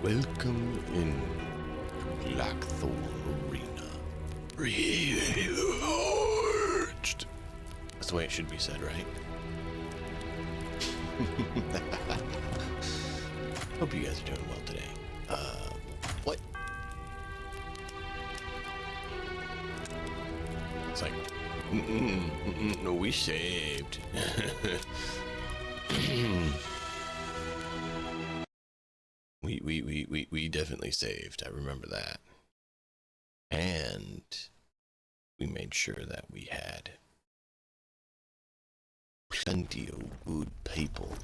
Welcome in Blackthorn Arena. Reforged. That's the way it should be said, right? Hope you guys are doing well today. What? It's like, no, we saved. We definitely saved. I remember that. And we made sure that we had plenty of good people.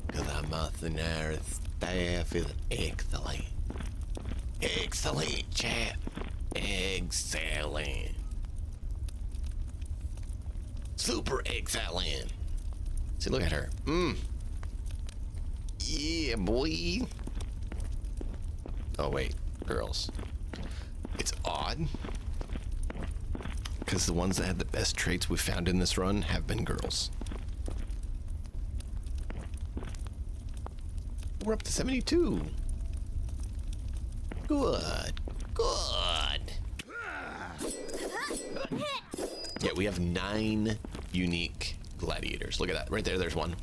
Because our mercenary staff is excellent. Excellent, chat. Excellent. Super excellent. See, look at her. Yeah, boy. Oh, wait. Girls. It's odd. Because the ones that had the best traits we found in this run have been girls. We're up to 72. Good. Good. Yeah, we have 9 unique gladiators. Look at that. Right there, there's one.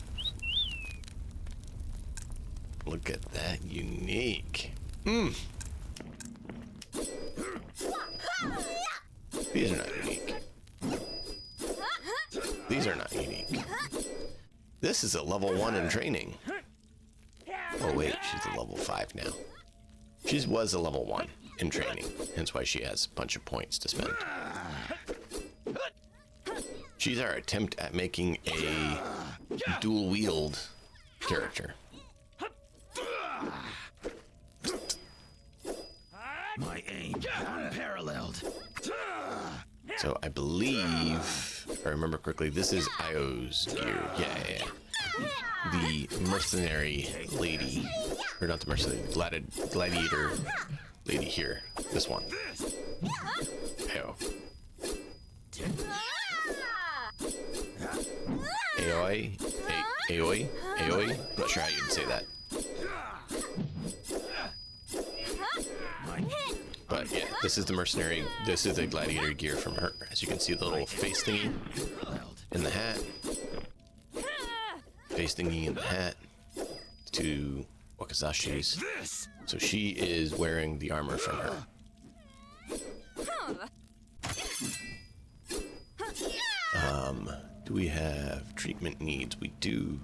Look at that. Unique. These are not unique. These are not unique. This is a level 1 in training. Oh wait, she's a level 5 now. She was a level 1 in training, hence why she has a bunch of points to spend. She's our attempt at making a dual wield character. My aim unparalleled. So I believe, if I remember correctly, this is Io's gear. Yeah. The mercenary lady, or not the mercenary, gladiator lady here. This one. Io. Aoi. Aoi. Aoi. I'm not sure how you'd say that. But yeah, this is the mercenary, this is the gladiator gear from her. As you can see, the little face thingy in the hat. Face thingy in the hat. 2 wakazashis. So she is wearing the armor from her. Do we have treatment needs? We do.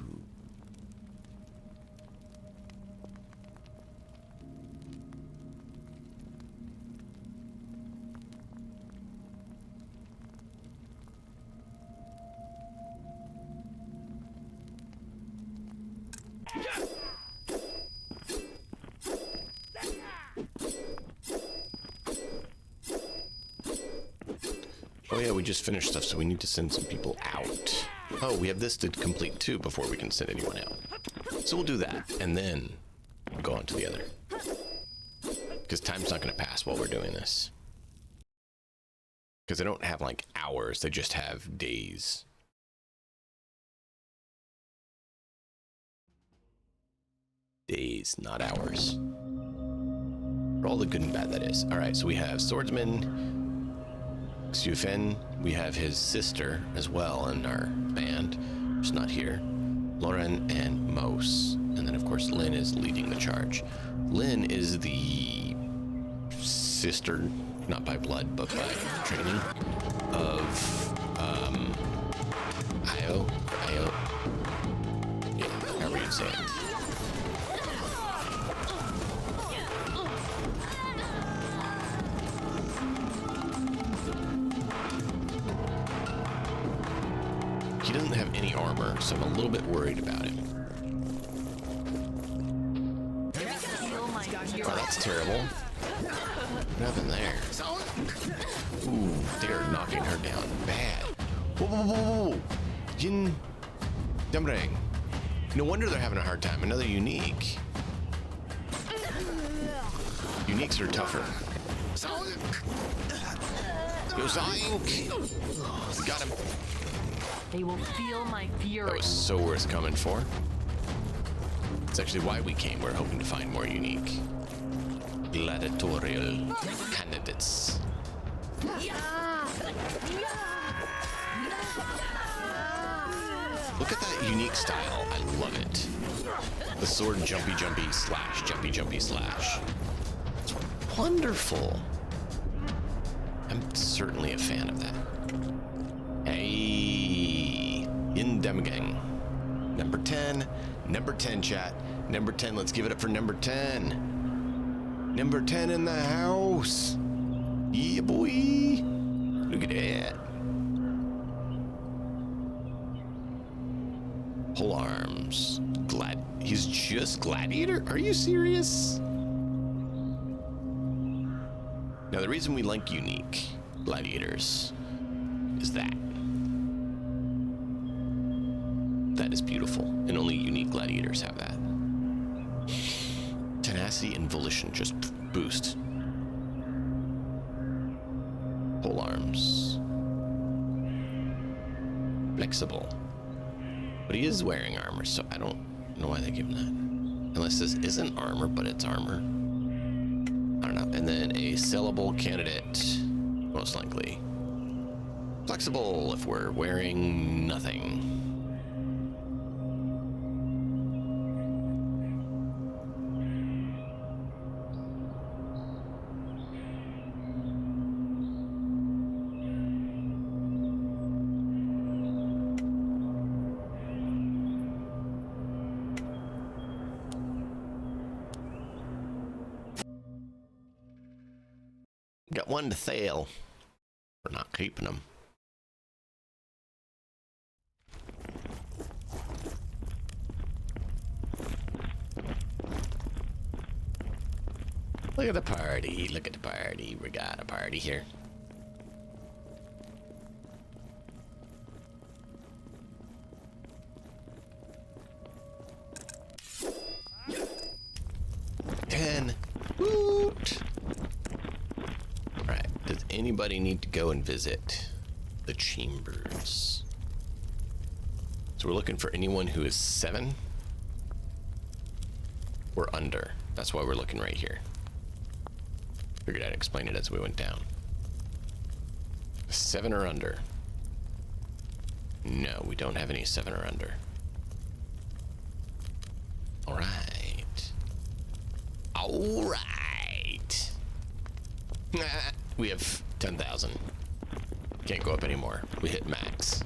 Oh yeah, we just finished stuff, so we need to send some people out. Oh, we have this to complete too before we can send anyone out. So we'll do that, and then go on to the other. Because time's not going to pass while we're doing this. Because they don't have like hours, they just have days. Days, not hours. For all the good and bad that is. Alright, so we have Swordsman Xiufen, we have his sister as well in our band, who's not here, Lauren and Mose, and then of course Lynn is leading the charge. Lynn is the sister, not by blood, but by training, of Io, yeah, however you'd say it. He doesn't have any armor, so I'm a little bit worried about him. Oh, that's terrible. What happened there? Ooh, they're knocking her down bad. Whoa. Jin Damrang. No wonder they're having a hard time. Another unique. Uniques are tougher. Yo, Zoink! Got him. They will feel my fury. That was so worth coming for. It's actually why we came. We're hoping to find more unique gladiatorial candidates. Look at that unique style. I love it. The sword jumpy jumpy slash, jumpy jumpy slash. It's wonderful. I'm certainly a fan of that. Hey, in Demgang. Number 10. Number 10, chat. Number 10. Let's give it up for number 10. Number 10 in the house. Yeah, boy. Look at that. Pole arms. He's just gladiator? Are you serious? Now, the reason we like unique gladiators is that. That is beautiful. And only unique gladiators have that. Tenacity and volition just boost. Pole arms. Flexible. But he is wearing armor, so I don't know why they give him that. Unless this isn't armor, but it's armor. I don't know. And then a sellable candidate, most likely. Flexible if we're wearing nothing. Got one to sell. We're not keeping them. Look at the party. Look at the party. We got a party here. Woot! Right. Does anybody need to go and visit the chambers? So we're looking for anyone who is 7 or under. That's why we're looking right here. Figured I'd explain it as we went down. 7 or under. No, we don't have any 7 or under. All right. All right. We have 10,000. Can't go up anymore. We hit max.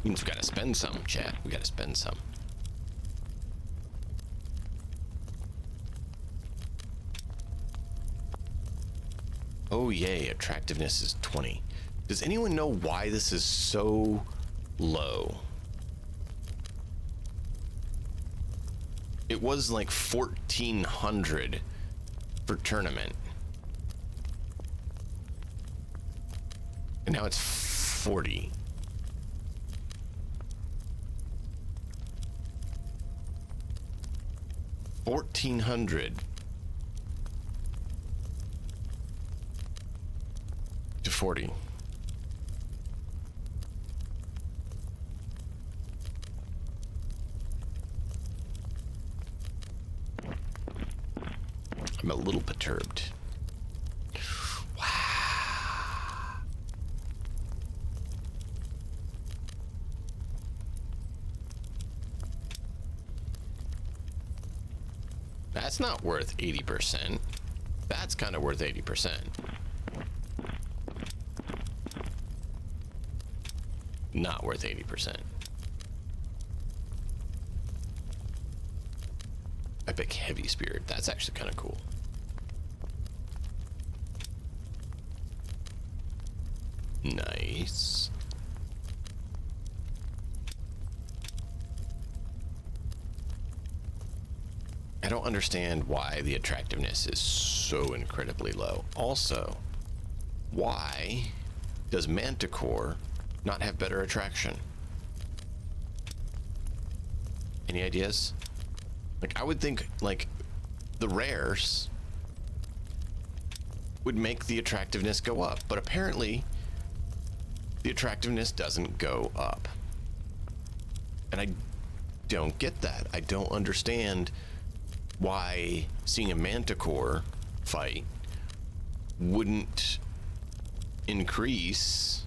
Means we gotta spend some, chat. We gotta spend some. Oh yay, attractiveness is 20. Does anyone know why this is so low? It was like 1,400 for tournament. And now it's 40. $1,400 to 40. I'm a little perturbed. Wow. That's not worth 80%. That's kind of worth 80%. Not worth 80%. Epic Heavy Spirit. That's actually kind of cool. Nice. I don't understand why the attractiveness is so incredibly low. Also, why does Manticore not have better attraction? Any ideas? Like, I would think, like, the rares would make the attractiveness go up, but apparently the attractiveness doesn't go up. And I don't get that. I don't understand why seeing a manticore fight wouldn't increase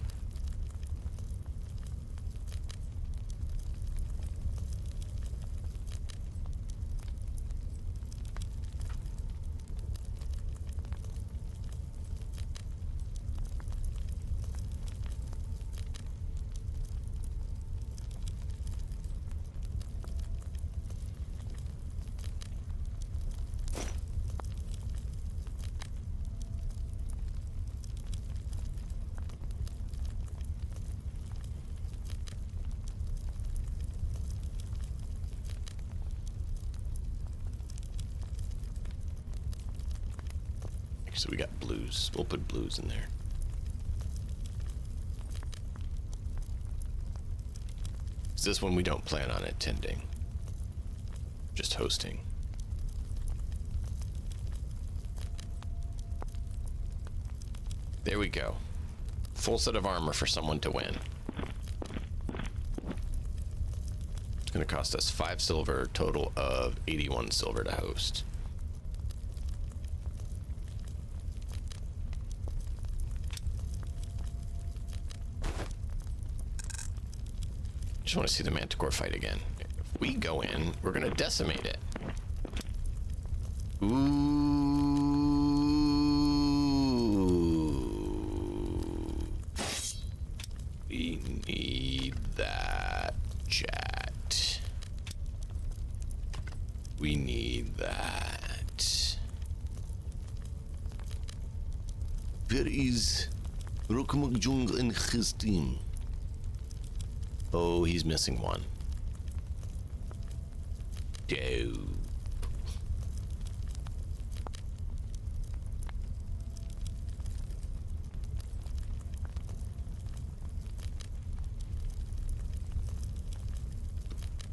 so we got blues. We'll put blues in there. Is this one we don't plan on attending? Just hosting. There we go. Full set of armor for someone to win. It's going to cost us 5 silver, total of 81 silver to host. Just want to see the manticore fight again. If we go in, we're gonna decimate it. Ooh. We need that, chat. We need that. Where is Rokumagjung and his team? Oh, he's missing one. Dope.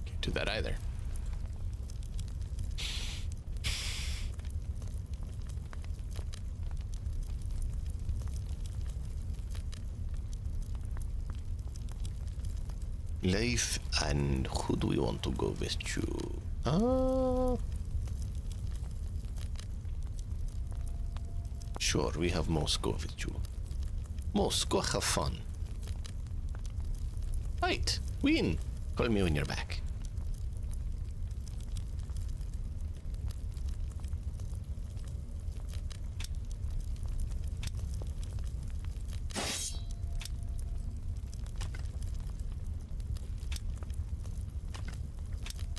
Can't do that either. Life, and who do we want to go with you? Sure, we have Moss go with you. Moss, go have fun. Right, win. Call me when you're back.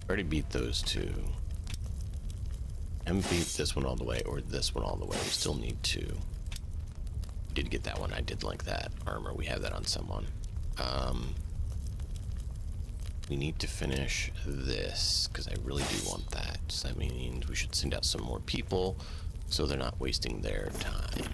Already beat those two. And beat this one all the way, or this one all the way. We still need to. Did get that one. I did like that armor. We have that on someone. We need to finish this because I really do want that. So that means we should send out some more people so they're not wasting their time.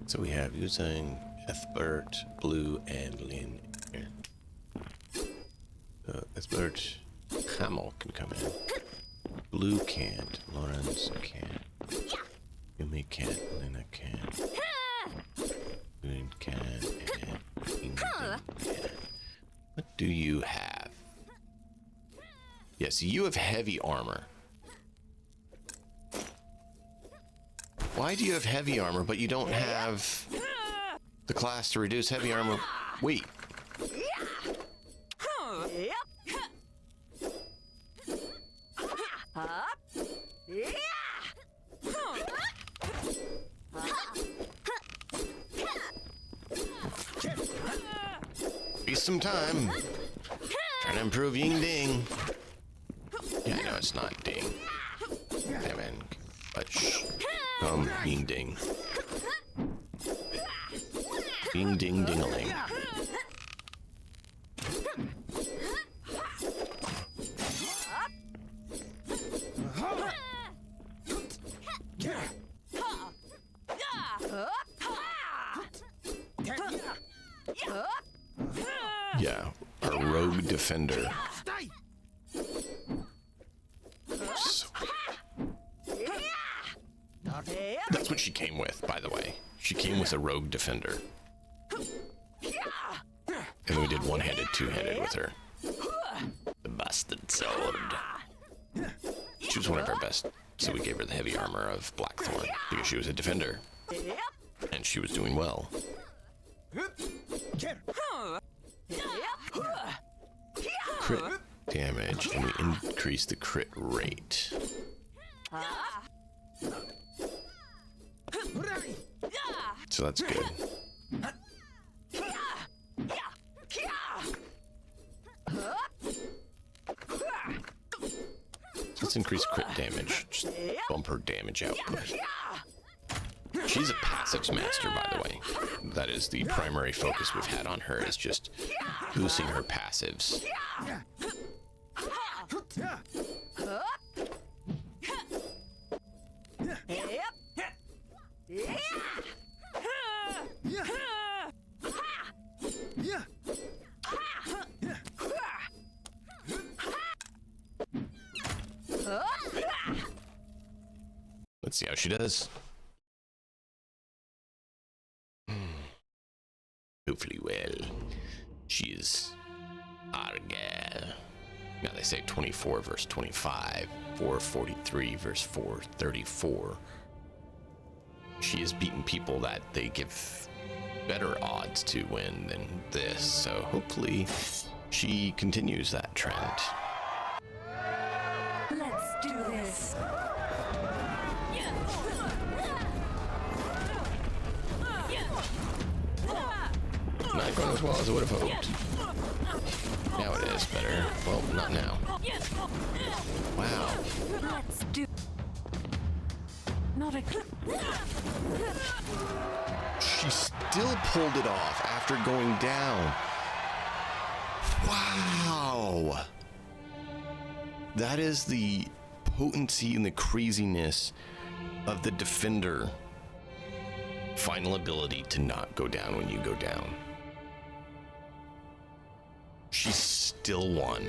So we have using Ethbert, Blue, and Lin here. Ethbert, Hamel can come in. Blue can't. Lawrence can't. Yumi can't. Lena can't. Green can. And Ingrid can. What do you have? Yes, you have heavy armor. Why do you have heavy armor, but you don't have the class to reduce heavy armor? Wait. Waste some time. Trying to improve Ying Ding. Yeah, I know it's not Ding. But shh. Being ding. Bing ding ding-a-ling. Yeah, a rogue defender. So, that's what she came with, by the way. She came with a rogue defender. And we did one-handed, two-handed with her. The bastard sword. She was one of our best, so we gave her the heavy armor of Blackthorn because she was a defender. And she was doing well. Crit damage, and we increase the crit rate. So that's good. Let's increase crit damage. Just bump her damage output. She's a passives master, by the way. That is the primary focus we've had on her, is just boosting her passives. Let's see how she does. Hopefully well. She is our gal. Now they say 24 verse 25, 443 verse 434. She has beaten people that they give better odds to win than this, so hopefully she continues that trend. Let's do this. Not going as well as I would have hoped. Now it is better. Well, not now. Wow. Let's do. Not a. She still pulled it off after going down. Wow. That is the potency and the craziness of the defender. Final ability to not go down when you go down. She still won.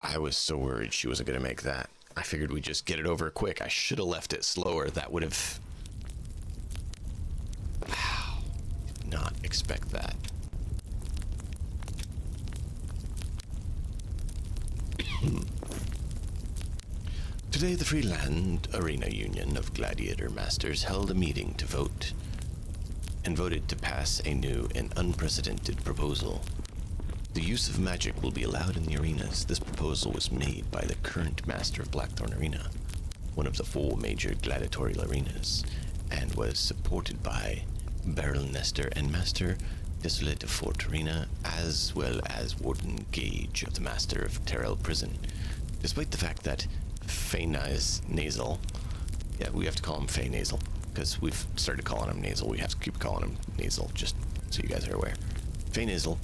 I was so worried she wasn't going to make that. I figured we'd just get it over quick. I should have left it slower. That would have... Wow. Did not expect that. Today, the Freeland Arena Union of Gladiator Masters held a meeting to vote and voted to pass a new and unprecedented proposal. The use of magic will be allowed in the arenas. This proposal was made by the current master of Blackthorn Arena, one of the 4 major gladiatorial arenas, and was supported by Beryl Nestor and Master Desolate of Fort Arena, as well as Warden Gage of the Master of Terrell Prison. Despite the fact that Fey Nasal, yeah, we have to call him Fey Nasal, because we've started calling him Nasal. We have to keep calling him Nasal, just so you guys are aware. Fey Nasal,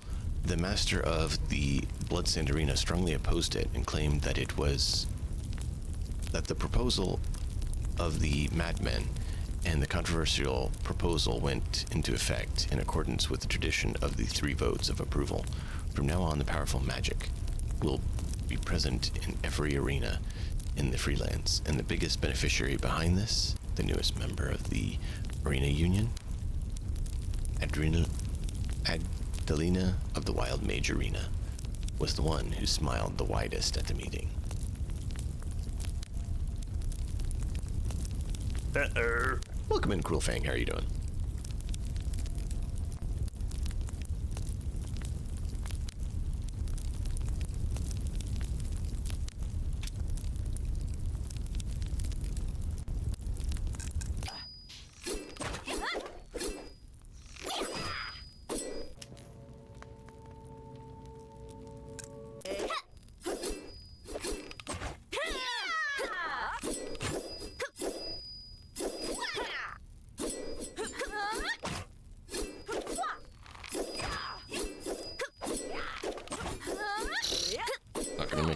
the master of the Bloodsand Arena, strongly opposed it and claimed that the proposal of the madmen and the controversial proposal went into effect in accordance with the tradition of the 3 votes of approval. From now on, the powerful magic will be present in every arena in the Freelands, and the biggest beneficiary behind this, the newest member of the Arena Union, Adelina of the Wild Mage Arena, was the one who smiled the widest at the meeting. Welcome in, Cruel Fang. How are you doing?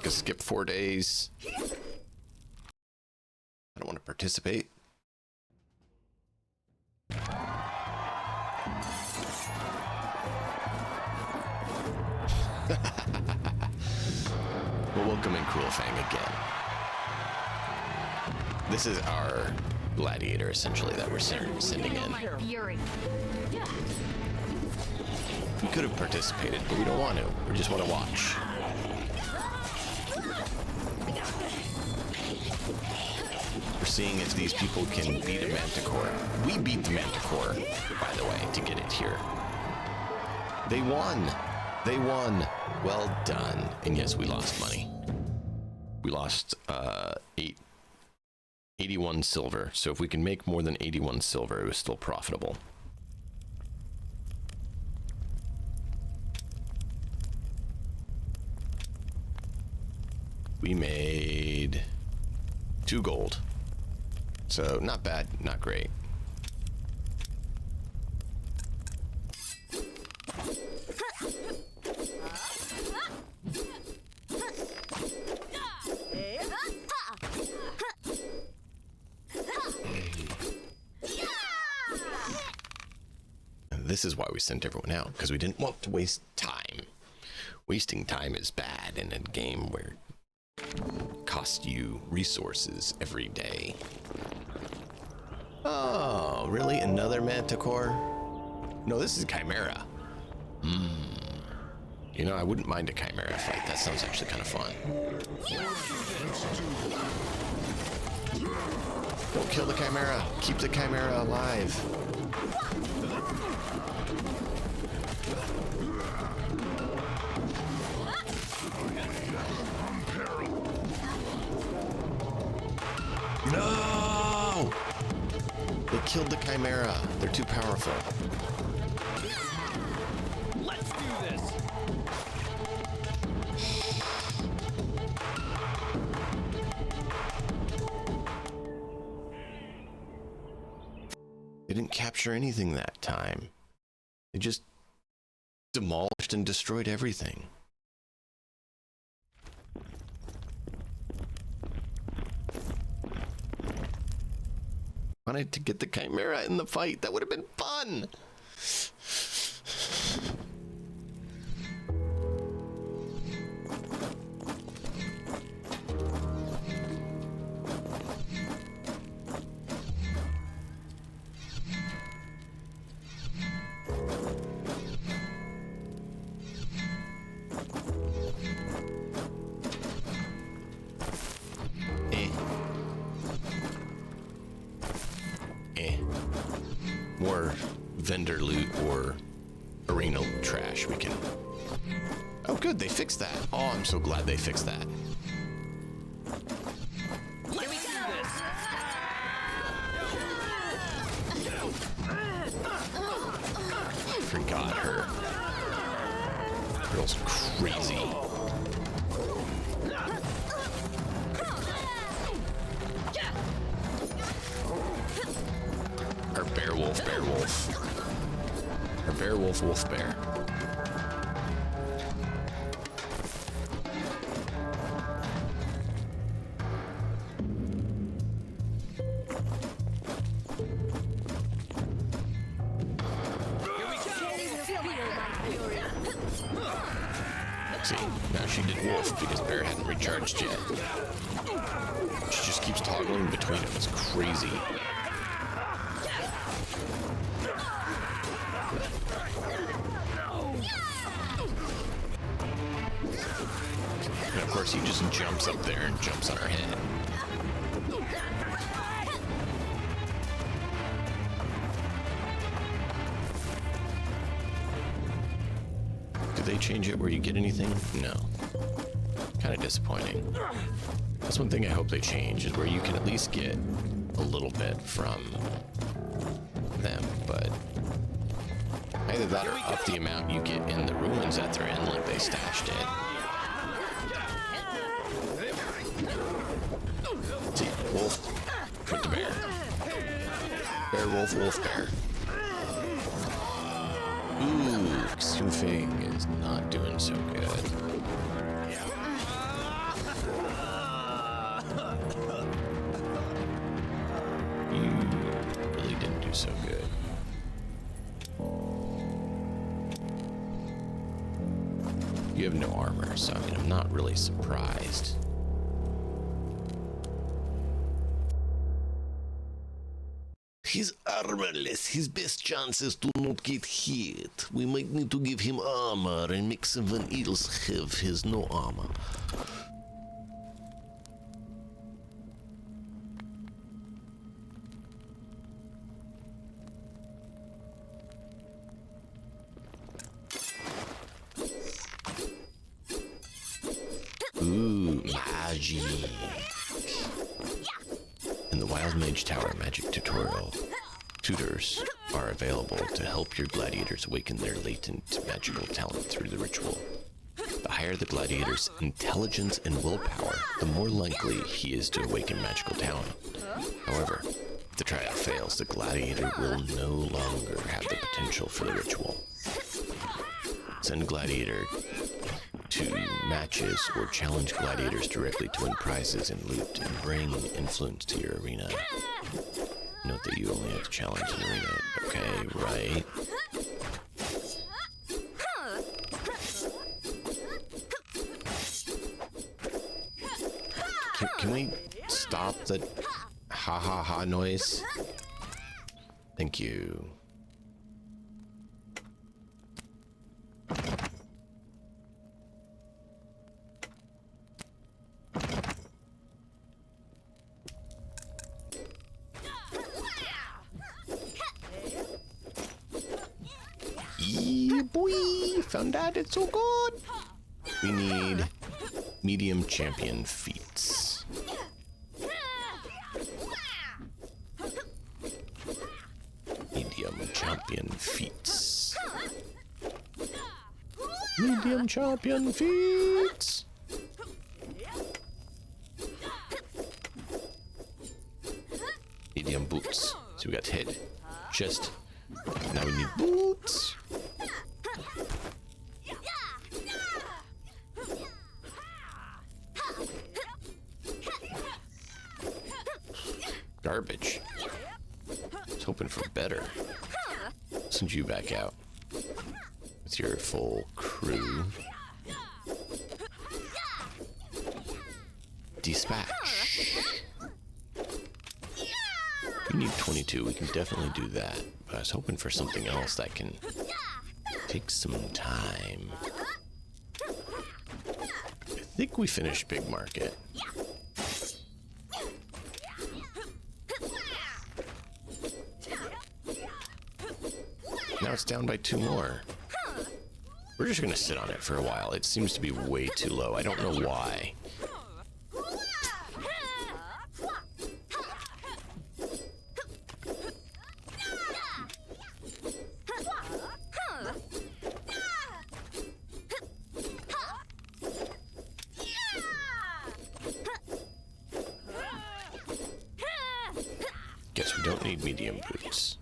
make us skip 4 days. I don't want to participate. Well, welcome in Cruel Fang again. This is our gladiator, essentially, that we're sending in. We could have participated, but we don't want to. We just want to watch. We're seeing if these people can beat a manticore. We beat the manticore, by the way, to get it here. They won. They won. Well done. And yes, we lost money. We lost 81 silver. So if we can make more than 81 silver, it was still profitable. We made 2 gold. So not bad, not great. This is why we sent everyone out, because we didn't want to waste time. Wasting time is bad in a game where it costs you resources every day. Oh, really? Another manticore? No, this is Chimera. You know, I wouldn't mind a Chimera fight. That sounds actually kind of fun. Don't kill the Chimera. Keep the Chimera alive. No! They killed the Chimera. They're too powerful. Let's do this. They didn't capture anything that time. They just demolished and destroyed everything. Wanted to get the Chimera in the fight. That would have been fun. More vendor loot or arena trash we can... Oh good, they fixed that. Oh, I'm so glad they fixed that. I forgot her. Girl's crazy. Or bear wolf. Or bear wolf bear. See, now she did wolf because bear hadn't recharged yet. She just keeps toggling between them. It's crazy. And of course he just jumps up there and jumps on her head. Do they change it where you get anything? No. Kind of disappointing. That's one thing I hope they change, is where you can at least get a little bit from them, but either that or up the amount you get in the ruins that they're in, like they stashed it. See, wolf with the bear. Bear, wolf, bear. Ooh, Xufeng is not doing so good. so good. You have no armor, so I mean, I'm not really surprised. He's armorless. His best chance is to not get hit. We might need to give him armor and make someone else have his no armor. Ooh, magic. In the Wild Mage Tower magic tutorial, tutors are available to help your gladiators awaken their latent magical talent through the ritual. The higher the gladiator's intelligence and willpower, the more likely he is to awaken magical talent. However, if the trial fails, the gladiator will no longer have the potential for the ritual. Send gladiator to matches or challenge gladiators directly to win prizes and loot and bring influence to your arena. Note that you only have to challenge an arena. Okay, right. Can we stop the ha ha ha noise? Thank you. Yeah, boy, found that. It's so good. We need medium champion feats. Medium champion feats. Medium champion feats. Medium boots. So we got head, chest. Now we need boots. Garbage. I was hoping for better. Send you back out with your full crew. Dispatch. We need 22. We can definitely do that. But I was hoping for something else that can take some time. I think we finished Big Market. Now it's down by 2 more. We're just gonna sit on it for a while. It seems to be way too low. I don't know why. Guess we don't need medium boots.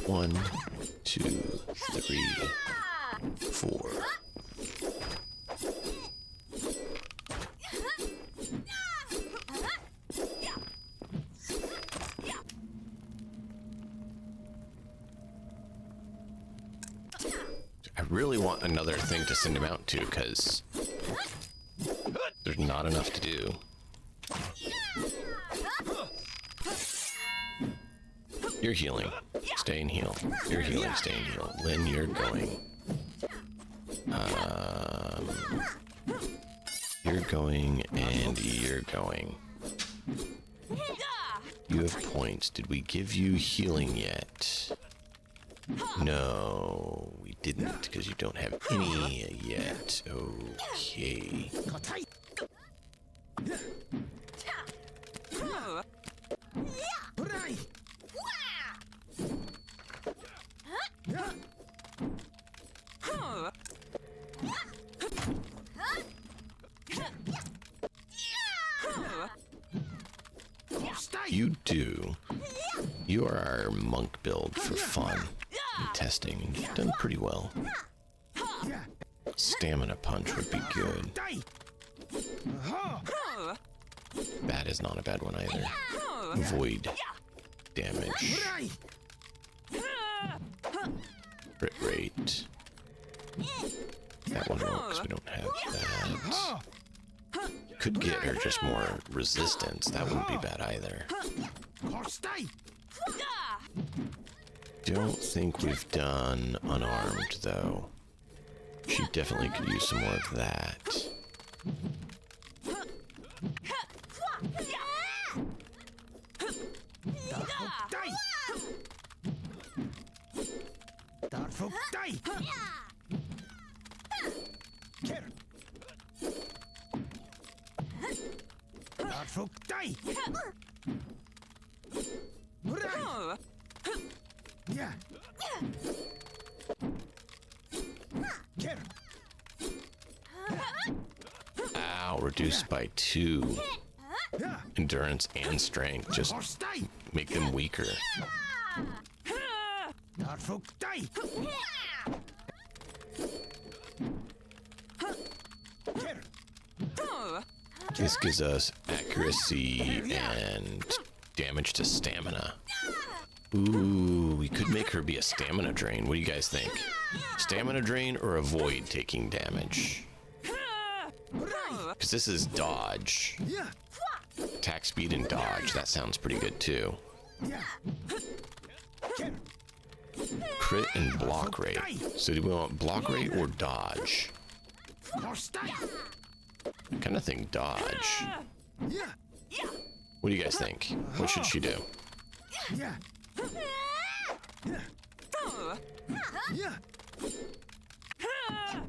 One, 2, 3, 4. I really want another thing to send him out to, because there's not enough to do. You're healing. Stay and heal. You're healing. Stay and heal. Lynn, you're going. You're going, and you're going. You have points. Did we give you healing yet? No, we didn't, because you don't have any yet. Okay. do, you are our monk build for fun and testing, and you've done pretty well. Stamina punch would be good. That is not a bad one either. Void damage. Crit rate. That one won't because we don't have that. Could get her just more resistance. That wouldn't be bad either. Don't think we've done unarmed though. She definitely could use some more of that. Ow, reduced by 2. Endurance and strength. Just make them weaker. This gives us accuracy and damage to stamina. Ooh, we could make her be a stamina drain. What do you guys think? Stamina drain or avoid taking damage? Because this is dodge. Attack speed and dodge. That sounds pretty good too. Crit and block rate. So do we want block rate or dodge? I kind of think dodge. What do you guys think? What should she do?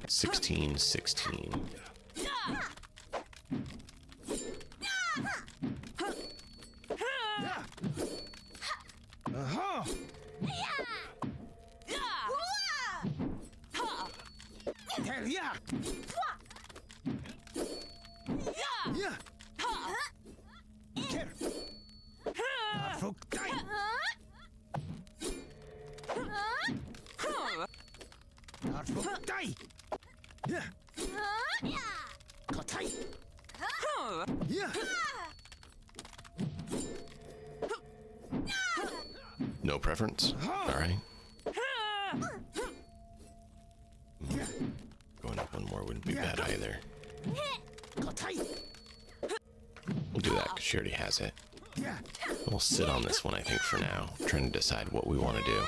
16, 16. No preference? Alright. Going up one more wouldn't be bad either. We'll do that because she already has it. We'll sit on this one, I think, for now. Trying to decide what we want to do.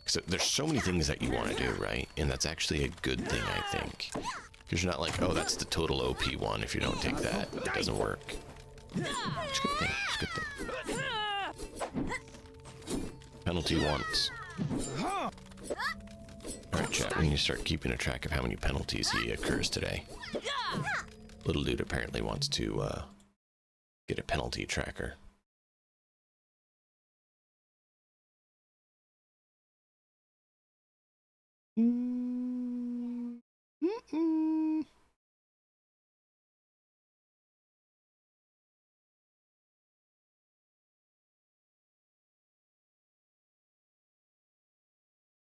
Because there's so many things that you want to do, right? And that's actually a good thing, I think. Because you're not like, oh, that's the total OP one. If you don't take that, it doesn't work. It's a good thing. It's a good thing. Penalty once. Alright, chat, we need to start keeping a track of how many penalties he occurs today. Little dude apparently wants to get a penalty tracker.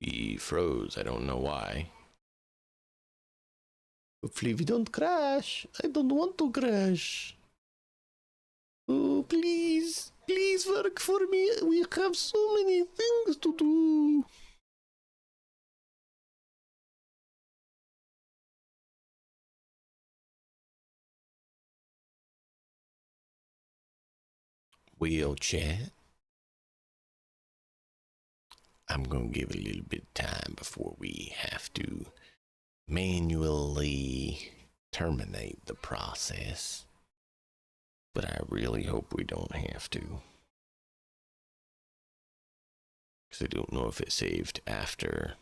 He froze. I don't know why. Hopefully we don't crash. I don't want to crash. Oh, please. Please work for me. We have so many things to do. Wheelchair. I'm going to give a little bit of time before we have to manually terminate the process. But I really hope we don't have to. Because I don't know if it saved after,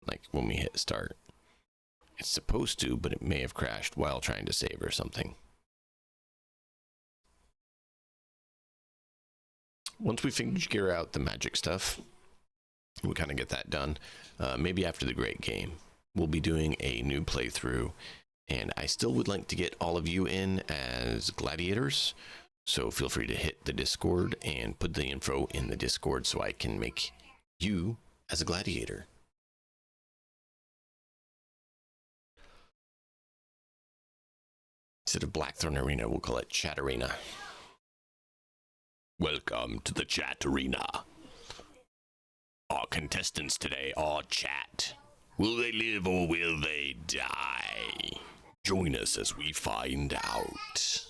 like when we hit start. It's supposed to, but it may have crashed while trying to save or something. Once we figure out the magic stuff, we kind of get that done. Maybe after the great game, we'll be doing a new playthrough, and I still would like to get all of you in as gladiators. So feel free to hit the Discord and put the info in the Discord so I can make you as a gladiator. Instead of Blackthorn Arena, we'll call it Chat Arena. Welcome to the Chat Arena. Our contestants today are Chat. Will they live or will they die? Join us as we find out.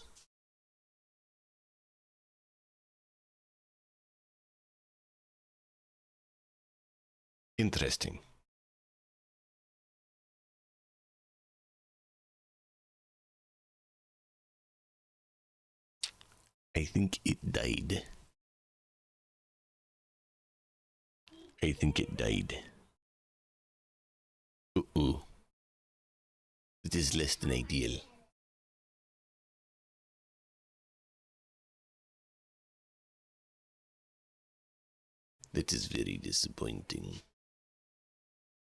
Interesting. I think it died. I think it died. Uh-oh. It is less than ideal. That is very disappointing.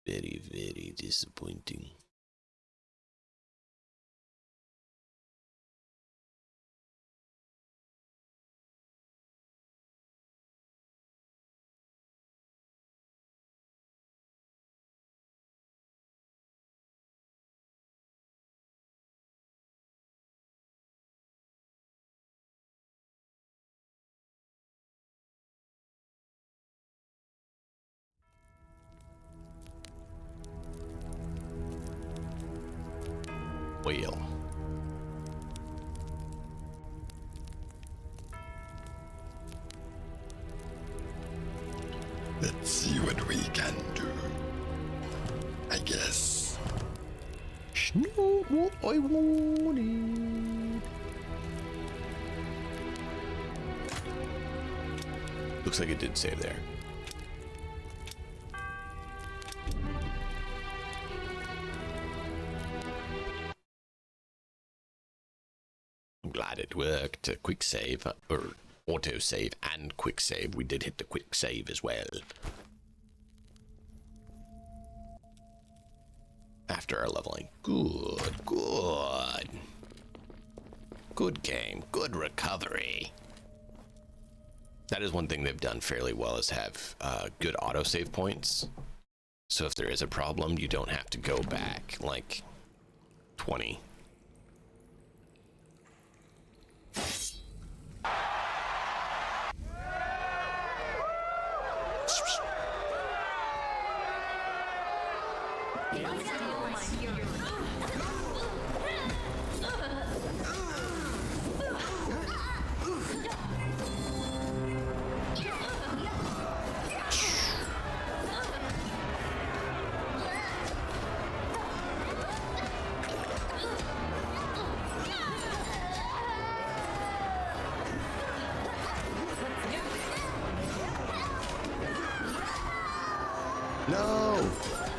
Very, very disappointing. Whale. Let's see what we can do. I guess. Not what I wanted. Looks like it did save there. I'm glad it worked. Quick save, or auto save and quick save. We did hit the quick save as well. After our leveling. Good, good. Good game, good recovery. That is one thing they've done fairly well, is have good autosave points. So if there is a problem, you don't have to go back like 20. No!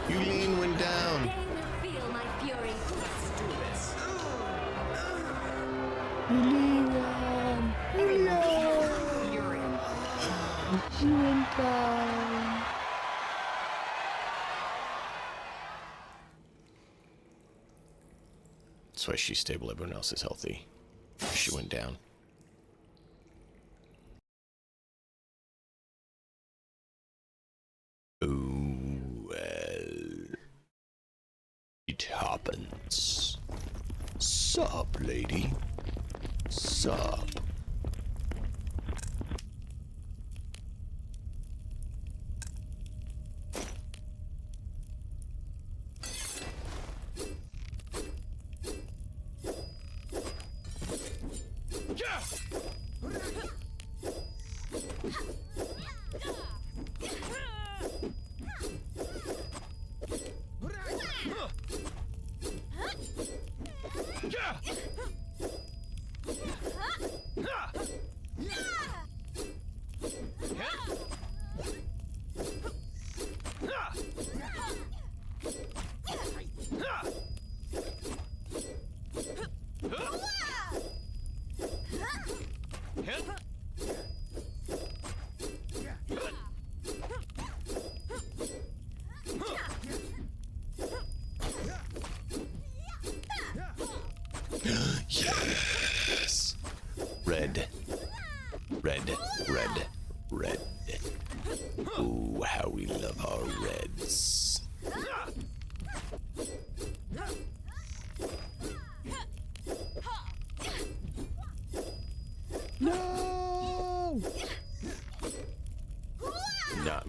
Yulene went down. They will feel my fury. Let's do this. She went down. That's why she's stable, everyone else is healthy. She went down. Oh, well. It happens. Sup, lady? Sup? Yes. Red.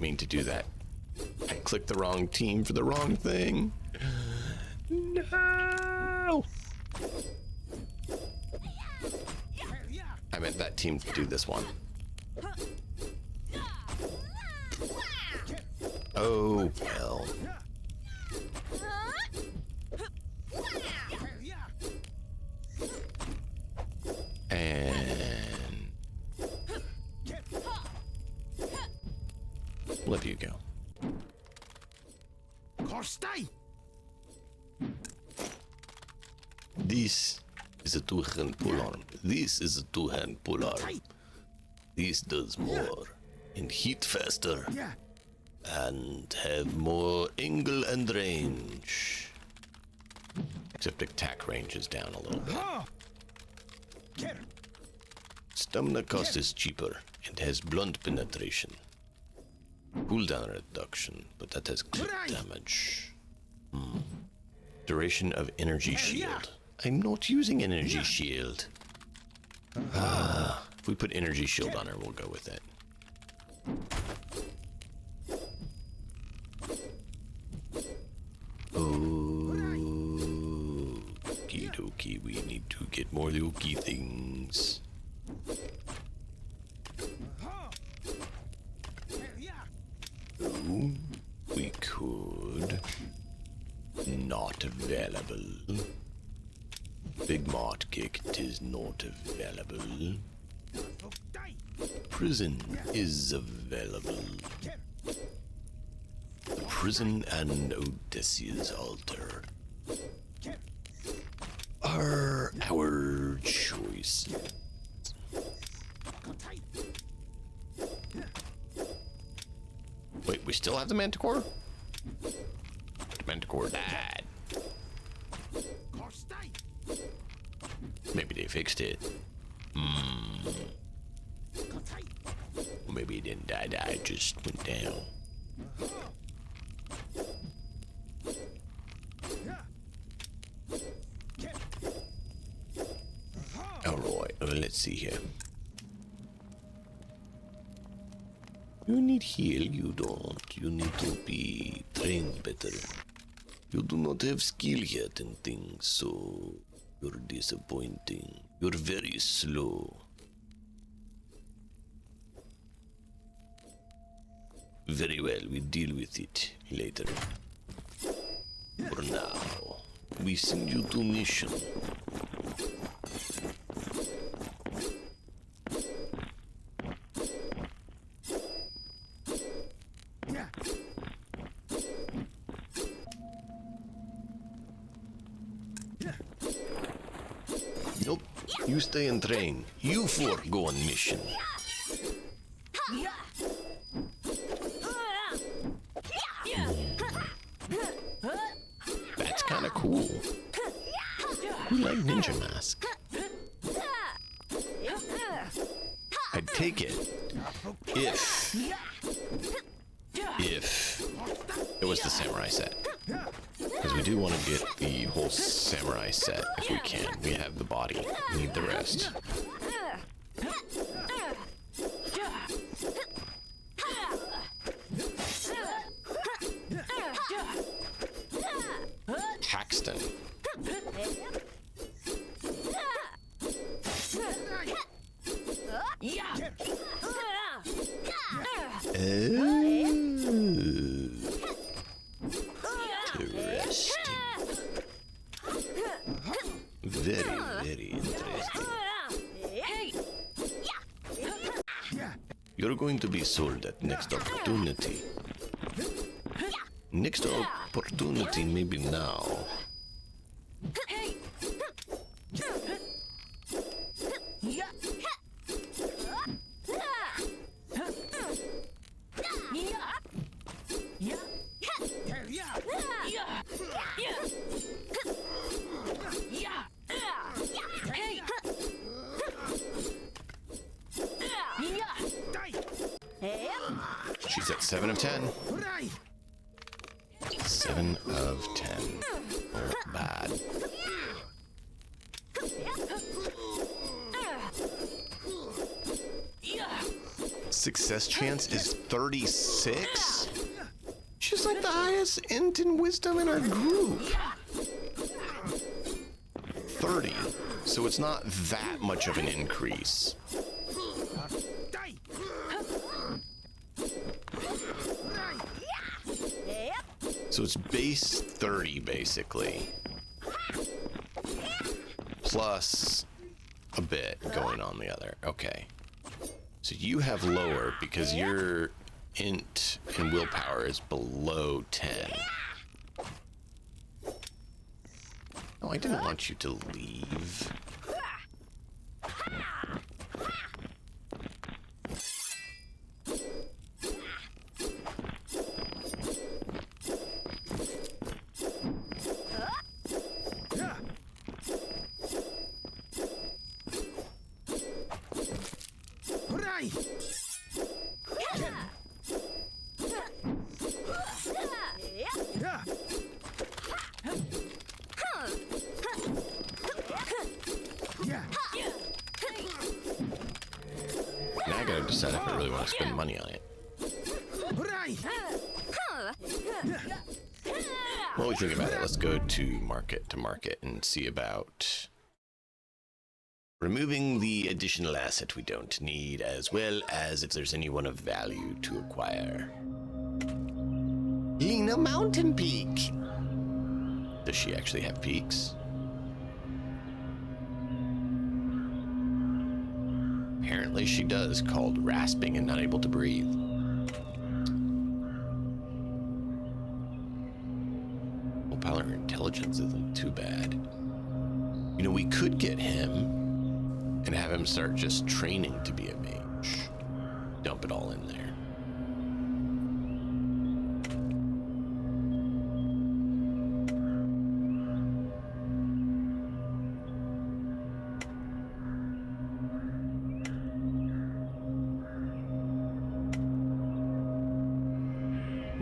mean to do that. I clicked the wrong team for the wrong thing. No! I meant that team to do this one. Oh, well. And let you go. This is a two-hand polearm. This is a two-hand polearm. This does more and hit faster and have more angle and range. Except attack range is down a little bit. Stamina cost is cheaper and has blunt penetration. Cooldown reduction, but that has crit damage. Duration of energy shield. I'm not using energy shield. If we put energy shield on her, we'll go with it. Okie dokie, we need to get more okie things. Ooh, we could. Not available. Big Mart kick is not available. Prison is available. The prison and Odysseus altar are our choice. Wait, we still have the Manticore? The Manticore died. Maybe they fixed it. Maybe it didn't die, it just went down. Alright, let's see here. You need heal, you don't. You need to be trained better. You do not have skill yet in things, so you're disappointing. You're very slow. Very well, we deal with it later. For now, we send you to mission. Nope, you stay and train. You four go on mission. That's kind of cool. We like Ninja Mask. I'd take it if it was the Samurai set. Because we do want to get the whole Samurai set if we can. We have the body. We need the rest. Paxton. Interesting. Very, very interesting. You're going to be sold at next opportunity. Next opportunity, maybe now. She's at 7 of 10. 7 of 10. Not bad. success chance is 36? She's like the highest int in wisdom in our group. 30. So it's not that much of an increase. So it's base 30 basically. Plus a bit going on the other. Okay. So you have lower because your int and willpower is below 10. Oh, I didn't want you to leave. Now I gotta decide if I really want to spend money on it. While we think about it, let's go to market and see about removing the additional asset we don't need, as well as if there's anyone of value to acquire. Lena Mountain Peak. Does she actually have peaks? Apparently she does, called rasping and not able to breathe. Willpower and intelligence isn't too bad. You know, we could get him and have him start just training to be a mage. Dump it all in there.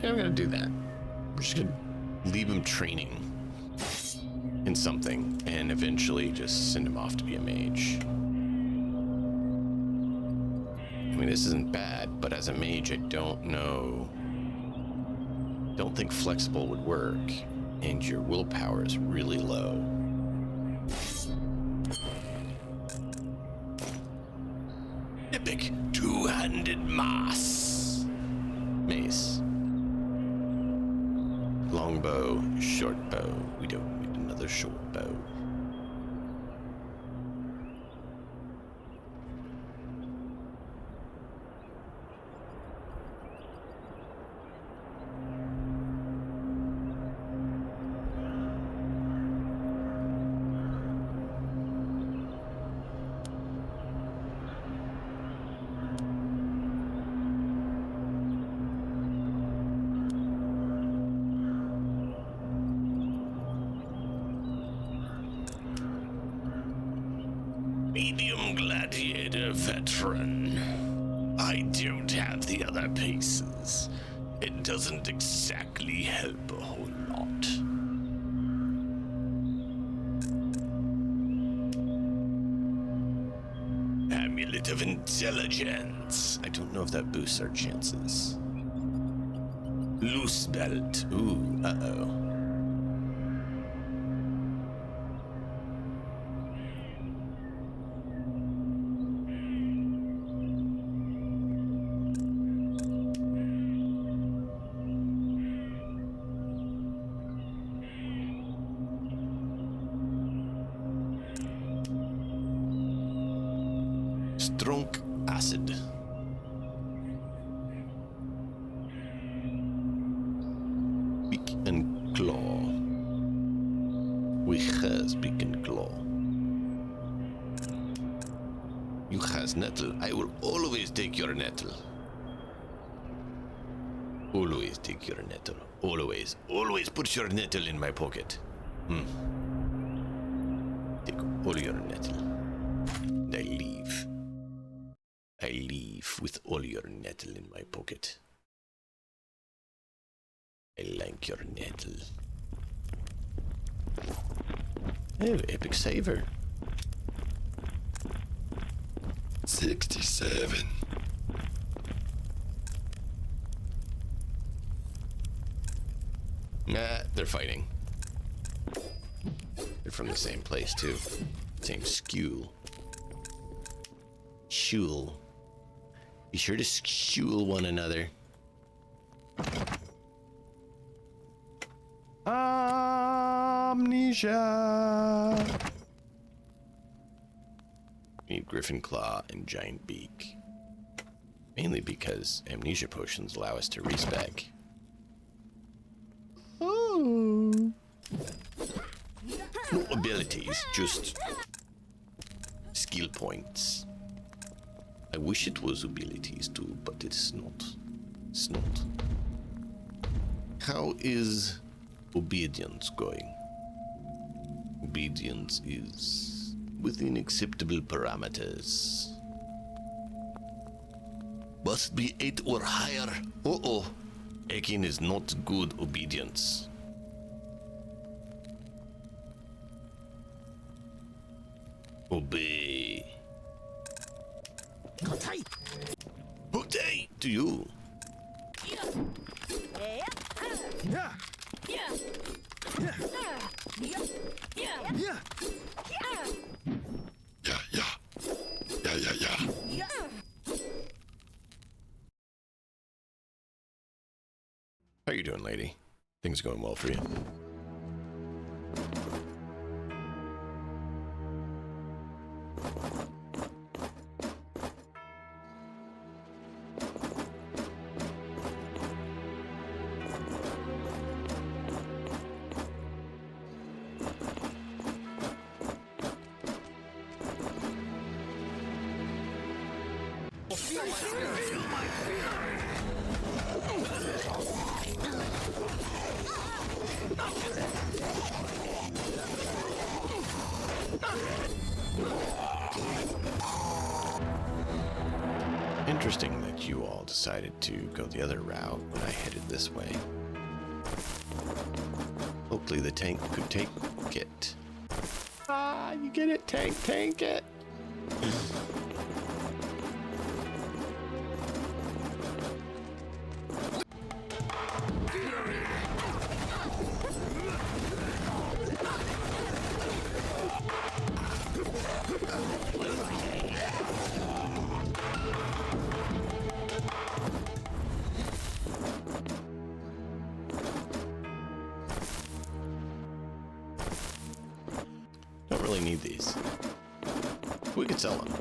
Yeah, I'm gonna do that. We're just gonna leave him training in something and eventually just send him off to be a mage. I mean, this isn't bad, but as a mage, I don't know. Don't think flexible would work, and your willpower is really low. Epic two-handed mace. Longbow, short bow. We don't need another short bow. Medium gladiator veteran. I don't have the other pieces. It doesn't exactly help a whole lot. Amulet of Intelligence. I don't know if that boosts our chances. Loose belt. Ooh, uh-oh. Strong acid. Beak and claw. We has beak and claw. You has nettle. I will always take your nettle. Always take your nettle. Always. Always put your nettle in my pocket. Take all your nettle. And I leave. I leave with all your nettle in my pocket. I like your nettle. Oh, epic saver. 67. Nah, they're fighting. They're from the same place, too. Same school. Shul. Be sure to shul one another. Amnesia. Need Griffin Claw and Giant Beak. Mainly because amnesia potions allow us to respec. Oh. No abilities, just skill points. I wish it was abilities too, but it's not. It's not. How is obedience going? Obedience is within acceptable parameters. Must be 8 or higher. Uh-oh. Ekin is not good obedience. Obey. Obey to you. Yeah. How you doing, lady? Things going well for you? Interesting that you all decided to go the other route when I headed this way. Hopefully the tank could take it. Ah, you get it, tank it. Don't really need these. We could sell them.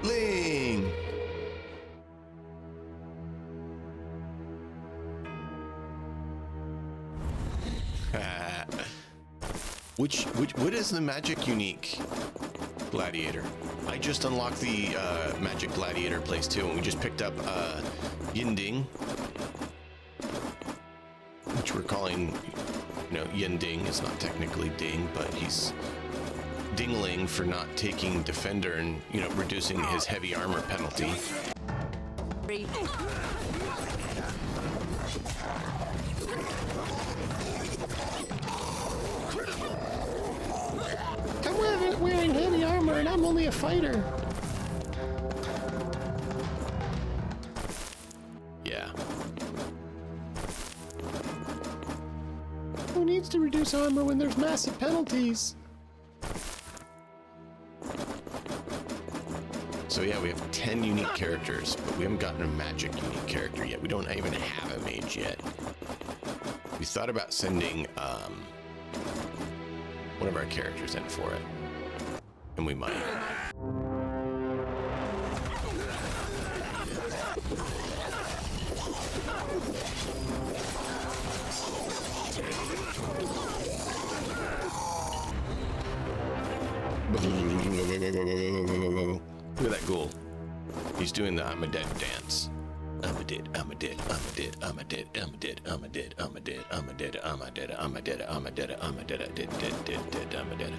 Ling! What is the magic unique gladiator? I just unlocked the magic gladiator place too, and we just picked up Yinding, which we're calling, Yinding. It's not technically Ding, but he's Dingling for not taking defender and reducing his heavy armor penalty. I'm wearing heavy armor and I'm only a fighter. Yeah. Who needs to reduce armor when there's massive penalties? So yeah, we have 10 unique characters, but we haven't gotten a magic unique character yet. We don't even have a mage yet. We thought about sending one of our characters in for it. And we might. I'm a dead dance. I'm a dead, I'm a dead, I'm a dead, I'm a dead, I'm a dead, I'm a dead, I'm a dead, I'm a dead, I'm a dead, I'm a dead, I'm a dead, I'm a dead, dead, I'm a dead.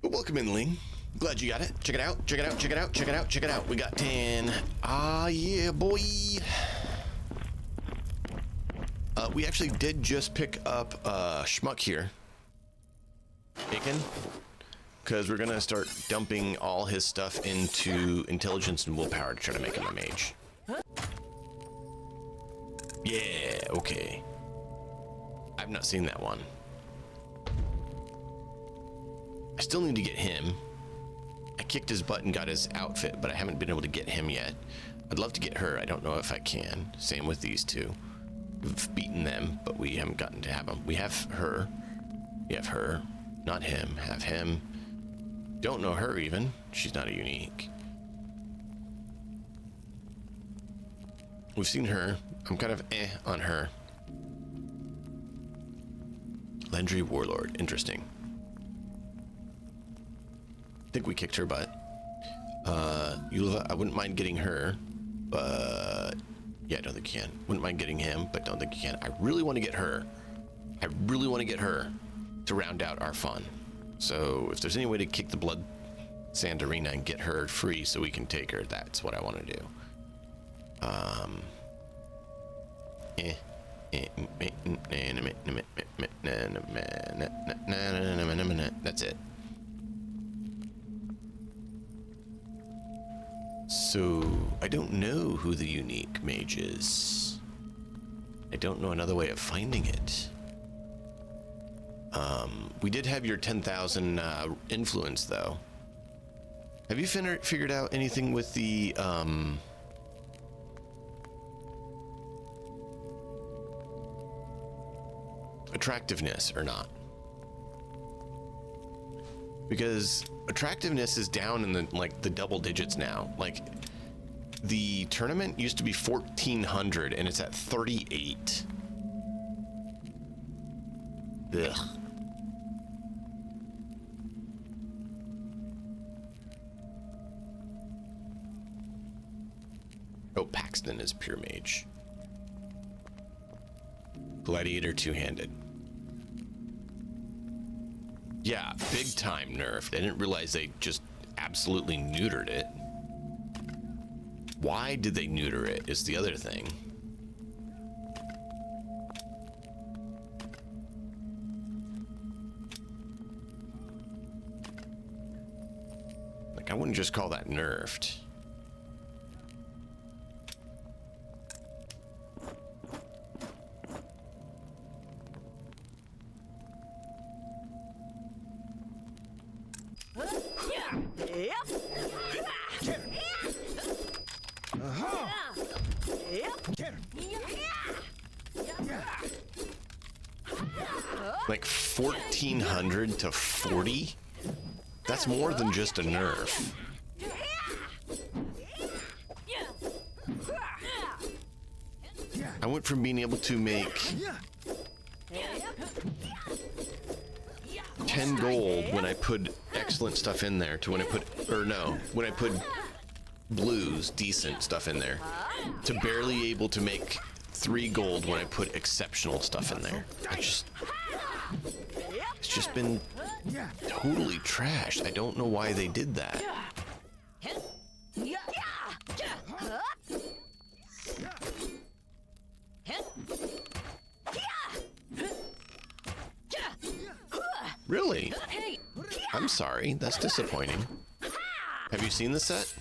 Welcome in, Ling. Glad you got it. Check it out, check it out, check it out, check it out, check it out. We got 10. Ah, yeah, boy. We actually did just pick up Schmuck here. Aiken. Because we're going to start dumping all his stuff into intelligence and willpower to try to make him a mage. Yeah, okay. I've not seen that one. I still need to get him. I kicked his butt and got his outfit, but I haven't been able to get him yet. I'd love to get her. I don't know if I can. Same with these two. We've beaten them, but we haven't gotten to have them. We have her. We have her. Not him. Have him. Don't know her even. She's not a unique. We've seen her. I'm kind of on her. Lendry Warlord. Interesting. I think we kicked her butt. Yulva, I wouldn't mind getting her, but yeah, I don't think you can. Wouldn't mind getting him, but don't think you can. I really want to get her. I really want to get her to round out our fun. So if there's any way to kick the Blood Sand Arena and get her free so we can take her, that's what I want to do. That's it. So, I don't know who the unique mage is. I don't know another way of finding it. We did have your 10,000 influence, though. Have you figured out anything with the attractiveness or not? Because attractiveness is down in the double digits now. Like, the tournament used to be 1,400 and it's at 38. Ugh. Oh, Paxton is pure mage. Gladiator two-handed. Yeah, big time nerfed. I didn't realize they just absolutely neutered it. Why did they neuter it is the other thing. Like, I wouldn't just call that nerfed. Like 1,400 to 40? That's more than just a nerf. I went from being able to make 10 gold when I put excellent stuff in there to when I put, when I put blues, decent stuff in there, to barely able to make 3 gold when I put exceptional stuff in there. It's just been totally trashed. I don't know why they did that. Really? I'm sorry, that's disappointing. Have you seen the set?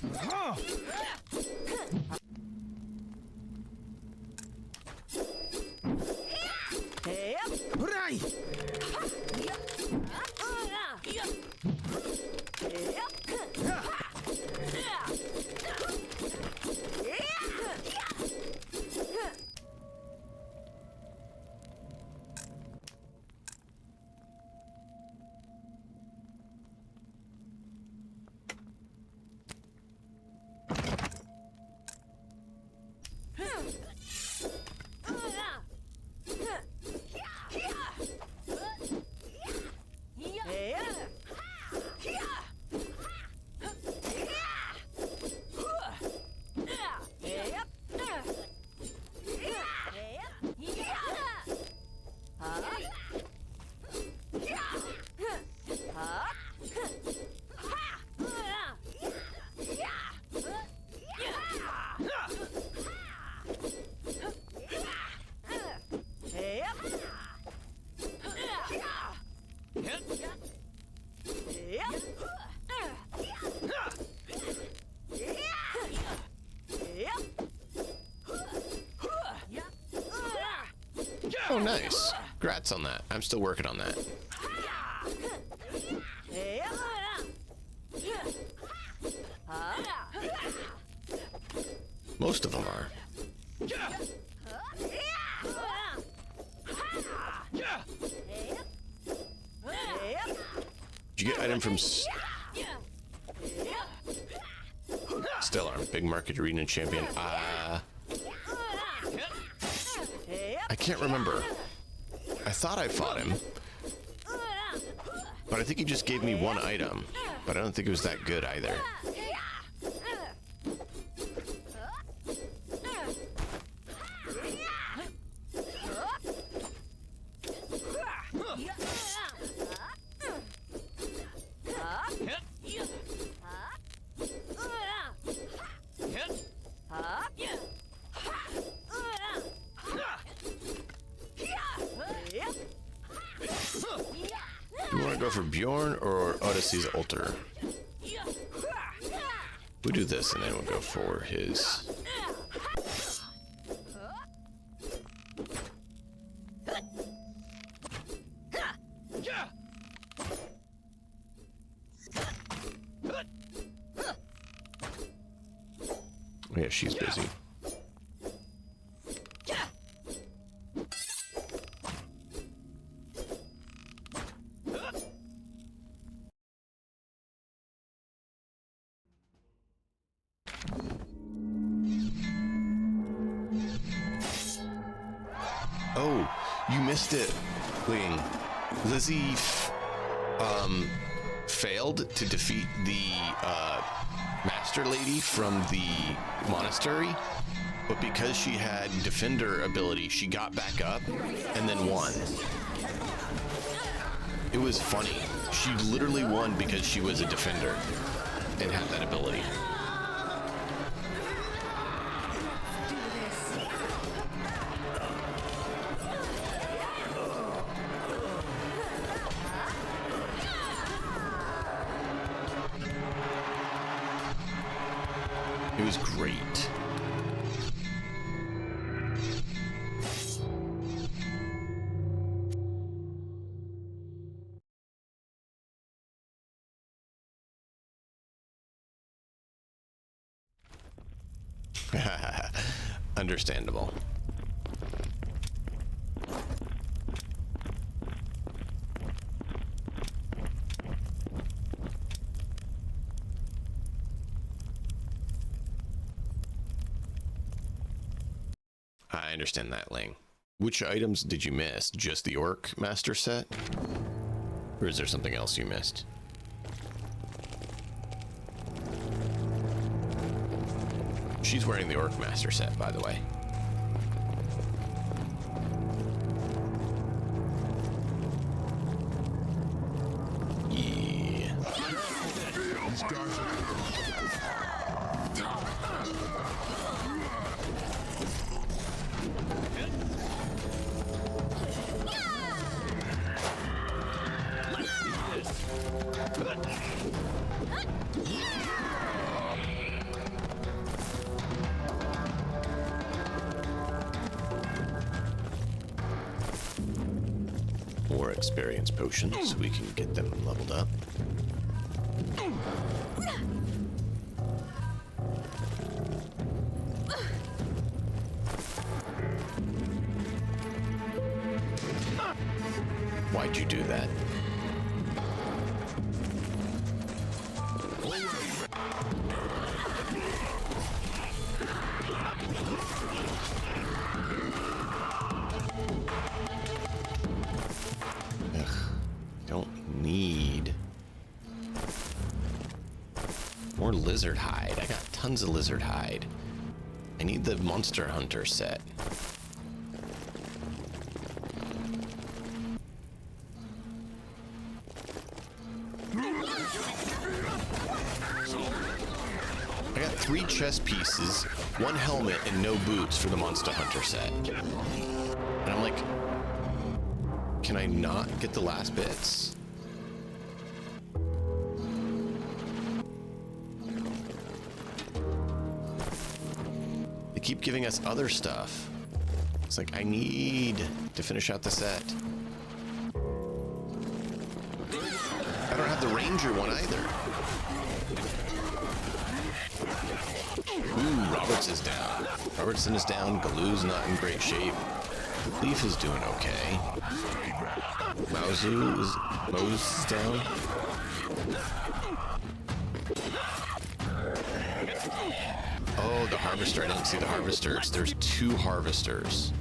Nice. Congrats on that. I'm still working on that. Most of them are. Did you get item from Stellar, big market arena champion? I can't remember. I thought I fought him, but I think he just gave me one item, but I don't think it was that good either. You want to go for Bjorn or Odyssey's altar? We'll do this and then we'll go for his. Oh yeah, she's busy. Oh, you missed it, Ling. Lizzie failed to defeat the master lady from the monastery, but because she had defender ability, she got back up and then won. It was funny. She literally won because she was a defender and had that ability. It was great. Understandable. I understand that, Ling. Which items did you miss? Just the Orc Master set? Or is there something else you missed? She's wearing the Orc Master set, by the way. Yeah. More experience potions so we can get them leveled up. Why'd you do that? More lizard hide. I got tons of lizard hide. I need the monster hunter set. I got 3 chest pieces, 1 helmet, and no boots for the monster hunter set. And I'm like, can I not get the last bits? Keep giving us other stuff. It's like, I need to finish out the set. I don't have the Ranger one either. Ooh, Roberts is down. Robertson is down. Galoo's not in great shape. Leaf is doing okay. Moe's down. Oh, the Harvester. I didn't see the Harvesters. There's 2 Harvesters.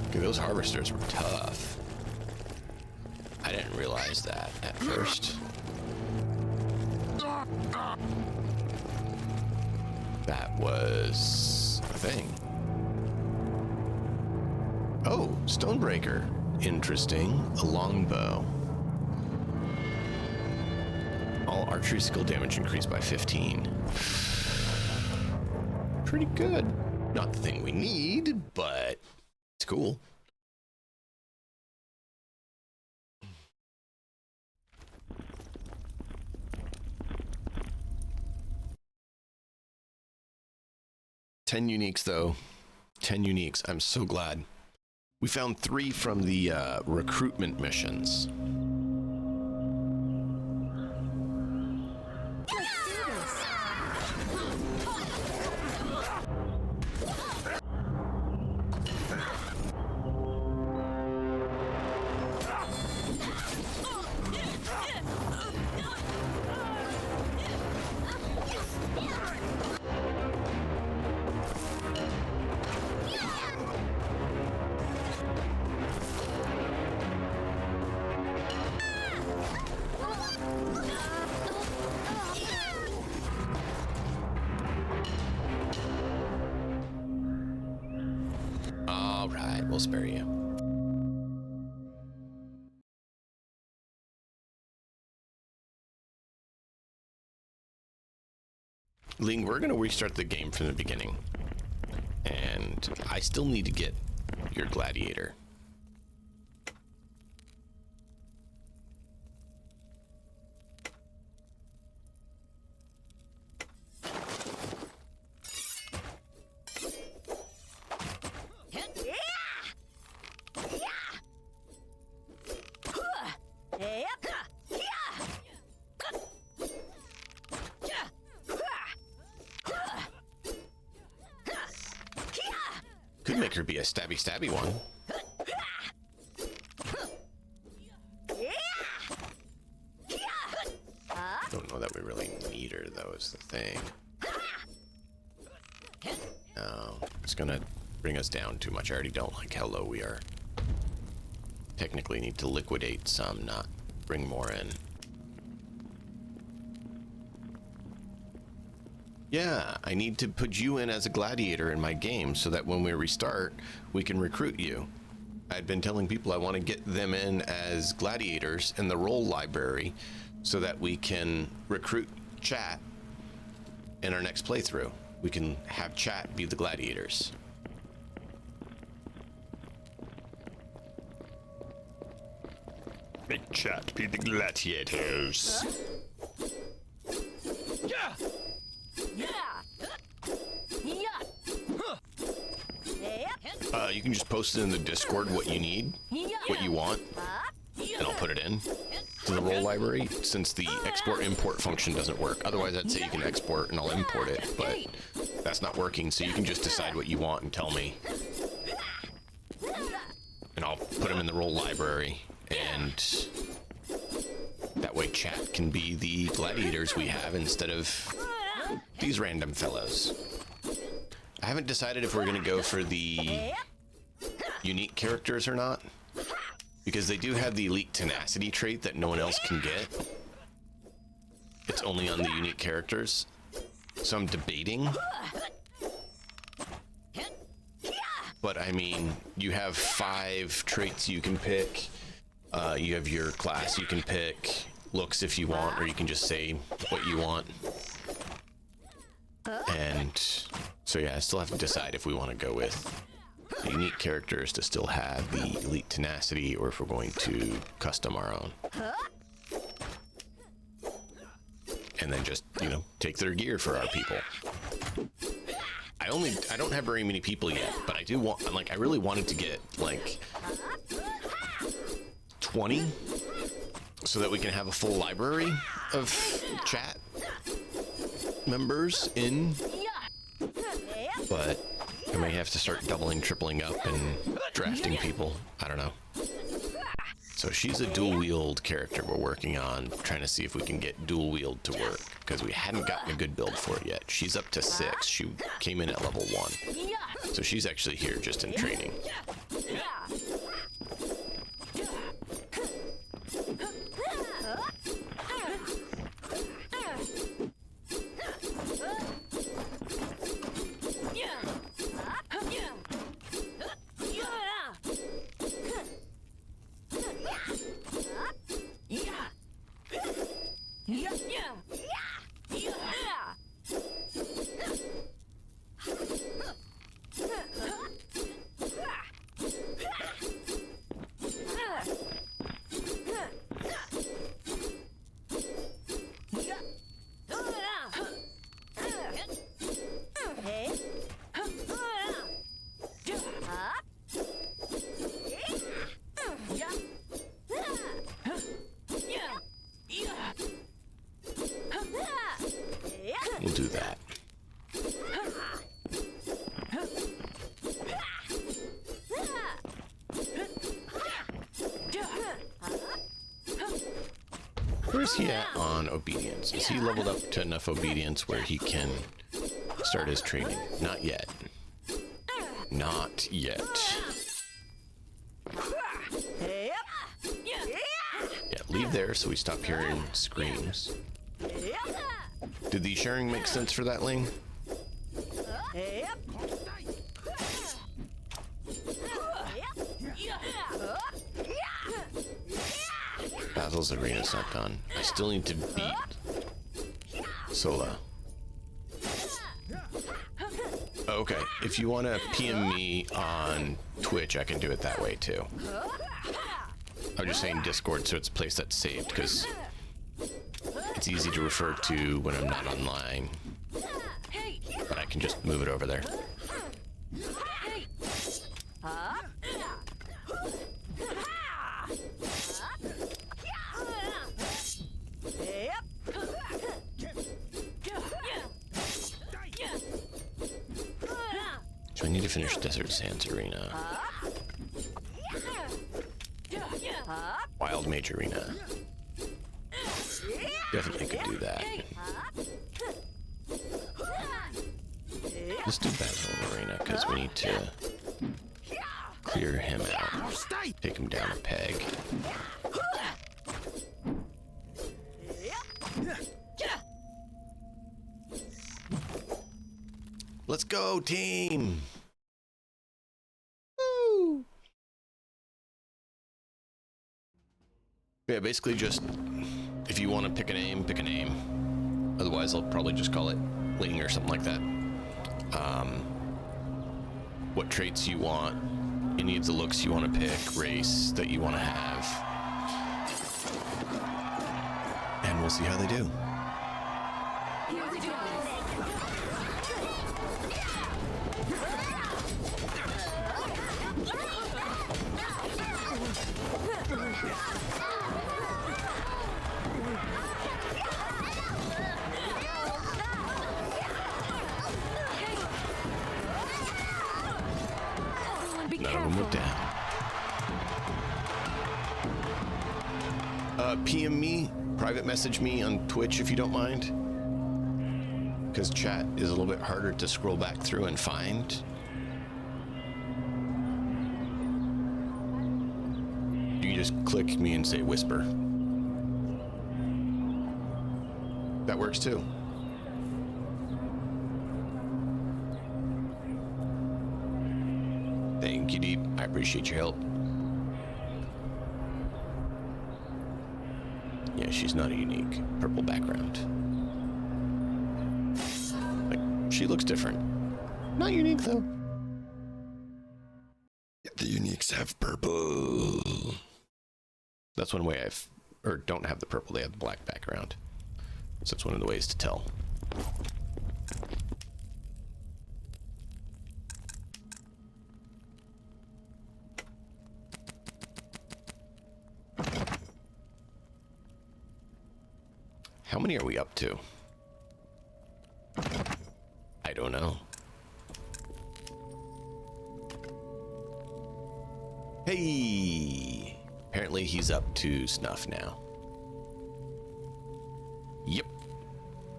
Okay, those Harvesters were tough. I didn't realize that at first. That was a thing. Oh, Stonebreaker. Interesting. A longbow. All archery skill damage increased by 15. Pretty good. Not the thing we need, but it's cool. Ten uniques, though. 10 uniques. I'm so glad. We found 3 from the recruitment missions. All right, we'll spare you. Ling, we're going to restart the game from the beginning. And I still need to get your gladiator. Could make her be a stabby one. Don't know that we really need her, though, is the thing. No, it's gonna bring us down too much. I already don't like how low we are. Technically need to liquidate some, not bring more in. Yeah, I need to put you in as a gladiator in my game so that when we restart, we can recruit you. I'd been telling people I want to get them in as gladiators in the role library so that we can recruit chat in our next playthrough. We can have chat be the gladiators. Make chat be the gladiators. Yeah! You can just post it in the Discord what you need, what you want, and I'll put it in to the role library since the export-import function doesn't work. Otherwise, I'd say you can export and I'll import it, but that's not working, so you can just decide what you want and tell me. And I'll put them in the role library, and that way chat can be the gladiators we have instead of these random fellows. I haven't decided if we're going to go for the unique characters or not, because they do have the elite tenacity trait that no one else can get. It's only on the unique characters, so I'm debating. But I mean, you have 5 traits you can pick. You have your class you can pick. looks if you want, or you can just say what you want. And so yeah, I still have to decide if we want to go with the unique characters to still have the elite tenacity, or if we're going to custom our own. And then just, you know, take their gear for our people. I don't have very many people yet, but I do want, like, I really wanted to get like 20 so that we can have a full library of chat members in, but I may have to start doubling, tripling up and drafting people. I don't know. So she's a dual wield character we're working on, trying to see if we can get dual wield to work, because we hadn't gotten a good build for it yet. She's up to 6. She came in at level 1. So she's actually here just in training. We'll do that. Where's he at on obedience? Is he leveled up to enough obedience where he can start his training? Not yet. Not yet. Yeah, leave there so we stop hearing screams. Did the sharing make sense for that, Ling? Basil's arena's not done. I still need to beat Sola. Okay, if you want to PM me on Twitch, I can do it that way too. I'm just saying Discord, so it's a place that's saved, because it's easy to refer to when I'm not online. But I can just move it over there. So I need to finish Desert Sands Arena. Wild Mage Arena. Definitely could do that. Let's do Basil Arena, because we need to clear him out. Take him down a peg. Let's go, team! Woo! Yeah, basically just, if you want to pick a name, pick a name. Otherwise, I'll probably just call it Ling or something like that. What traits you want, any of the looks you want to pick, race that you want to have. And we'll see how they do. None of them went down. PM me, private message me on Twitch if you don't mind. Because chat is a little bit harder to scroll back through and find. You can just click me and say whisper. That works too. Thank you, Deep. I appreciate your help. Yeah, Yeah, she's not a unique. Purple background. Like, she looks different. Not unique, though. The uniques have purple. That's one way or don't have the purple, they have the black background. So that's one of the ways to tell. How many are we up to? I don't know. Hey! Apparently he's up to snuff now. Yep.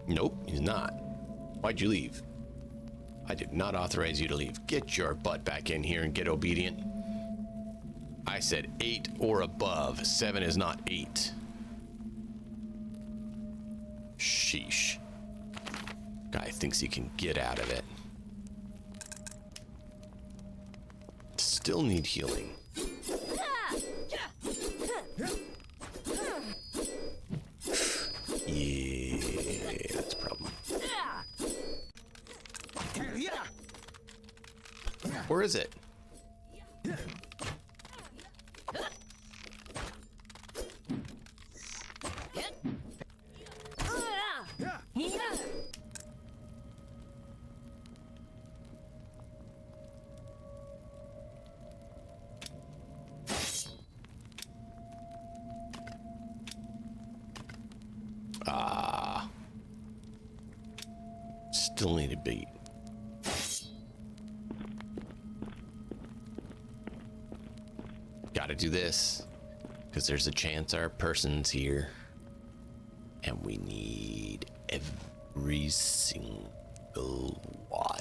Nope, he's not. Why'd you leave? I did not authorize you to leave. Get your butt back in here and get obedient. I said 8 or above. 7 is not 8. Sheesh. Guy thinks he can get out of it. Still need healing. Yeah, that's a problem. Where is it? Still need a beat. Gotta do this, because there's a chance our person's here. And we need every single one.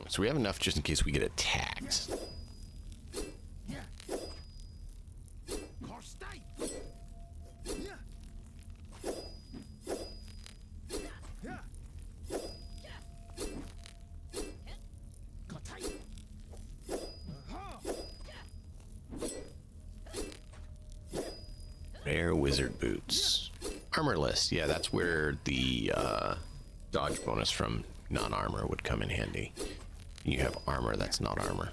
So we have enough just in case we get attacked. Rare wizard boots. Armorless. Yeah, that's where the dodge bonus from non-armor would come in handy. You have armor that's not armor.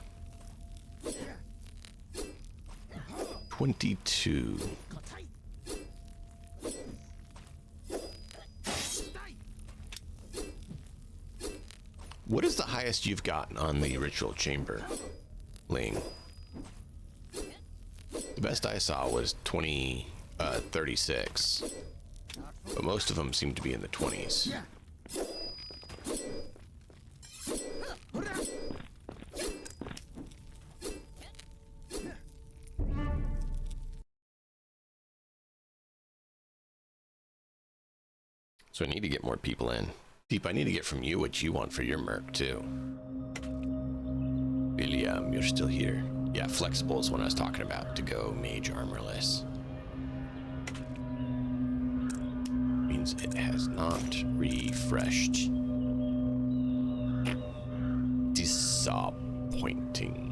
22. What is the highest you've gotten on the ritual chamber, Ling? The best I saw was 36, but most of them seem to be in the 20s. So I need to get more people in. Deep, I need to get from you what you want for your merc, too. William, you're still here. Yeah, flexible is what I was talking about, to go mage armorless. Means it has not refreshed. Disappointing.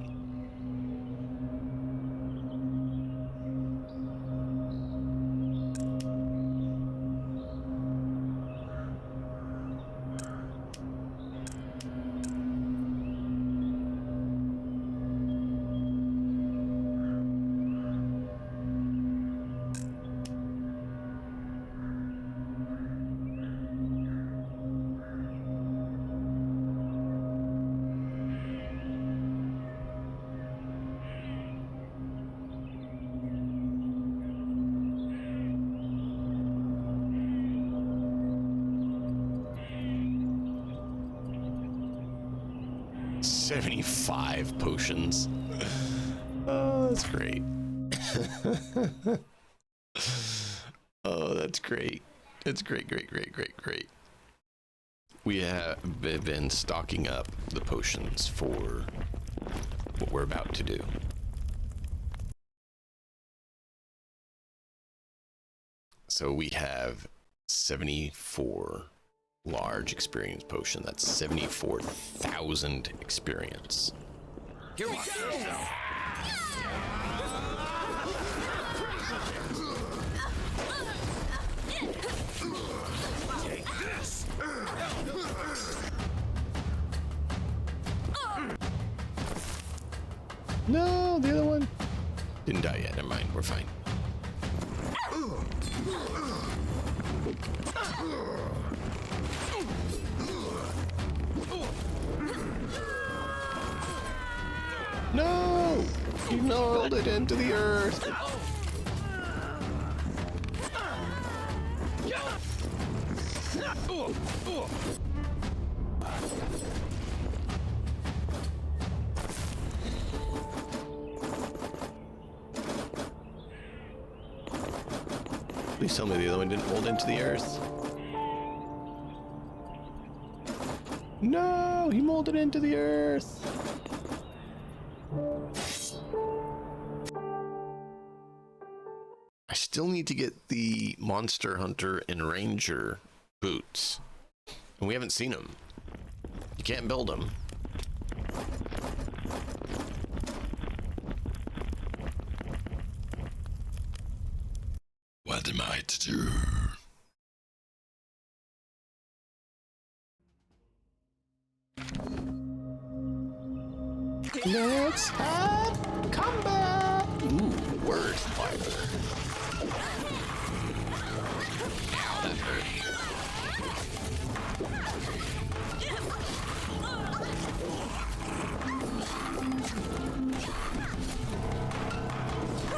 $75 potions. that's great. Oh, that's great. It's great, great, great, great, great. We have been stocking up the potions for what we're about to do. So we have 74 large experience potion. That's 74,000 experience. Here we go. Take this. No, the other one didn't die yet. Never mind. We're fine. No! You rolled it into the earth. Please tell me the other one didn't roll into the earth. No, he molded into the earth. I still need to get the Monster Hunter and Ranger boots. And we haven't seen them. You can't build them. What am I to do? Let's have combat! Ooh, word fiber. Ow, that hurt.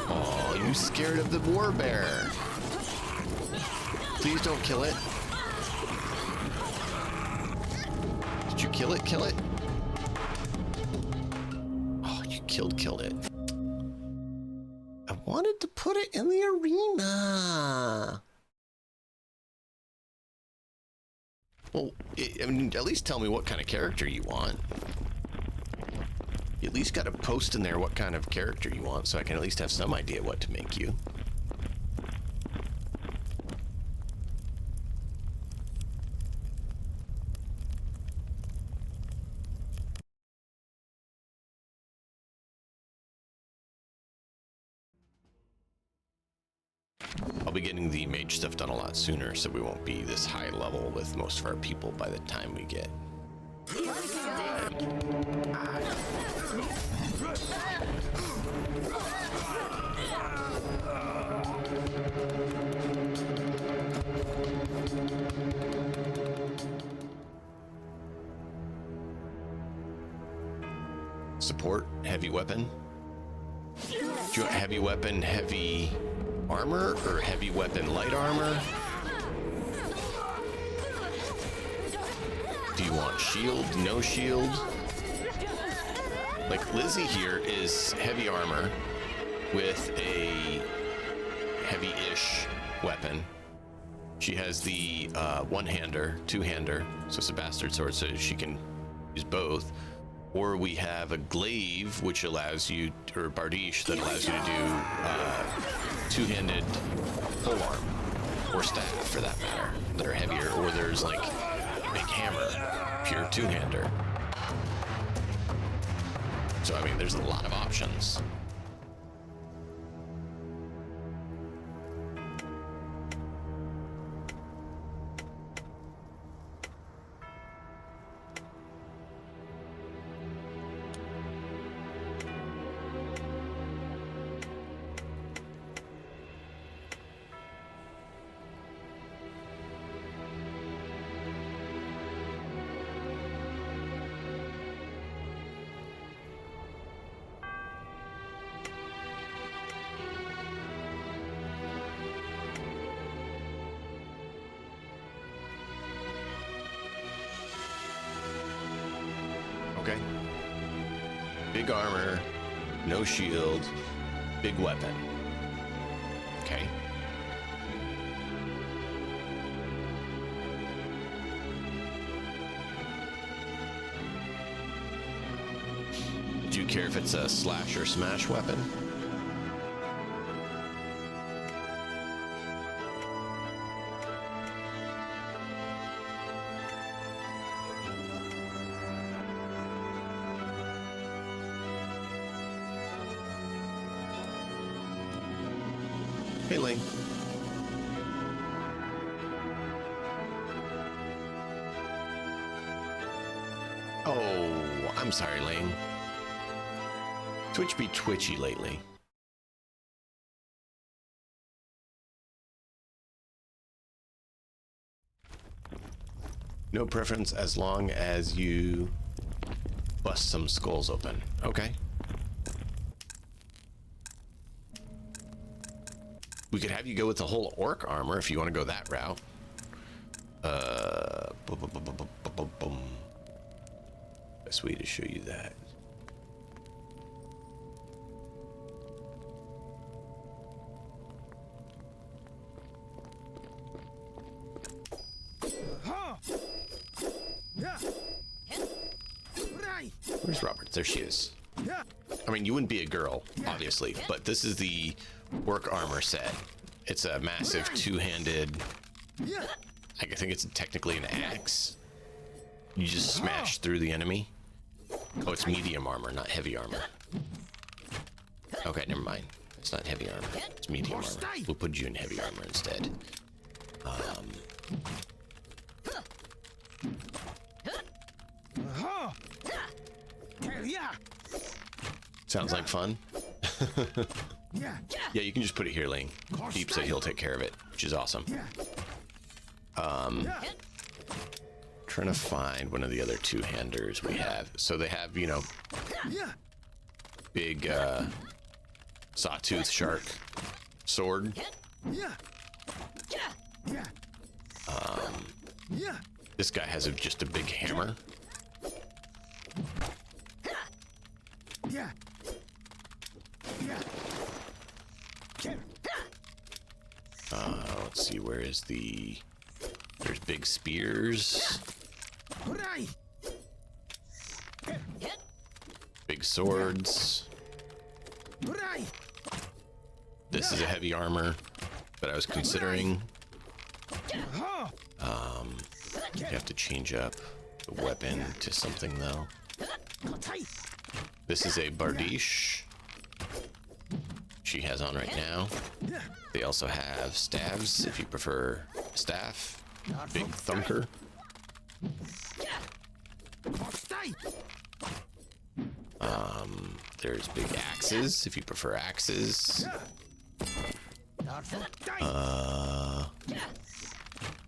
Oh, you scared of the war bear. Please don't kill it. Did you kill it? Kill it? Oh, you killed it. I wanted to put it in the arena. Well, I mean, at least tell me what kind of character you want. You at least got to post in there what kind of character you want, so I can at least have some idea what to make you. I'll be getting the mage stuff done a lot sooner, so we won't be this high level with most of our people by the time we get. Support, heavy weapon. Do you want heavy weapon, heavy armor, or heavy weapon, light armor? Do you want shield, no shield? Like Lizzie here is heavy armor with a heavy-ish weapon. She has the one-hander, two-hander, so it's a bastard sword, so she can use both. Or we have a glaive, which allows you, or bardiche, that allows you to do two-handed polearm, or staff for that matter, that are heavier. Or there's like a big hammer, pure two-hander. So I mean, there's a lot of options. Okay. Big armor, no shield, Big weapon. Okay. Do you care if it's a slash or smash weapon? Hey, Ling. Oh, I'm sorry, Ling. Twitch be twitchy lately. No preference as long as you bust some skulls open. Okay. We could have you go with the whole orc armor if you want to go that route. Best way to show you that. Where's Robert? There she is. I mean, you wouldn't be a girl, obviously, but this is the work armor set. It's a massive two-handed, I think it's technically an axe. You just smash through the enemy. Oh, it's medium armor, not heavy armor. Okay, never mind. It's not heavy armor. It's medium armor. We'll put you in heavy armor instead. Sounds like fun. Yeah, you can just put it here, Ling. Deep said he'll take care of it, which is awesome. Trying to find one of the other two-handers we have. So they have, you know, big sawtooth shark sword. This guy has just a big hammer. Let's see, where is the... There's big spears. Big swords. This is a heavy armor that I was considering. You have to change up the weapon to something, though. This is a Bardiche she has on right now. They also have staves, if you prefer staff. Big thunker. There's big axes, if you prefer axes.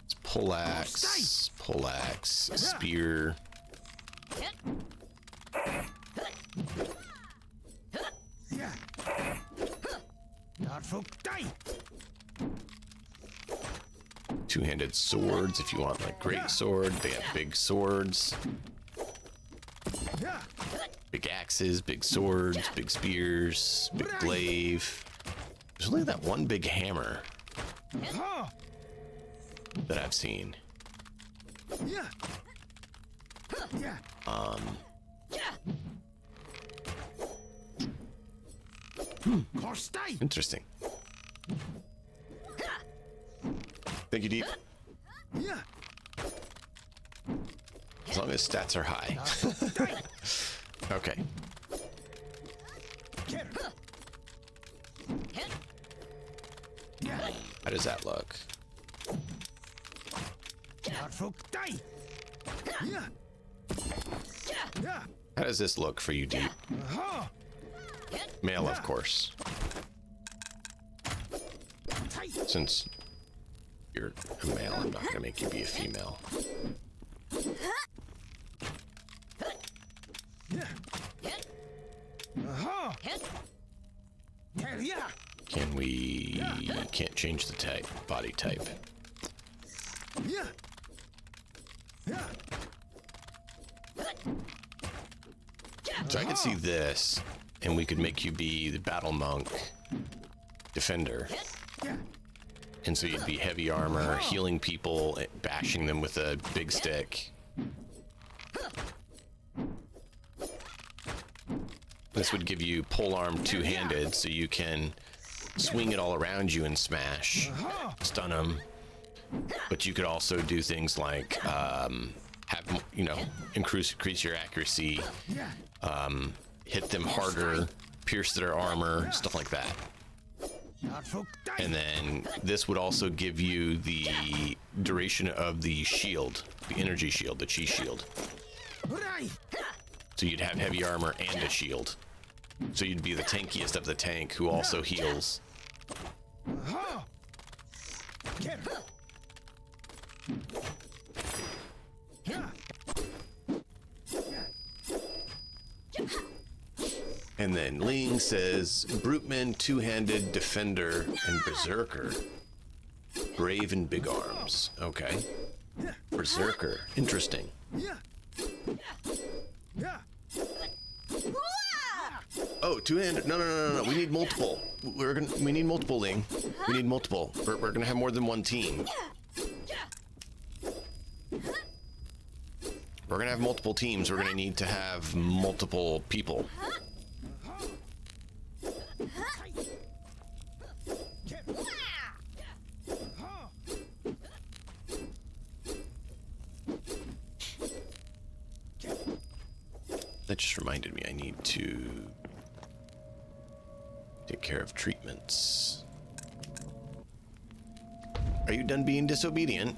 It's poleaxe, spear. Two-handed swords, if you want like great sword. They have big swords. Big axes, big swords, big spears, big glaive. There's only that one big hammer that I've seen. Interesting. Thank you, Deep. As long as stats are high. Okay. How does that look? How does this look for you, Deep? Male, of course. Since you're a male, I'm not gonna make you be a female. Can we... Can't change the type, body type. So I could see this, and we could make you be the battle monk defender. And so you'd be heavy armor, healing people, bashing them with a big stick. This would give you polearm two-handed, so you can swing it all around you and smash, stun them. But you could also do things like have, you know, increase your accuracy, hit them harder, pierce their armor, stuff like that. And then this would also give you the duration of the shield, the energy shield, the chi shield. So you'd have heavy armor and a shield. So you'd be the tankiest of the tank who also heals. And then Ling says, Bruteman, two-handed, defender, and berserker. Brave and big arms. Okay. Berserker. Interesting. Oh, two-handed. No. We need multiple. We need multiple, Ling. We need multiple. We're gonna have more than one team. We're gonna have multiple teams. We're gonna need to have multiple people. That just reminded me I need to take care of treatments. Are you done being disobedient?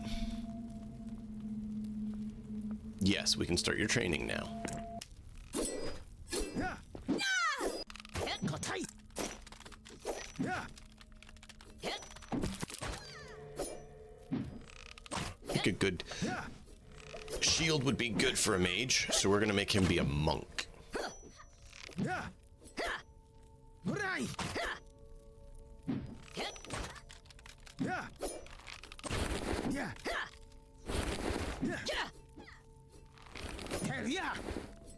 Yes, we can start your training now. I think a good shield would be good for a mage, so we're gonna make him be a monk.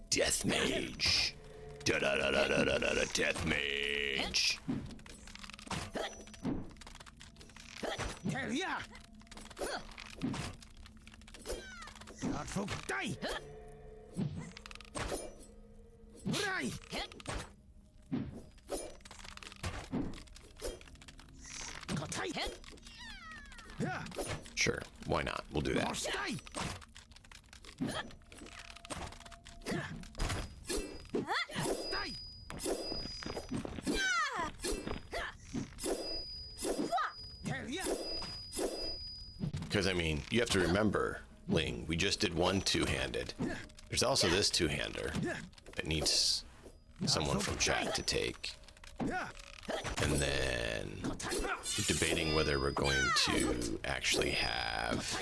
Death mage. Da-da-da-da-da-da-da, death mage. Sure, why not? We'll do that. Because, I mean, you have to remember, Ling, we just did one two-handed. There's also this two-hander that needs someone from chat to take. And then we're debating whether we're going to actually have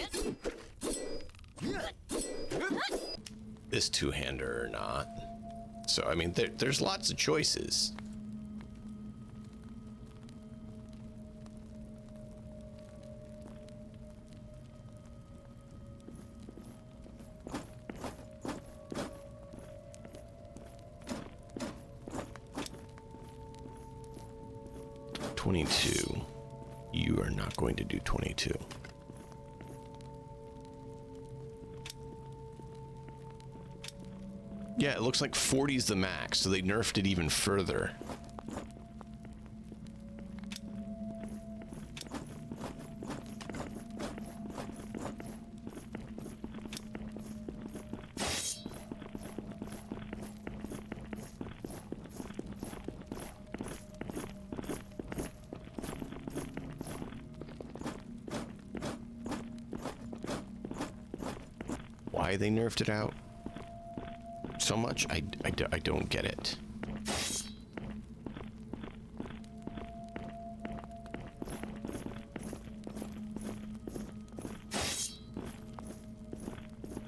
this two-hander or not. So, I mean, there's lots of choices. You are not going to do 22. Yeah, it looks like 40 is the max, so they nerfed it even further. Why they nerfed it out so much, I don't get it.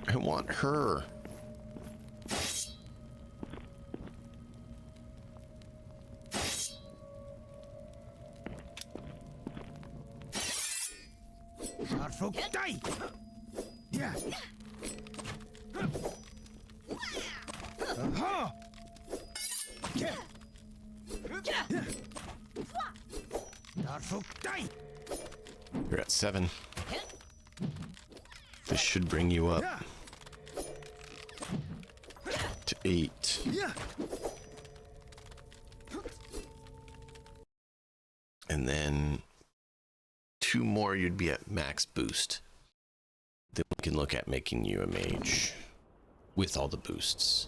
I want her. You're at 7. This should bring you up to 8. And then 2 more, you'd be at max boost. Then we can look at making you a mage with all the boosts.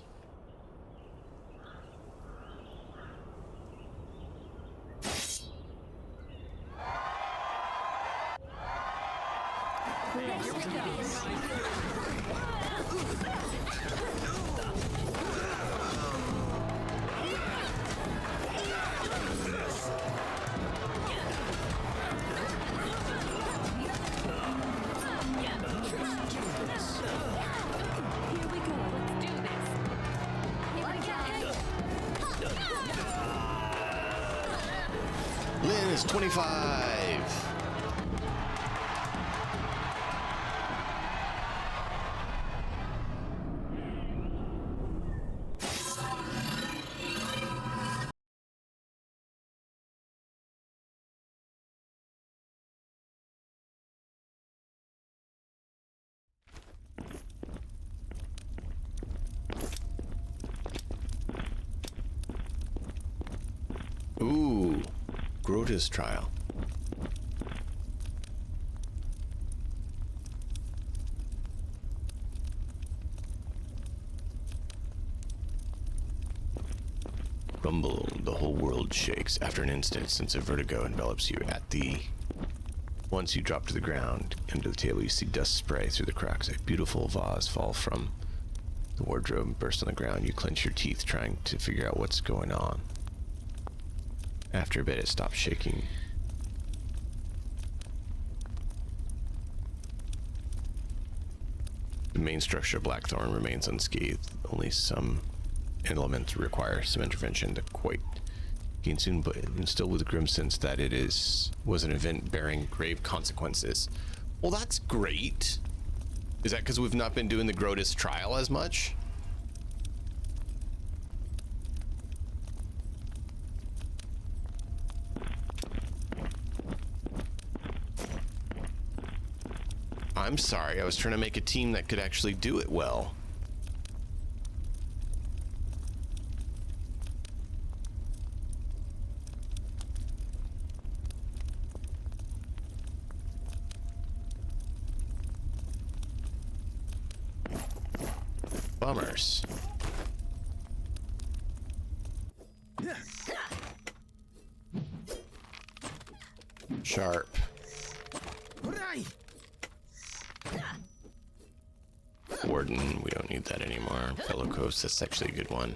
Lynn is 25. Ooh, Grota's trial. Rumble, the whole world shakes. After an instant, sense of vertigo envelops you at the... Once you drop to the ground, under the table you see dust spray through the cracks. A beautiful vase fall from the wardrobe and burst on the ground. You clench your teeth, trying to figure out what's going on. After a bit, it stops shaking. The main structure of Blackthorn remains unscathed. Only some elements require some intervention to quite gain soon, but still with a grim sense that it was an event bearing grave consequences. Well, that's great. Is that because we've not been doing the Grotus trial as much? I'm sorry, I was trying to make a team that could actually do it well. Bummers. Sharp. Warden, we don't need that anymore. Bellicose, that's actually a good one.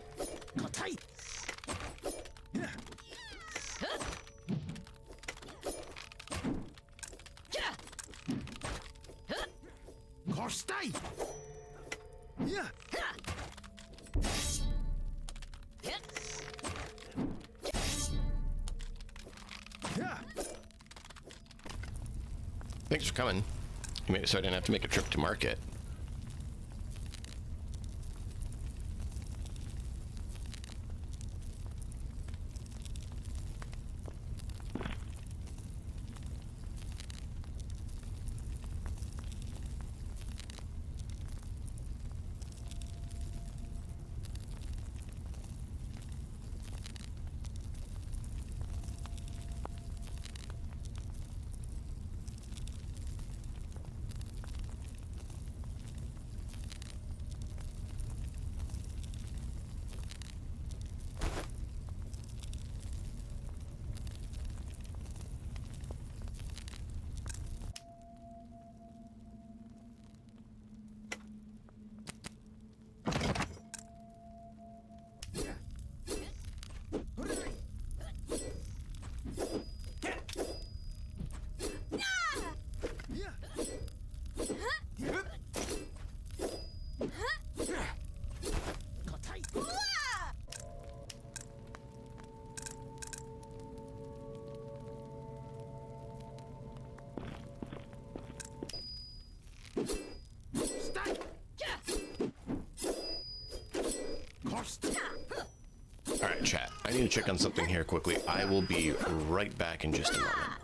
Thanks for coming. You made it so I didn't have to make a trip to market. I need to check on something here quickly. I will be right back in just a moment.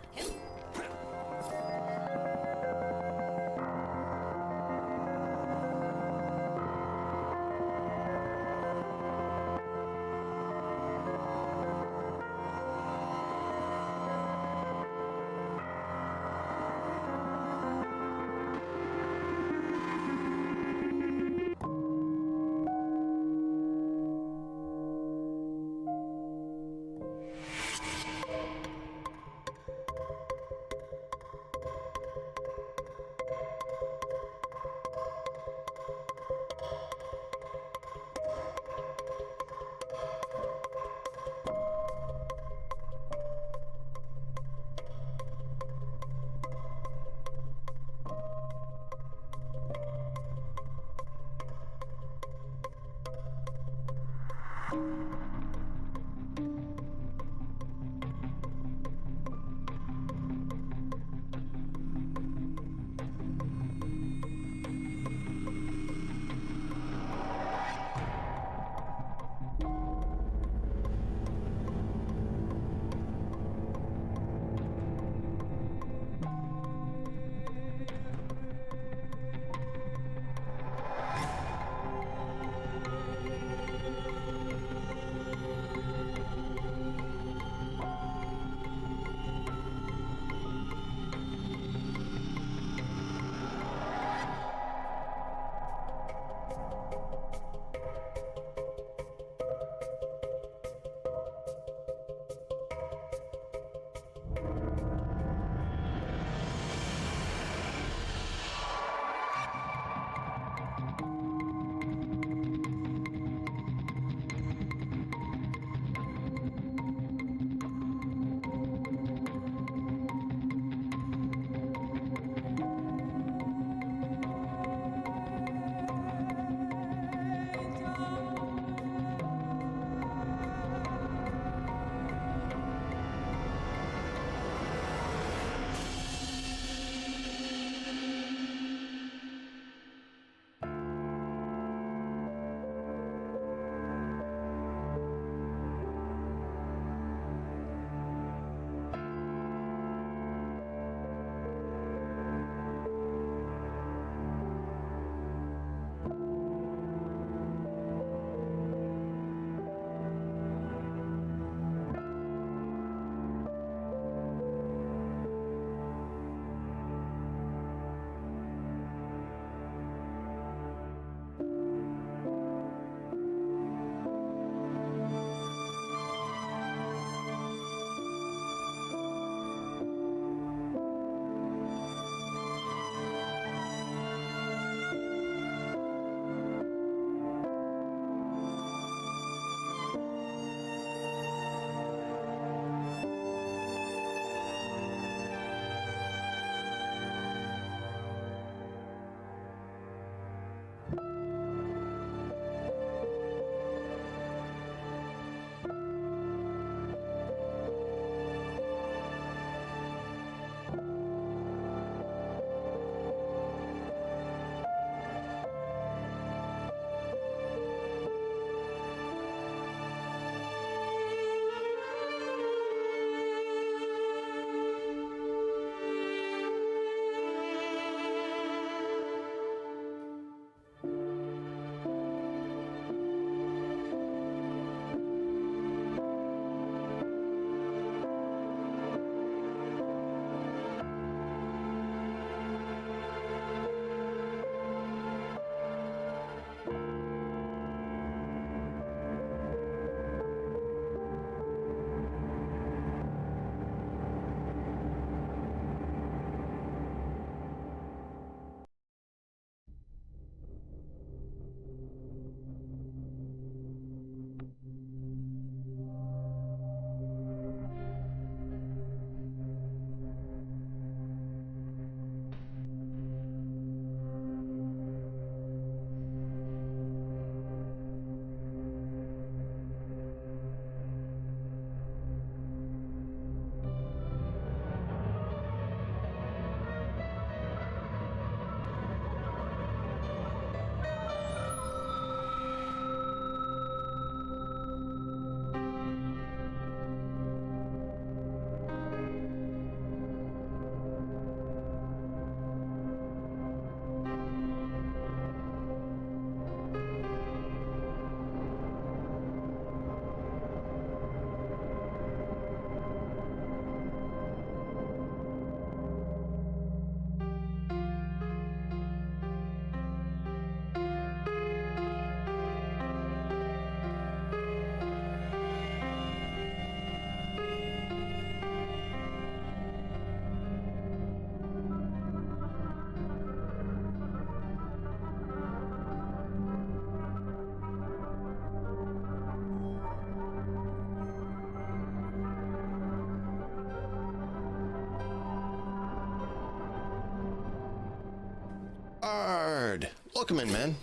Ard! Welcome in, man.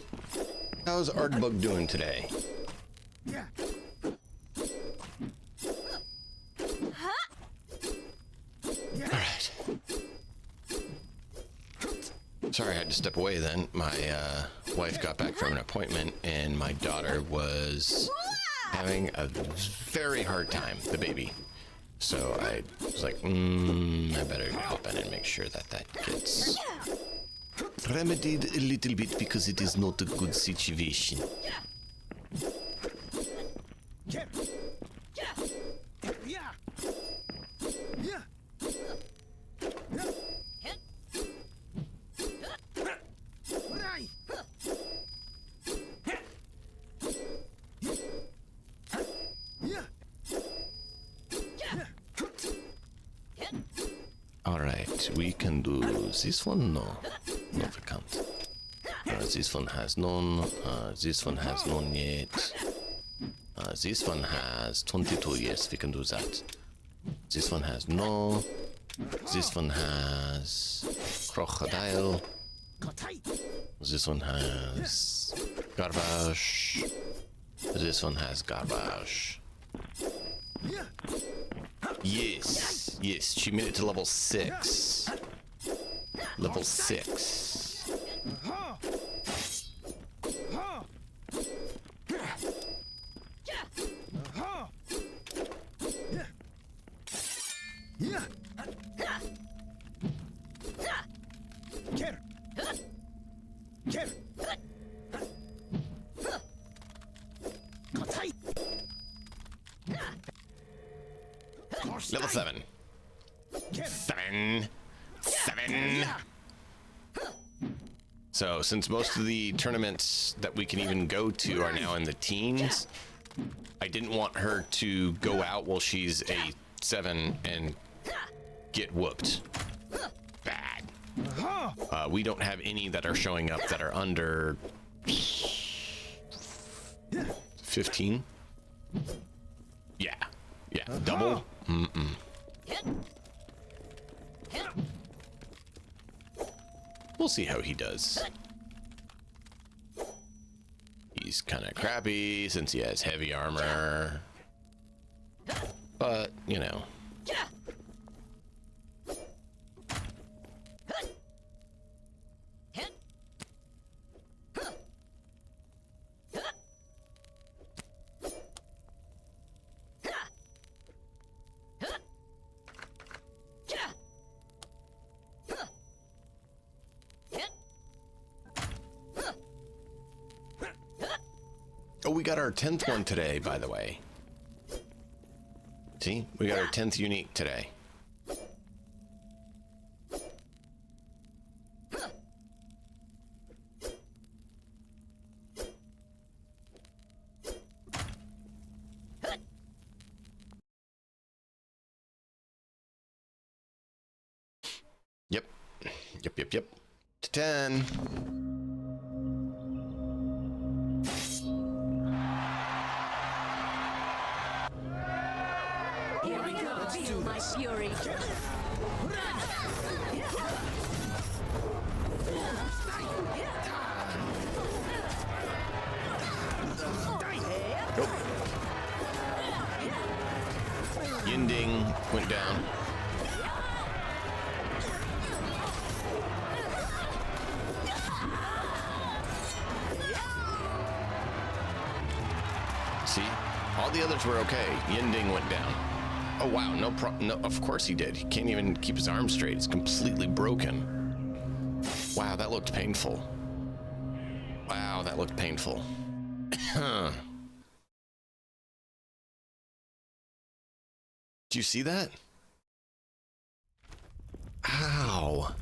How's Ardbug doing today? Alright. Sorry, I had to step away then. My wife got back from an appointment, and my daughter was having a very hard time, the baby. So I was like, I better hop in and make sure that gets remedied a little bit, because it is not a good situation. Alright, we can do this one. No, we can't. This one has none. This one has none yet. This one has 22. Yes, we can do that. This one has no. This one has crocodile. This one has garbage. This one has garbage. Yes, yes, she made it to level 6. Level 6. Level 7. 7. So, since most of the tournaments that we can even go to are now in the teens, I didn't want her to go out while she's a 7 and get whooped. Bad. We don't have any that are showing up that are under 15. Yeah. Yeah. Double? We'll see how he does. He's kind of crappy since he has heavy armor. But, you know. Oh, we got our 10th one today, by the way. See? We got our 10th unique today. Yep. Yep. To 10. Feel my fury. Yinding went down. See? All the others were okay. Yinding went down. Oh wow, no, of course he did. He can't even keep his arm straight. It's completely broken. Wow, that looked painful. Wow, that looked painful. Do you see that? Ow.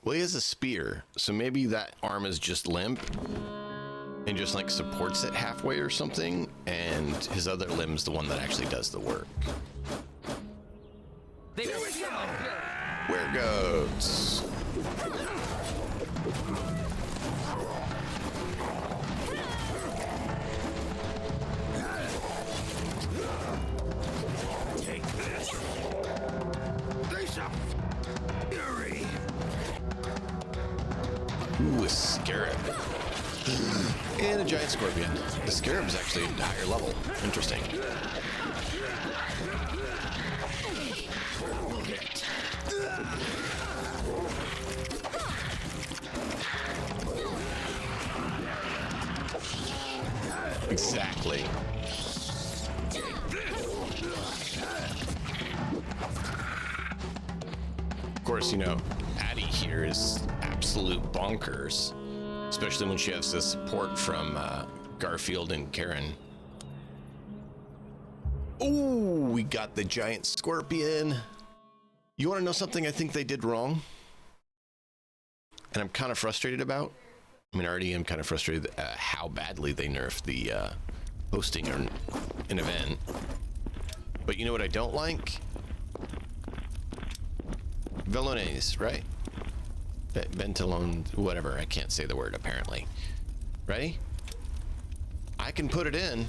Well, he has a spear, so maybe that arm is just limp and just like supports it halfway or something, and his other limb's the one that actually does the work. Where goes? Take this. Face up. Fury. Ooh, a scarab. And a giant scorpion. The scarab is actually a higher level. Interesting. Exactly. Of course, you know, Addie here is absolute bonkers, especially when she has the support from Garfield and Karen. Ooh, we got the giant scorpion. You want to know something I think they did wrong? And I'm kind of frustrated about? I mean, already I'm kind of frustrated how badly they nerfed the hosting an event. But you know what I don't like? Velones, right? Ventilone, whatever. I can't say the word, apparently. Ready? I can put it in,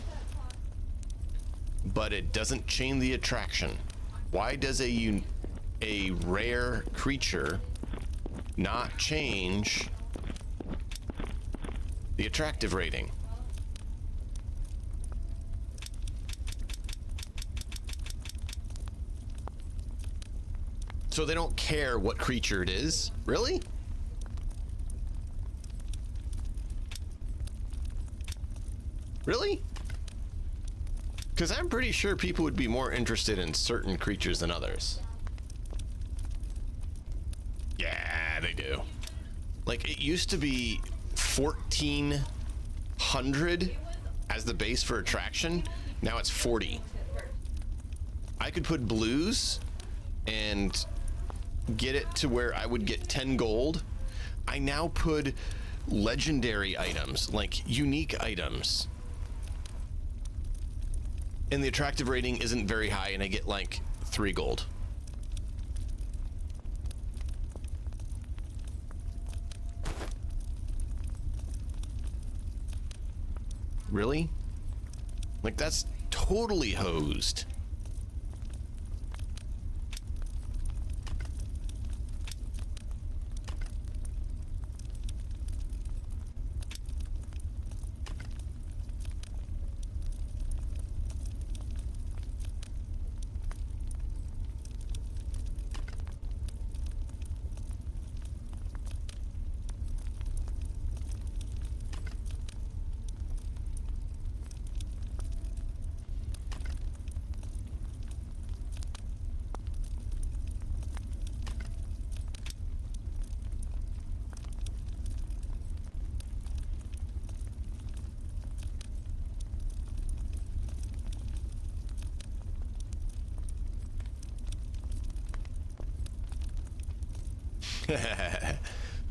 but it doesn't chain the attraction. Why does a rare creature not change the attractive rating? So they don't care what creature it is? Really? Really? Because I'm pretty sure people would be more interested in certain creatures than others. Yeah, they do. Like, it used to be 1,400 as the base for attraction. Now it's 40. I could put blues and get it to where I would get 10 gold. I now put legendary items, like unique items, and the attractive rating isn't very high, and I get like 3 gold. Really? Like, that's totally hosed.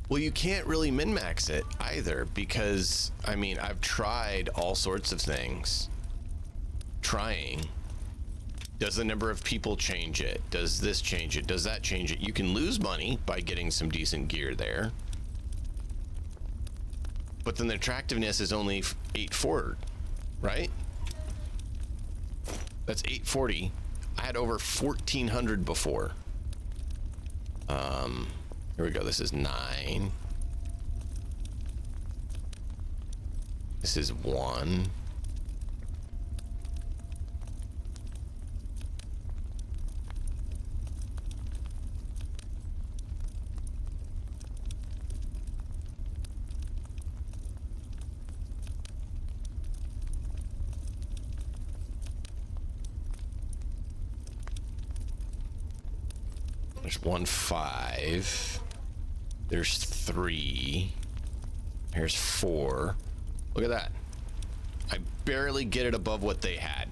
Well, you can't really min-max it either, because I mean, I've tried all sorts of things. Does the number of people change it? Does this change it? Does that change it? You can lose money by getting some decent gear there, but then the attractiveness is only 840, right? That's 840. I had over 1,400 before. Here we go. This is 9. This is 1. There's 1, 5. There's 3. Here's 4. Look at that. I barely get it above what they had.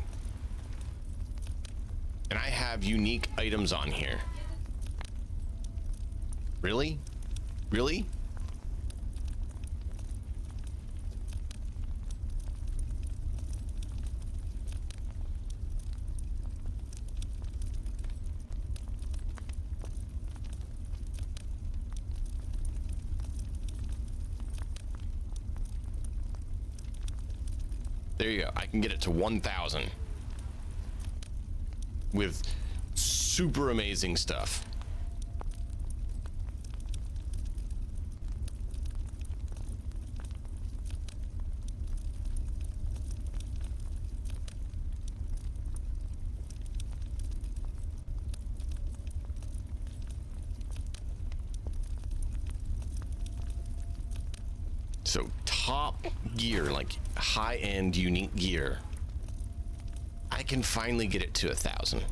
And I have unique items on here. Really? Really? There you go. I can get it to 1,000 with super amazing stuff. So top gear, like high-end unique gear, I can finally get it to 1,000.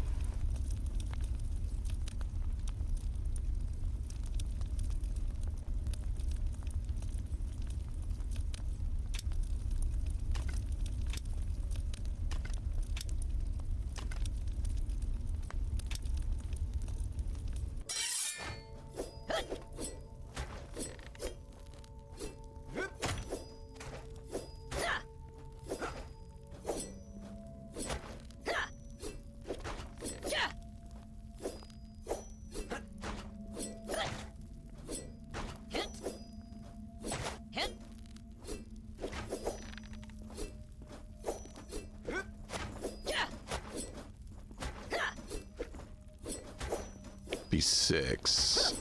Six.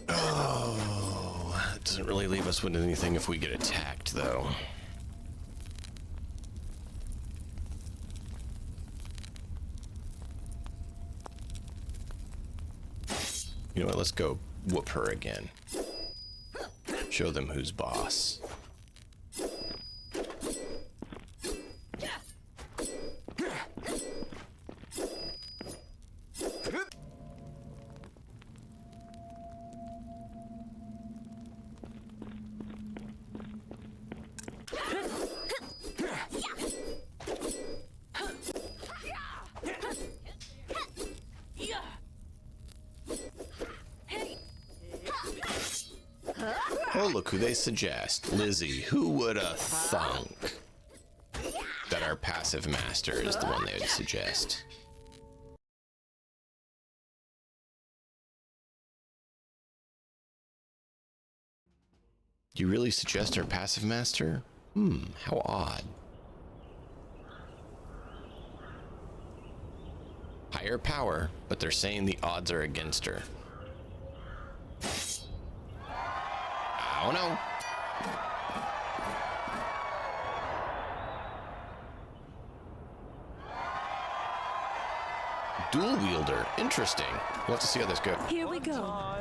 Oh, that doesn't really leave us with anything if we get attacked, though. You know what? Let's go whoop her again. Show them who's boss. Oh, look who they suggest. Lizzie. Who would have thunk that our passive master is the one they would suggest? You really suggest our passive master? How odd. Higher power, but they're saying the odds are against her. Oh no. Dual wielder. Interesting. We'll have to see how this goes. Here we go.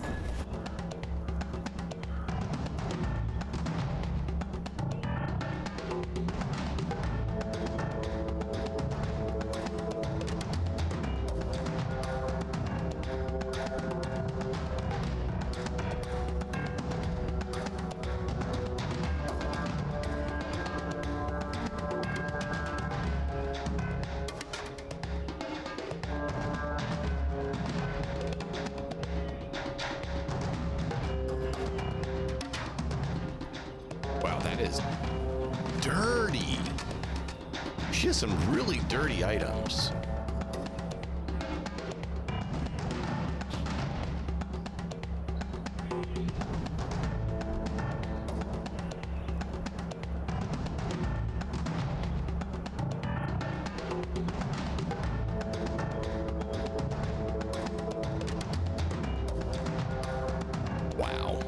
Is dirty. She has some really dirty items. Wow.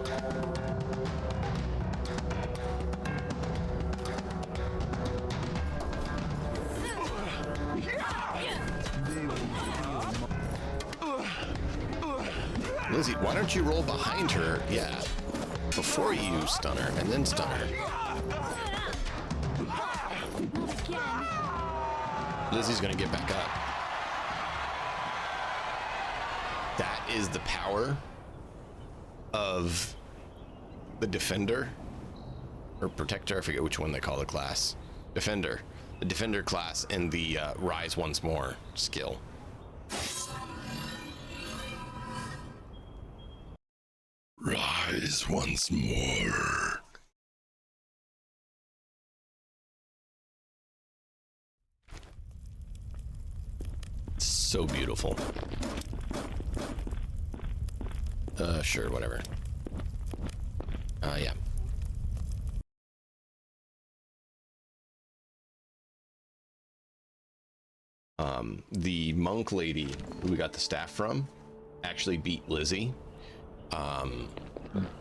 Lizzie, why don't you roll behind her? Yeah. Before you stun her, and then stun her. Lizzie's gonna get back up. That is the power of the Defender. Or Protector, I forget which one they call the class. Defender. The Defender class and the Rise Once More skill. rise once more. So beautiful. Sure, whatever. Yeah. The monk lady who we got the staff from actually beat Lizzie.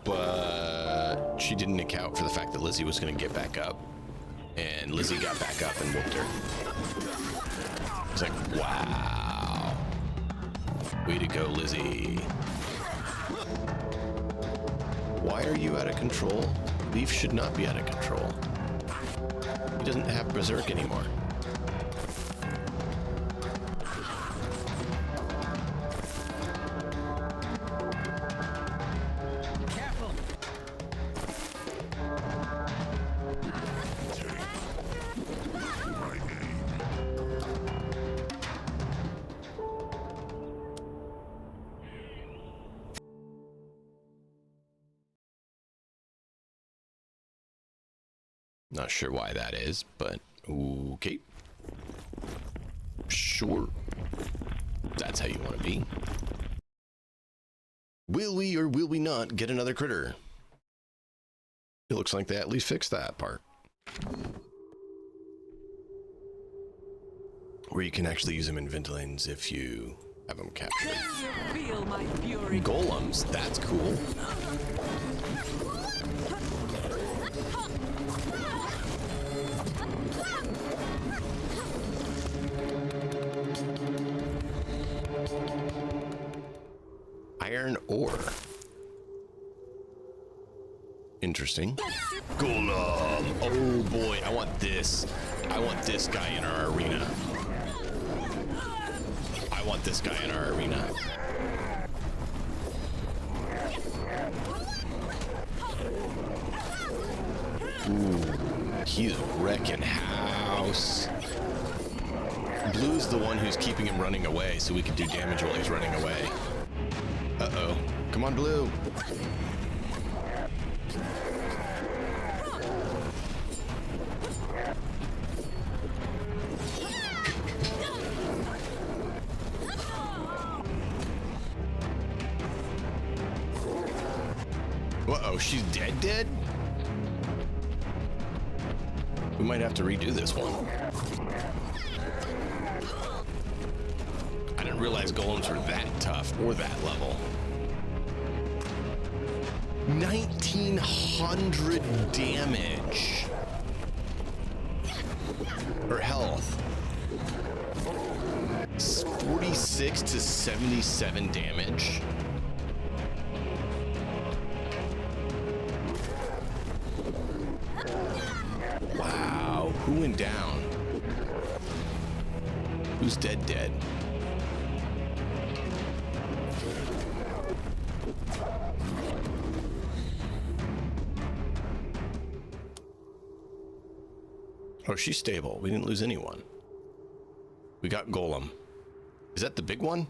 But she didn't account for the fact that Lizzie was going to get back up. And Lizzie got back up and whooped her. It's like, wow. Way to go, Lizzie. Why are you out of control? Leaf should not be out of control. He doesn't have Berserk anymore. Not sure why that is, but okay. Sure. That's how you want to be. Will we or will we not get another critter? It looks like they at least fixed that part. Where you can actually use them in ventilators if you have them captured. Feel my fury. Golems, that's cool. Iron ore. Interesting. Golem. Oh boy, I want this. I want this guy in our arena. I want this guy in our arena. Ooh, he's wrecking house. Blue's the one who's keeping him running away, so we can do damage while he's running away. Uh-oh. Come on, Blue. Uh-oh, she's dead? We might have to redo this one. I didn't realize golems were that tough or that level. 1900 damage. Her health. 46 to 77 damage. Wow, who went down? Who's dead? Oh, she's stable. We didn't lose anyone. We got Golem. Is that the big one?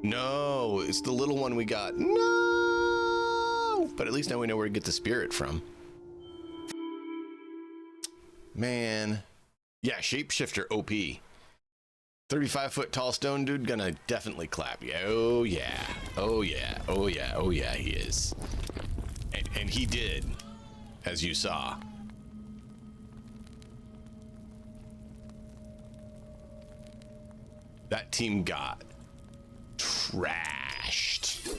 No, it's the little one we got. No! But at least now we know where to get the spirit from. Man. Yeah, shapeshifter OP. 35-foot tall stone dude gonna definitely clap you. Oh yeah. Oh yeah. Oh yeah. Oh yeah, he is. And he did, as you saw. That team got trashed.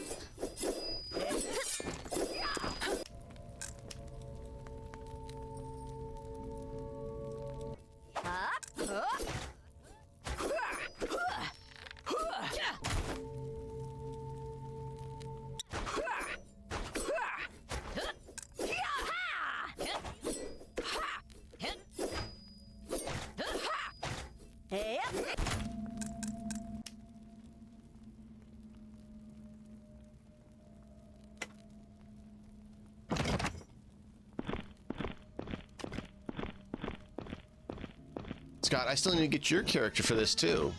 Scott, I still need to get your character for this too.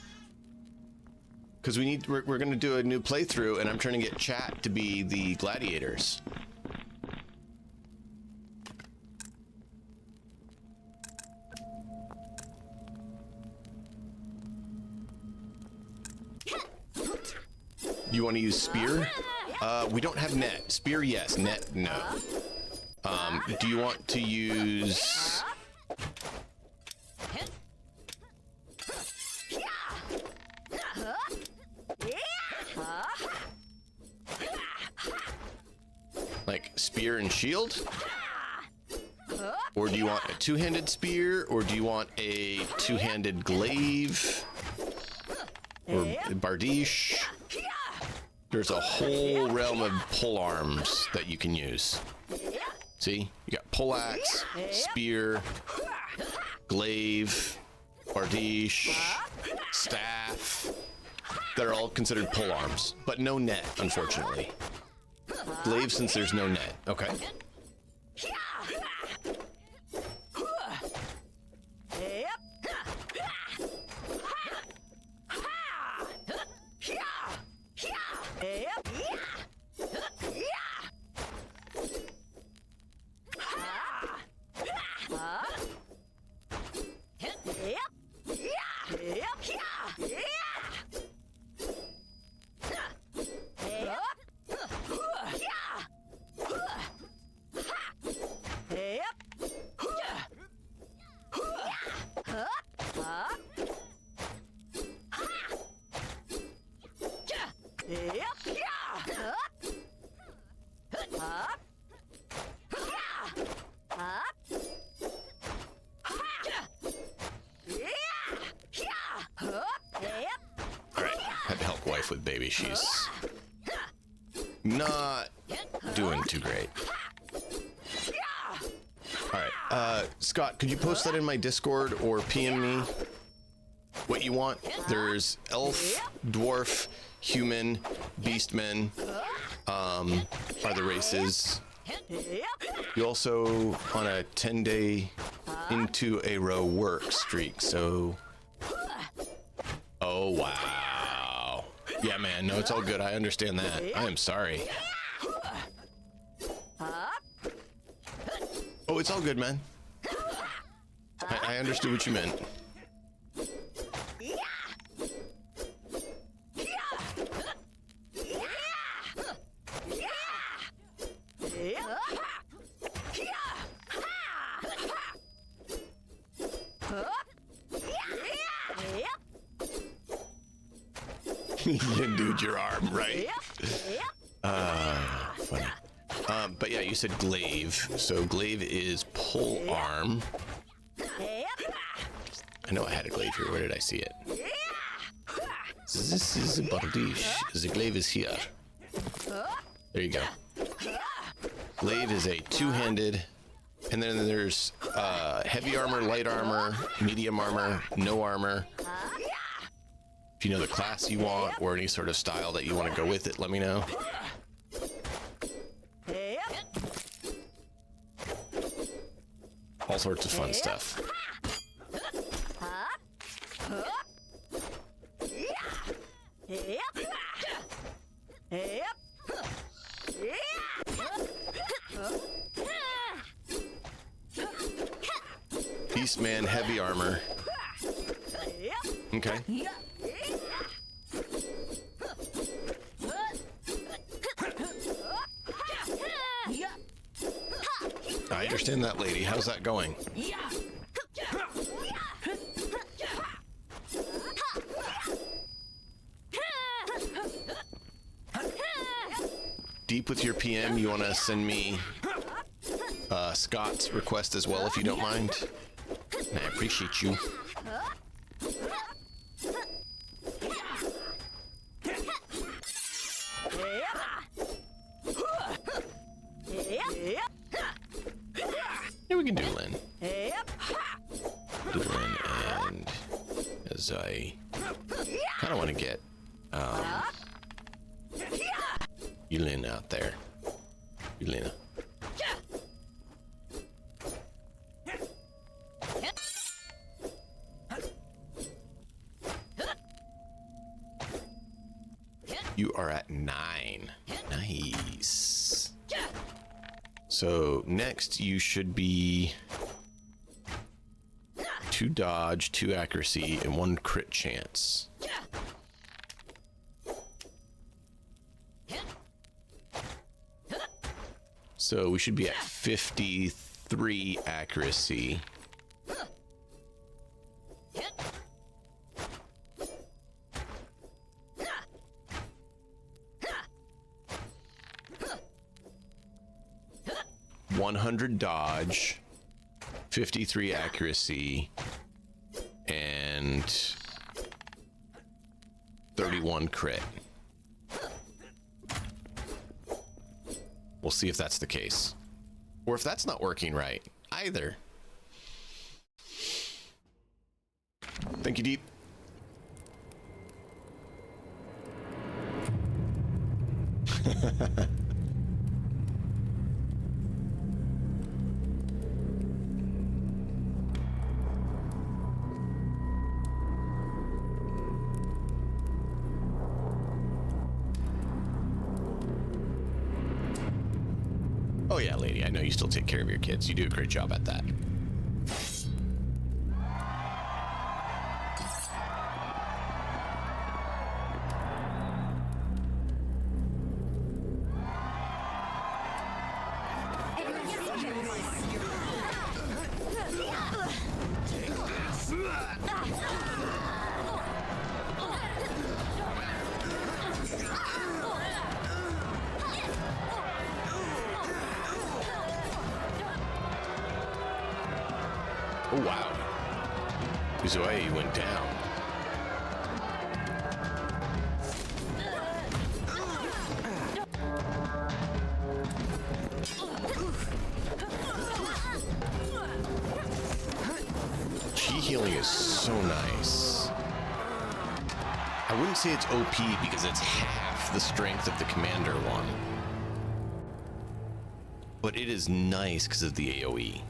Because we're going to do a new playthrough, and I'm trying to get chat to be the gladiators. You want to use spear? We don't have net. Spear, yes. Net, no. Do you want to use... like spear and shield? Or do you want a two-handed spear? Or do you want a two-handed glaive? Or bardiche? There's a whole realm of pole arms that you can use. See? You got poleaxe, spear, glaive, bardiche, staff. They're all considered pole arms, but no net, unfortunately. Glaive, since there's no net. Okay. With baby, she's not doing too great. All right, Scott, could you post that in my Discord or PM me what you want? There's elf, dwarf, human, beastmen are the races. You also on a 10-day into a row work streak, so oh wow. Yeah, man. No, it's all good. I understand that. I am sorry. Oh, it's all good, man. I understood what you meant. You dude your arm, right? Funny. But yeah, you said glaive. So glaive is pole arm. I know I had a glaive here. Where did I see it? This is a bardiche. The glaive is here. There you go. Glaive is a two-handed, and then there's heavy armor, light armor, medium armor, no armor. If you know the class you want or any sort of style that you want to go with it, let me know. All sorts of fun stuff. Beastman, heavy armor. Okay. I understand that, lady. How's that going? Deep with your PM, you want to send me Scott's request as well, if you don't mind. I appreciate you. Yeah, we can do Lynn. Do Lynn, and as I kind of want to get Yulin out there. Yulina. You are at 9. Nice. So next you should be 2 dodge, 2 accuracy, and 1 crit chance. So we should be at 53 accuracy. $100 dodge, 53 accuracy, and 31 crit. We'll see if that's the case. Or if that's not working right either. Thank you, Deep. Oh yeah, lady, I know you still take care of your kids. You do a great job at that. Oh wow. Uzui went down. Chi healing is so nice. I wouldn't say it's OP because it's half the strength of the commander one. But it is nice because of the AoE.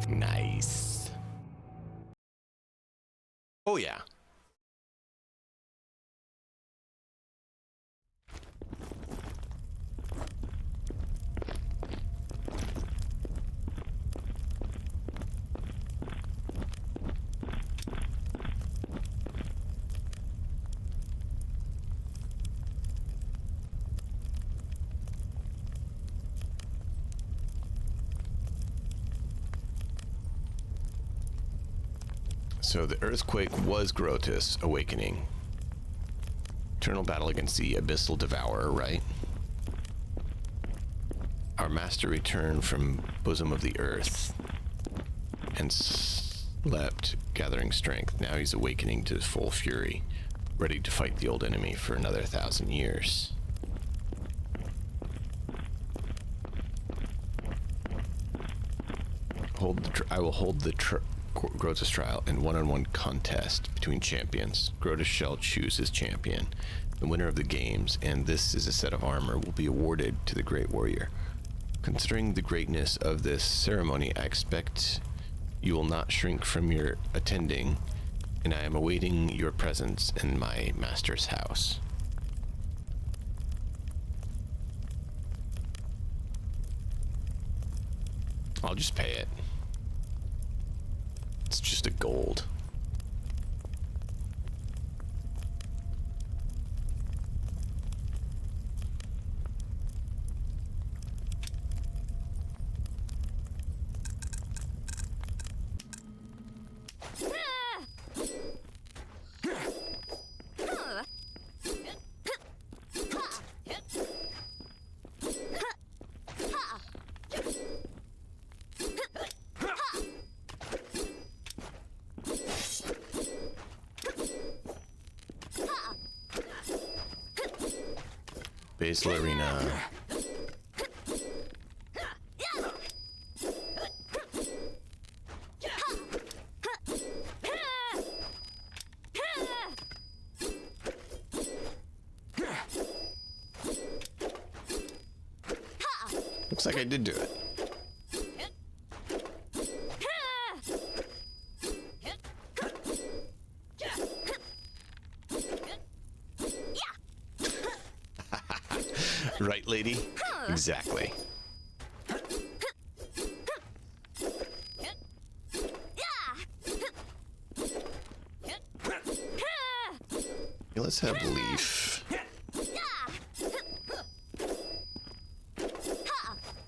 Nice. Oh yeah. So the earthquake was Grotus awakening. Eternal battle against the abyssal devourer, right? Our master returned from bosom of the earth and slept, gathering strength. Now he's awakening to full fury, ready to fight the old enemy for another 1,000 years. I will hold the Grotus trial in one-on-one contest between champions. Grotus shall choose his champion. The winner of the games, and this is a set of armor, will be awarded to the great warrior. Considering the greatness of this ceremony, I expect you will not shrink from your attending, and I am awaiting your presence in my master's house. I'll just pay it. It's just a gold. Basel Arena. Looks like I did do it. Right, lady? Exactly. Okay, let's have Leaf.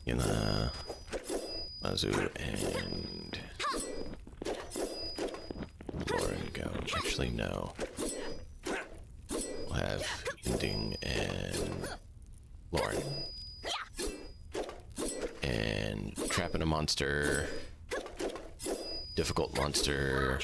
Yuna, Mazu, and Lauren go. Actually, no. We'll have Yinding and Lauren. And trapping a monster. Difficult monster.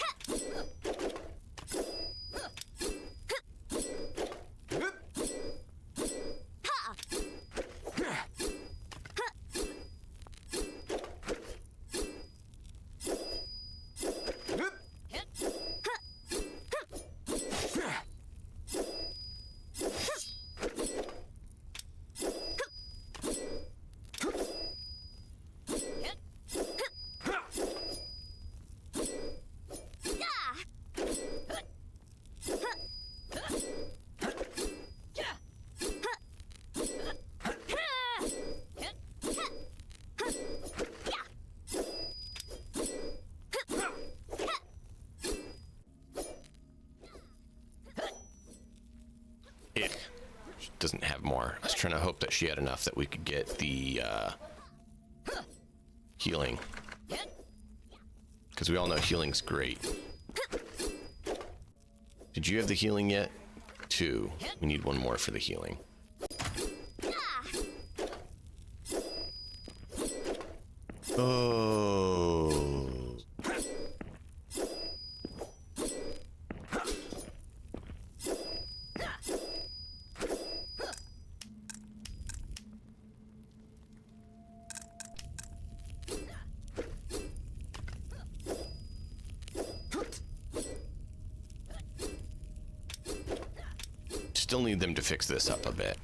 It doesn't have more. I was trying to hope that she had enough that we could get the healing. Because we all know healing's great. Did you have the healing yet? 2. We need 1 more for the healing. Oh. Still need them to fix this up a bit.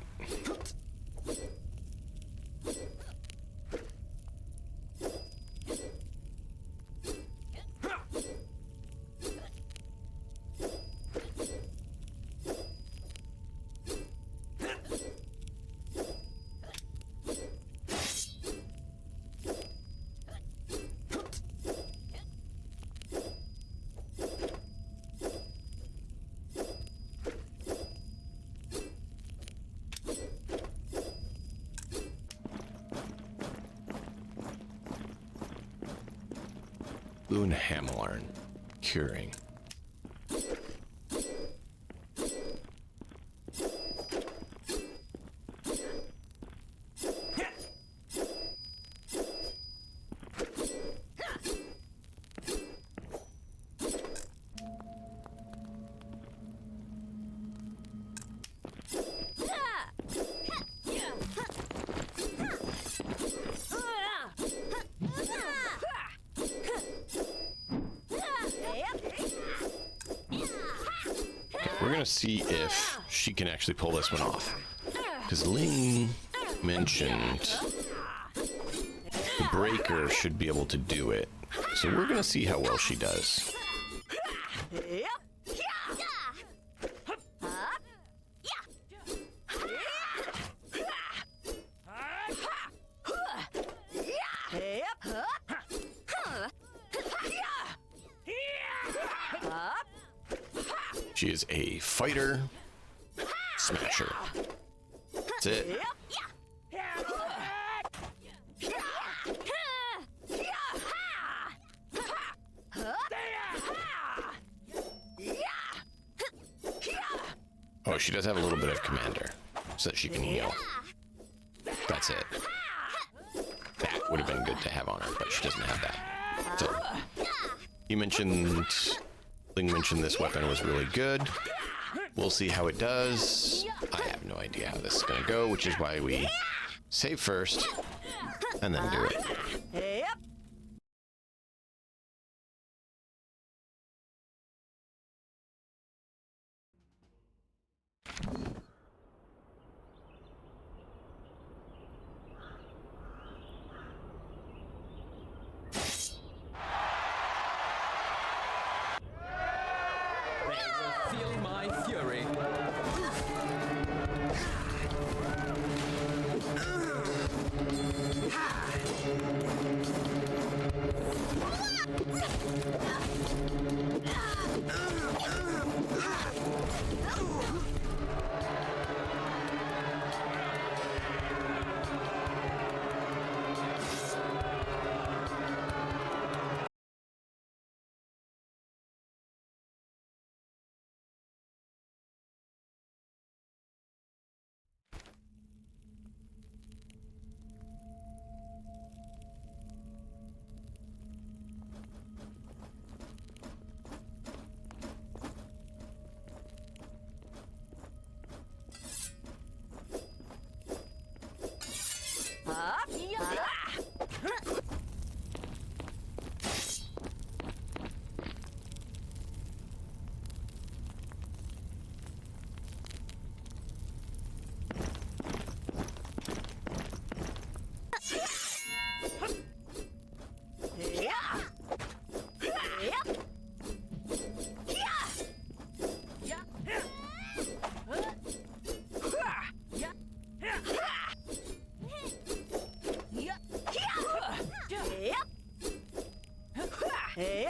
Blue and Hamlarn. Curing. We're gonna see if she can actually pull this one off. Because Ling mentioned the breaker should be able to do it. So we're gonna see how well she does. She is a fighter smasher. That's it. Oh, she does have a little bit of commander, so that she can heal. That's it. That would have been good to have on her, but she doesn't have that. So, you mentioned... Ling mentioned this weapon was really good. We'll see how it does. I have no idea how this is going to go, which is why we save first and then do it. Feel my fury. Feel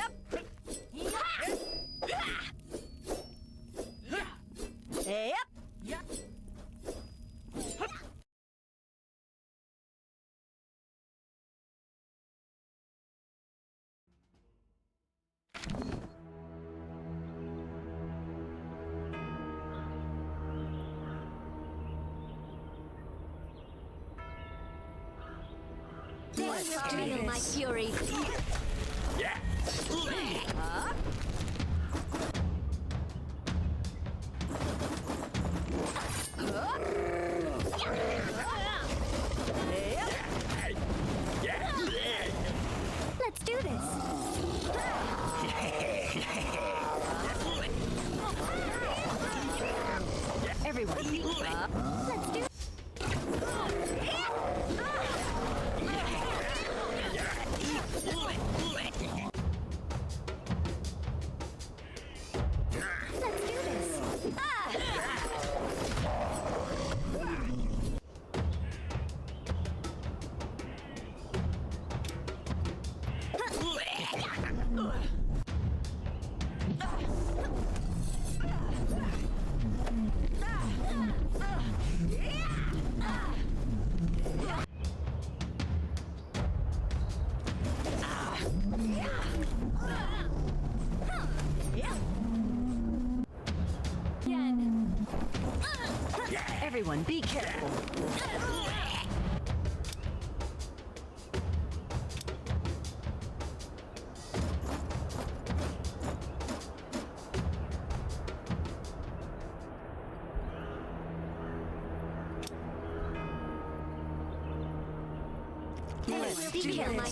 my fury. Let's do this. Everyone, let's do. Let's do this. Everyone, be careful. Be careful.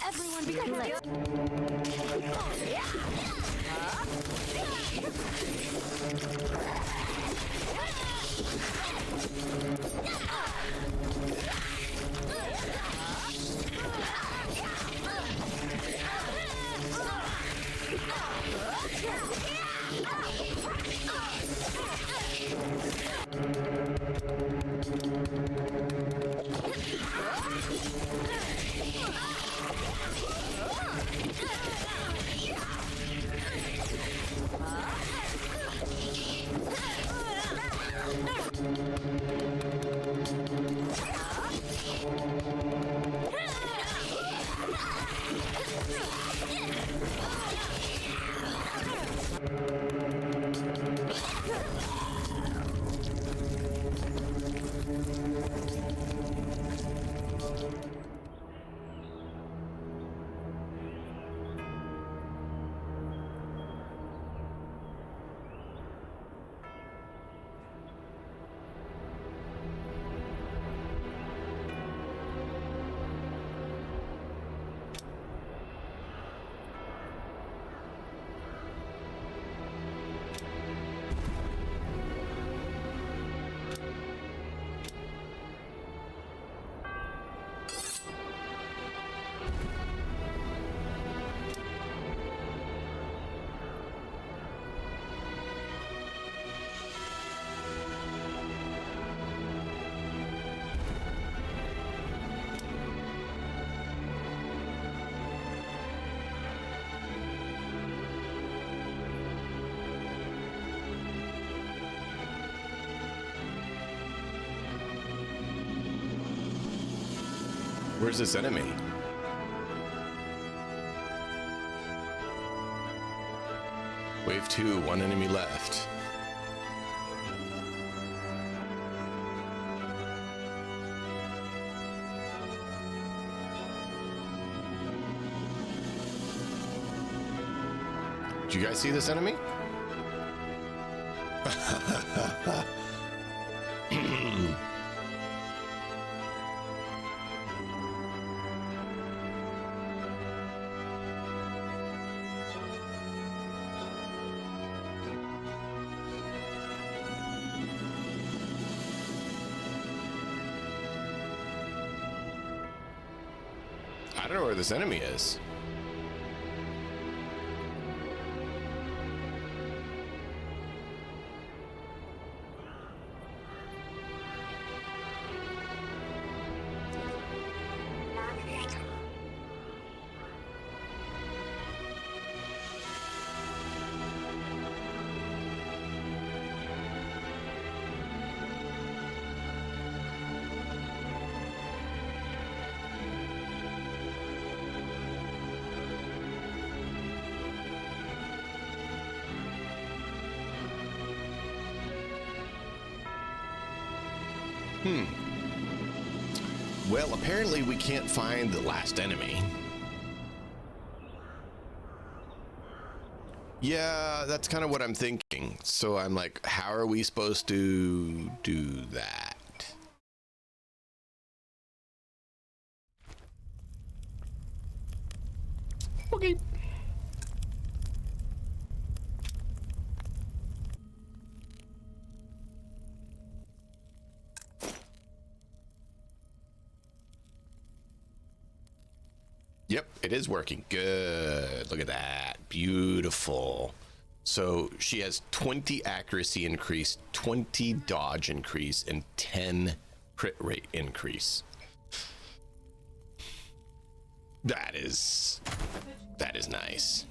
Everyone be careful. Where's this enemy? Wave 2, one enemy left. Did you guys see this enemy? I don't know where this enemy is. Well, apparently we can't find the last enemy. Yeah, that's kind of what I'm thinking. So I'm like, how are we supposed to do that? Okay. Yep, it is working. Good. Look at that. Beautiful. So she has 20 accuracy increase, 20 dodge increase, and 10 crit rate increase. That is nice.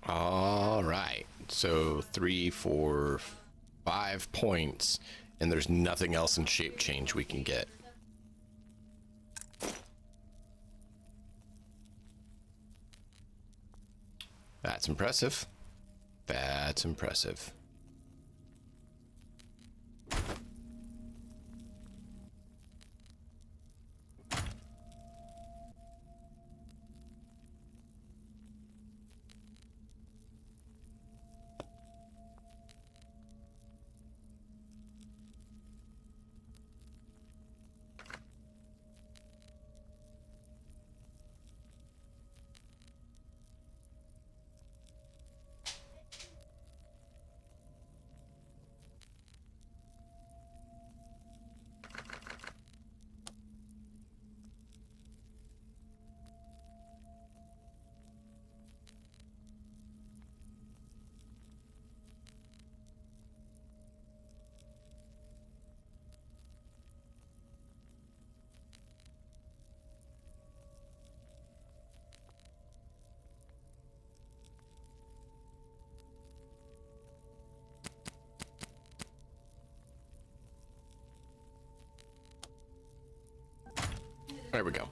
All right. So 3, 4, 5 points, and there's nothing else in shape change we can get. That's impressive. That's impressive. There we go.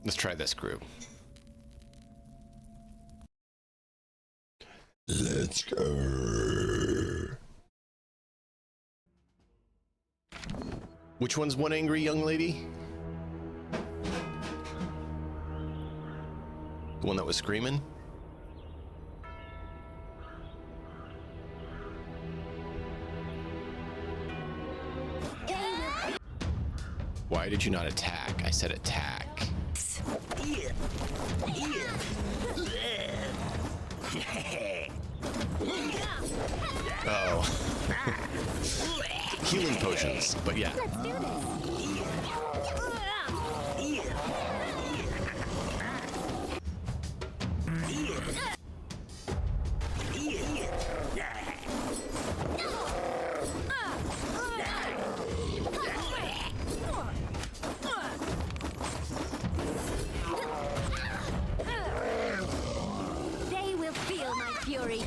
Let's try this group. Let's go. Which one's one angry young lady? The one that was screaming? Why did you not attack? I said attack. Oh. Healing potions, but yeah. Let's do this. They will feel my fury.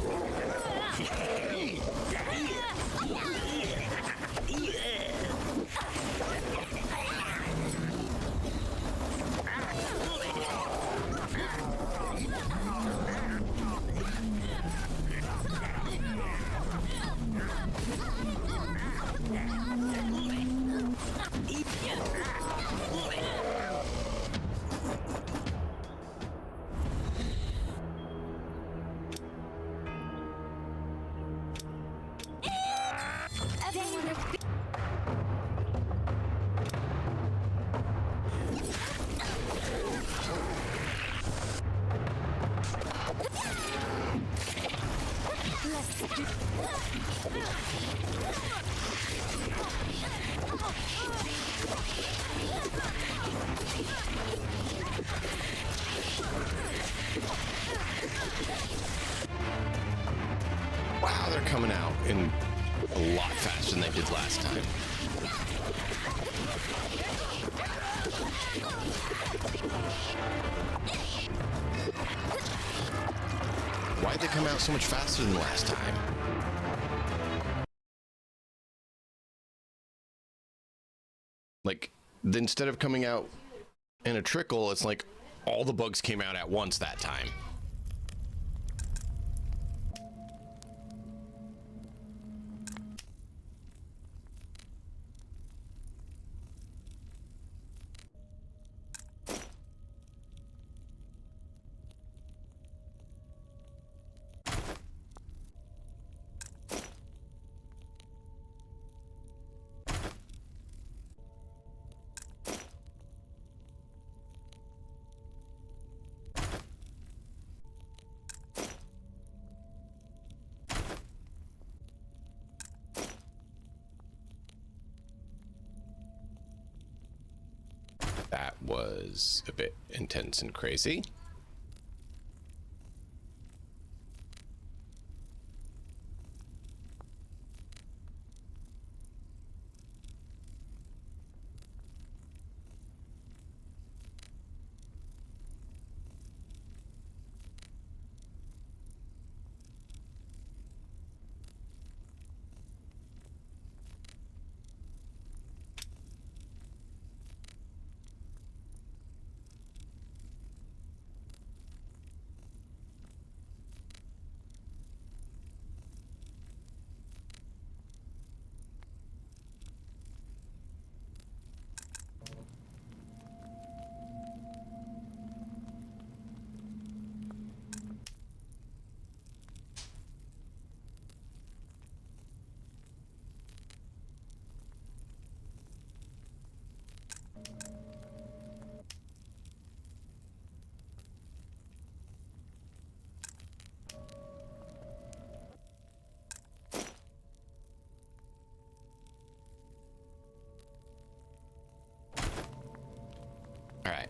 coming out in a lot faster than they did last time. Why'd they come out so much faster than last time? Like, instead of coming out in a trickle, it's like all the bugs came out at once that time. That was a bit intense and crazy. All right.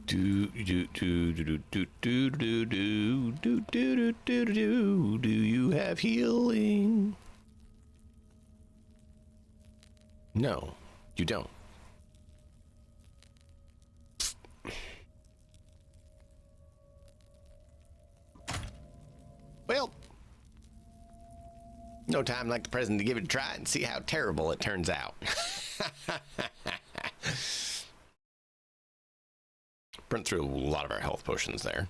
Do you have healing? No, you don't. Well, no time like the present to give it a try and see how terrible it turns out. Burnt through a lot of our health potions there.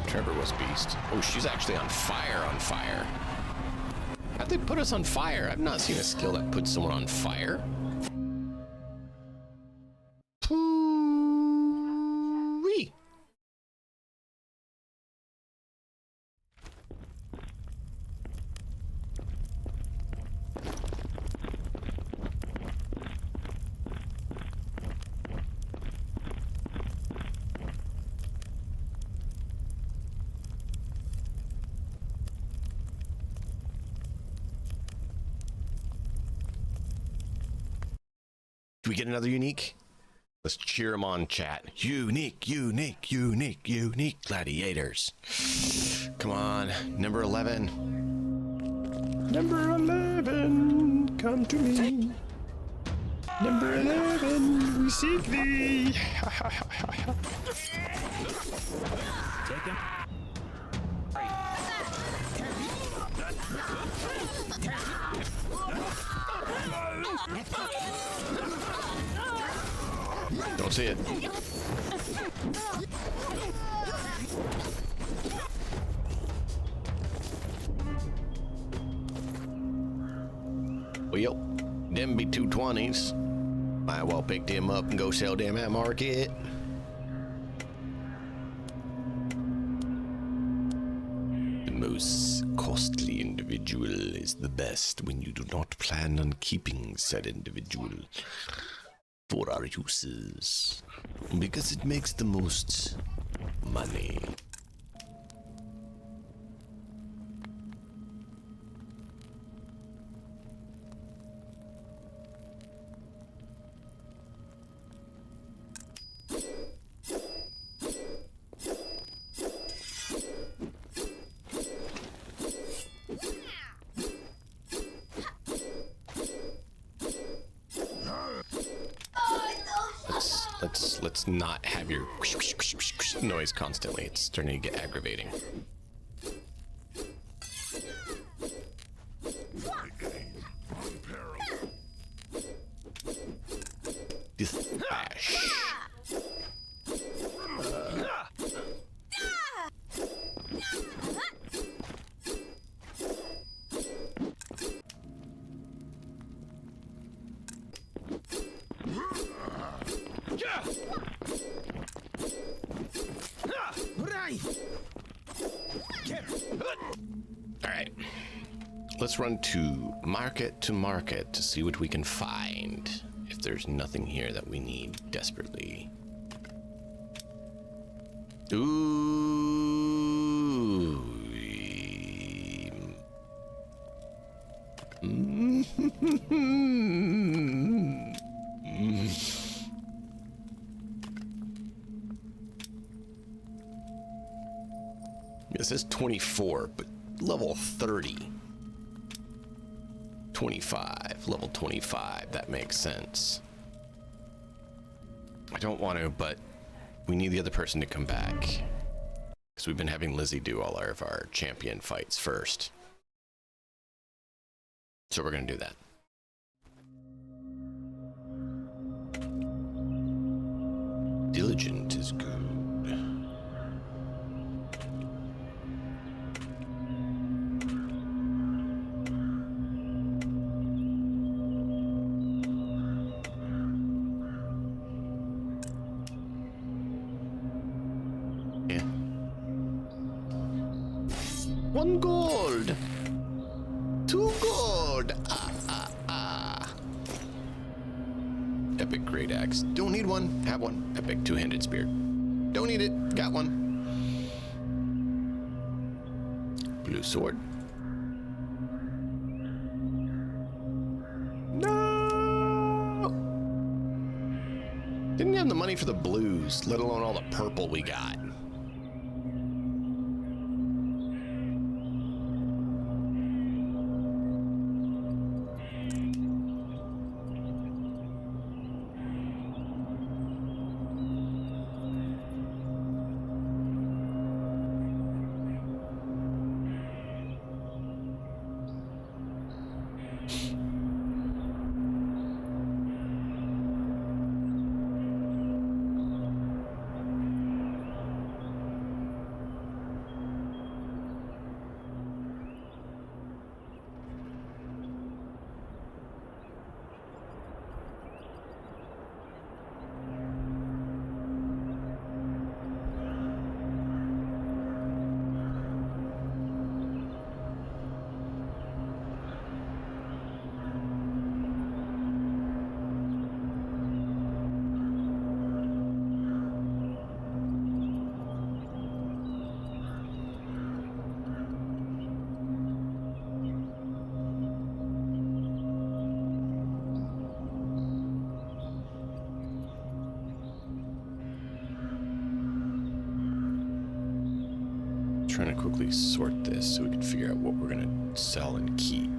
Trevor was beast. Oh, she's actually on fire, on fire. How'd they put us on fire? I've not seen a skill that puts someone on fire. Wee. Do we get another unique? Let's cheer them on, chat. Unique, unique, unique, unique gladiators. Come on, number 11. Number 11, come to me. Number 11, we seek thee. Take him. Don't see it. Well, them be 220s. Might well pick them up and go sell them at market. The most costly individual is the best when you do not plan on keeping said individual for our uses, because it makes the most money. Let's not have your noise constantly. It's starting to get aggravating. Dispatch. Alright. Let's run to market to see what we can find. If there's nothing here that we need desperately. Ooh. It says 24, but level 30. 25, level 25, that makes sense. I don't want to, but we need the other person to come back. Because we've been having Lizzie do all of our champion fights first. So we're going to do that. Diligent is good. Yeah. 1 gold. 2 gold. Epic great axe. Don't need one. Have one. Epic two-handed spear. Don't need it. Got one. Blue sword. No. Didn't have the money for the blues, let alone all the purple we got. Trying to quickly sort this so we can figure out what we're going to sell and keep.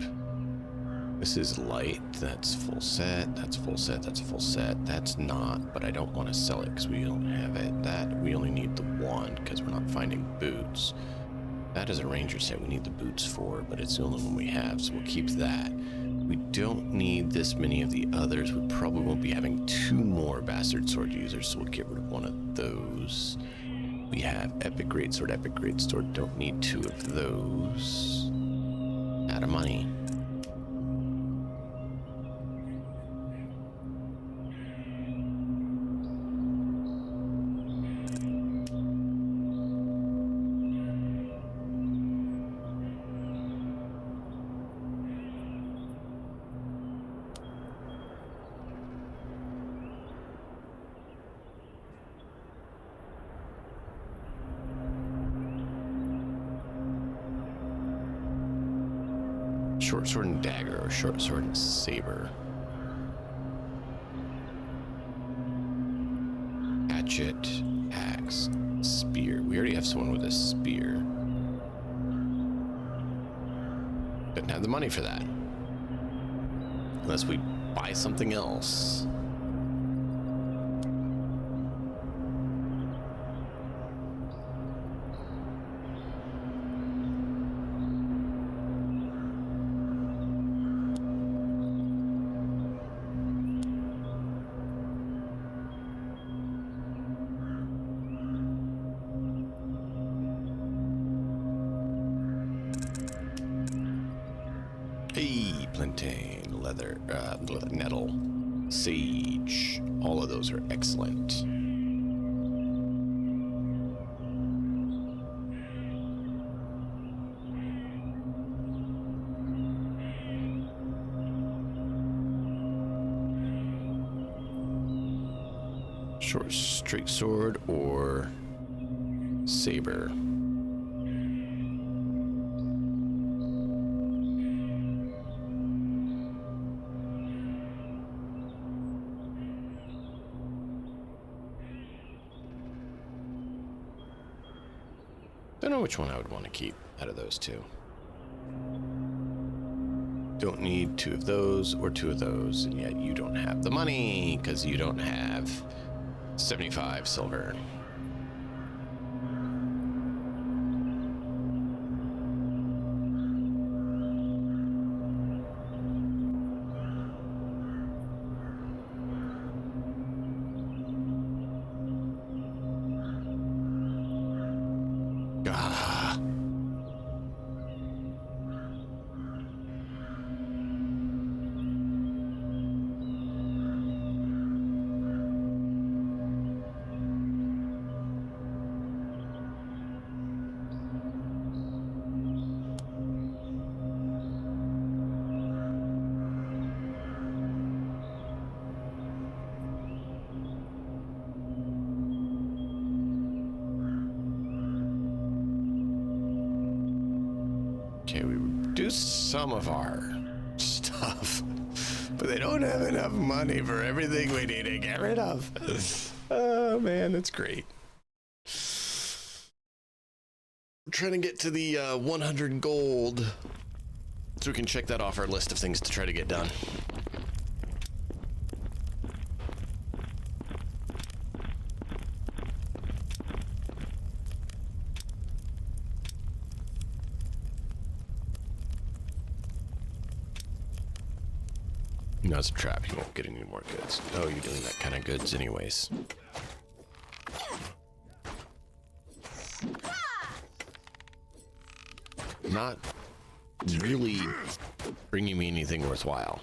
This is light, that's full set, that's full set, that's full set, that's not, but I don't want to sell it because we don't have it. That, we only need the one because we're not finding boots. That is a ranger set we need the boots for, but it's the only one we have, so we'll keep that. We don't need this many of the others. We probably won't be having 2 more bastard sword users, so we'll get rid of one of those. We have epic greatsword, don't need 2 of those. Out of money. Short sword and dagger, or short sword and saber. Hatchet, axe, spear. We already have someone with a spear. Didn't have the money for that. Unless we buy something else. Hey, plantain, leather, nettle, sage. All of those are excellent. Short straight sword or saber. Don't know which one I would want to keep out of those 2. Don't need 2 of those or 2 of those, and yet you don't have the money because you don't have 75 silver. Ah. Okay, we reduced some of our stuff, but they don't have enough money for everything we need to get rid of. Oh man, that's great. We're trying to get to the 100 gold, so we can check that off our list of things to try to get done. No, it's a trap. You won't get any more goods. Oh, you're doing that kind of goods anyways. Not really bringing me anything worthwhile.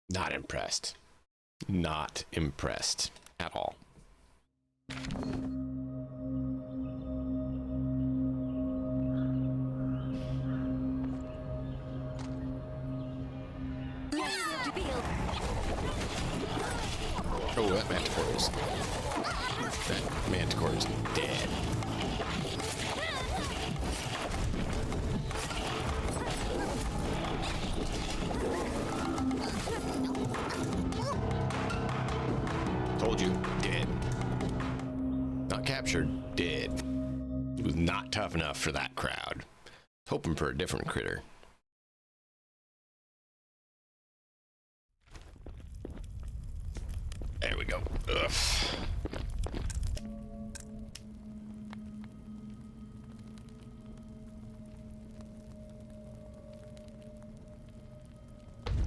Not impressed. Not impressed at all. Oh, that manticore is dead. Told you, dead. Not captured, dead. It was not tough enough for that crowd. Hoping for a different critter. There we go. Ugh.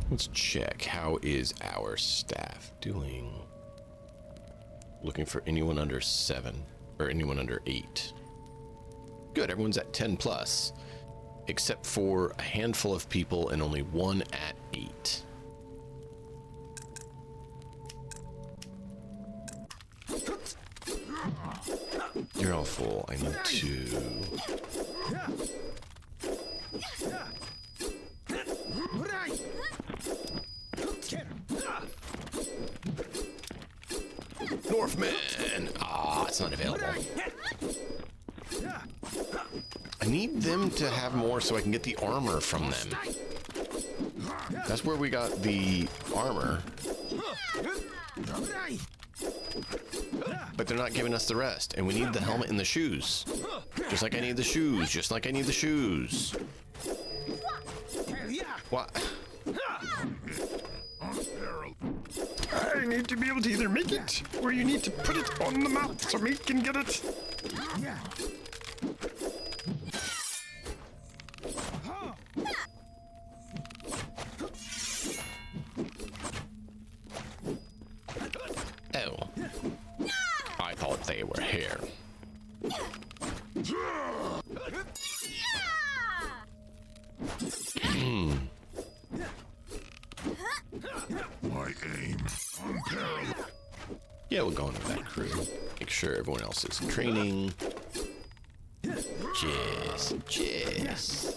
Let's check. How is our staff doing? Looking for anyone under 7 or anyone under 8. Good, everyone's at 10 plus, except for a handful of people and only one at 8. You're all full. I need to... Northman! Ah, it's not available. I need them to have more so I can get the armor from them. That's where we got the armor. But they're not giving us the rest, and we need the helmet and the shoes. Just like I need the shoes, just like I need the shoes. What? I need to be able to either make it, or you need to put it on the map so me can get it. Oh. I thought they were here. My aim unparalleled. Yeah, we'll go into that crew. Make sure everyone else is in training. Yes. Yes.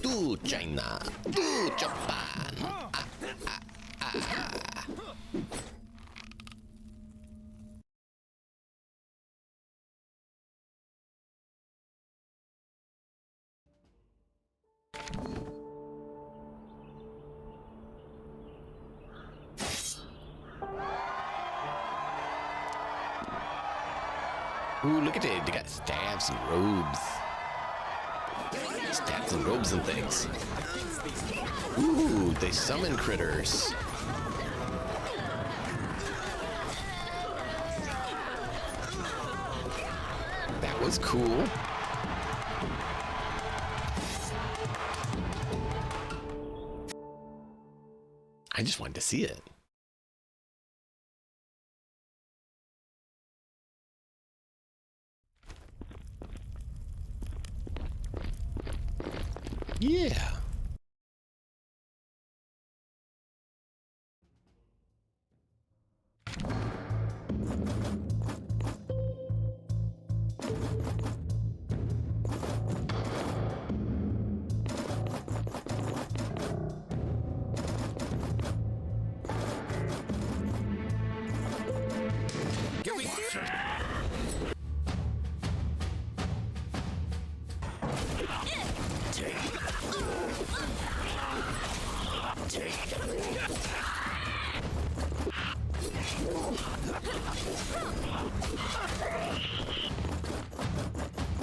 To China. To Japan. Ooh, look at it. They got staffs and robes. Staffs and robes and things. Ooh, they summon critters. That was cool. I just wanted to see it. Yeah.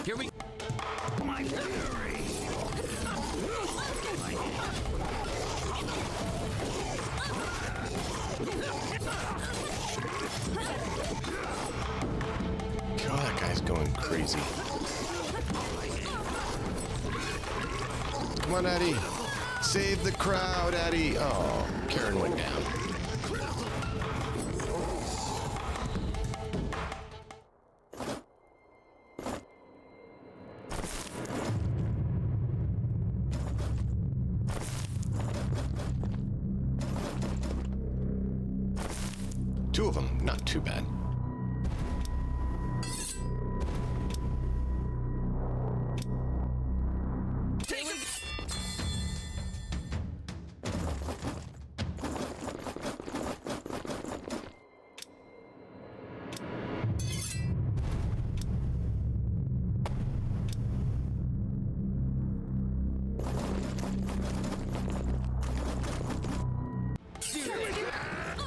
Here we my fury. God, that guy's going crazy. Come on, Addy. Save the crowd, Addy. Oh, Karen went down. Two of them, not too bad.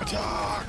Attack!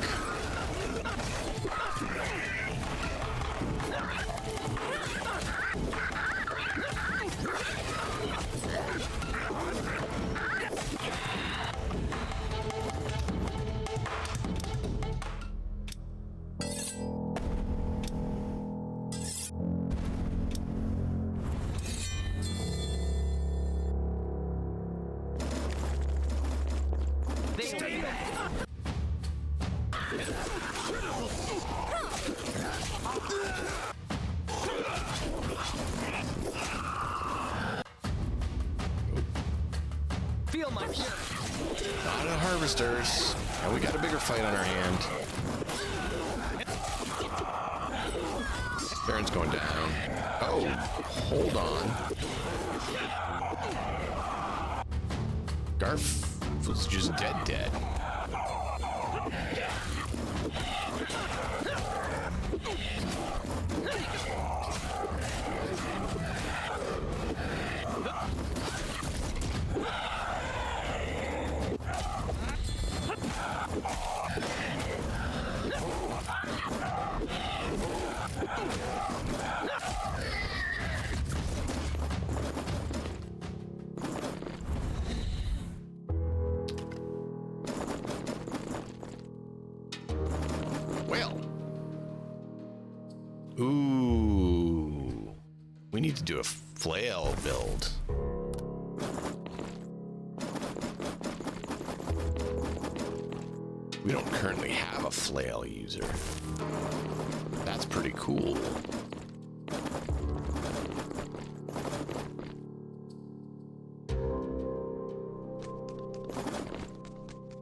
Feel my fury. Not a harvesters. And we got a bigger fight on our hand. Baron's going down. Oh, hold on. Garf was just dead. Well. Ooh. We need to do a flail build. We don't currently have a flail user. That's pretty cool.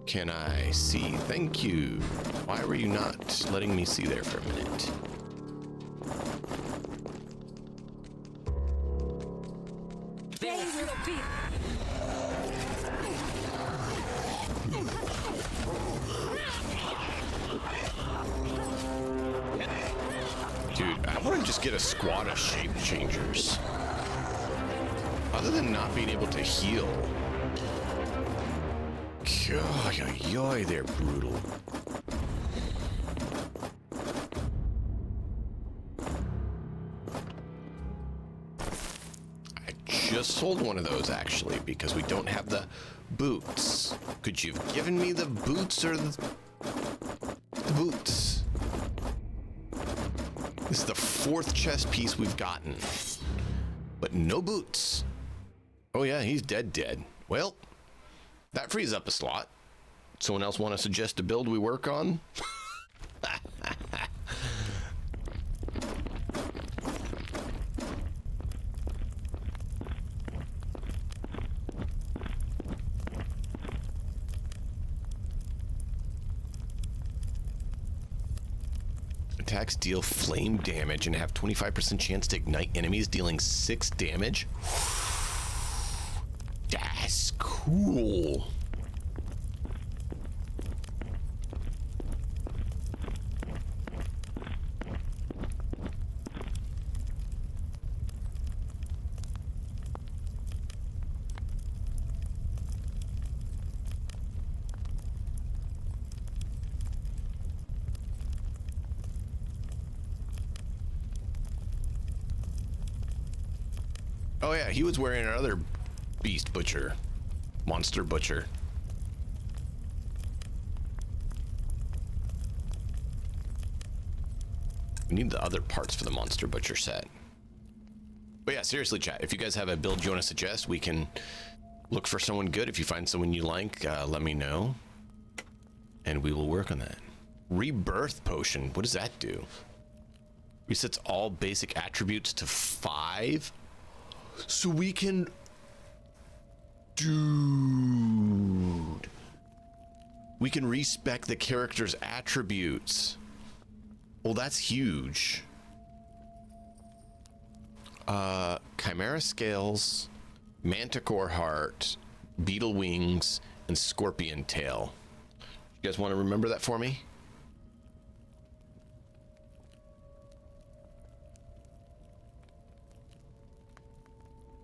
Can I see? Thank you. Why were you not letting me see there for a minute? They will be. Dude, I want to just get a squad of shape changers. Other than not being able to heal. Yoy, they're brutal. I just sold one of those actually because we don't have the boots. Could you have given me the boots or the boots? This is the 4th chest piece we've gotten, but no boots. Oh yeah, he's dead. Well, that frees up a slot. Someone else want to suggest a build we work on? Attacks deal flame damage and have 25% chance to ignite enemies, dealing 6 damage. That's cool. Oh yeah, he was wearing another beast butcher. Monster butcher. We need the other parts for the monster butcher set. But yeah, seriously, chat, if you guys have a build you want to suggest, we can look for someone good. If you find someone you like, let me know. And we will work on that. Rebirth potion, what does that do? Resets all basic attributes to 5. So we can... Dude. We can respec the character's attributes. Well, that's huge. Chimera scales, manticore heart, beetle wings, and scorpion tail. You guys want to remember that for me?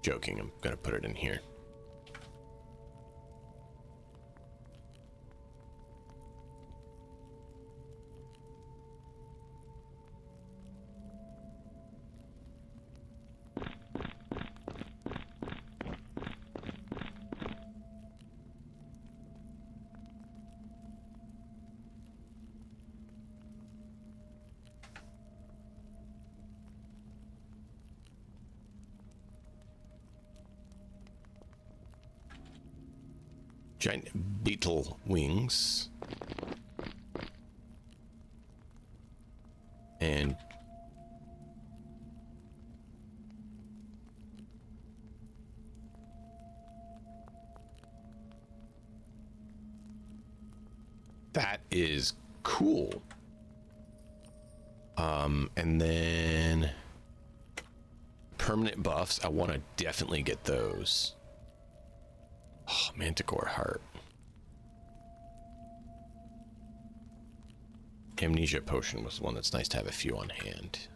Joking, I'm gonna put it in here. Giant beetle wings. And that is cool. And then permanent buffs. I want to definitely get those. Oh, Manticore Heart. Amnesia Potion was one that's nice to have a few on hand.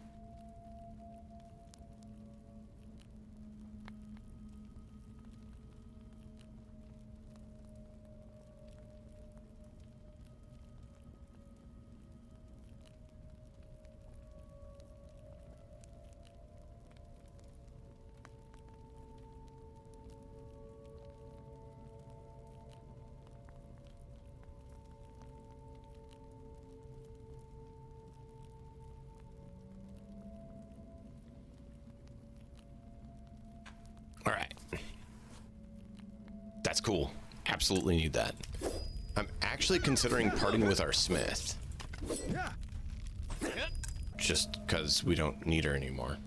All right. That's cool. Absolutely need that. I'm actually considering parting with our smith. Just because we don't need her anymore.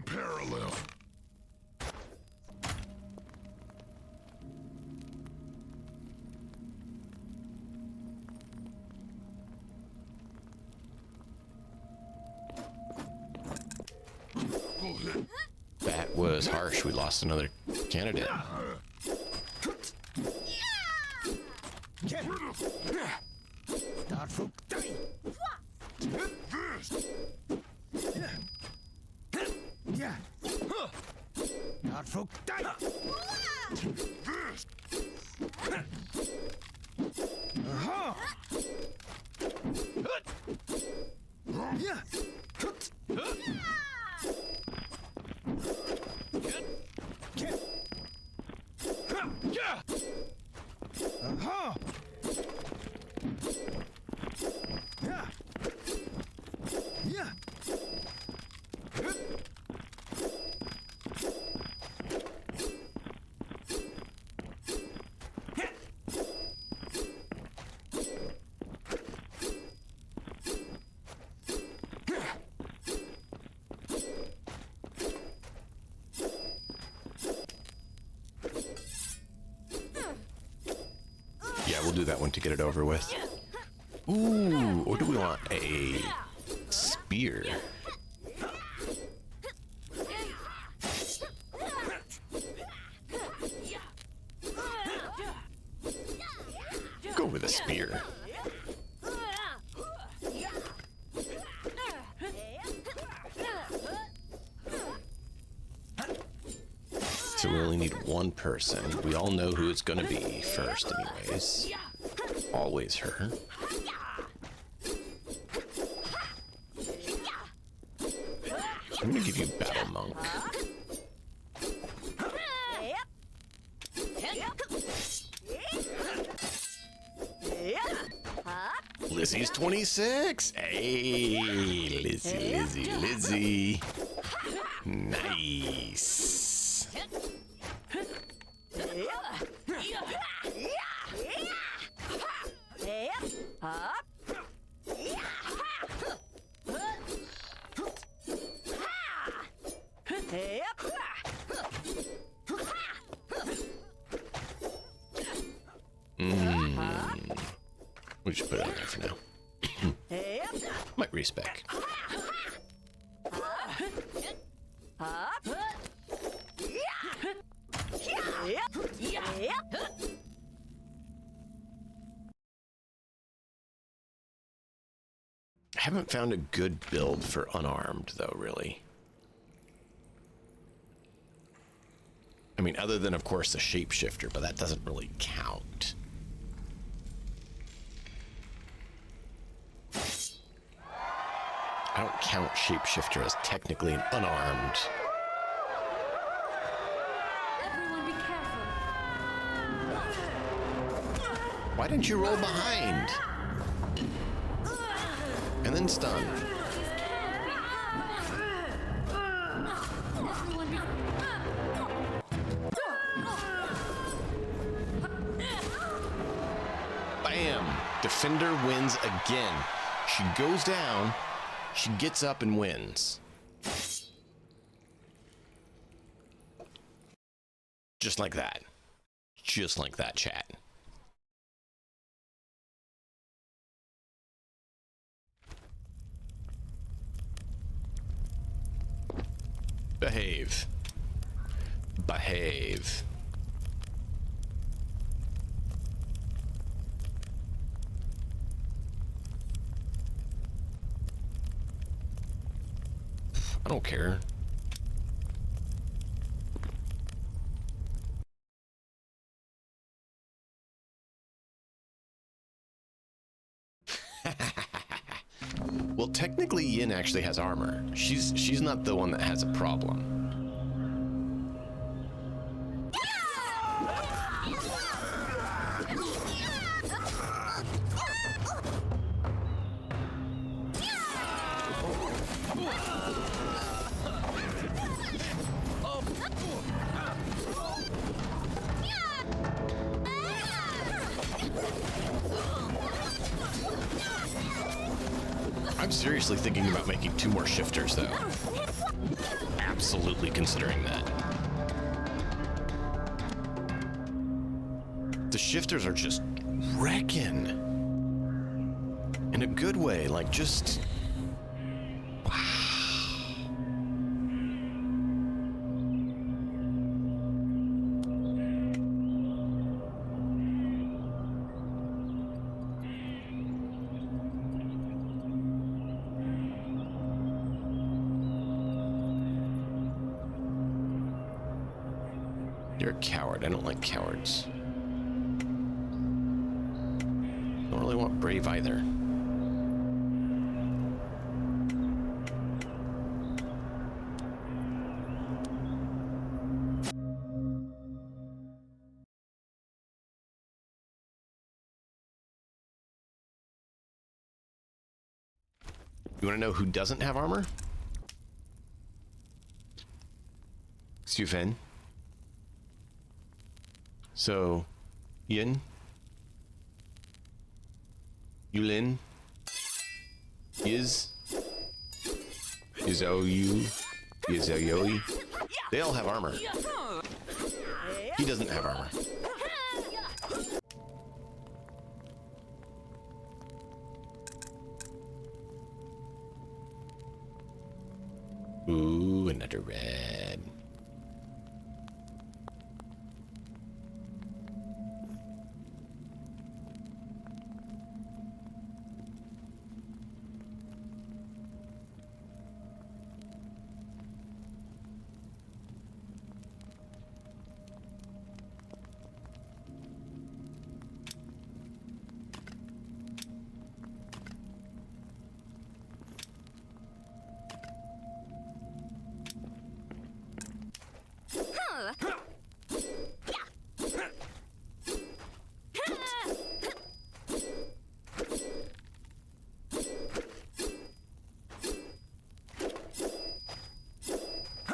Parallel. That was harsh. We lost another candidate. Yeah, we'll do that one to get it over with. Ooh, or do we want a spear? Go with a spear. So we only need one person. We all know who it's going to be first anyways. Always her. I'm going to give you Battle Monk. Lizzie's 26. Hey, Lizzie. Nice. We should put it on there for now. Might respec. I haven't found a good build for unarmed, though, really. I mean, other than, of course, the shapeshifter, but that doesn't really count. I don't count shapeshifter as technically an unarmed. Everyone be careful. Why didn't you roll behind? And then stun. Everyone be Bam! Defender wins again. She goes down, She gets up and wins. Just like that. Just like that, chat. Behave. Behave. I don't care. Well, technically Yin actually has armor. She's not the one that has a problem. I'm seriously thinking about making 2 more shifters, though. Absolutely considering that. The shifters are just wrecking. In a good way, like just... You're a coward. I don't like cowards. Don't really want brave either. You want to know who doesn't have armor? Xiufen. So, Yin, Yulin, Yizou, Yizouyoi, they all have armor. He doesn't have armor. Ooh, another red.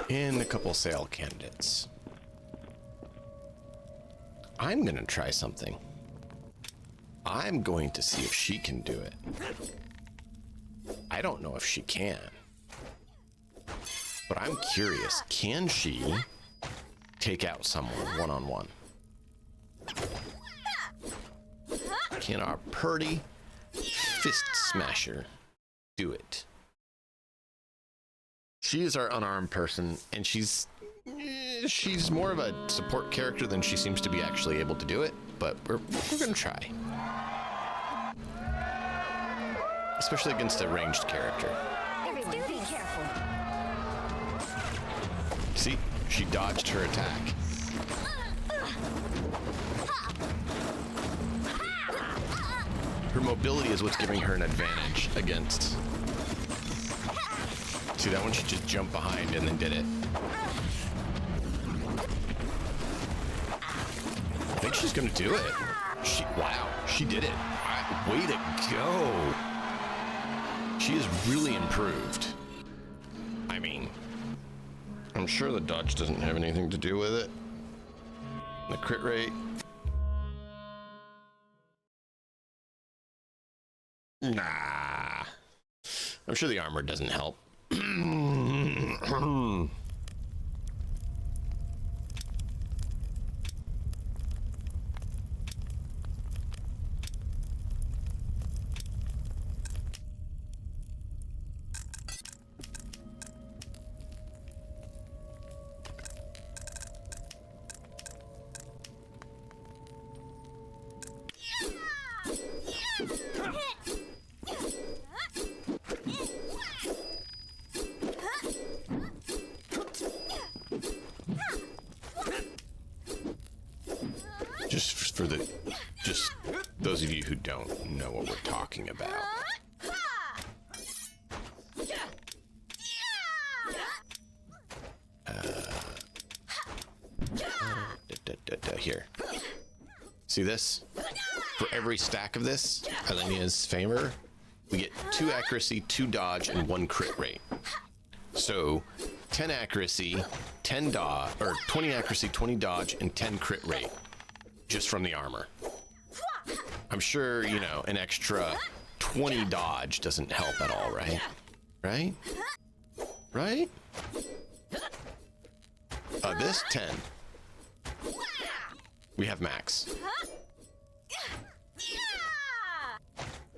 And a couple sale candidates. I'm gonna try something. I'm going to see if she can do it. I don't know if she can. But I'm curious, can she take out someone one-on-one? Can our purdy fist smasher do it? She is our unarmed person, and she's more of a support character than she seems to be actually able to do it, but we're gonna try. Especially against a ranged character. Everyone, be careful. See, she dodged her attack. Her mobility is what's giving her an advantage against... See, that one she just jumped behind and then did it. I think she's gonna do it. Wow, she did it. Way to go. She is really improved. I mean, I'm sure the dodge doesn't have anything to do with it. The crit rate. Nah. I'm sure the armor doesn't help. Just those of you who don't know what we're talking about. Here. See this? For every stack of this, Alenia's Famer, we get 2 accuracy, 2 dodge, and 1 crit rate. So 10 accuracy, 10 dodge, or 20 accuracy, 20 dodge, and 10 crit rate. Just from the armor. I'm sure, you know, an extra 20 dodge doesn't help at all, right? Right? Right? This 10. We have max.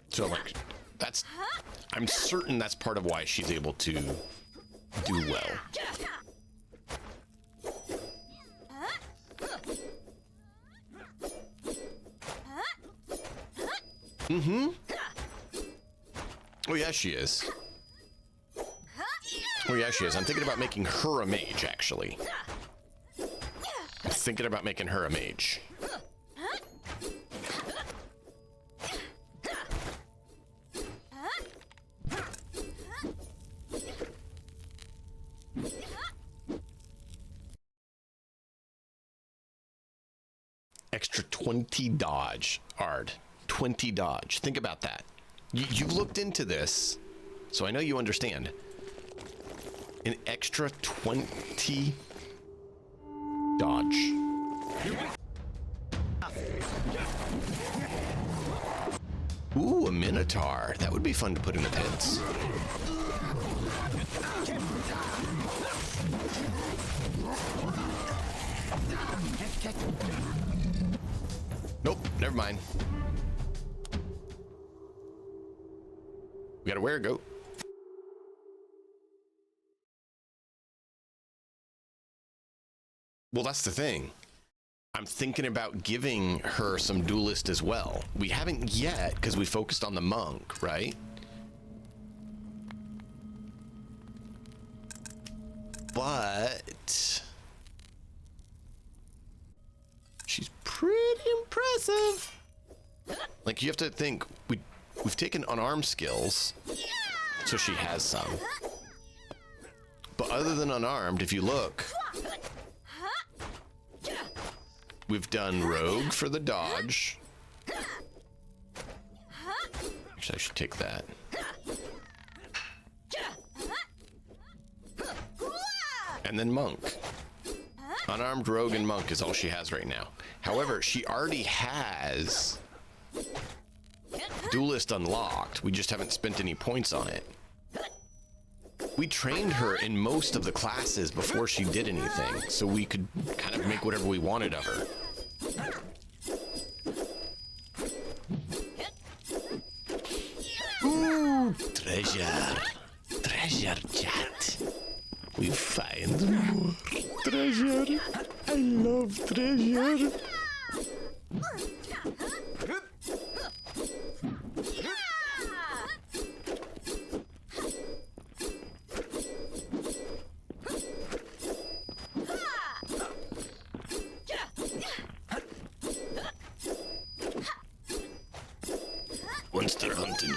So like, that's, I'm certain that's part of why she's able to do well. Mm-hmm. Oh yeah, she is. Oh yeah, she is. I'm thinking about making her a mage, actually. I'm thinking about making her a mage. Extra 20 dodge, Ard. 20 dodge. Think about that. You've looked into this, so I know you understand. An extra 20 dodge. Ooh, a Minotaur. That would be fun to put in the pits. Nope, never mind. We gotta wear a goat. Well, that's the thing. I'm thinking about giving her some duelist as well. We haven't yet because we focused on the monk, right? But she's pretty impressive. Like, you have to think, we've taken unarmed skills, so she has some. But other than unarmed, if you look, we've done rogue for the dodge. Actually, I should take that. And then monk. Unarmed rogue and monk is all she has right now. However, she already has duelist unlocked. We just haven't spent any points on it. We trained her in most of the classes before she did anything, so we could kind of make whatever we wanted of her. Ooh, treasure. Treasure chat. We find more treasure. I love treasure. Monster hunting.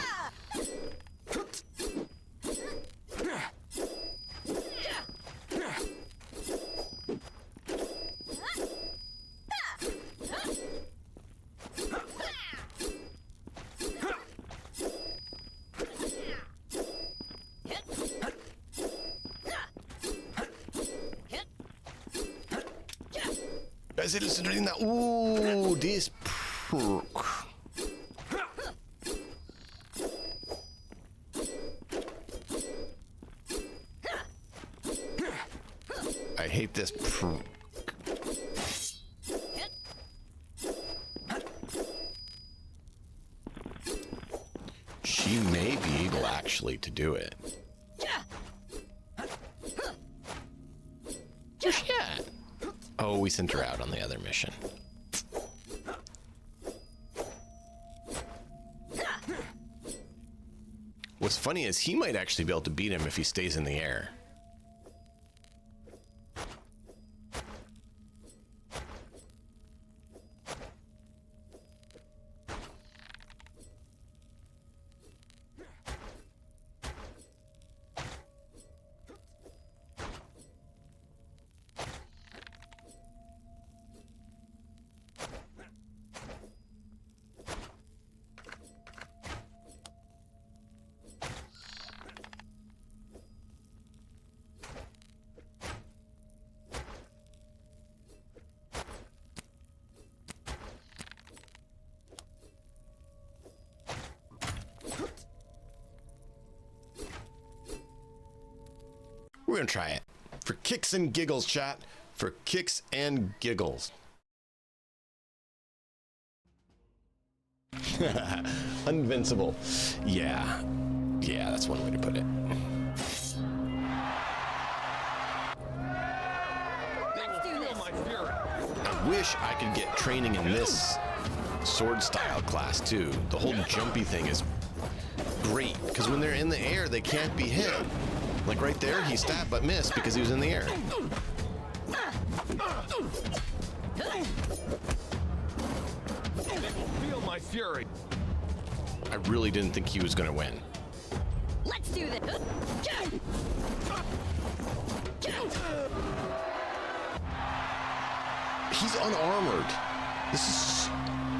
Guys, listen to that. Ooh, this perk. hate this. She may be able actually to do it. Where's she at? Oh, we sent her out on the other mission. What's funny is he might actually be able to beat him if he stays in the air. We're gonna try it. For kicks and giggles, chat. For kicks and giggles. Invincible. Yeah. Yeah, that's one way to put it. Feel my fury. I wish I could get training in this sword style class too. The whole jumpy thing is great because when they're in the air, they can't be hit. Like right there, he stabbed but missed because he was in the air. Feel my fury. I really didn't think he was gonna win. Let's do this. He's unarmored. This is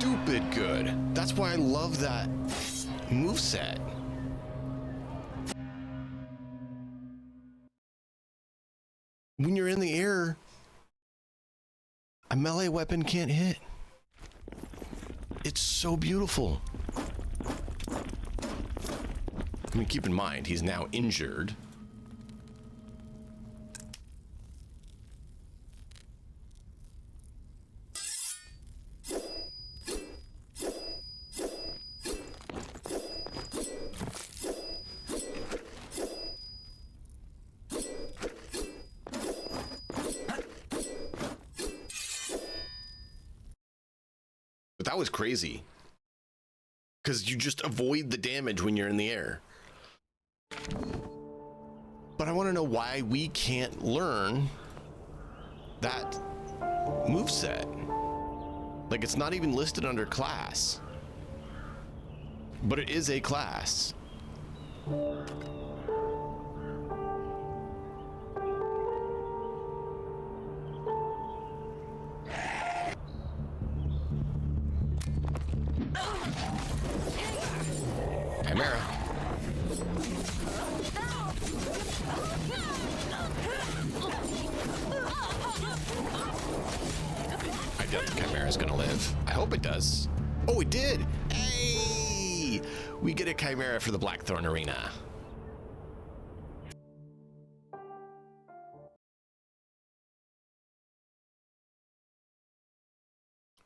stupid good. That's why I love that moveset. When you're in the air, a melee weapon can't hit. It's so beautiful. I mean, keep in mind, he's now injured. But that was crazy. Because you just avoid the damage when you're in the air. But I want to know why we can't learn that moveset. Like, it's not even listed under class. But it is a class. Chimera. I doubt the Chimera's gonna live. I hope it does. Oh, it did! Hey! We get a Chimera for the Blackthorn Arena.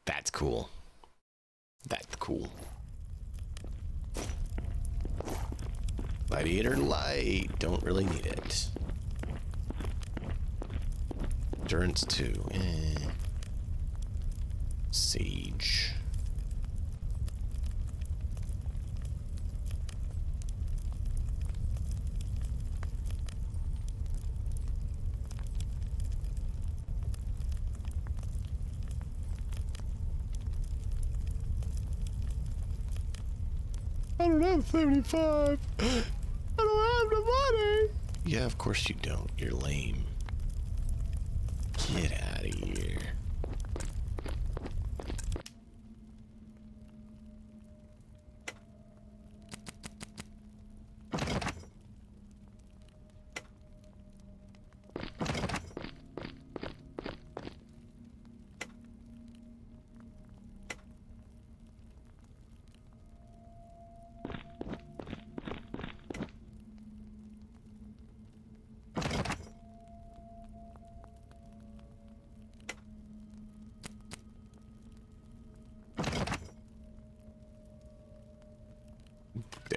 That's cool. That's cool. Gladiator light. Don't really need it. Endurance 2. Sage. I don't have 75. I don't have the money. Yeah, of course you don't. You're lame. Get out of here.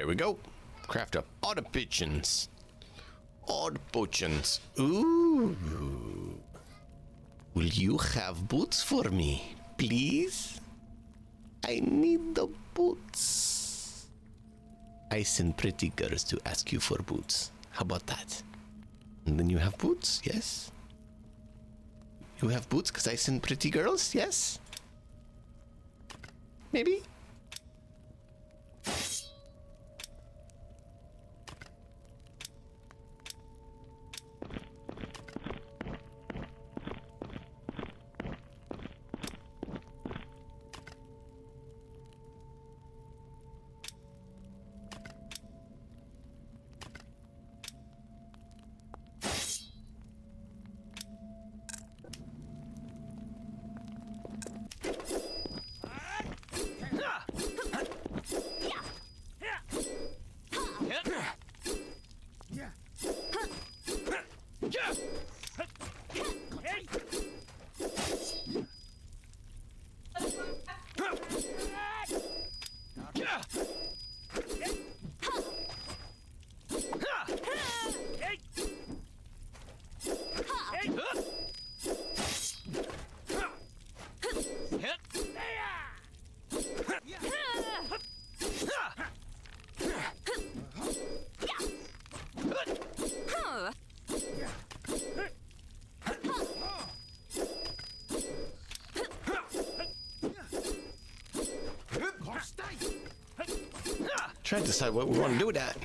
There we go. Craft up odd potions. Odd potions. Ooh. Will you have boots for me, please? I need the boots. I send pretty girls to ask you for boots. How about that? And then you have boots, yes? You have boots because I send pretty girls, yes? Maybe? Trying to decide what we want to do with that.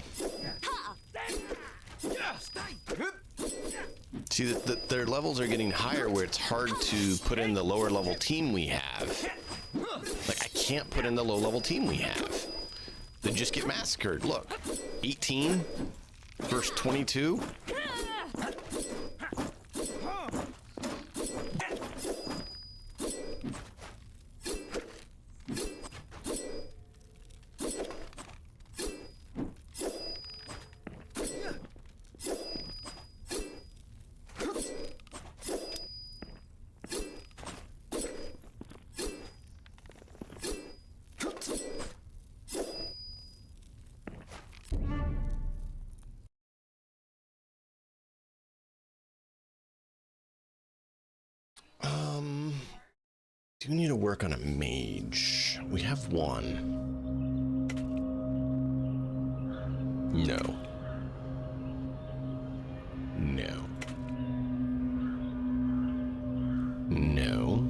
See, their levels are getting higher where it's hard to put in the lower level team we have. Like, I can't put in the low level team we have. They just get massacred. Look, 18 versus 22. Do we need to work on a mage? We have one. No. No. No.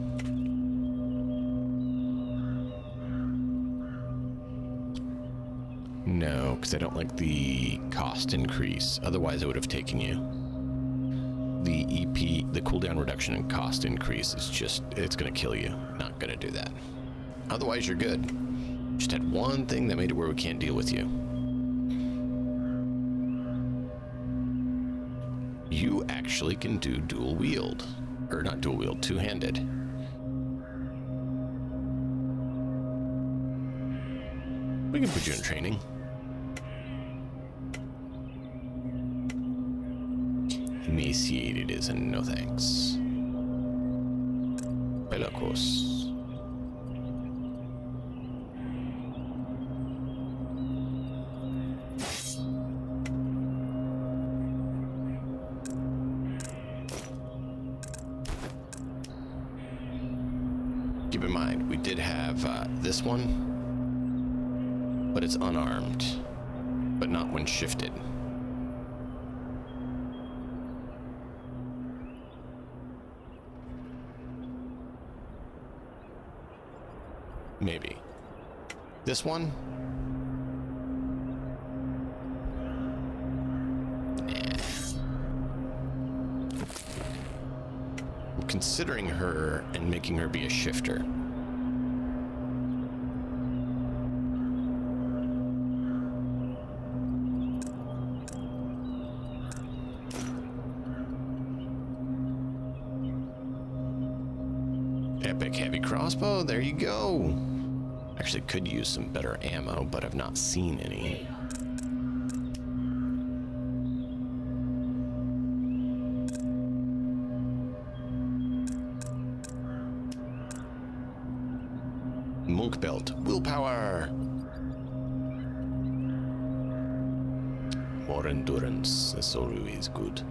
No, because I don't like the cost increase. Otherwise, I would have taken you. The EP, the cooldown reduction and cost increase is just, it's going to kill you. Not going to do that. Otherwise, you're good. Just had one thing that made it where we can't deal with you. You actually can do dual wield. Or not dual wield, two-handed. We can put you in training. Emaciated is a no thanks. Bellicose. Keep in mind, we did have this one, but it's unarmed, but not when shifted. Maybe. This one? Nah. I'm considering her and making her be a shifter. Epic heavy crossbow, there you go. Actually could use some better ammo, but I've not seen any. Monk belt, willpower. More endurance. That's always good.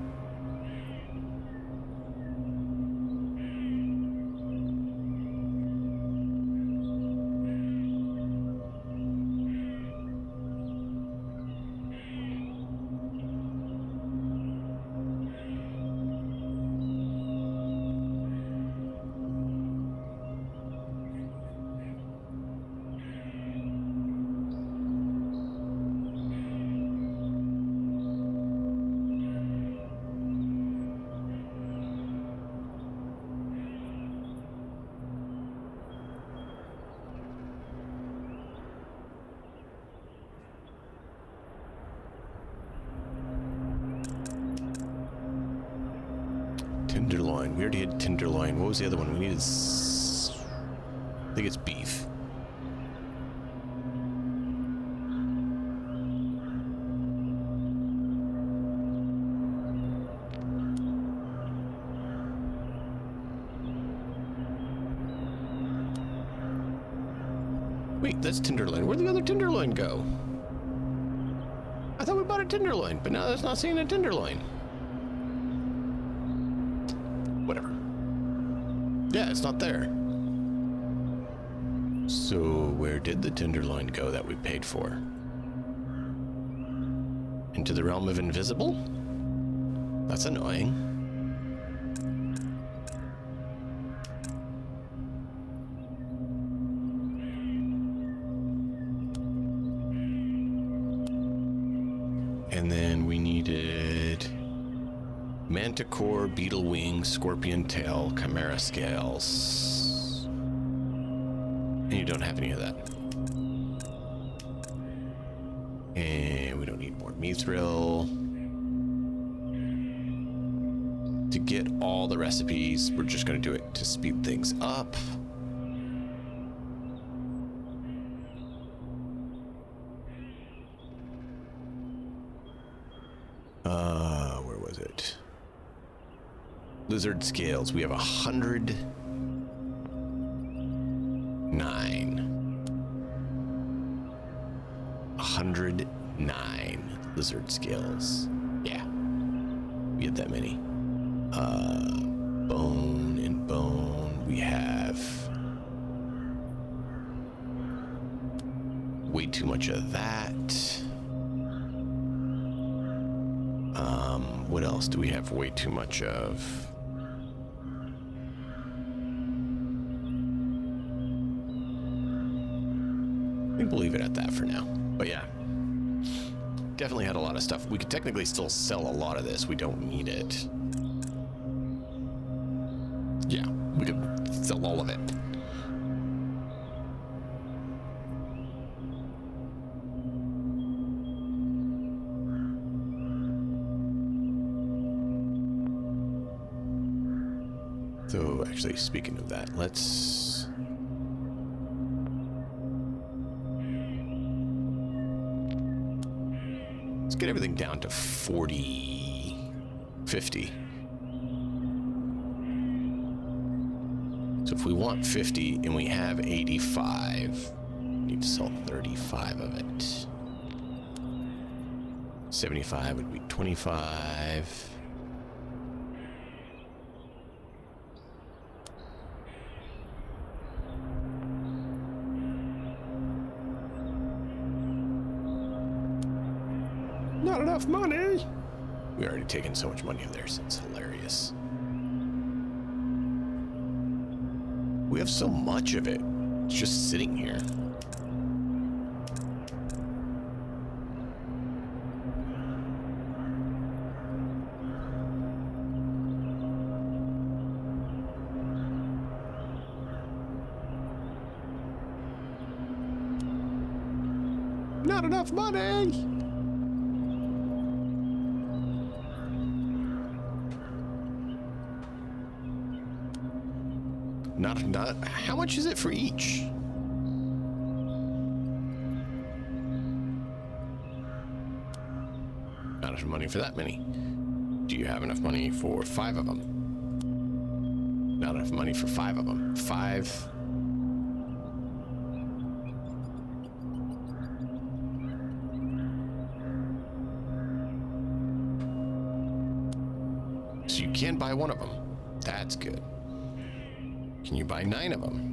Tenderloin. We already had tenderloin. What was the other one? We needed... I think it's beef. Wait, that's tenderloin. Where'd the other tenderloin go? I thought we bought a tenderloin, but now that's not saying a tenderloin. Whatever. Yeah, it's not there. So where did the tenderloin go that we paid for? Into the realm of invisible? That's annoying. And then we needed manticore, beetle wings, scorpion tail, chimera scales. And you don't have any of that. And we don't need more mithril. To get all the recipes, we're just going to do it to speed things up. Where was it? Lizard scales. We have 109 lizard scales. Yeah, we had that many. Bone and bone. We have way too much of that. What else do we have way too much of? I think we'll leave it at that for now. But yeah, definitely had a lot of stuff. We could technically still sell a lot of this. We don't need it. Yeah, we could sell all of it. So actually, speaking of that, let's get everything down to 40, 50. So if we want 50 and we have 85, we need to sell 35 of it. 75 would be 25. Not enough money. We already taken so much money of theirs. It's hilarious. We have so much of it. It's just sitting here. Not enough money. Not. How much is it for each? Not enough money for that many. Do you have enough money for 5 of them? Not enough money for 5 of them. 5. So you can buy one of them. That's good. Can you buy 9 of them?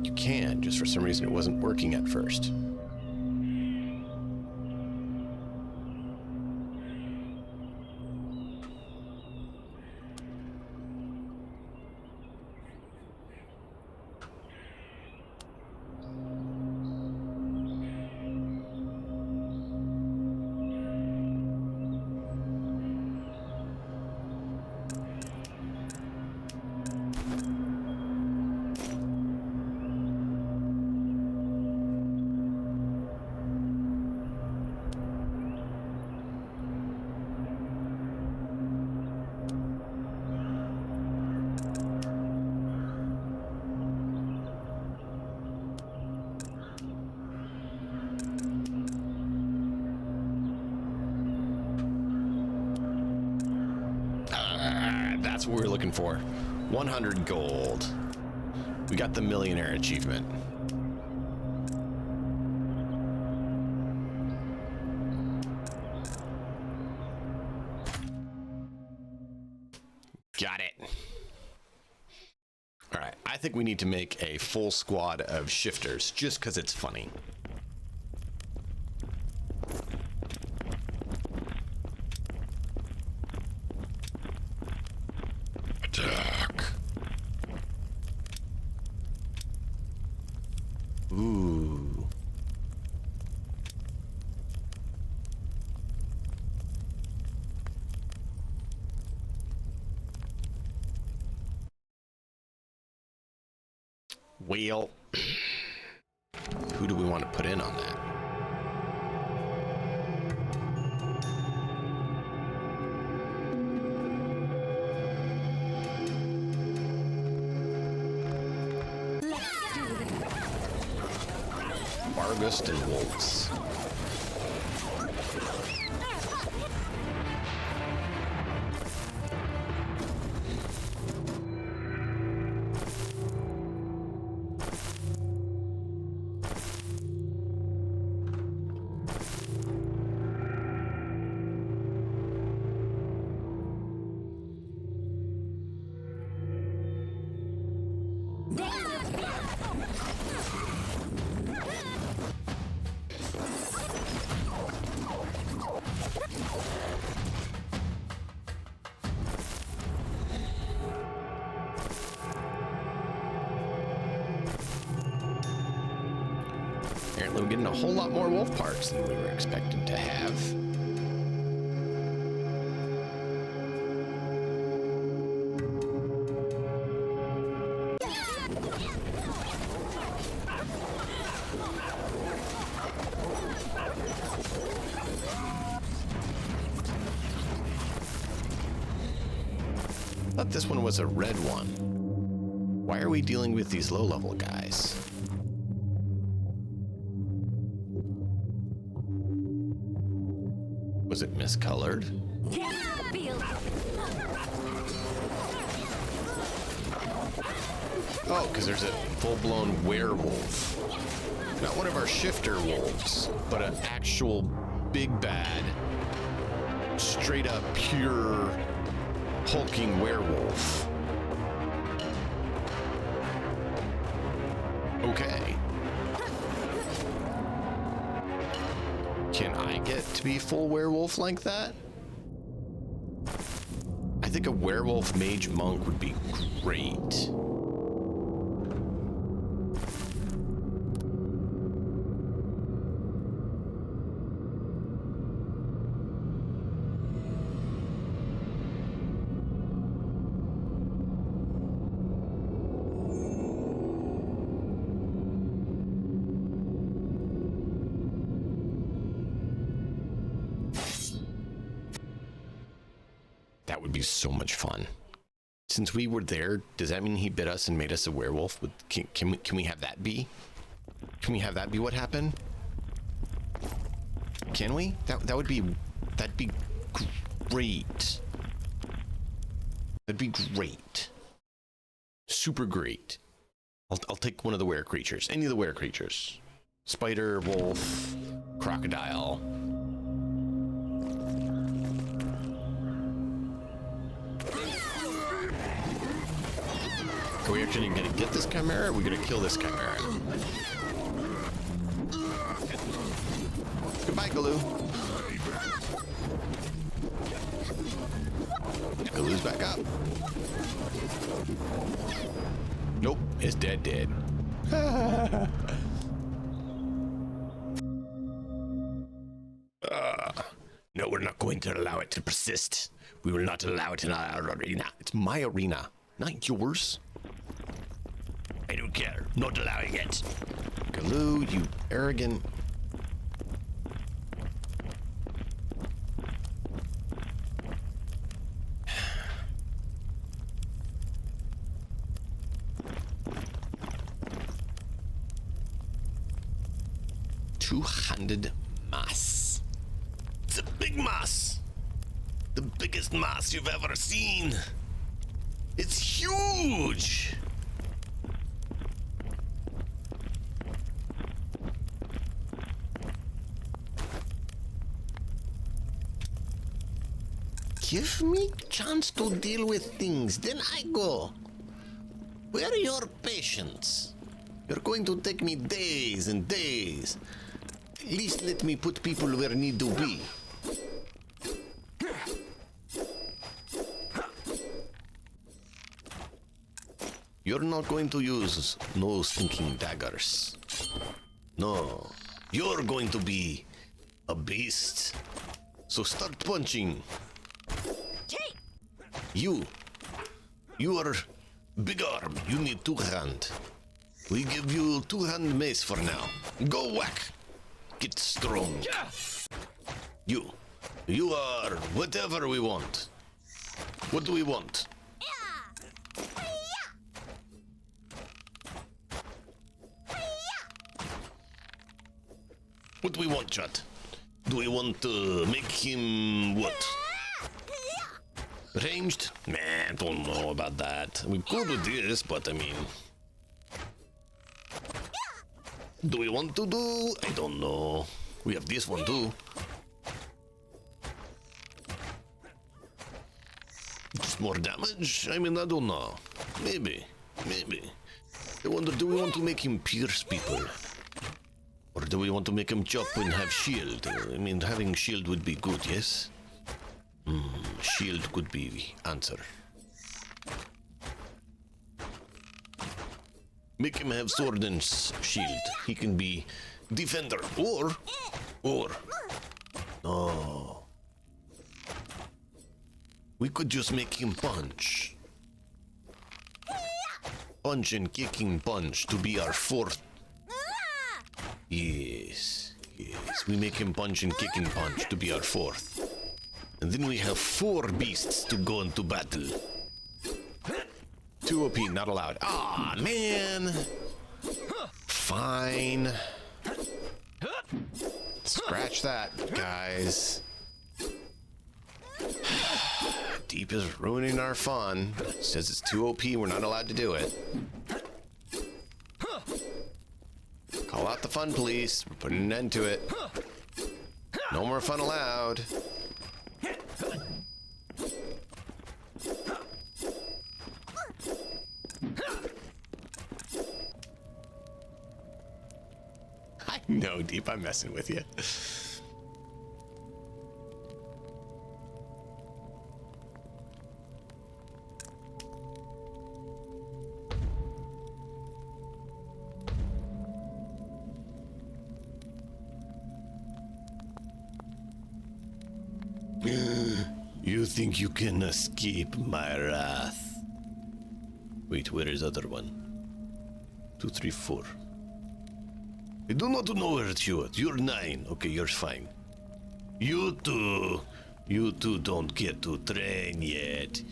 You can, just for some reason it wasn't working at first. That's what we were looking for. 100 gold. We got the millionaire achievement. Got it. All right, I think we need to make a full squad of shifters just because it's funny. Attack. Ooh. Well, who do we want to put in on that? August and Wolves. Apparently we're getting a whole lot more wolf parts than we were expecting to have. I thought this one was a red one. Why are we dealing with these low-level guys? Was it miscolored? Oh, because there's a full-blown werewolf. Not one of our shifter wolves, but an actual big bad, straight up pure hulking werewolf. Okay. Can I get to be full werewolf like that? I think a werewolf mage monk would be great. That would be so much fun. Since we were there, does that mean he bit us and made us a werewolf? Can we have that be? Can we have that be what happened? Can we? That'd be great. That'd be great. Super great. I'll take one of the were creatures. Any of the were creatures. Spider, wolf, crocodile. actually gonna get this chimera, or are we gonna kill this chimera? Goodbye, Galoo. Galoo's back up. Nope, it's dead. No, we're not going to allow it to persist. We will not allow it in our arena. It's my arena, not yours. I don't care. Not allowing it. Galoo, you arrogant. Two-handed mass. It's a big mass. The biggest mass you've ever seen. It's huge. Give me chance to deal with things, then I go. Where are your patience? You're going to take me days and days. At least let me put people where need to be. You're not going to use no stinking daggers. No. You're going to be a beast. So start punching. You are big arm. You need two hand. We give you two-hand mace for now. Go whack. Get strong. You are whatever we want. What do we want? What do we want, chat? Do we want to make him what? Ranged? Man, don't know about that. We could with this, but I mean... Do we want to do? I don't know. We have this one too. Just more damage? I mean, I don't know. Maybe. I wonder, do we want to make him pierce people? Or do we want to make him chop and have shield? I mean, having shield would be good, yes? Shield could be the answer. Make him have sword and shield. He can be defender. Or... No. We could just make him punch. Punch and kicking punch to be our fourth. Yes. We make him punch and kicking punch to be our fourth. And then we have 4 beasts to go into battle. 2 OP, not allowed. Ah, man. Fine. Scratch that, guys. Deep is ruining our fun. Says it's too OP, we're not allowed to do it. Call out the fun police. We're putting an end to it. No more fun allowed. I know, Deep, I'm messing with you. You think you can escape my wrath? Wait, where is other one? 2, 3, 4. I do not know where it's you. You're 9. Okay, you're fine. You two don't get to train yet.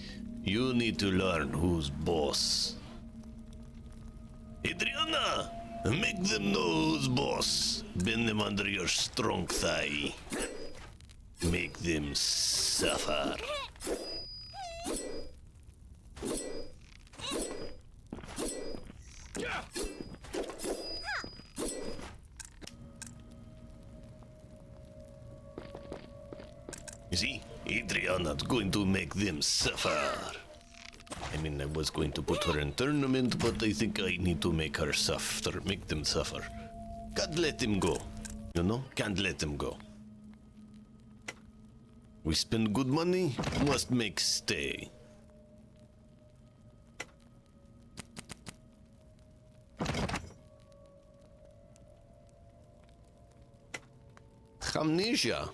You need to learn who's boss. Adriana, make them know who's boss. Bend them under your strong thigh. Make them suffer. You see, Adriana's going to make them suffer. I mean, I was going to put her in tournament, but I think I need to make her suffer, make them suffer. Can't let them go. You know? Can't let them go. We spend good money, must make stay. Amnesia.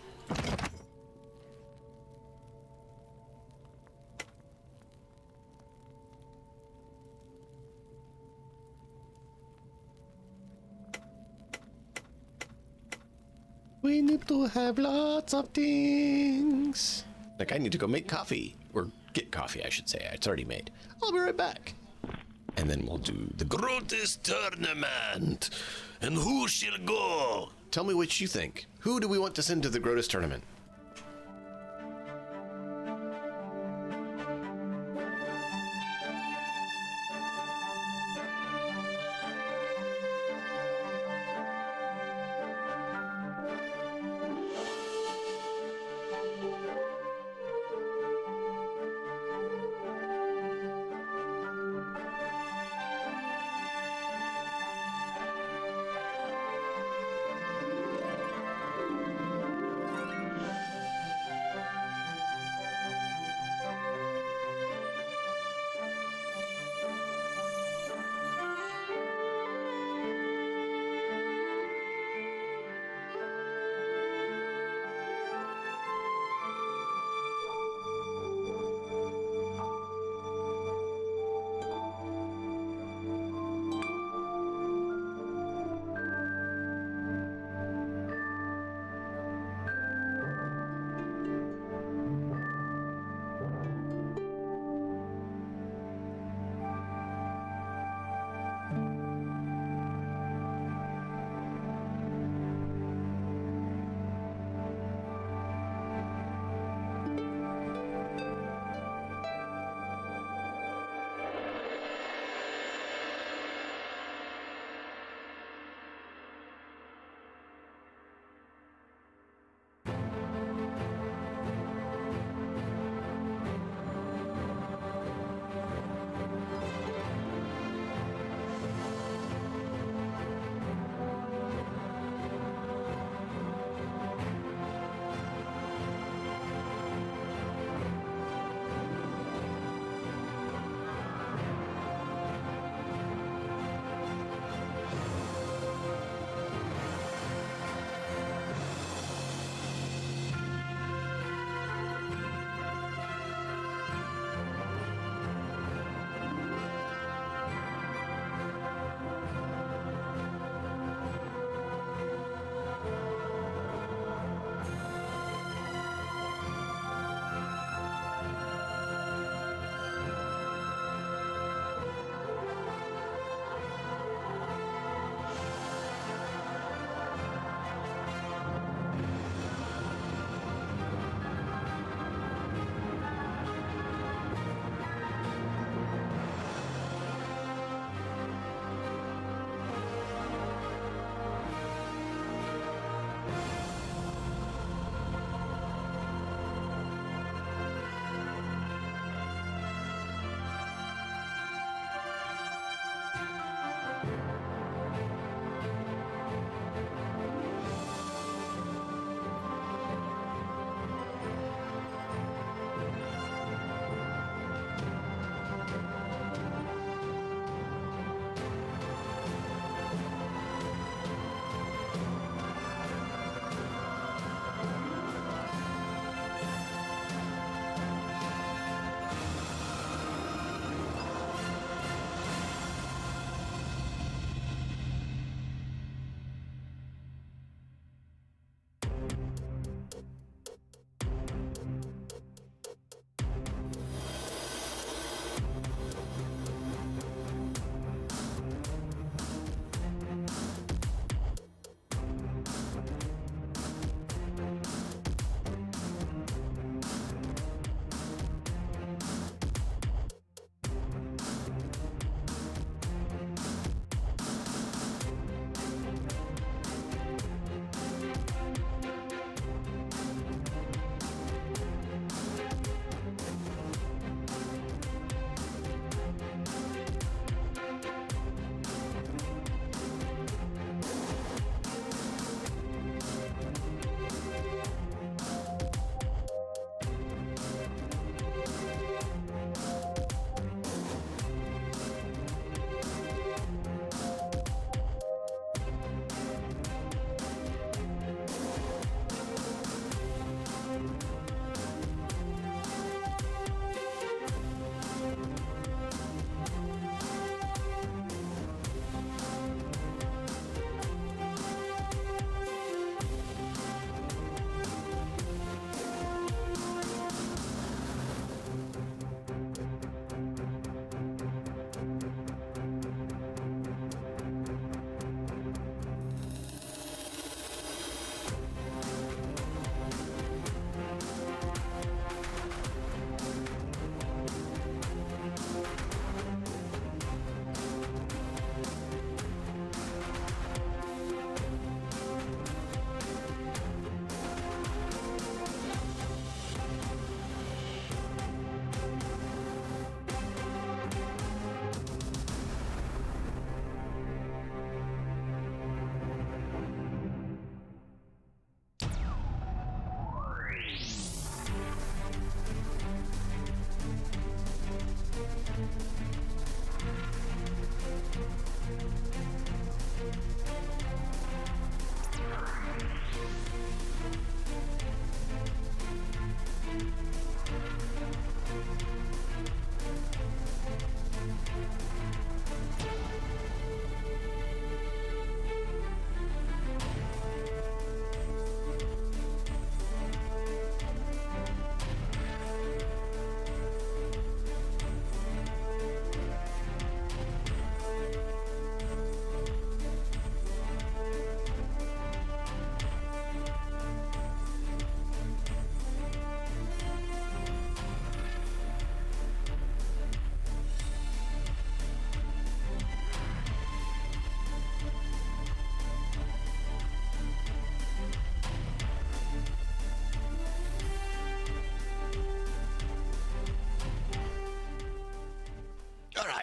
We need to have lots of things. Like, I need to go make coffee. Or get coffee, I should say. It's already made. I'll be right back. And then we'll do the Grotus Tournament. And who shall go? Tell me what you think. Who do we want to send to the Grotus Tournament?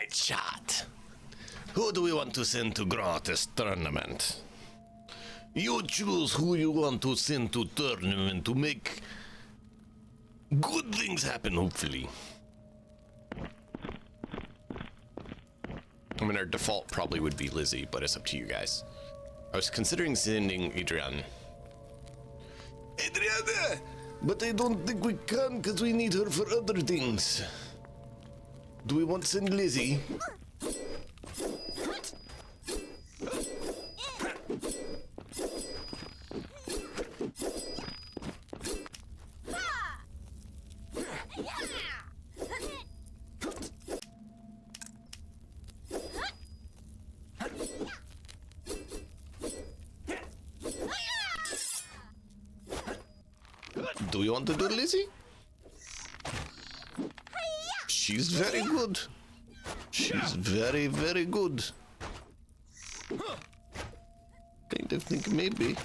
right, chat. Who do we want to send to Gratis tournament? You choose who you want to send to tournament to make good things happen, hopefully. I mean, our default probably would be Lizzie, but it's up to you guys. I was considering sending Adrian. Adriana! But I don't think we can because we need her for other things. Do we want to send Lizzie? Do we want to do Lizzie? She's very good. She's very, very good. Kind of think maybe.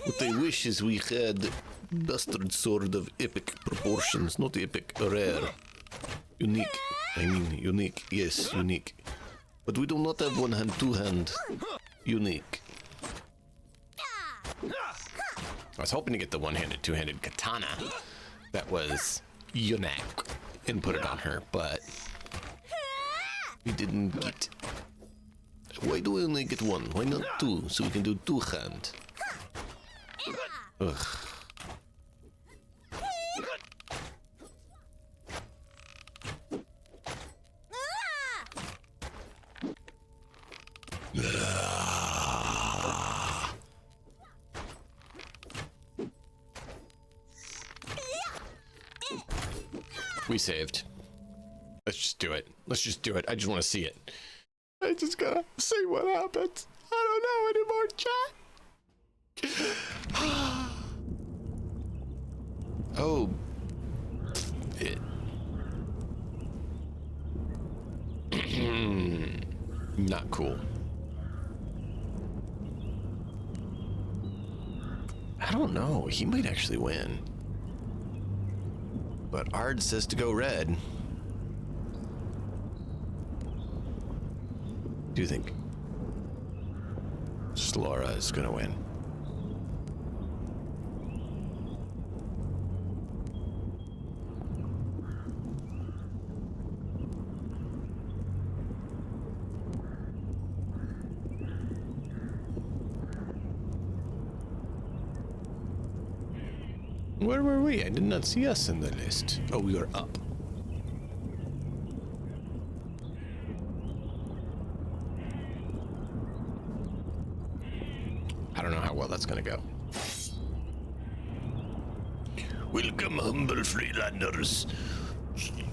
What I wish is we had bastard sword of epic proportions, not epic, rare. Unique. I mean, unique. Yes, unique. But we do not have one hand, two hand. Unique. I was hoping to get the one-handed, two-handed katana that was unique and put it on her, but We didn't get. Why do we only get one? Why not two? So we can do two hand. Ugh. we saved. Let's just do it. Let's just do it. I just want to see it. I just gotta see what happens. I don't know anymore, chat. Oh. It. Not cool. I don't know. He might actually win. But Ard says to go red. Do you think Slora is gonna win? Where were we? I did not see us in the list. Oh, we were up. I don't know how well that's gonna go. Welcome, humble freelanders.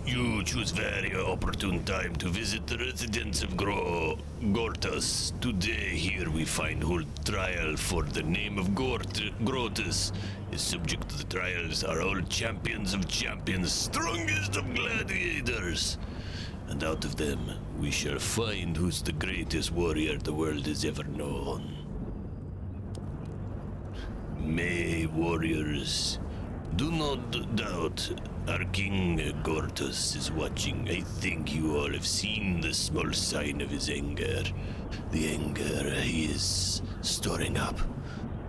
You choose very opportune time to visit the residence of Gortus. Today, here we find hold trial for the name of Grotus. Is subject to the trials are all champions of champions, strongest of gladiators. And out of them, we shall find who's the greatest warrior the world has ever known. May warriors, do not doubt our King Gortus is watching. I think you all have seen the small sign of his anger. The anger he is storing up.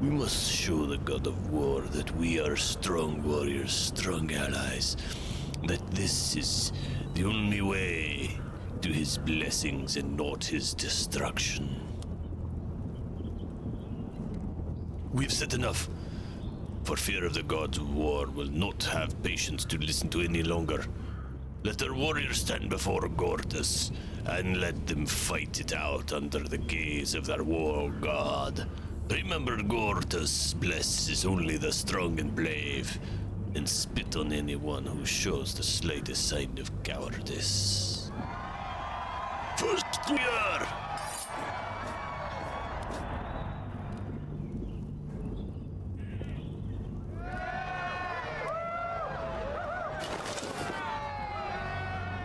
We must show the god of war that we are strong warriors, strong allies. That this is the only way to his blessings and not his destruction. We've said enough. For fear of the gods of war will not have patience to listen to any longer. Let our warriors stand before Gortus, and let them fight it out under the gaze of their war god. Remember, Gortus blesses only the strong and brave, and spit on anyone who shows the slightest sign of cowardice. First we are!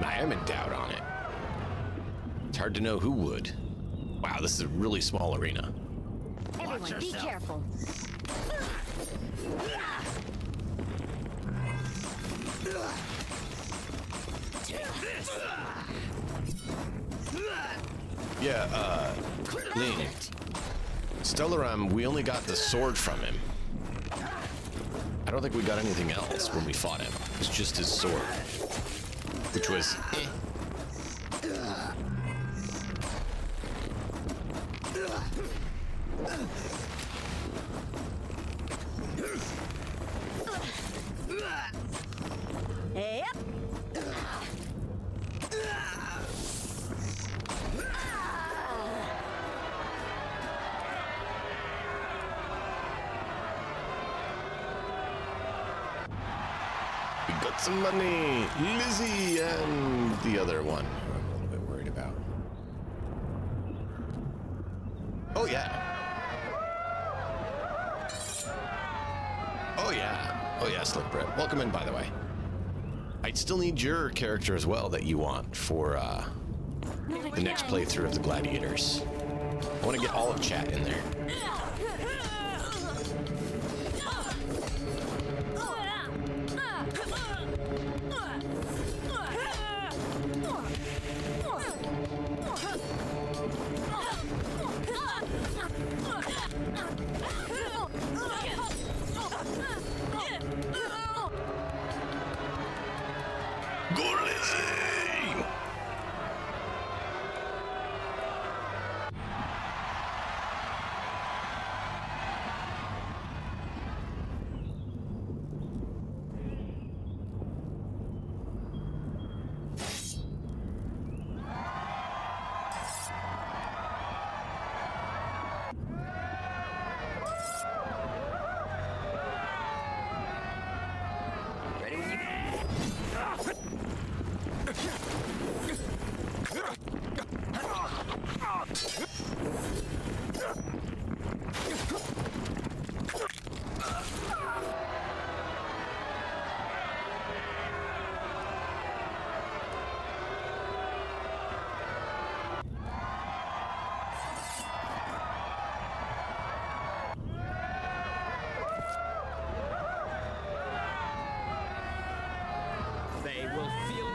I am in doubt on it. It's hard to know who would. Wow, this is a really small arena. Everyone, be careful. Yeah, Ling. Stellaram, we only got the sword from him. I don't think we got anything else when we fought him. It was just his sword. Which was eh. Yep. We got some money. Lizzie and the other one. I'm a little bit worried about. Oh, yeah. Oh, yeah. Oh, yeah, Slick Brett. Welcome in, by the way. I still need your character as well that you want for the next playthrough of the Gladiators. I want to get all of chat in there. Go, Lizzie! Ready when you. They will feel.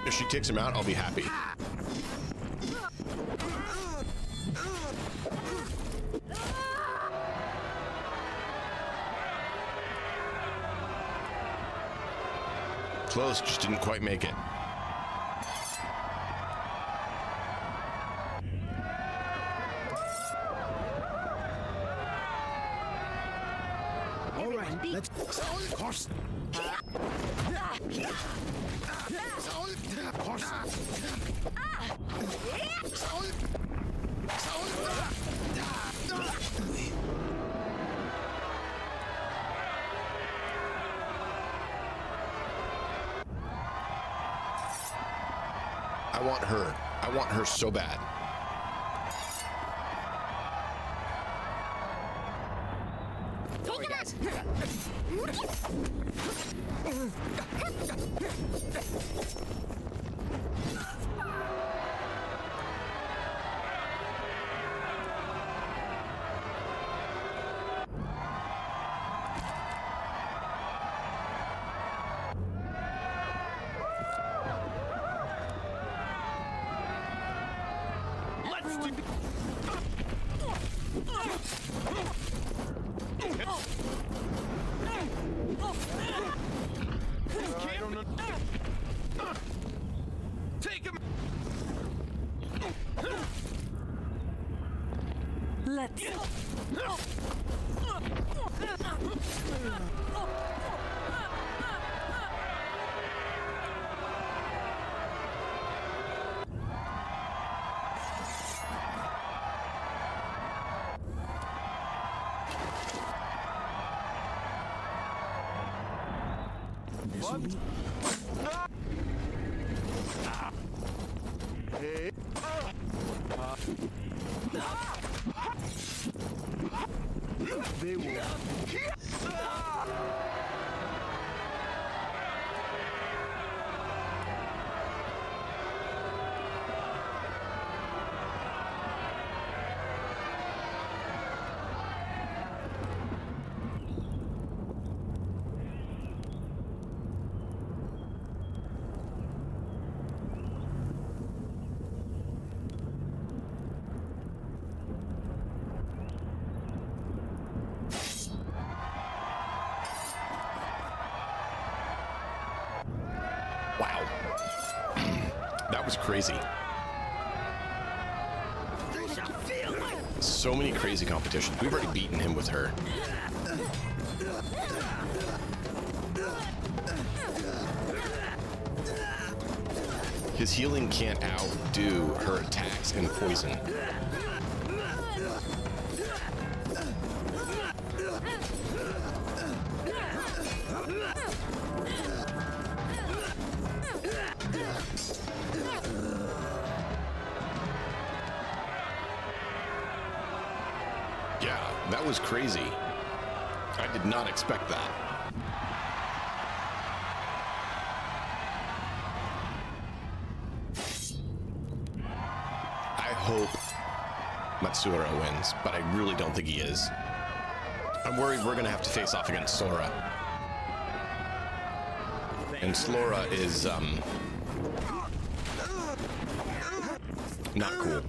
If she takes him out, I'll be happy. Close, just didn't quite make it. All right, let's. Horse. Horse. I want her. I want her so bad. Take him! Let's. They will. That was crazy. So many crazy competitions. We've already beaten him with her. His healing can't outdo her attacks and poison. Yeah, that was crazy. I did not expect that. I hope Matsura wins, but I really don't think he is. I'm worried we're gonna have to face off against Sora. And Slora is, not cool.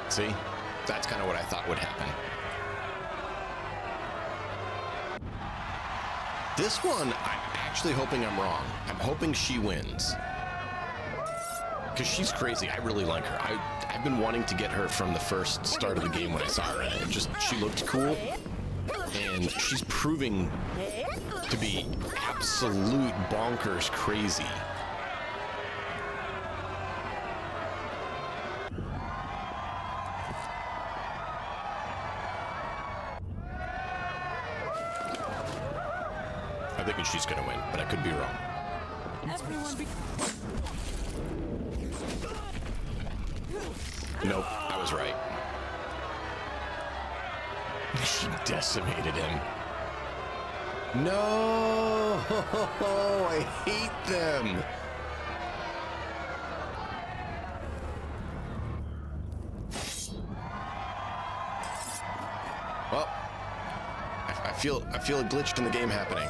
See? That's kind of what I thought would happen. This one, I'm actually hoping I'm wrong. I'm hoping she wins. Because she's crazy. I really like her. I've been wanting to get her from the first start of the game when I saw her. And she looked cool. And she's proving to be absolute bonkers crazy. I'm thinking she's gonna win, but I could be wrong. Nope, I was right. She decimated him. No, I hate them. Well, I feel a glitch in the game happening.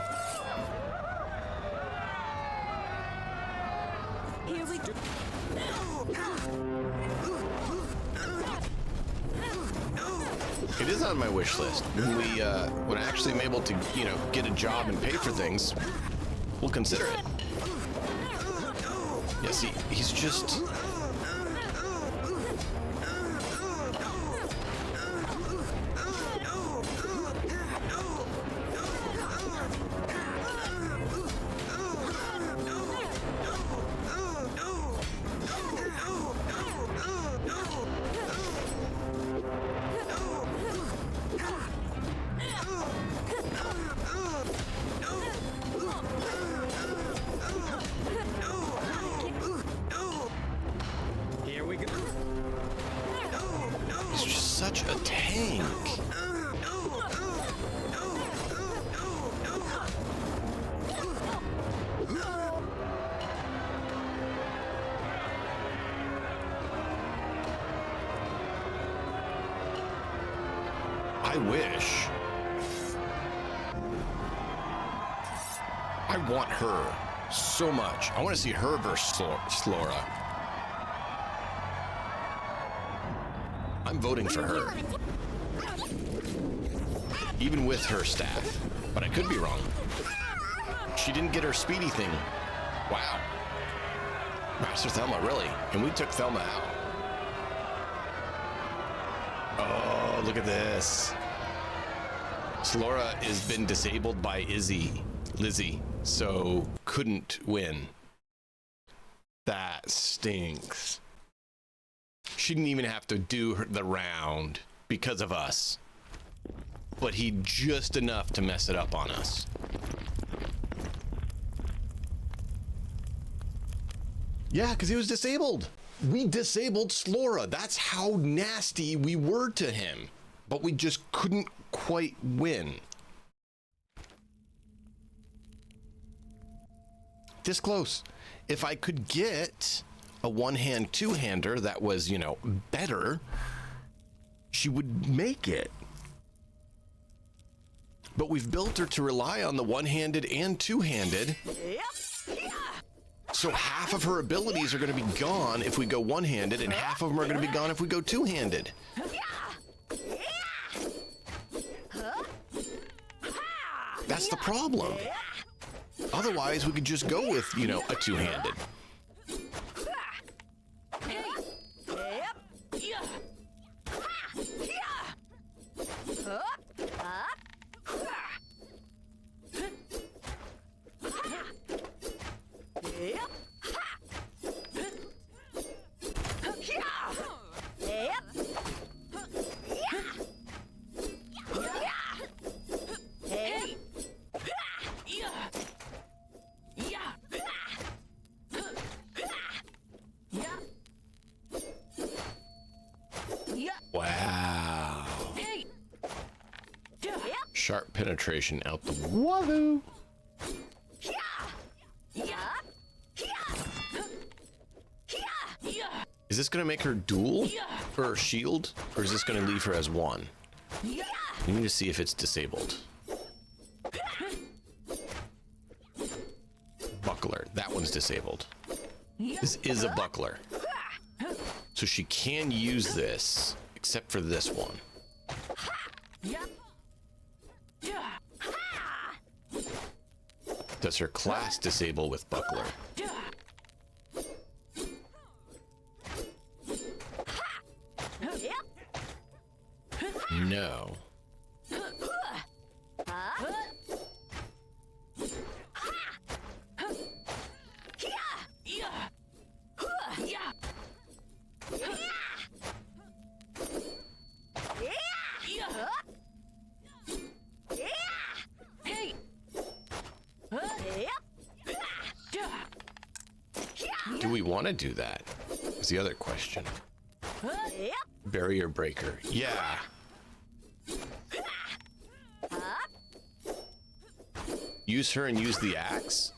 Here we go. It is on my wish list. When I actually am able to, get a job and pay for things, we'll consider it. Yeah, see, he's just... Here we go. He's just such a tank. I wish. I want her so much. I want to see her versus Slora. I'm voting for her. Even with her staff. But I could be wrong. She didn't get her speedy thing. Wow. Master Thelma, really? And we took Thelma out. Oh, look at this. Slora has been disabled by Lizzie, so couldn't win. That stinks. She didn't even have to do the round because of us. But he just enough to mess it up on us. Yeah, because he was disabled. We disabled Slora. That's how nasty we were to him. But we just couldn't quite win. This close. If I could get a one-hand, two-hander that was, better, she would make it. But we've built her to rely on the one-handed and two-handed. So half of her abilities are going to be gone if we go one-handed, and half of them are going to be gone if we go two-handed. That's the problem. Otherwise, we could just go with, you know, a two-handed. Wow. Sharp penetration out the wazoo. Is this going to make her dual or shield, or is this going to leave her as one? We need to see if it's disabled. Buckler. That one's disabled. This is a buckler. So she can use this, except for this one. Does her class disable with buckler? No. Do we want to do that? Is the other question. Barrier breaker. Yeah. Use her and use the axe?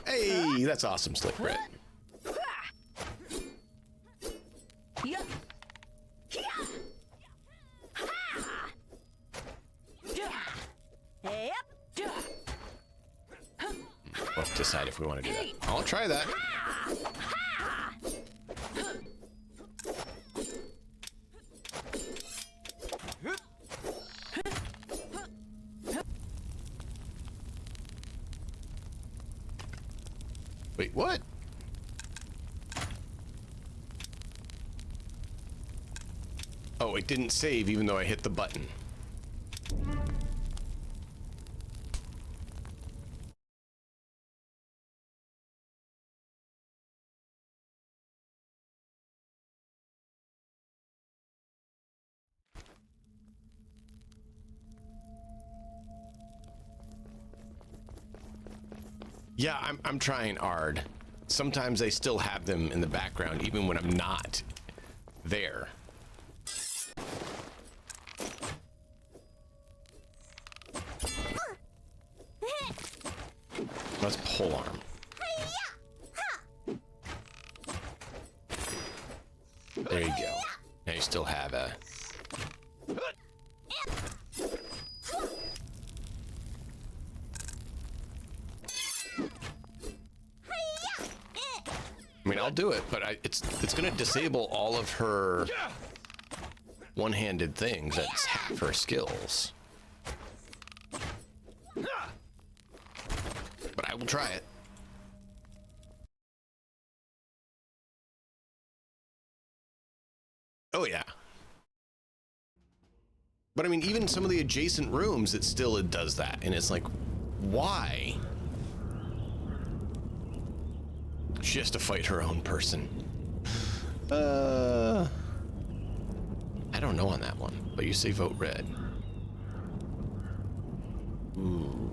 Hey, that's awesome, Slick Brett. We'll decide if we want to do that. I'll try that. Wait, what? Oh, it didn't save even though I hit the button. Yeah, I'm trying hard. Sometimes I still have them in the background even when I'm not there. Let's pole arm. There you go. Now you still have a... I mean, I'll do it, but it's gonna disable all of her one-handed things. That's half her skills. But I will try it. Oh yeah. But I mean, even some of the adjacent rooms, it still does that, and it's like, why? She has to fight her own person. I don't know on that one, but you say vote red. Ooh,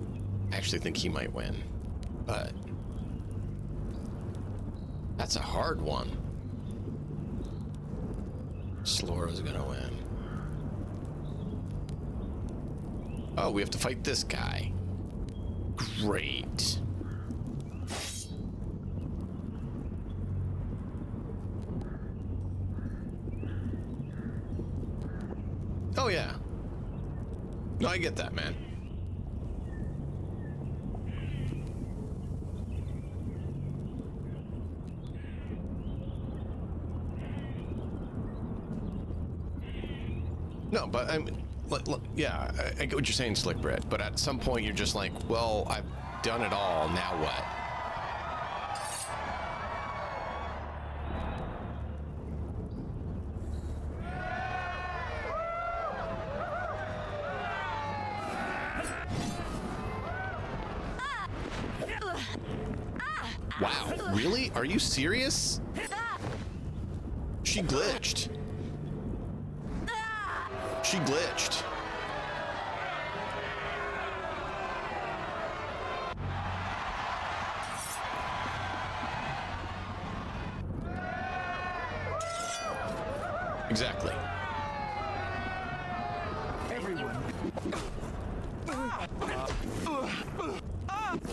I actually think he might win, but that's a hard one. Slora's gonna win. Oh, we have to fight this guy. Great. Oh yeah. No, I get that, man. No, but I mean, yeah, I get what you're saying, Slick Brett. But at some point, you're just like, well, I've done it all. Now what? Wow, really? Are you serious? She glitched. She glitched. Exactly.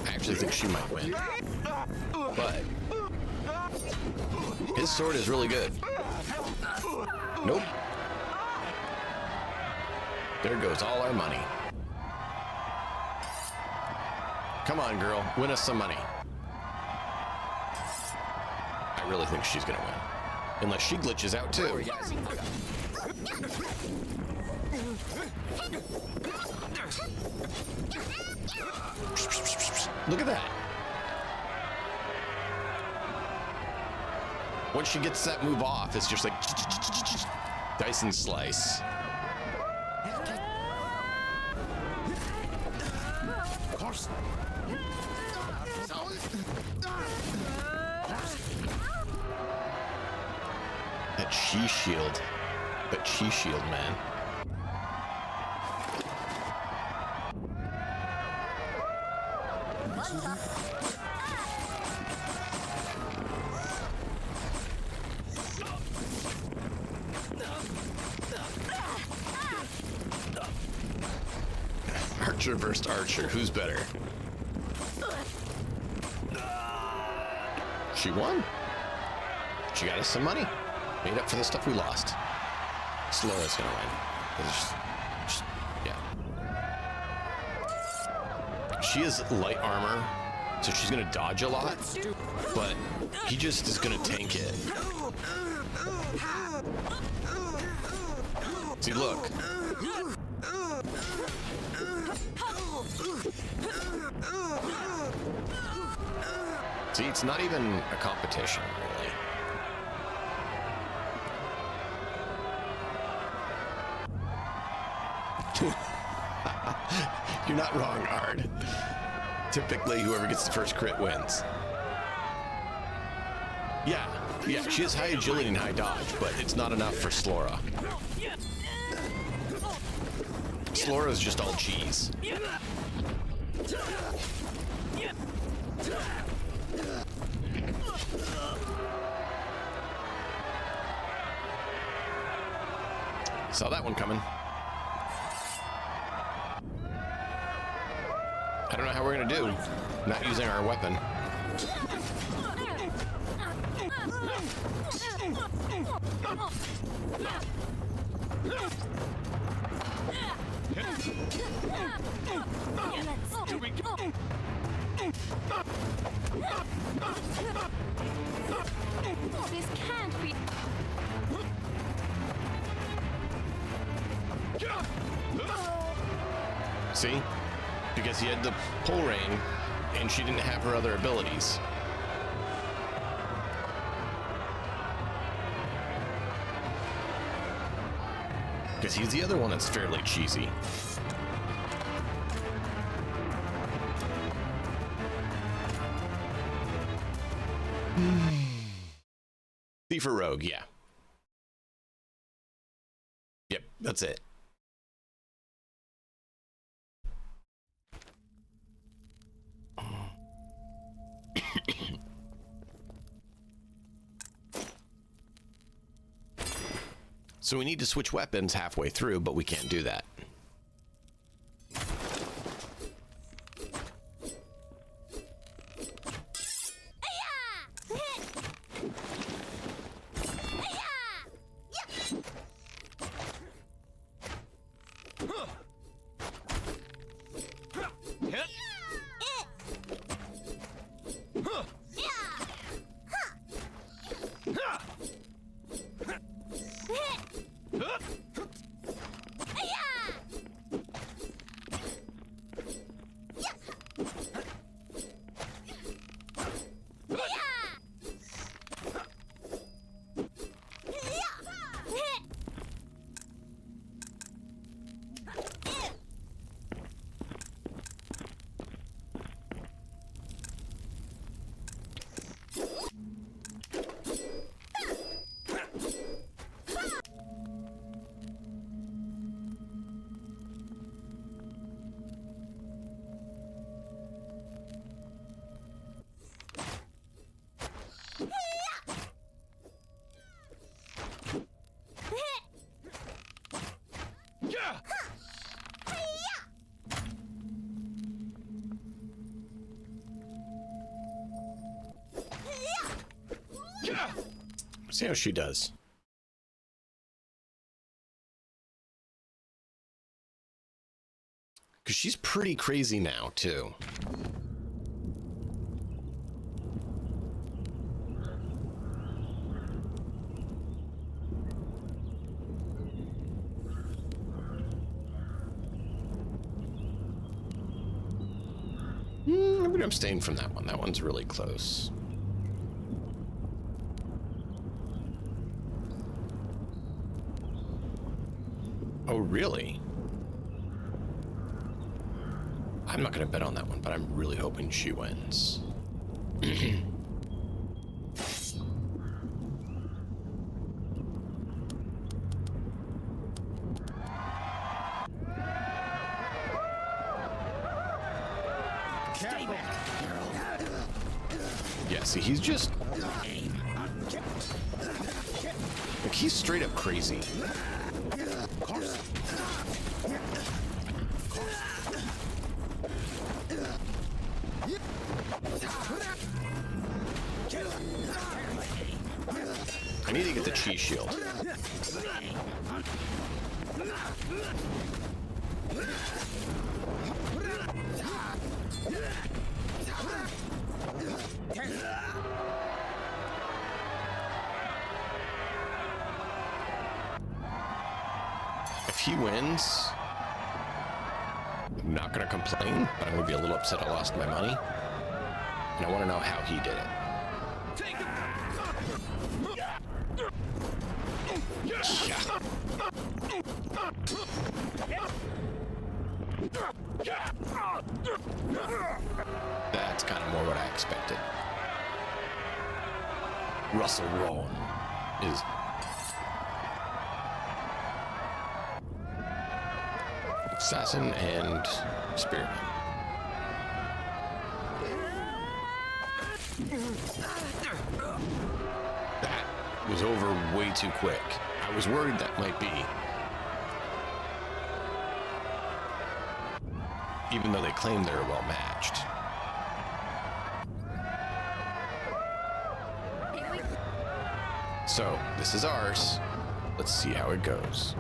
I actually think she might win. But his sword is really good. Nope. There goes all our money. Come on, girl. Win us some money. I really think she's gonna win. Unless she glitches out too. Look at that. Once she gets that move off, it's just like Dyson slice. That chi shield. That chi shield, man. Archer versus Archer. Who's better? She won. She got us some money. Made up for the stuff we lost. Slora's gonna win. Yeah. She has light armor, so she's gonna dodge a lot, but he just is gonna tank it. See, look. See, it's not even a competition, really. You're not wrong, Ard. Typically, whoever gets the first crit wins. Yeah, she has high agility and high dodge, but it's not enough for Slora. Slora's just all cheese. Saw that one coming. I don't know how we're gonna do, not using our weapon. This can't be. See? Because he had the pull rein, and she didn't have her other abilities. Because he's the other one that's fairly cheesy. Thief or Rogue, yeah. Yep, that's it. So we need to switch weapons halfway through, but we can't do that. See how she does. Because she's pretty crazy now, too. I'm staying from that one. That one's really close. Oh, really? I'm not going to bet on that one, but I'm really hoping she wins. Yeah, see, he's just... like, he's straight up crazy. I need to get the chi shield. If he wins, I'm not going to complain, but I'm going to be a little upset I lost my money. And I want to know how he did it. Yeah. That's kind of more what I expected. Russell Rowan is... assassin and spearman. That was over way too quick. I was worried that might be. Even though they claim they're well matched. So, this is ours. Let's see how it goes.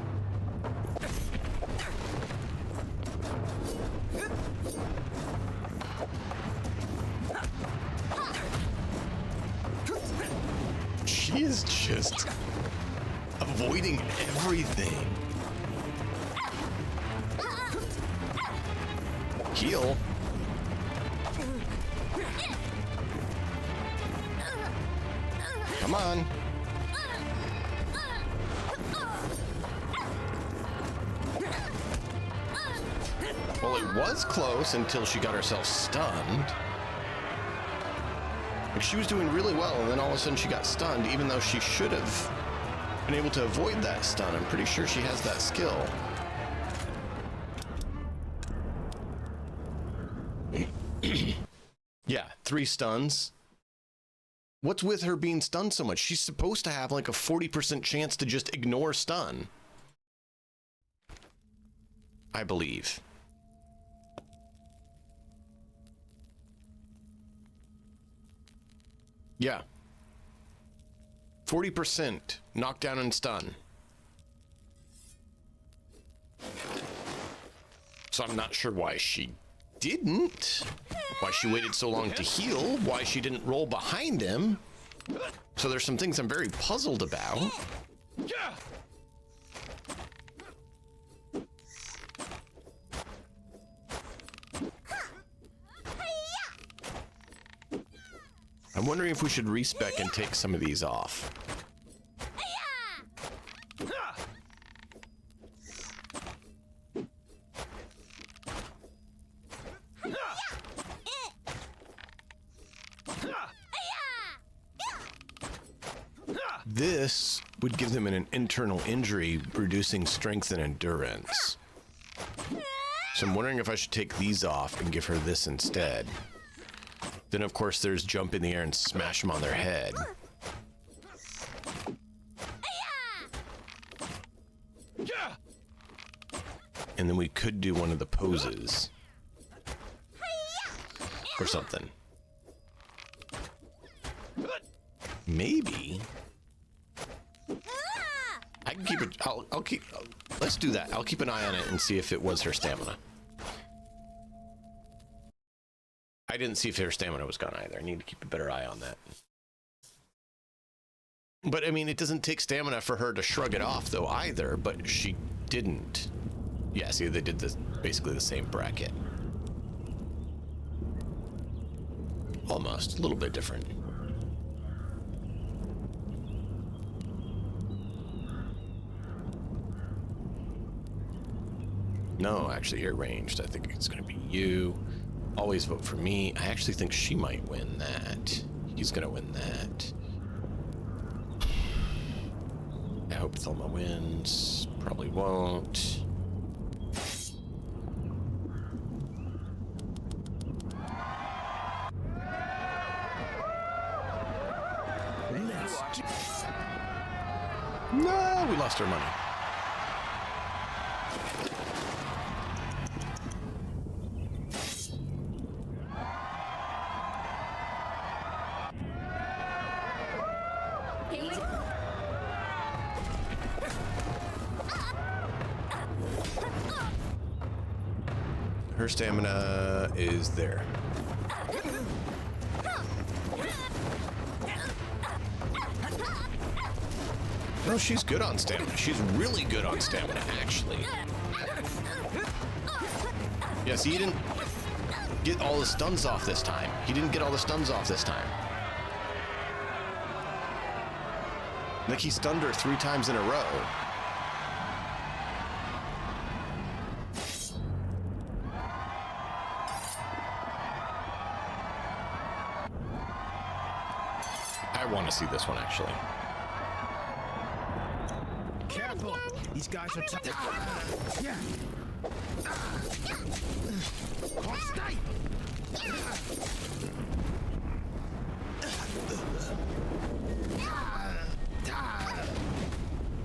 She is just avoiding everything. Heal. Come on. Well, it was close until she got herself stunned. Like, she was doing really well, and then all of a sudden she got stunned, even though she should have been able to avoid that stun. I'm pretty sure she has that skill. Yeah, 3 stuns. What's with her being stunned so much? She's supposed to have like a 40% chance to just ignore stun. I believe. Yeah. 40% knockdown and stun. So I'm not sure why she didn't. Why she waited so long to heal. Why she didn't roll behind him. So there's some things I'm very puzzled about. I'm wondering if we should respec and take some of these off. This would give them an internal injury, reducing strength and endurance. So I'm wondering if I should take these off and give her this instead. Then, of course, there's jump in the air and smash them on their head. And then we could do one of the poses. Or something. Maybe can keep it. I'll keep. Let's do that. I'll keep an eye on it and see if it was her stamina. I didn't see if her stamina was gone either. I need to keep a better eye on that. But I mean, it doesn't take stamina for her to shrug it off, though, either. But she didn't. Yeah, see, they did basically the same bracket. Almost. A little bit different. No, actually, you're ranged. I think it's going to be you. Always vote for me. I actually think she might win that. He's going to win that. I hope Thelma wins. Probably won't. No, we lost our money. Her stamina is there. No, she's good on stamina. She's really good on stamina, actually. Yeah, see, he didn't get all the stuns off this time. He didn't get all the stuns off this time. Like, he stunned her 3 times in a row. I want to see this one, actually. Careful! These guys are tough. Yeah. Stay!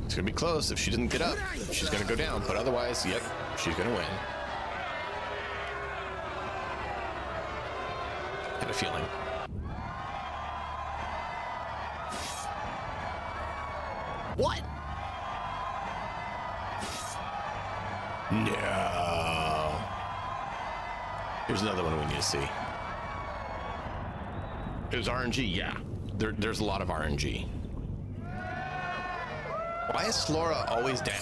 It's gonna be close. If she doesn't get up, she's gonna go down. But otherwise, yep, she's gonna win. Had a feeling. What? No. Here's another one we need to see. It was RNG, yeah. There's a lot of RNG. Why is Slora always down?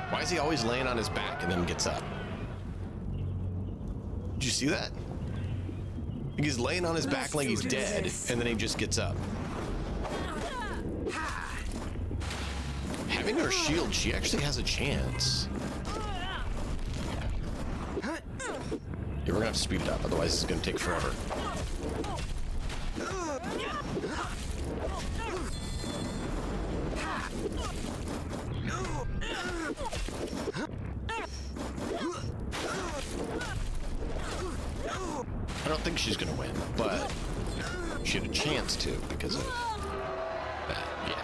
Why is he always laying on his back and then gets up? Did you see that? Like, he's laying on his back like he's dead, and then he just gets up. Having her shield, she actually has a chance. Yeah, we're gonna have to speed it up, otherwise it's gonna take forever. I don't think she's gonna win, but she had a chance to because of that, yeah.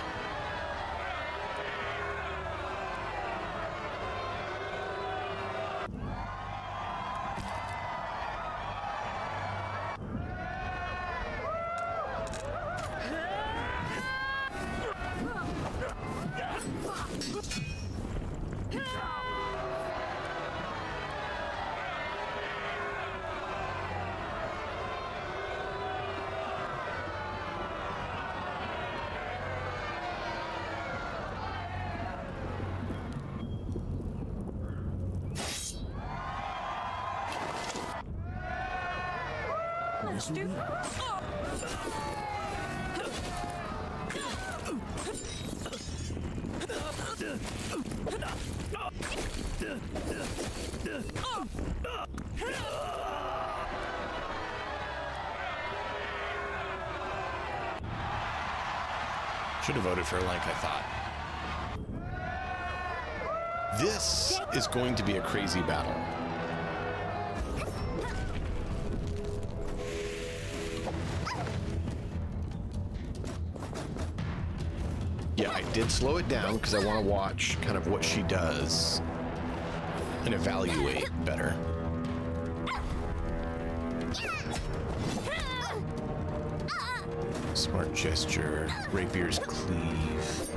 Should have voted for her like I thought. This is going to be a crazy battle. Yeah, I did slow it down because I want to watch kind of what she does and evaluate better. Smart gesture, rapier's cleave.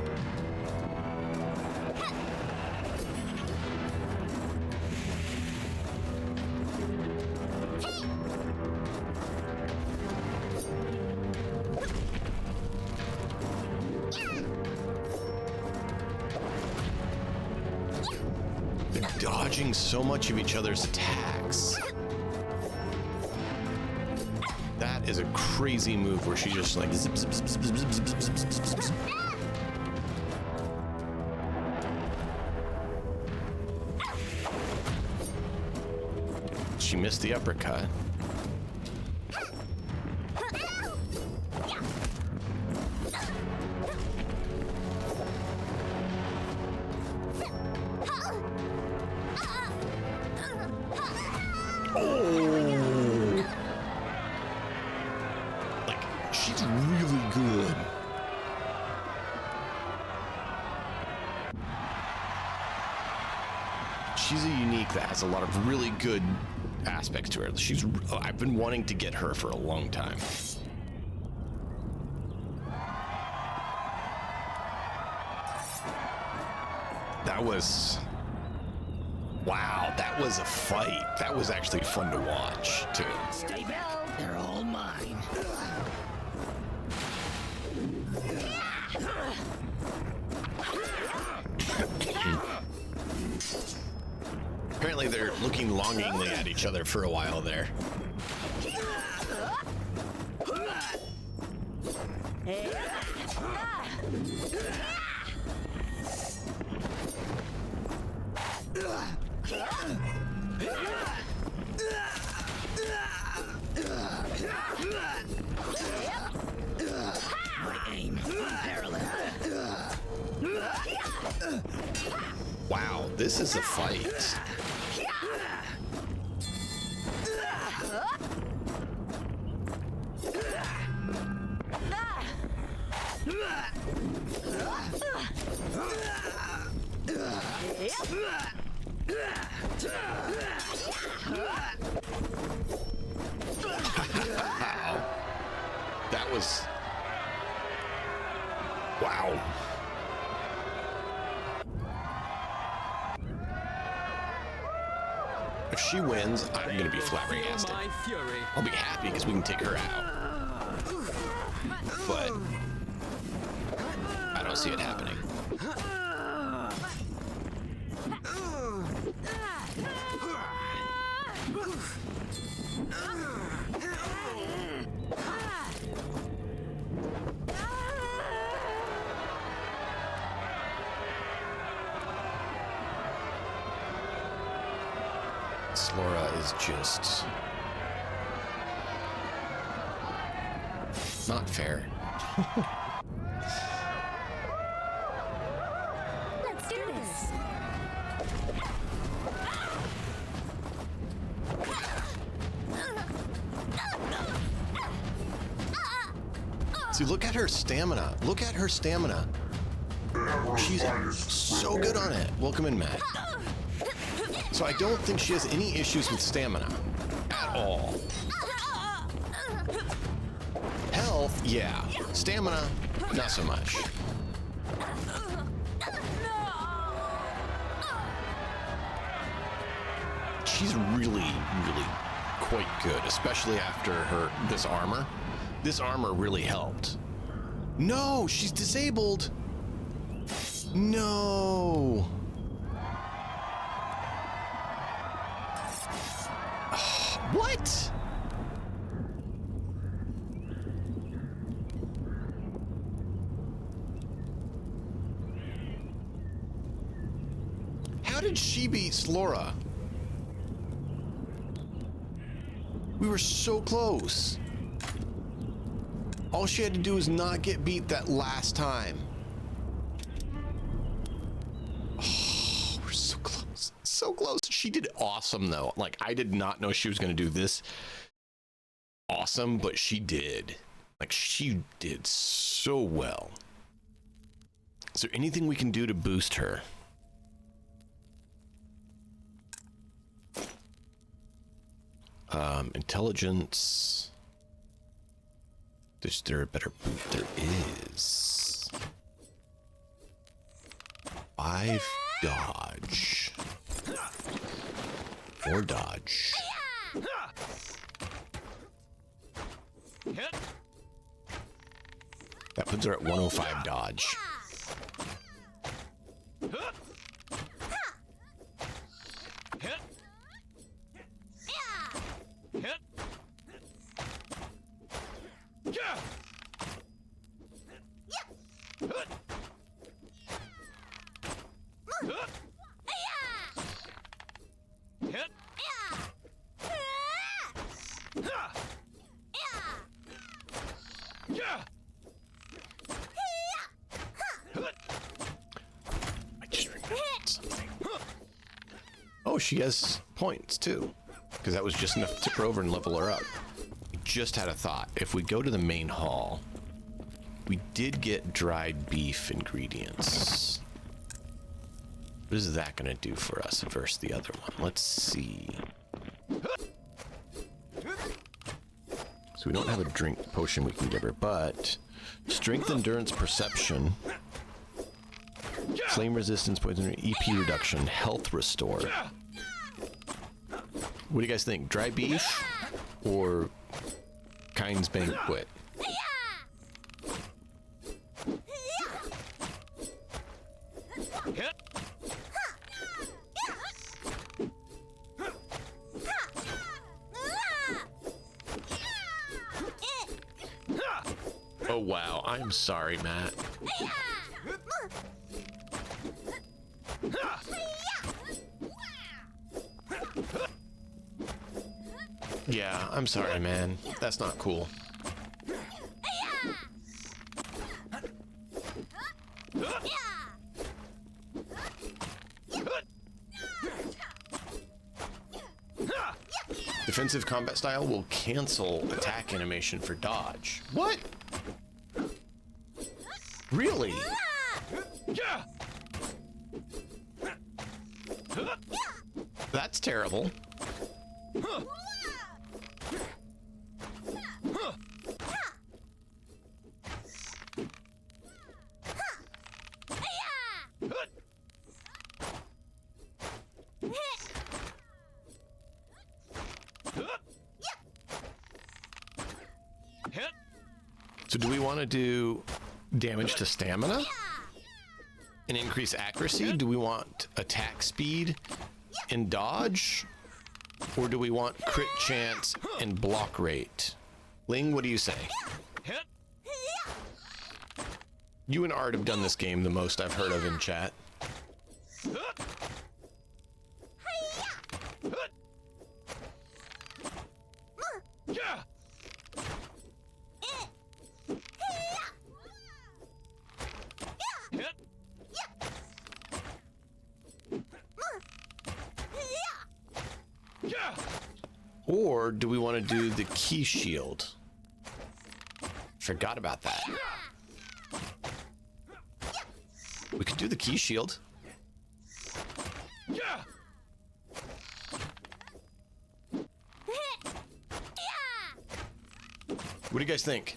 They're dodging so much of each other's attacks. That is a crazy move where she just like zip, zip, zip, zip, zip, zip, zip, zip, zip, zip, zip. She missed the uppercut. She's really good. She's a unique that has a lot of really good aspects to her. I've been wanting to get her for a long time. That was... Wow, that was a fight. That was actually fun to watch, too. Stay back. They're all mine. Apparently they're looking longingly at each other for a while there. My aim. Parallel. Wow, this is a fight. That was... Wow. If she wins, I'm gonna be flabbergasted. My fury. I'll be happy because we can take her out. But I don't see it happening. Slora is just not fair. Let's do this. See, look at her stamina. Look at her stamina. She's so good on it. Welcome in, Matt. So I don't think she has any issues with stamina at all. Health, yeah. Stamina, not so much. She's really, really quite good, especially after this armor. This armor really helped. No, she's disabled. No. What? How did she beat Slora? We were so close. All she had to do was not get beat that last time. Oh, we're so close. So close. She did awesome, though. Like, I did not know she was going to do this awesome, but she did. Like, she did so well. Is there anything we can do to boost her? Intelligence. Is there a better boot? There is. 5 dodge. 4 dodge. That puts her at 105 dodge. Oh, she has points too, because that was just enough to tip her over and level her up. Just had a thought. If we go to the main hall, we did get dried beef ingredients. What is that going to do for us versus the other one? Let's see. So we don't have a drink potion we can give her, but strength, endurance, perception, flame resistance, poison, EP reduction, health restore. What do you guys think? Dry beef or Kind's Banquet? Oh wow, I'm sorry, Matt. Yeah, I'm sorry, man. That's not cool. Defensive combat style will cancel attack animation for dodge. What? Really? That's terrible. So do we want to do damage to stamina and increase accuracy? Do we want attack speed and dodge? Or do we want crit chance and block rate? Ling, what do you say? You and Art have done this game the most I've heard of in chat. Or do we want to do the key shield? Forgot about that. We could do the key shield. What do you guys think?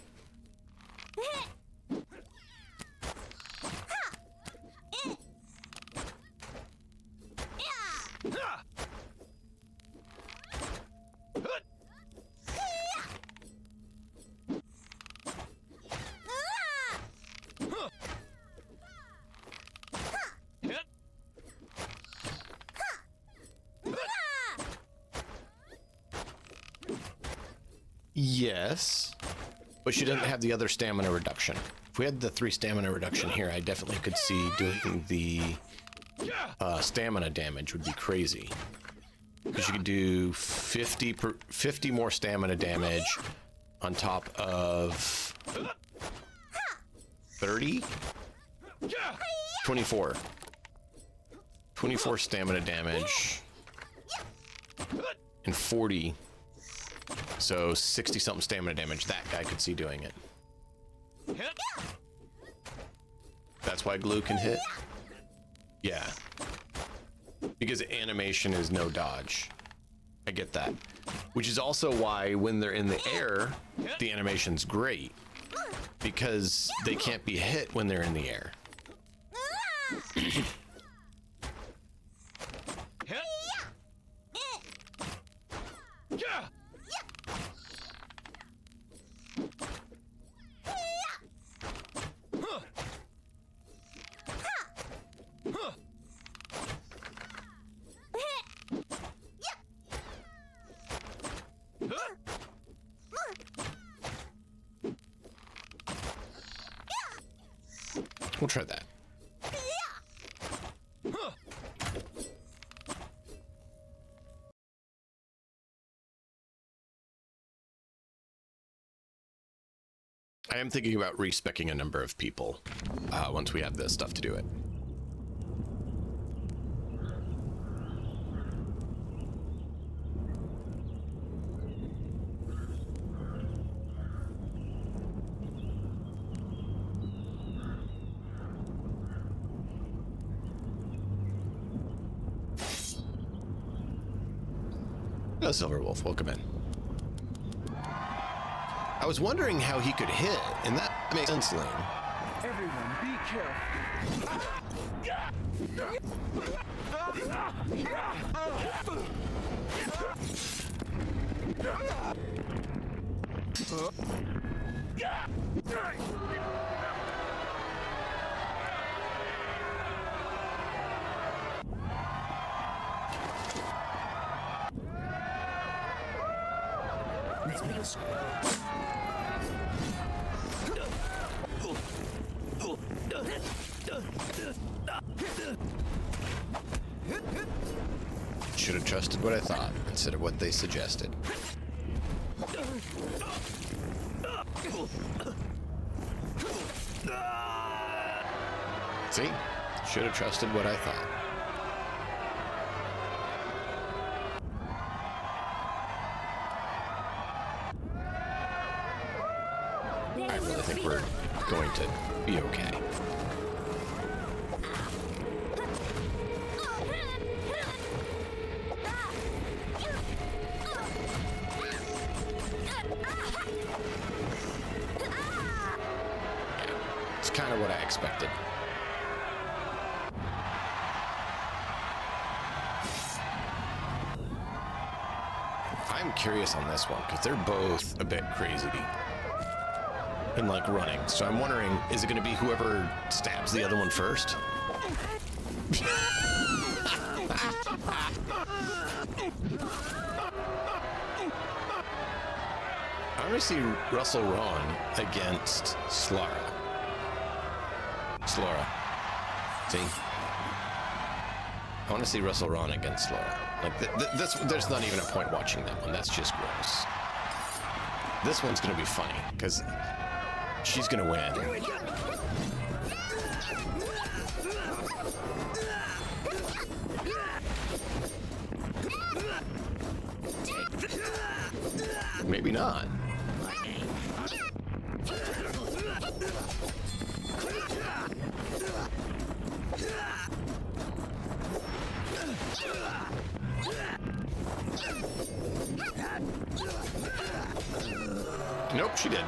Yes, but she doesn't have the other stamina reduction. If we had the 3 stamina reduction here, I definitely could see doing the stamina damage would be crazy. Because you could do 50 more stamina damage on top of 30? 24. 24 stamina damage and 40. So 60 something stamina damage. That guy could see doing it. That's why glue can hit? Yeah. Because animation is no dodge. I get that. Which is also why when they're in the air, the animation's great. Because they can't be hit when they're in the air. We'll try that. I am thinking about respecing a number of people once we have the stuff to do it. Hello, Silver Wolf. Welcome in. I was wondering how he could hit, and that makes sense, Lane. Everyone, be careful. Should have trusted what I thought instead of what they suggested. See? Should have trusted what I thought. I really think we're going to be okay. It's kind of what I expected. I'm curious on this one because they're both a bit crazy and like running. So I'm wondering, is it going to be whoever stabs the other one first? I want to see Russell Ron against Slara. See? I want to see Russell Ron against Slara. Like, there's not even a point watching that one. That's just gross. This one's going to be funny, because she's going to win. Maybe not. Nope, she did.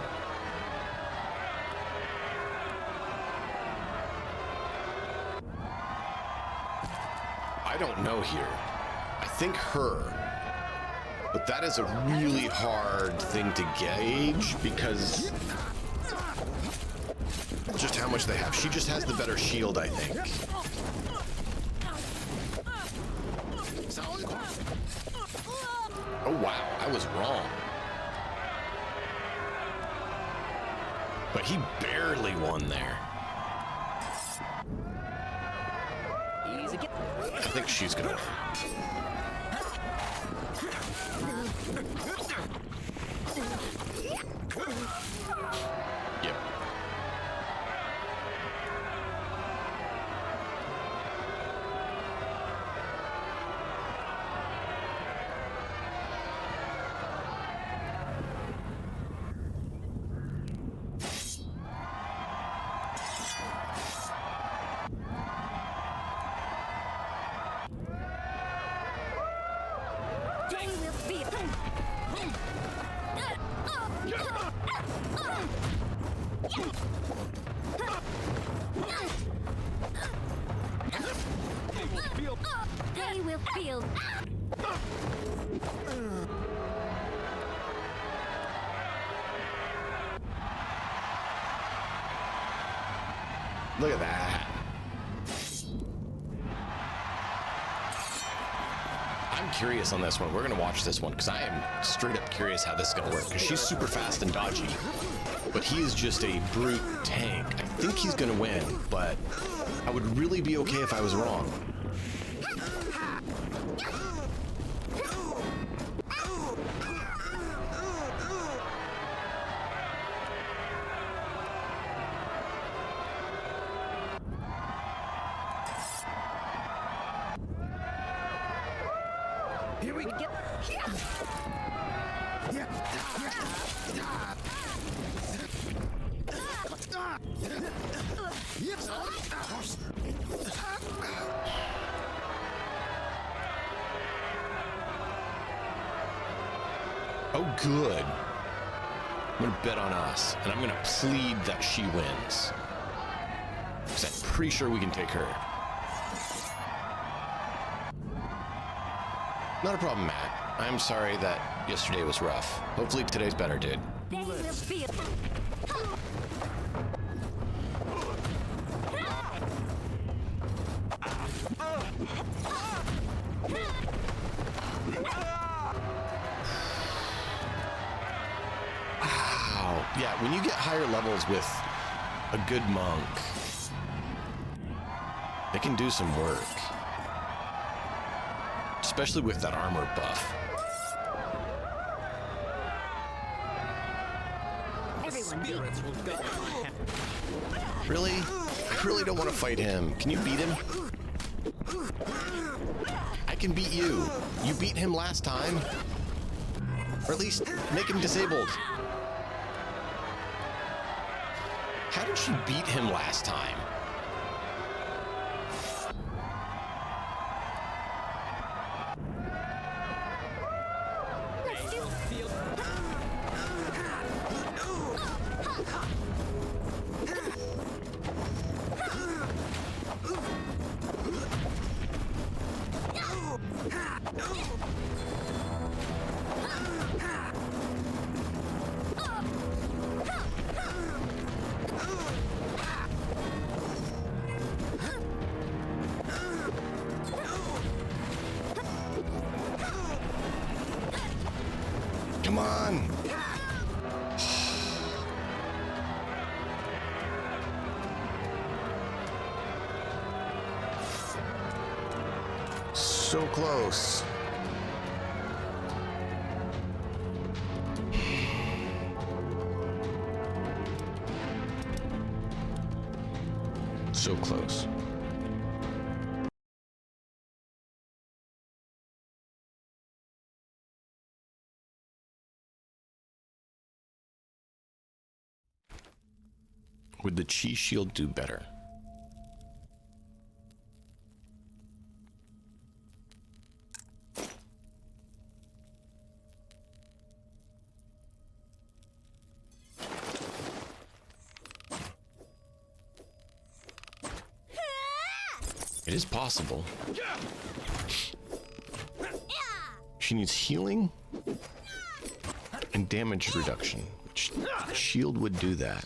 I don't know here. I think her. But that is a really hard thing to gauge because just how much they have. She just has the better shield, I think. Oh wow, I was wrong. But he barely won there. I think she's gonna win. Yep. They will feel. Look at that. I'm curious on this one. We're going to watch this one because I am straight up curious how this is going to work because she's super fast and dodgy, but he is just a brute tank. I think he's going to win, but I would really be okay if I was wrong. Here we go. Oh, good. I'm gonna bet on us, and I'm gonna plead that she wins. Because I'm pretty sure we can take her. Not a problem, Matt. I'm sorry that yesterday was rough. Hopefully today's better, dude. They will feel. Wow. Yeah, when you get higher levels with a good monk, they can do some work. Especially with that armor buff. Everyone be Spirits will go. Really? I really don't want to fight him. Can you beat him? I can beat you. You beat him last time. Or at least make him disabled. How did she beat him last time? Come on. So close. So close. Would the chi shield do better? It is possible. She needs healing and damage reduction, which shield would do that.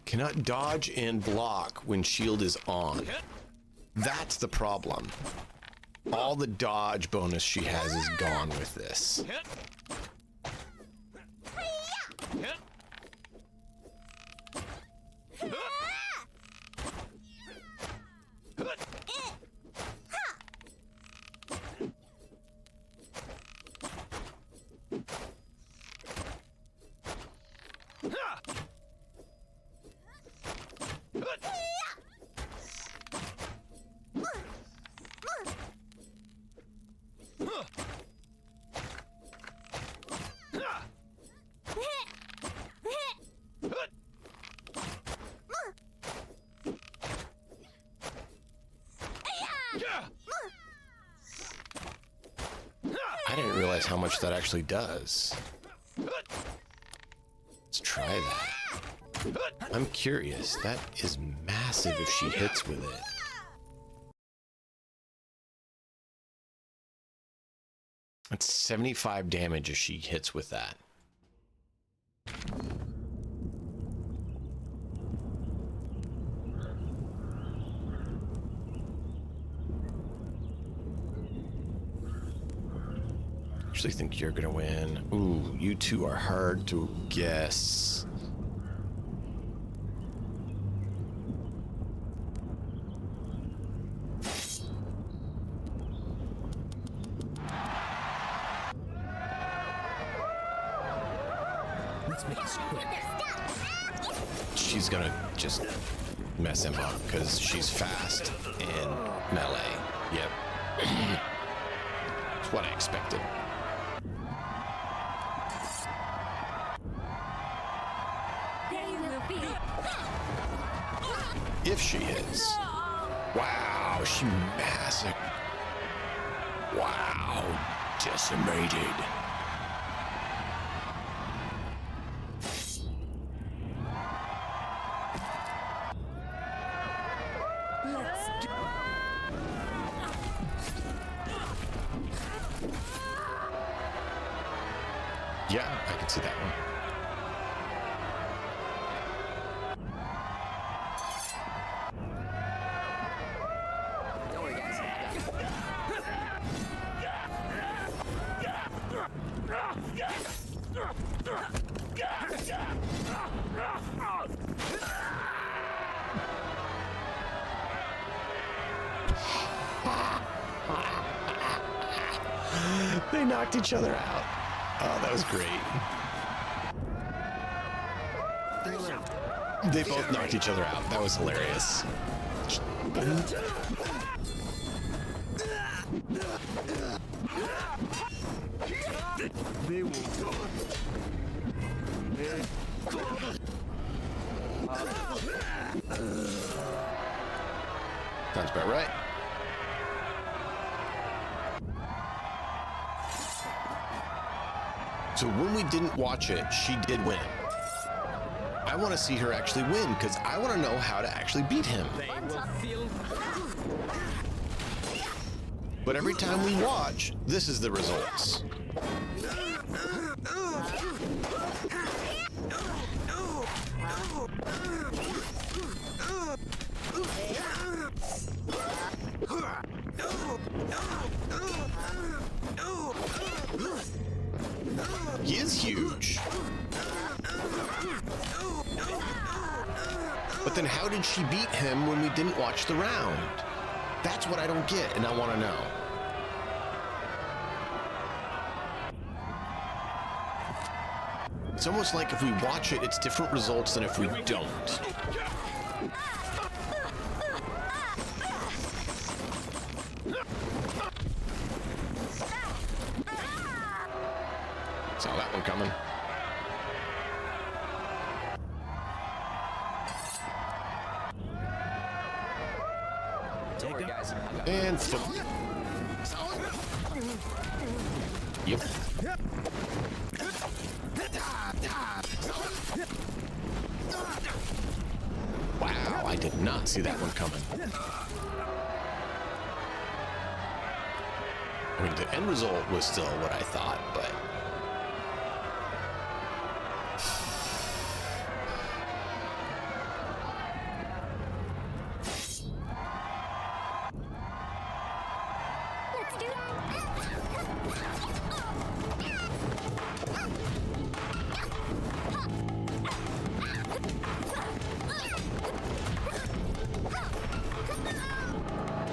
Cannot dodge and block when shield is on. That's the problem. All the dodge bonus she has is gone with this. I didn't realize how much that actually does. Let's try that. I'm curious. That is massive if she hits with it. That's 75 damage if she hits with that. I actually think you're gonna win. Ooh, you two are hard to guess. Let's make this quick. She's gonna just mess him up because she's fast and melee. Yep. That's what I expected. They will feel. If she hits. Wow, she massive. Wow, decimated. Yeah, I can see that one. They knocked each other out. Oh, that was great. They both knocked each other out. That was hilarious. They will. Sounds about right. So when we didn't watch it, she did win. I want to see her actually win because I want to know how to actually beat him. But every time we watch, this is the results. He is huge. But then how did she beat him when we didn't watch the round? That's what I don't get, and I want to know. It's almost like if we watch it, it's different results than if we don't. Saw that one coming. And flip. Yep. Wow, I did not see that one coming. I mean, the end result was still what I thought, but... Let's do it.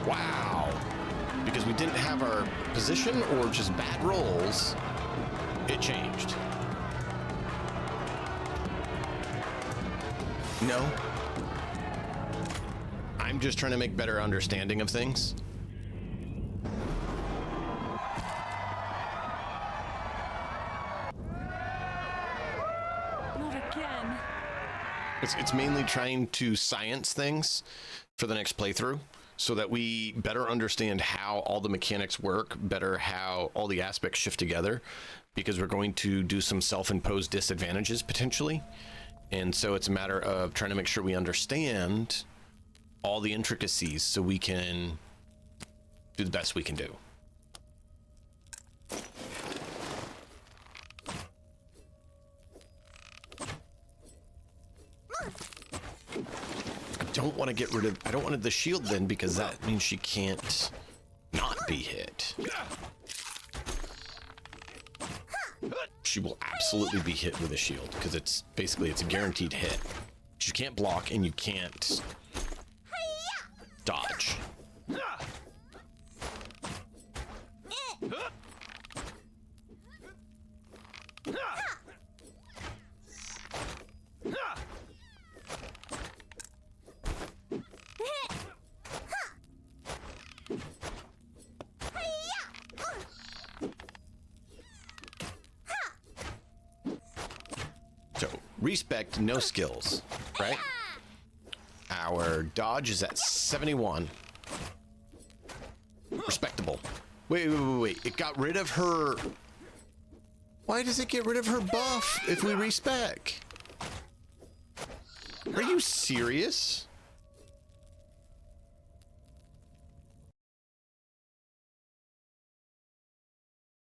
Wow. Because we didn't have our position or just bad rolls, it changed. No. I'm just trying to make better understanding of things. Not again. It's mainly trying to science things for the next playthrough so that we better understand how all the mechanics work, better how all the aspects shift together, because we're going to do some self-imposed disadvantages potentially. And so it's a matter of trying to make sure we understand all the intricacies so we can do the best we can do. I don't want to get rid of, I don't want the shield then, because that means she can't not be hit. She will absolutely be hit with a shield because it's basically, it's a guaranteed hit. You can't block and you can't dodge. respect, no skills, right? Our dodge is at 71. Respectable. Wait. It got rid of her. Why does it get rid of her buff if we respec? Are you serious?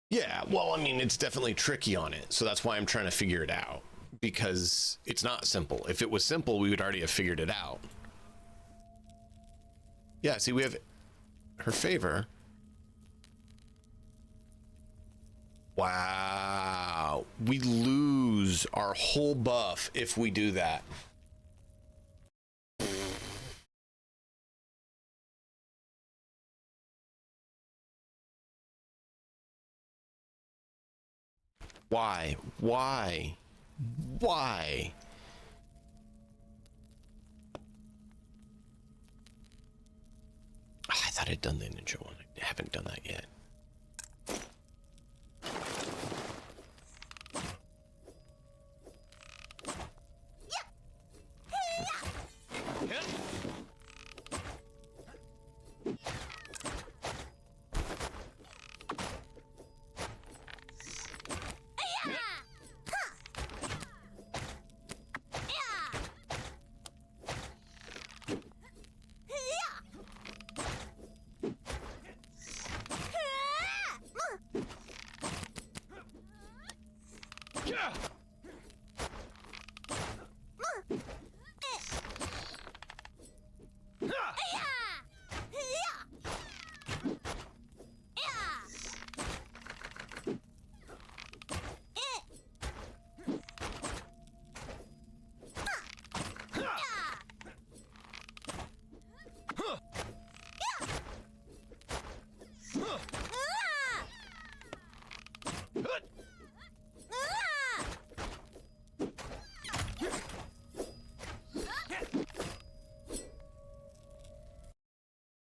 Yeah, well, I mean, it's definitely tricky on it. So that's why I'm trying to figure it out. Because it's not simple. If it was simple, we would already have figured it out. Yeah, see, we have her favor. Wow. We lose our whole buff if we do that. Why? Why? Why? I thought I'd done the ninja one. I haven't done that yet.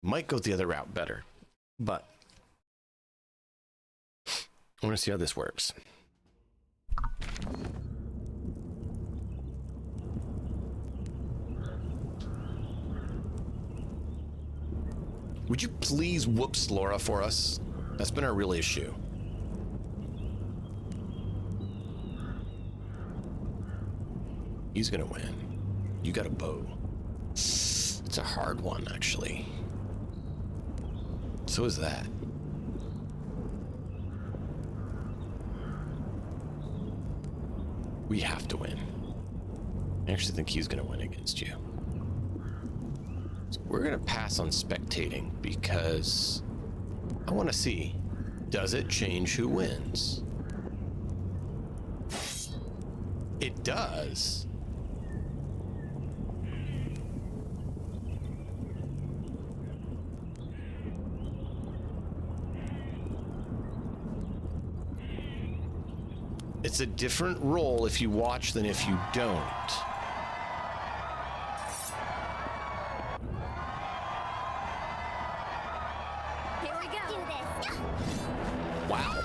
Might go the other route better, but I want to see how this works. Would you please whoop Slora for us? That's been our real issue. He's gonna win. You got a bow. It's a hard one, actually. So is that. We have to win. I actually think he's gonna win against you. So we're gonna pass on spectating because I want to see, does it change who wins? It does. It's a different roll if you watch than if you don't. Here we go. Do this. Wow.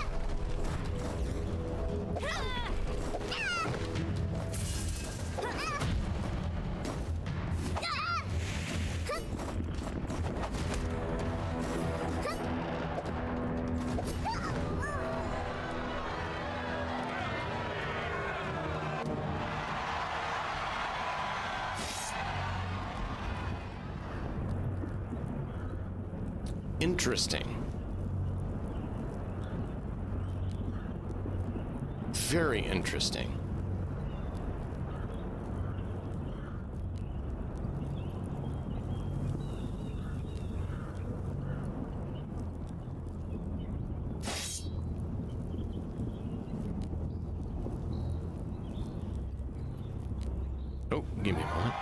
Interesting. Very interesting. Oh, give me a moment.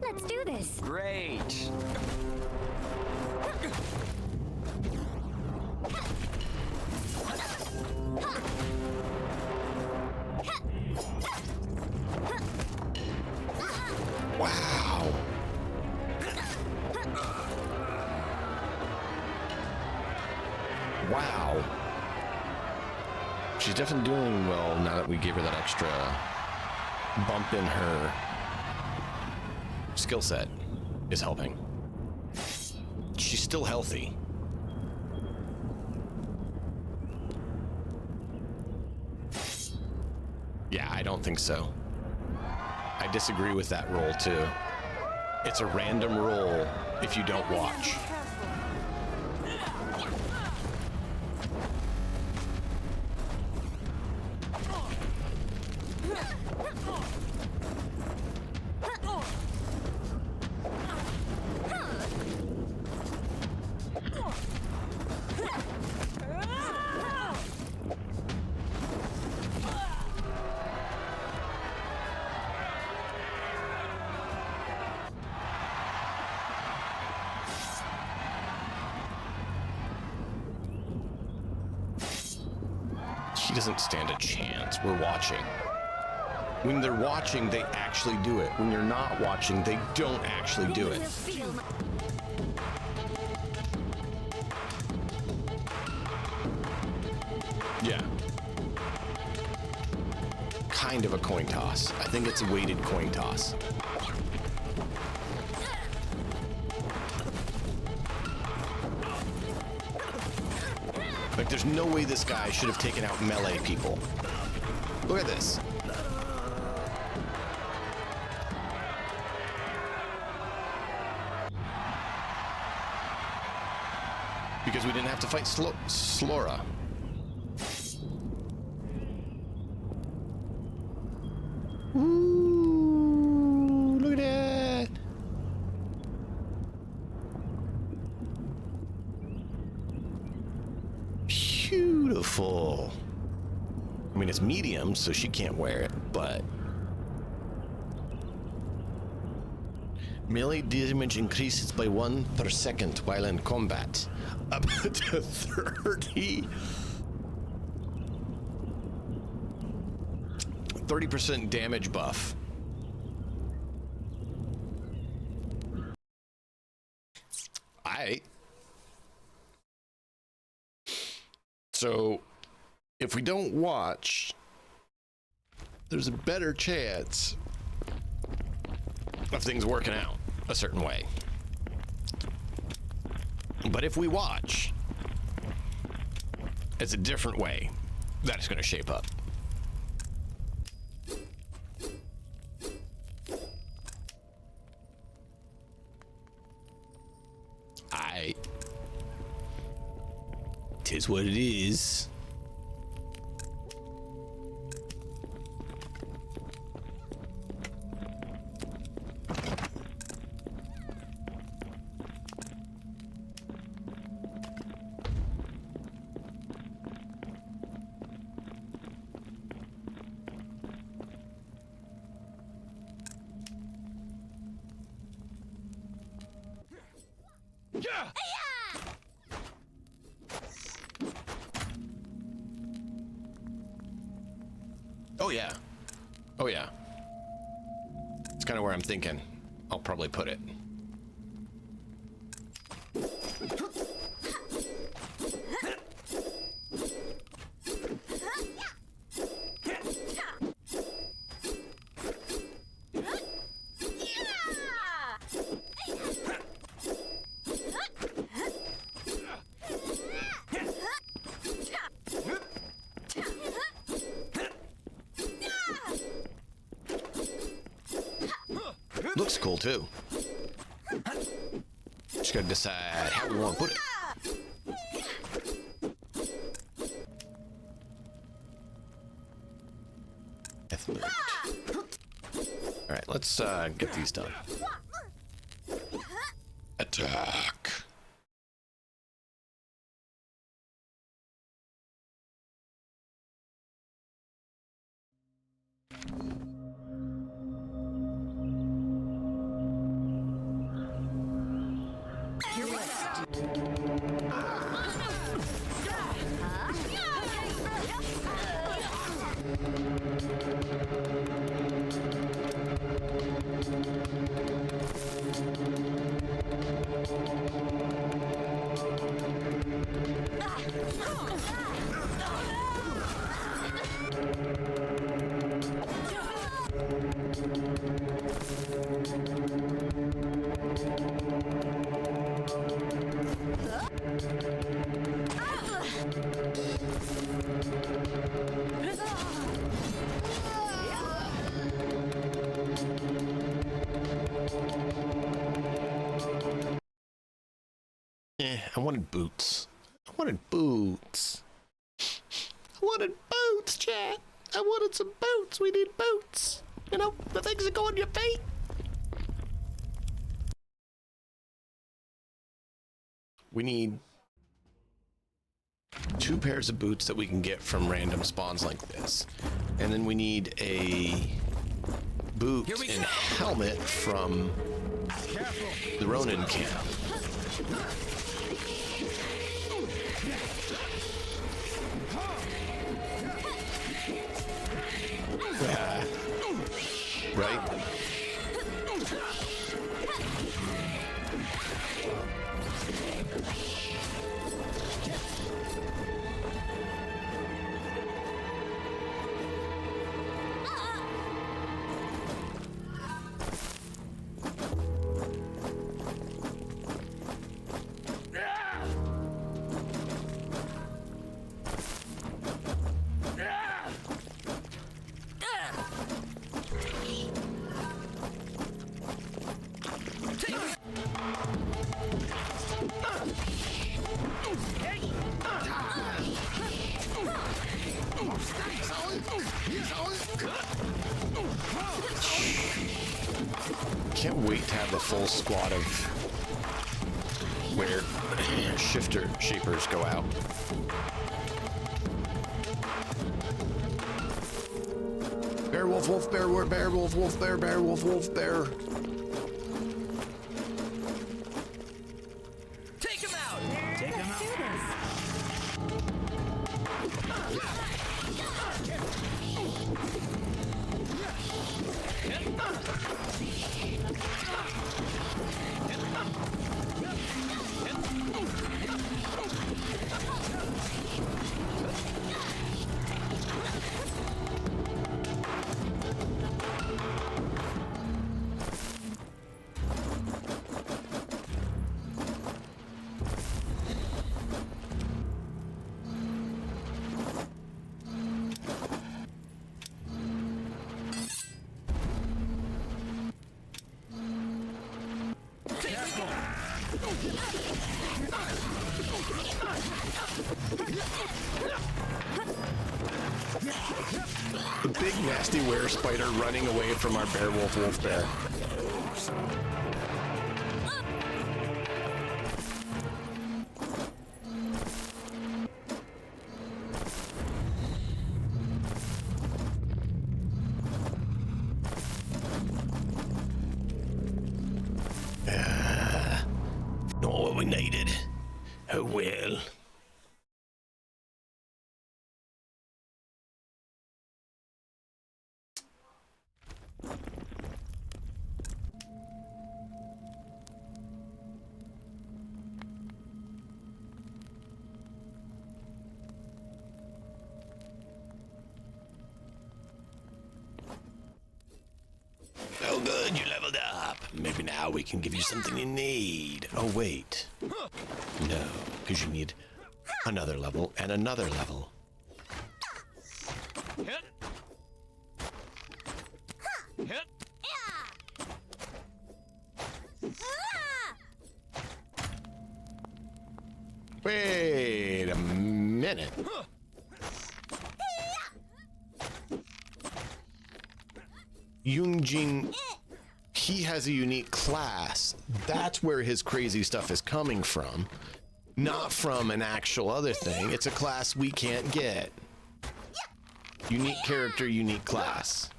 Let's do this. Great. Wow. Wow. She's definitely doing well now that we gave her that extra bump in her skill set is helping. She's still healthy. Yeah, I don't think so. I disagree with that roll too. It's a random roll if you don't watch. She doesn't stand a chance. We're watching. When they're watching, they actually do it. When you're not watching, they don't actually do it. Yeah. Kind of a coin toss. I think it's a weighted coin toss. Like, there's no way this guy should have taken out melee people. Look at this. Because we didn't have to fight Slora. Ooh, look at that. Beautiful. I mean, it's medium, so she can't wear it, but... Melee damage increases by 1 per second while in combat. Up to 30. 30% damage buff. Aight. So, if we don't watch, there's a better chance of things working out a certain way. But if we watch, it's a different way that it's going to shape up. Tis what it is. Oh yeah. Oh yeah. It's kind of where I'm thinking I'll probably put it. Looks cool too. Just gotta decide how we want to put it. All right, let's get these done. Attack. I wanted boots. I wanted boots. I wanted boots, chat. I wanted some boots. We need boots. You know, the things that go on your feet. We need 2 pairs of boots that we can get from random spawns like this. And then we need a boot and helmet from the Ronin camp. Right? Can't wait to have the full squad of where shapers go out. Bear wolf wolf bear bear wolf wolf bear bear wolf wolf bear. Take him out! Take him out! The big nasty were spider running away from our bear wolf wolf bear. Not what we needed. Oh well. Oh good, you leveled up. Maybe now we can give you something you need. Oh wait. No, because you need another level and another level. Wait a minute. Yungjing, he has a unique class. That's where his crazy stuff is coming from. Not from an actual other thing. It's a class we can't get. Unique character, unique class.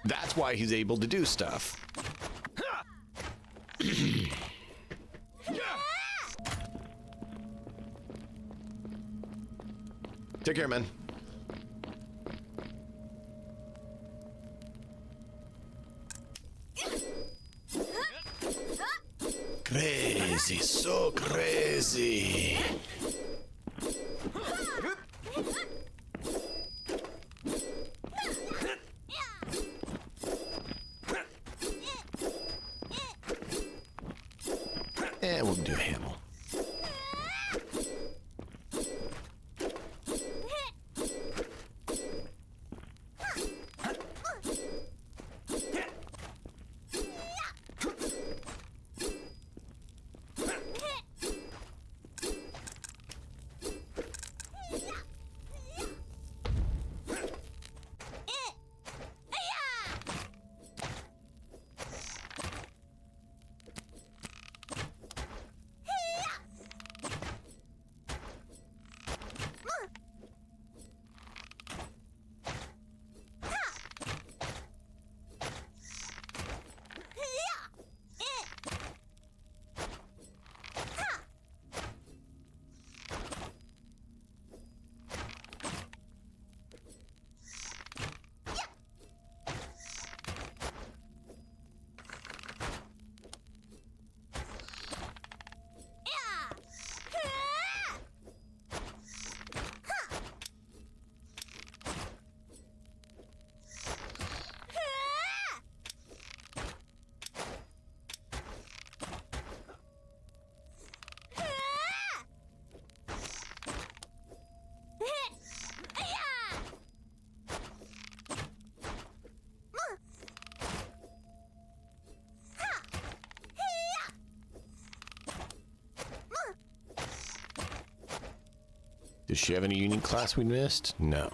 That's why he's able to do stuff. Take care, man. Crazy, so crazy. And we'll do a Hamel. Does she have any unique class we missed? No.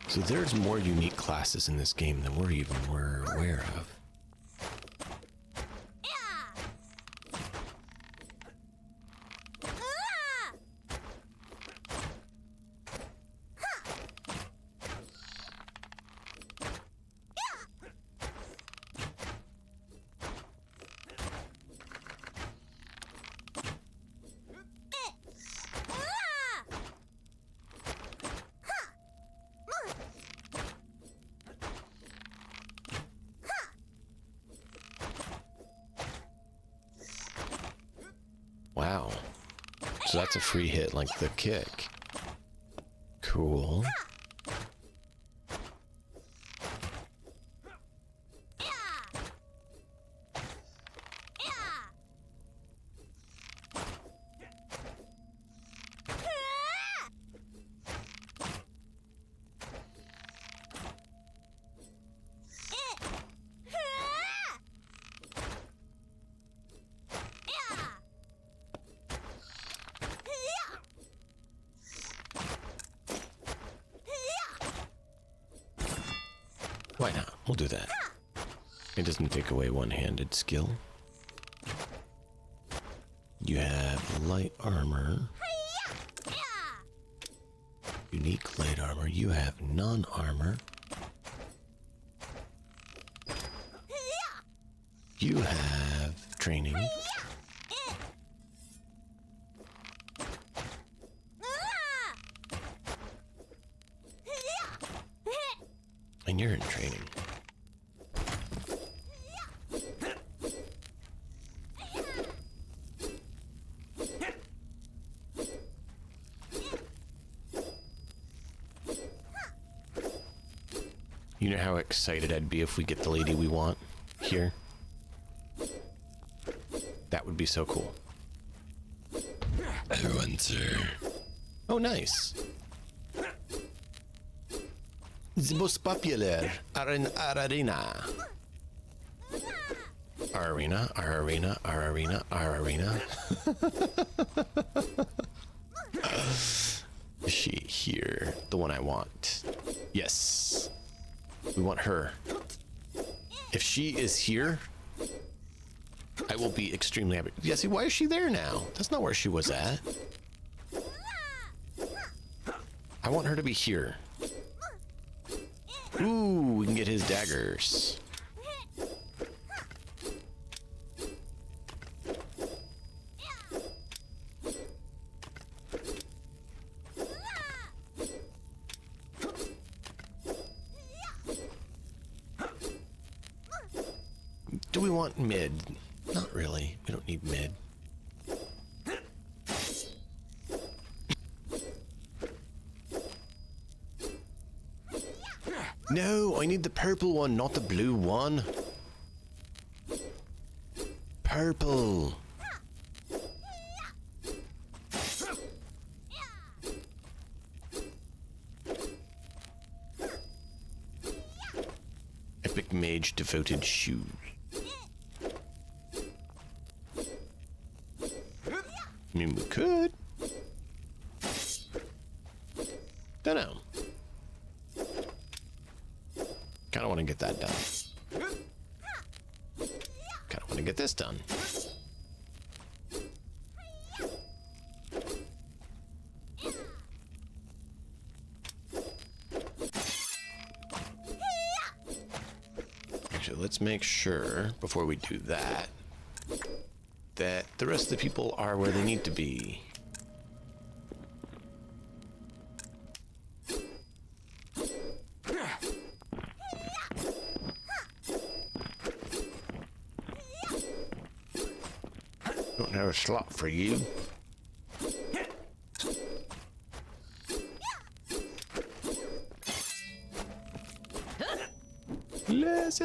So there's more unique classes in this game than we're aware of. Wow. So that's a free hit like the kick. Cool. Why not? We'll do that. It doesn't take away one-handed skill. You have light armor. Unique light armor. You have non-armor. You have training. And you're in training. You know how excited I'd be if we get the lady we want here? That would be so cool. I want her. Oh, nice. The most popular arena. Our arena, our arena, our arena, our arena. Is she here? The one I want. Yes. We want her. If she is here, I will be extremely happy. Yeah, see, why is she there now? That's not where she was at. I want her to be here. Ooh, we can get his daggers. Do we want mid? Not really. We don't need mid. No, I need the purple one, not the blue one. Purple. Epic mage devoted shoes. I mean, we could. Don't know. Kind of want to get that done. Kind of want to get this done. Actually, let's make sure before we do that that the rest of the people are where they need to be. Don't have a slot for you. Let's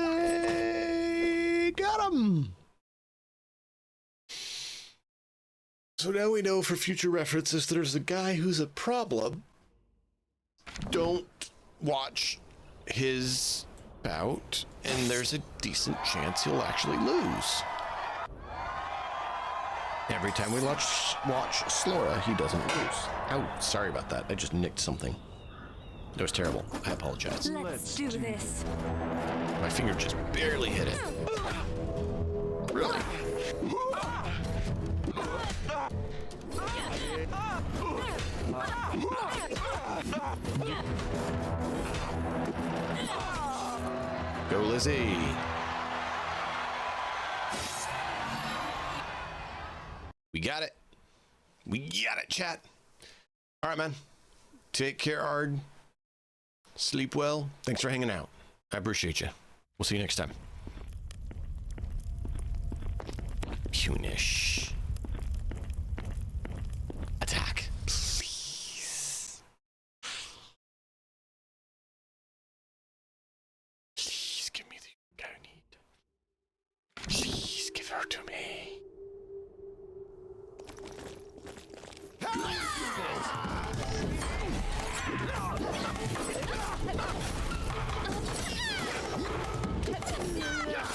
got him. now we know for future reference, if there's a guy who's a problem, don't watch his bout, and there's a decent chance he'll actually lose. Every time we watch Slora, he doesn't lose. Ow, sorry about that. I just nicked something. That was terrible. I apologize. Let's do this. My finger just barely hit it. Really? Go, Lizzie. We got it. We got it, chat. All right, man. Take care, Ard. Sleep well. Thanks for hanging out. I appreciate you. We'll see you next time. Punish. Attack. Please. Please give me the I need. Please give her to me.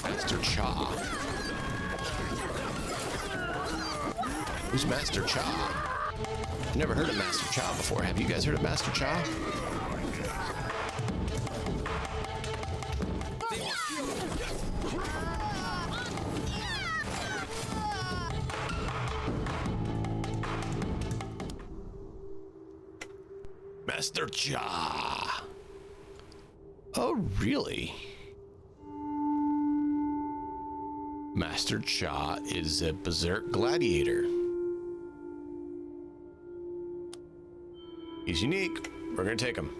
Master Cha. Who's Master Cha? I've never heard of Master Cha before. Have you guys heard of Master Cha? Master Cha. Oh, really? Master Cha is a berserk gladiator. He's unique. We're gonna take him.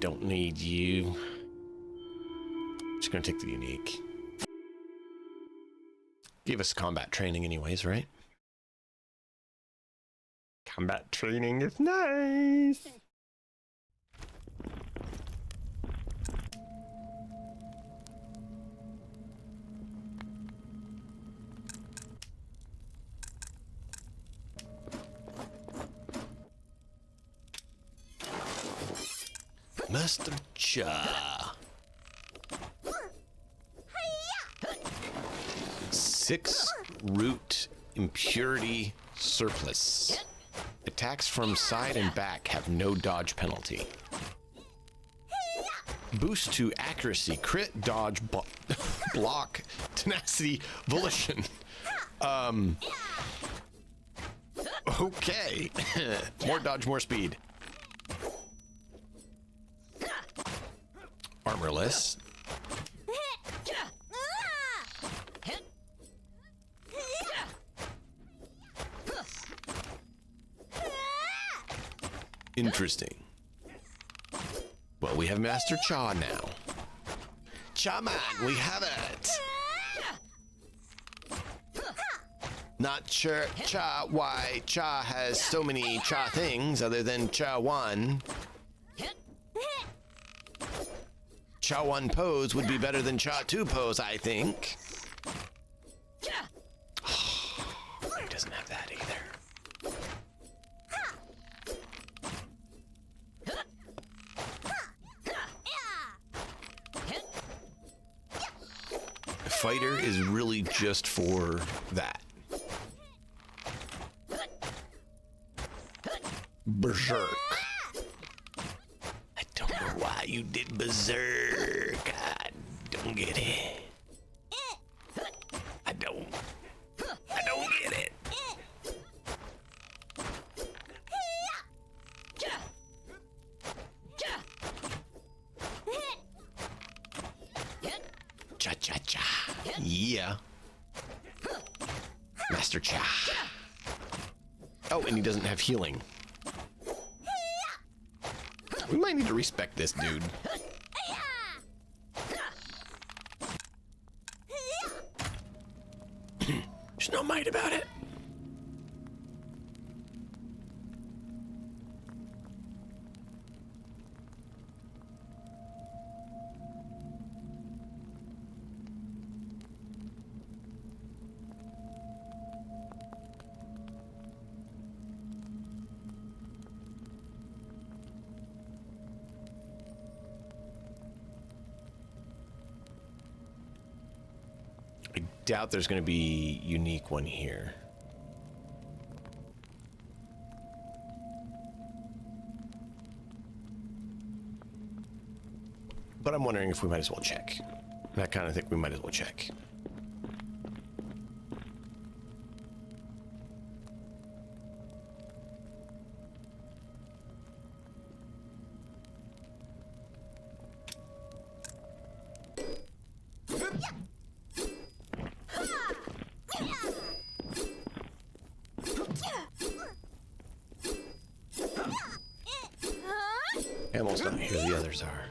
Don't need you. Just gonna take the unique. Give us combat training anyways, right? Combat training is nice. Master Cha. 6 root impurity surplus. Attacks from side and back have no dodge penalty. Boost to accuracy, crit, dodge, block, tenacity, volition. Okay. More dodge, more speed. Armorless. Interesting. Well, we have Master Cha now. Cha man, we have it. Not sure Cha why Cha has so many Cha things other than Cha 1. Cha 1 pose would be better than Cha 2 pose, I think. Oh, he doesn't have that either. Fighter is really just for that. Berserk. I don't know why you did berserk. I don't get it. I don't get it. Cha cha cha. Yeah. Master Cha. Oh, and he doesn't have healing. We might need to respect this dude. There's no might about it. I doubt there's going to be a unique one here. But I'm wondering if we might as well check. I kind of think we might as well check. Almost not here, the others are.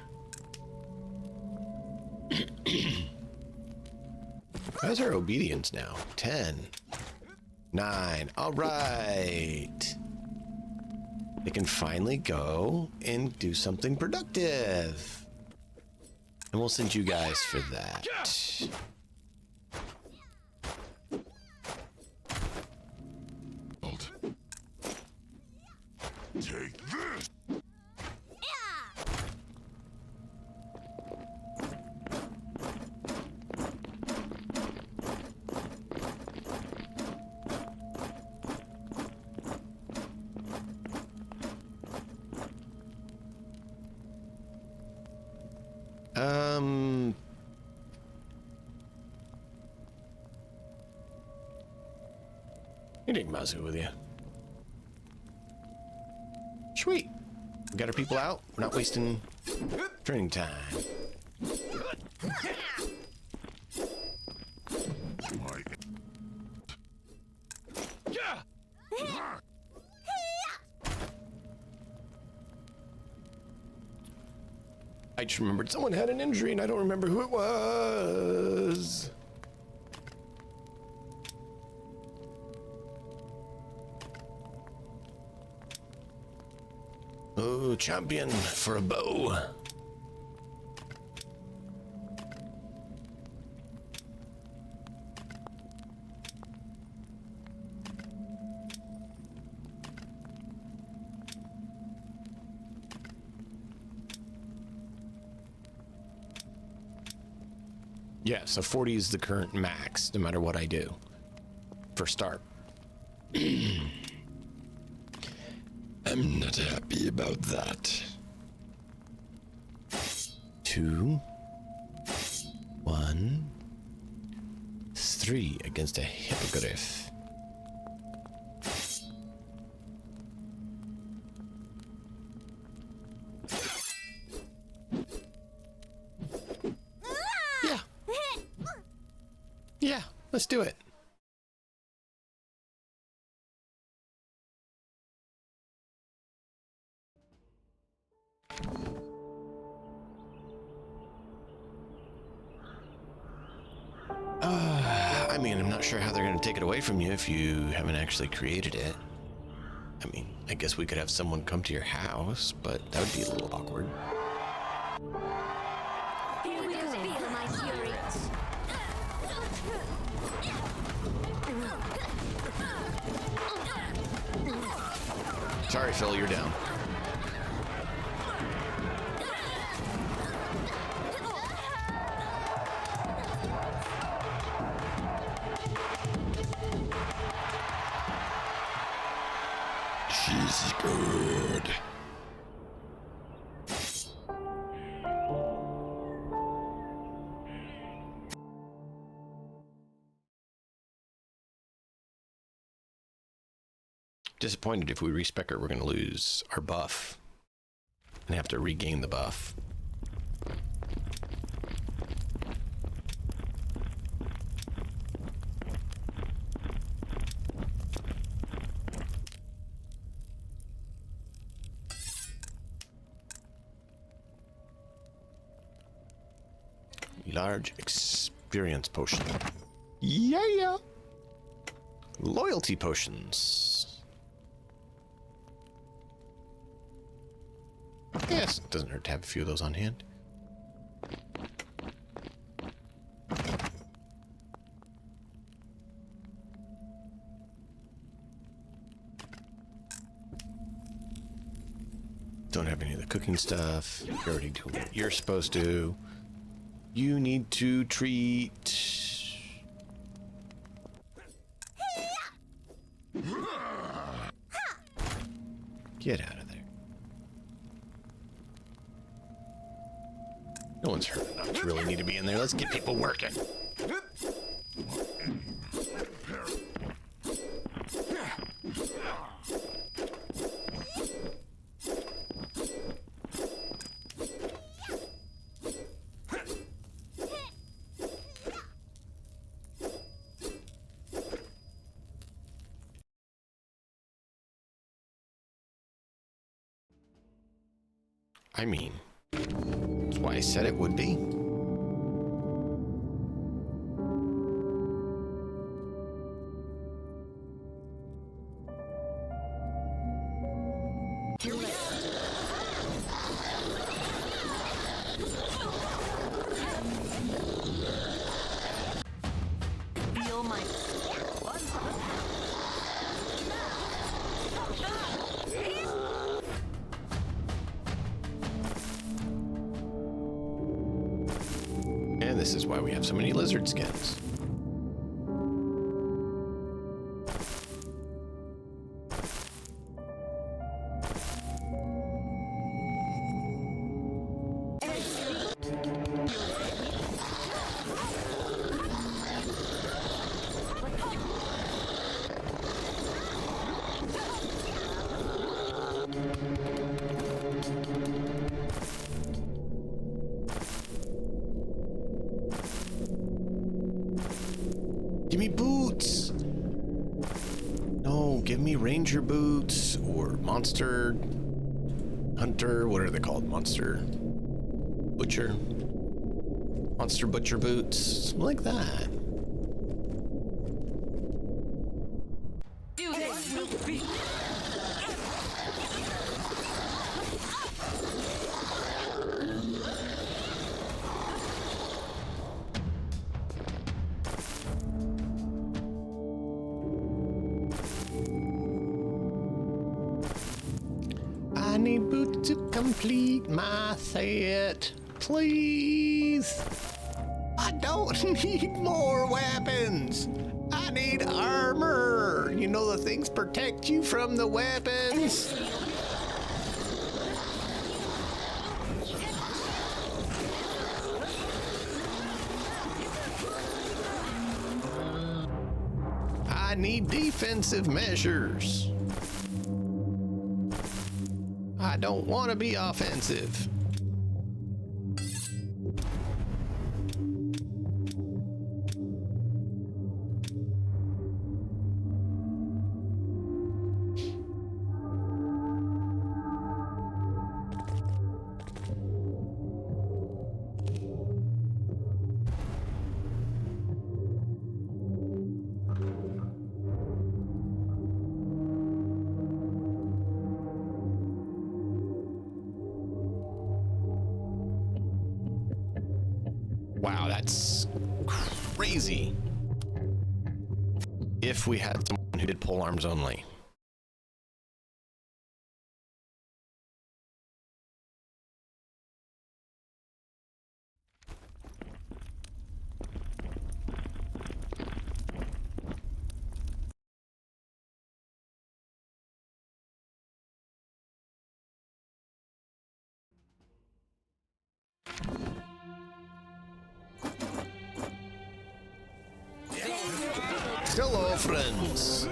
How's our obedience now? 10. 9. All right. They can finally go and do something productive. And we'll send you guys for that. Take this! You take Mazu with you. Sweet. We got our people out. We're not wasting training time. I just remembered someone had an injury and I don't remember who it was. Oh, champion for a bow. Yeah, so 40 is the current max, no matter what I do. For start. I'm not happy about that. 2, 1, 3 against a hippogriff. Yeah. Yeah, let's do it. I mean, I'm not sure how they're going to take it away from you if you haven't actually created it. I mean, I guess we could have someone come to your house, but that would be a little awkward. Here we go. Feel my fury. Sorry, Phil, you're down. She's good. Disappointed if we respec her, we're going to lose our buff and have to regain the buff. Large experience potion. Yeah. Loyalty potions. Yes, doesn't hurt to have a few of those on hand. Don't have any of the cooking stuff. You're already doing what you're supposed to. You need to treat... Get out of there. No one's hurt enough to really need to be in there. Let's get people working. I mean, that's why I said it would be. Feel my... And this is why we have so many lizard skins. Give me boots! No, give me ranger boots or monster hunter. What are they called? Monster butcher? Monster butcher boots? Something like that. I need boots to complete my set, please. I don't need more weapons. I need armor. You know, the things protect you from the weapons. I need defensive measures. I don't want to be offensive. Wow, that's crazy. If we had someone who did pole arms only. Hello, friends.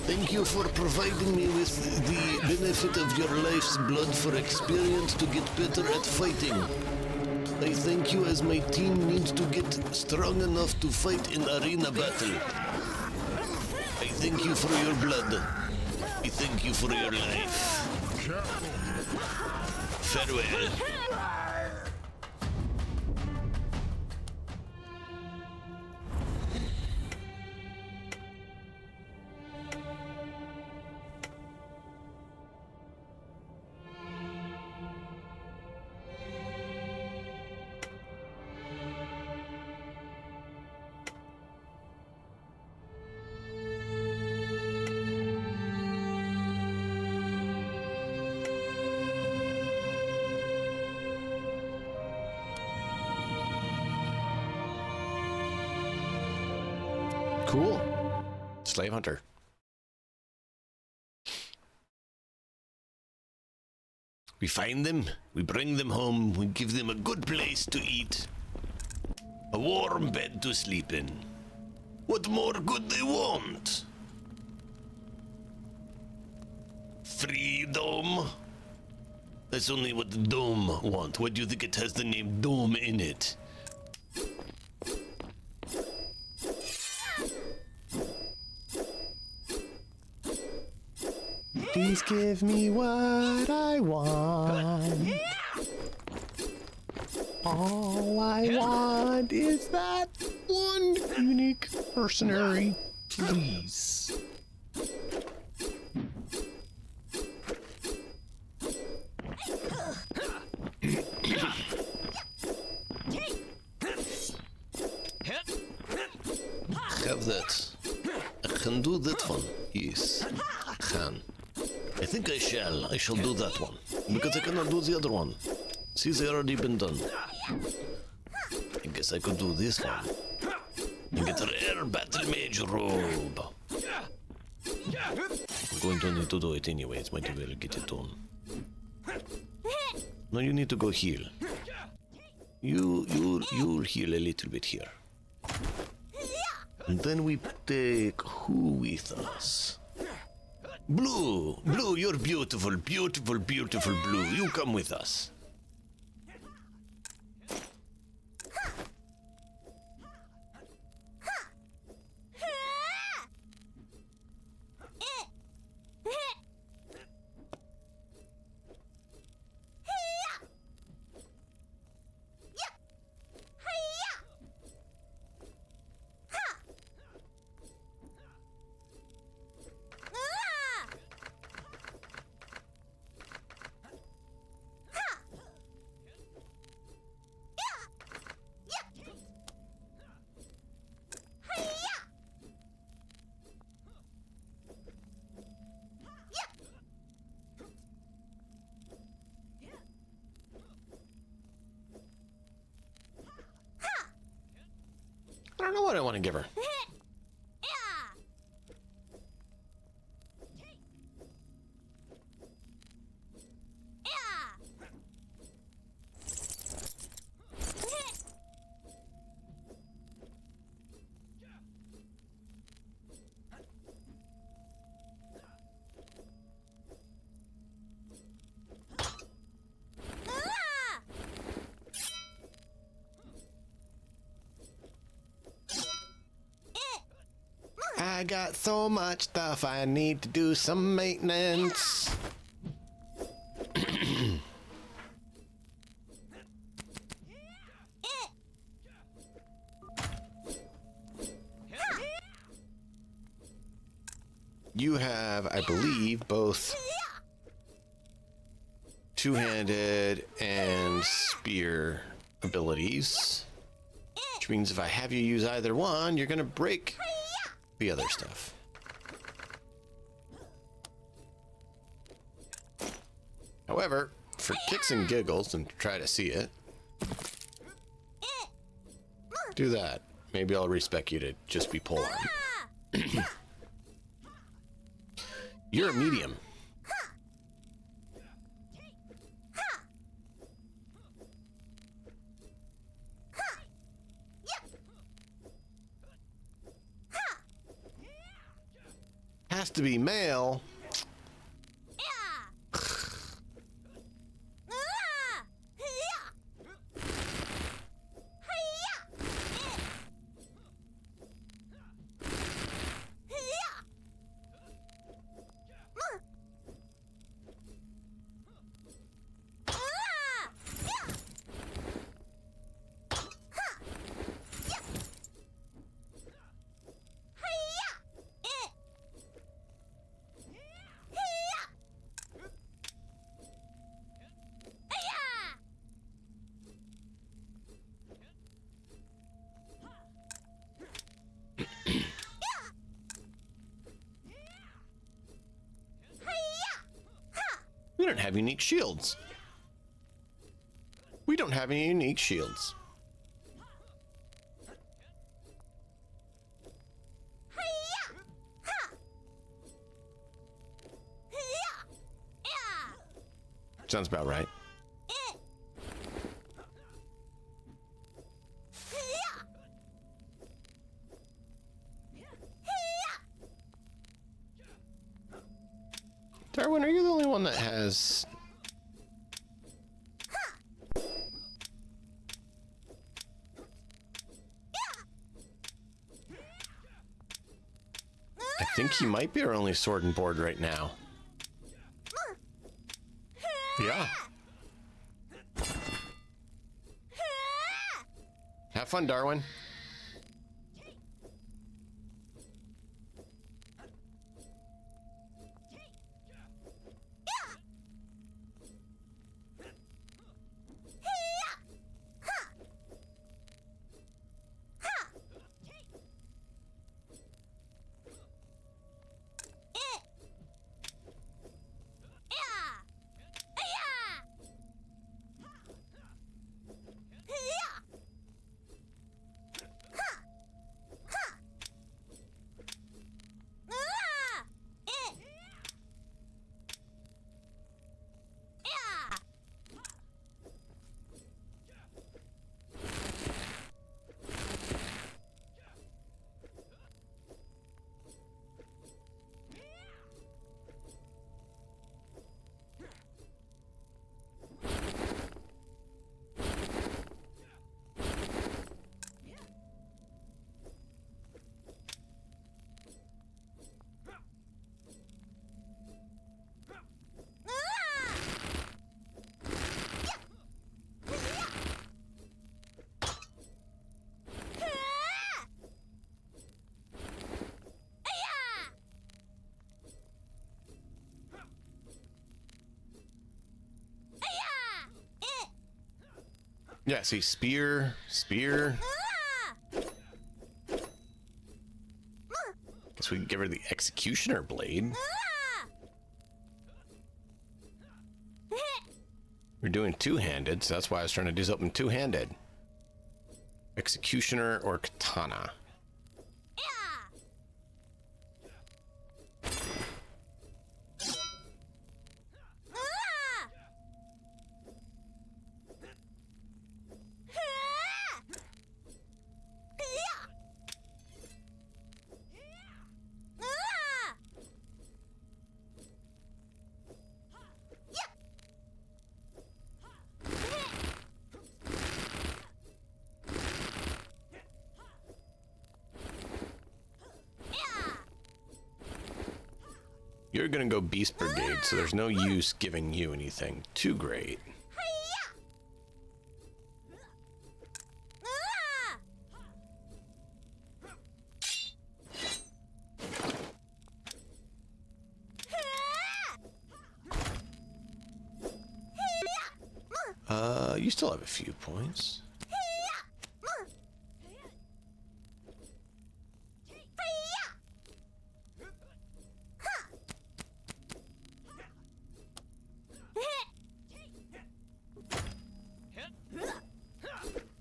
Thank you for providing me with the benefit of your life's blood for experience to get better at fighting. I thank you as my team needs to get strong enough to fight in arena battle. I thank you for your blood. We thank you for your life. Farewell. Cool. Slave hunter. We find them, we bring them home, we give them a good place to eat, a warm bed to sleep in. What more could they want? Freedom? That's only what the Dome want. Why do you think it has the name Dome in it? Please give me what I want. All I want is that one unique mercenary, please. Have that. I can do that one. Yes, I can. I think I shall. I shall do that one. Because I cannot do the other one. See, they already been done. I guess I could do this one. And get a rare battle mage robe. I'm going to need to do it anyways. Might as well get it done. Now you need to go heal. You'll heal a little bit here. And then we take who with us? Blue! Blue, you're beautiful, beautiful, beautiful Blue. You come with us. I don't know what I want to give her. I got so much stuff I need to do some maintenance. You have, I believe, both two-handed and spear abilities. Which means if I have you use either one, you're gonna break the other stuff. However, for kicks and giggles and to try to see it, do that. Maybe I'll respec you to just be pole arm. You're a medium. Has to be male. have unique shields. We don't have any unique shields. Sounds about right. Darwin, are you the only one that has... I think he might be our only sword and board right now. Yeah. Have fun, Darwin. Yeah, see, spear. Guess we can give her the executioner blade. We're doing two-handed, so that's why I was trying to do something two-handed. Executioner or katana. You're gonna go Beast Brigade, so there's no use giving you anything too great. You still have a few points.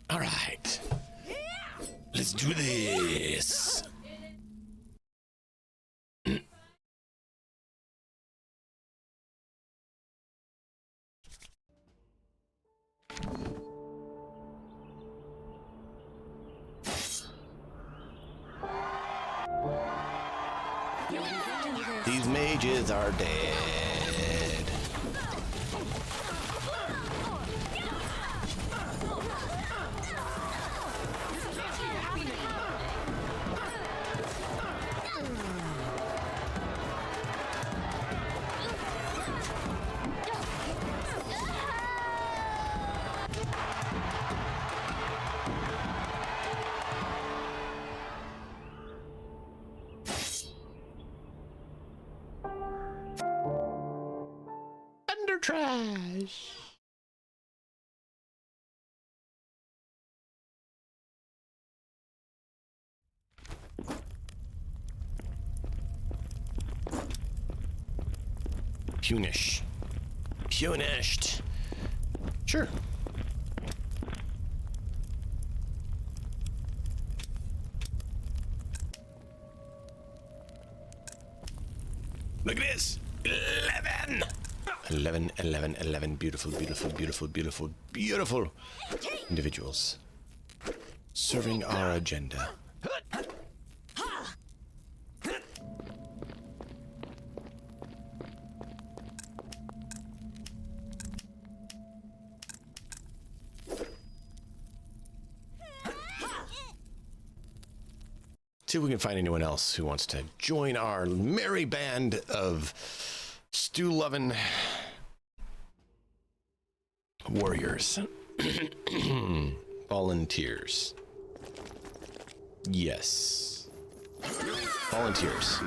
All right, let's do this. These mages are dead. Trash. Punish. finished. Sure. Look at this. 11. 11, 11, 11. Beautiful, beautiful, beautiful, beautiful, beautiful individuals. Serving our agenda. See if we can find anyone else who wants to join our merry band of stew-loving warriors. Volunteers. Yes. Volunteers.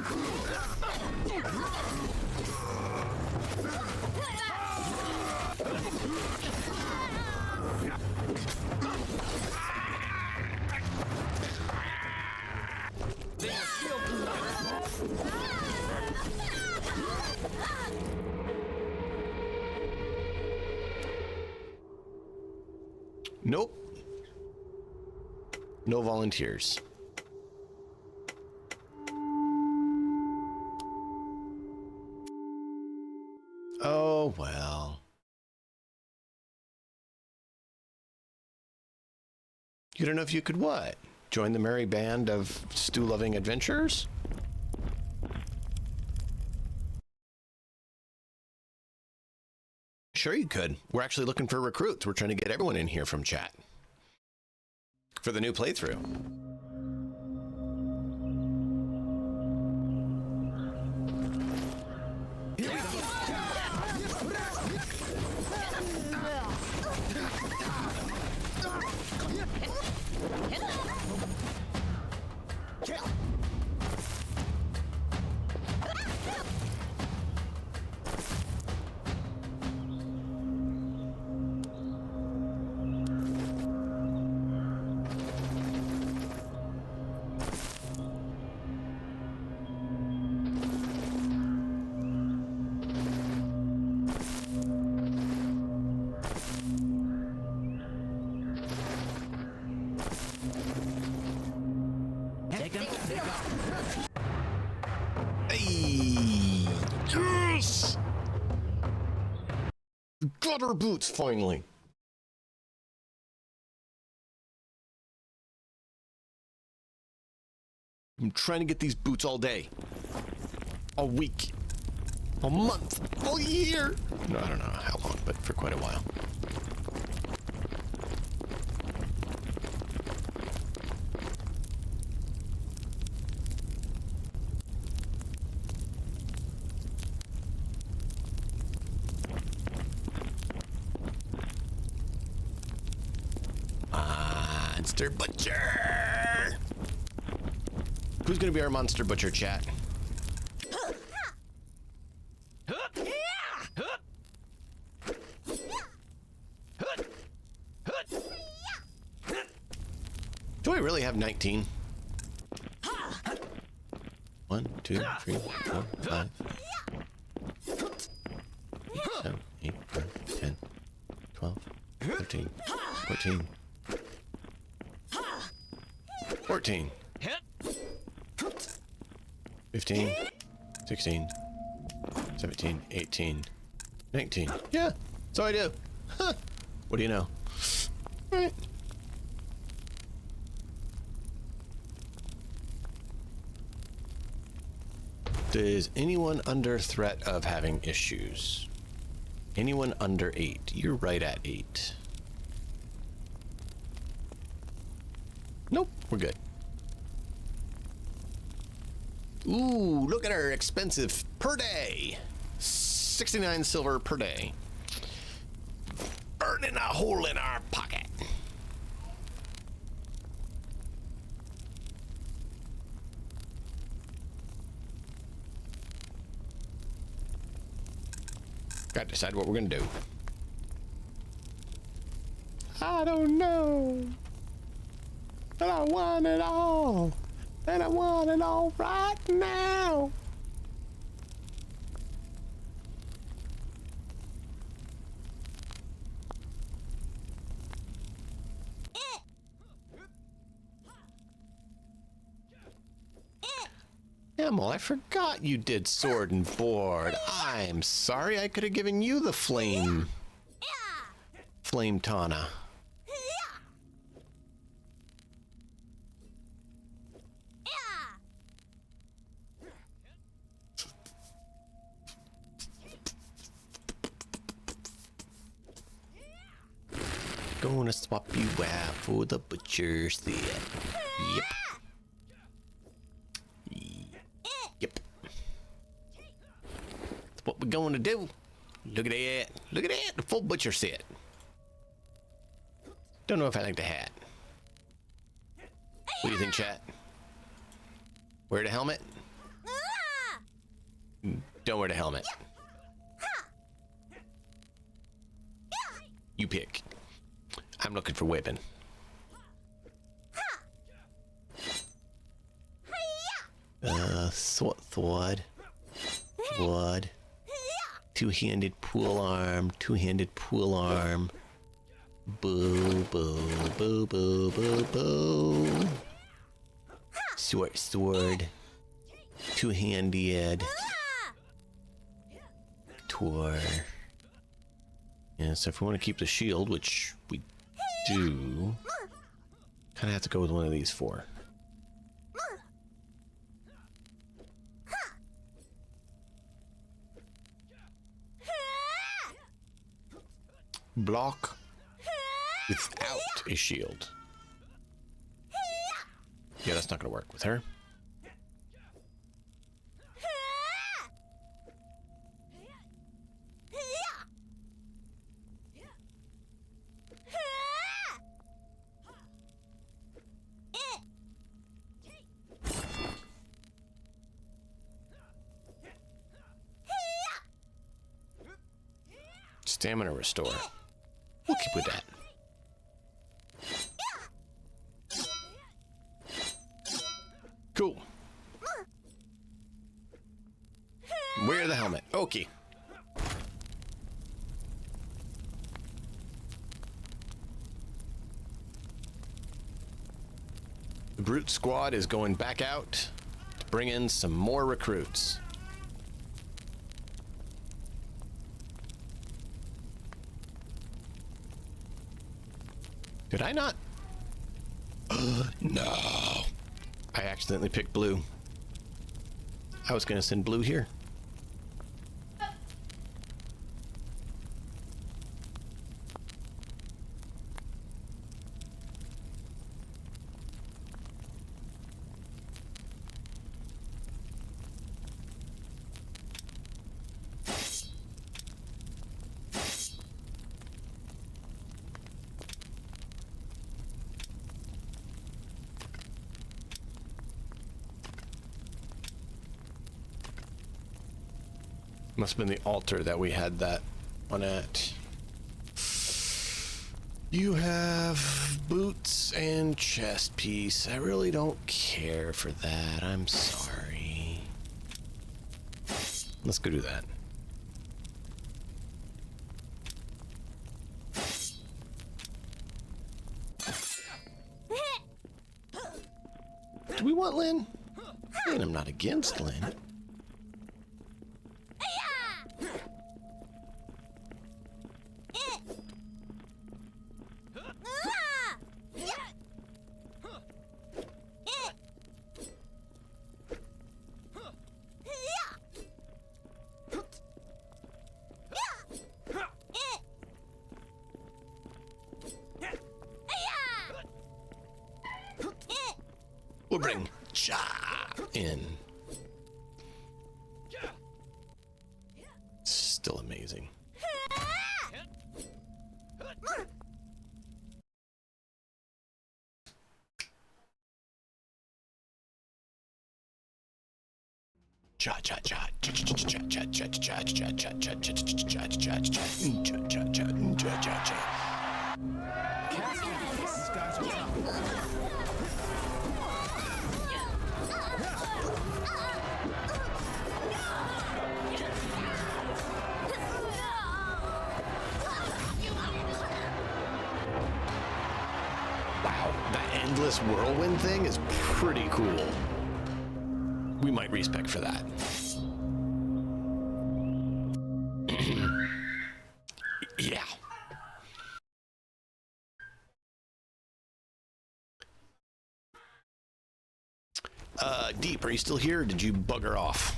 Nope. No volunteers. Oh, well. You don't know if you could what? Join the merry band of stew-loving adventurers? Sure you could. We're actually looking for recruits. We're trying to get everyone in here from chat for the new playthrough. Hey! Yes! Got our boots finally. I'm trying to get these boots all day, all week, a month, all year. No, I don't know how long, but for quite a while. Monster Butcher! Who's gonna be our Monster Butcher, chat? Do I really have 19? 1, 2, 3, 4, 5, 7, 8, 9, 10, 12, 13, 14. 14. 15. 16. 17. 18. 19. Yeah, that's all I do. Huh. What do you know? All right. Is anyone under threat of having issues? Anyone under 8? You're right at 8. Nope, we're good. Ooh, look at her, expensive per day. 69 silver per day. Burning a hole in our pocket. Gotta decide what we're gonna do. I don't know. But I want it all. And I want it all right now. Camel, I forgot you did sword and board. I'm sorry, I could have given you the flame Tana. Gonna swap you out for the butcher set. Yep. Yep. That's what we're going to do. Look at that. Look at that. The full butcher set. Don't know if I like the hat. What do you think, chat? Wear the helmet? Don't wear the helmet. You pick. I'm looking for weapon. Sword. Two-handed pool arm. Boo. Sword. Two-handed. Tor. Yeah, so if we want to keep the shield, which we do, kind of have to go with one of these four. Block without a shield. Yeah, that's not going to work with her. Stamina restore. We'll keep with that. Cool. Wear the helmet. Okay. The Brute Squad is going back out to bring in some more recruits. Did I not? No. I accidentally picked blue. I was going to send blue here. Must have been the altar that we had that one at. You have boots and chest piece. I really don't care for that. I'm sorry. Let's go do that. Do we want Lynn? And I'm not against Lynn. We'll bring Cha in. Still amazing. Cha cha cha cha cha cha cha cha cha cha cha cha cha cha cha cha cha cha. Wow, that endless whirlwind thing is pretty cool. we might respec for that. Yeah. Deep, are you still here, or did you bugger off?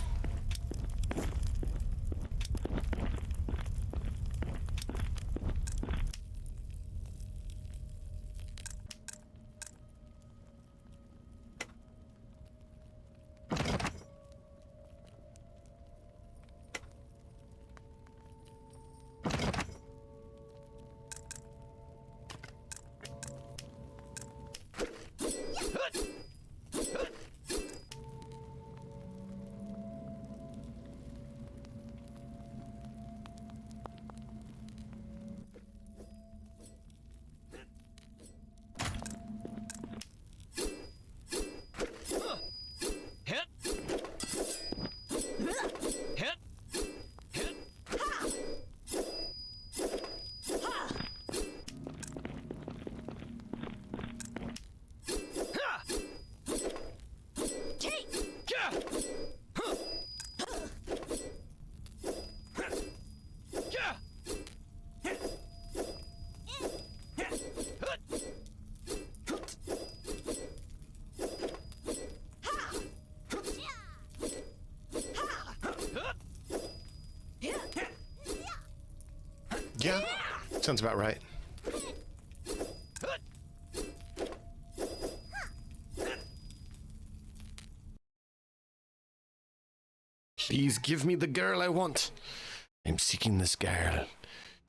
Yeah, sounds about right. Please give me the girl I want. I'm seeking this girl.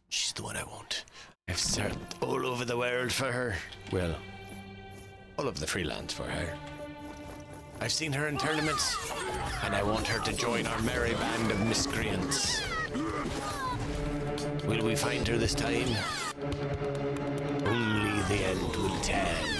She's the one I want. I've searched all over the world for her. Well, all over the freelance for her. I've seen her in tournaments, and I want her to join our merry band of miscreants. Will we find her this time? Only the end will tell.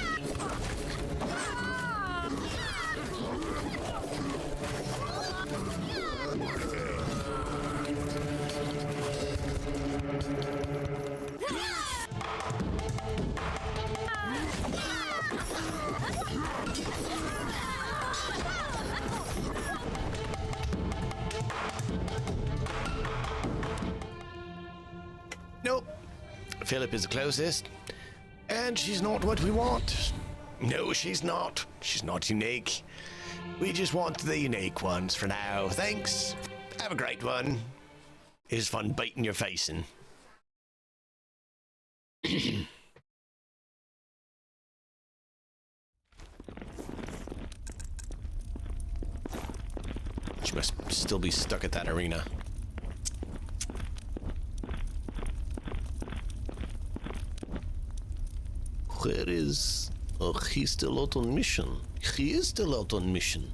Nope. Philip is the closest. And she's not what we want. No, she's not. She's not unique. We just want the unique ones for now. Thanks. Have a great one. It was fun biting your face in. She must still be stuck at that arena. Where is... Oh, he's still out on mission. He is still out on mission.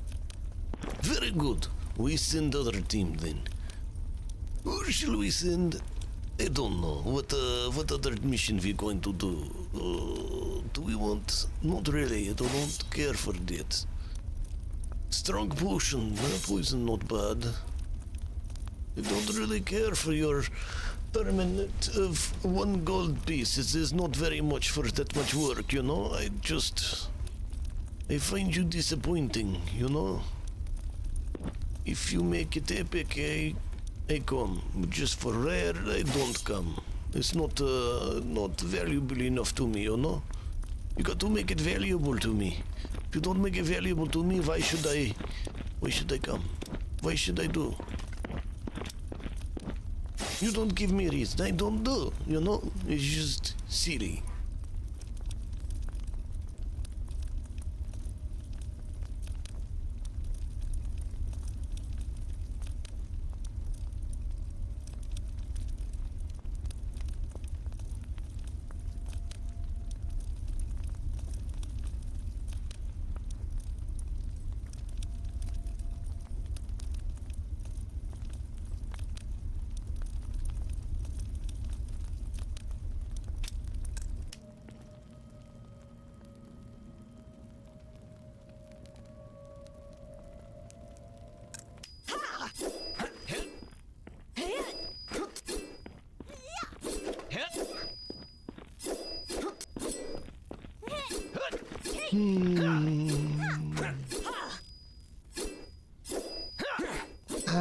Very good. We send other team then. Or shall we send... I don't know. What other mission we going to do? Do we want... Not really. I don't care for that. Strong potion. Poison not bad. I don't really care for your... permanent of 1 gold piece. It is not very much for that much work, you know. I find you disappointing, you know. If you make it epic, I come. Just for rare, I don't come. It's not valuable enough to me, you know. You got to make it valuable to me. If you don't make it valuable to me, why should I come? Why should I do? You don't give me reason, I don't do, you know? It's just silly.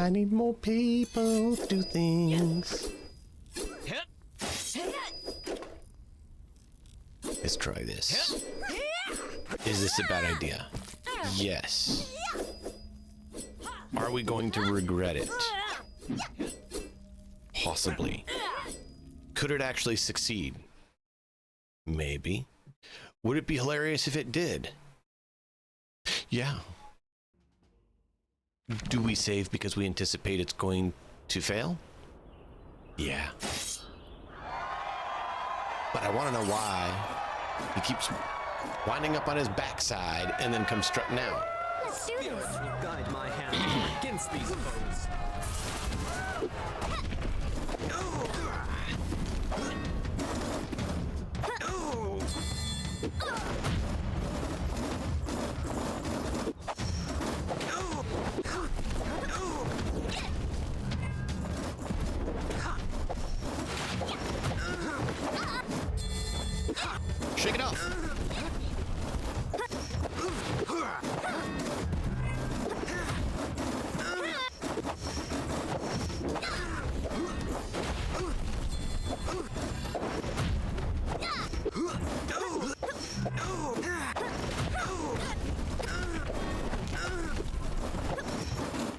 I need more people to do things. Let's try this. Is this a bad idea? Yes. Are we going to regret it? Possibly. Could it actually succeed? Maybe. Would it be hilarious if it did? Yeah. Do we save because we anticipate it's going to fail? Yeah. But I want to know why he keeps winding up on his backside and then comes strutting out. Let's do this. Guide my hand against these foes. Shake it off.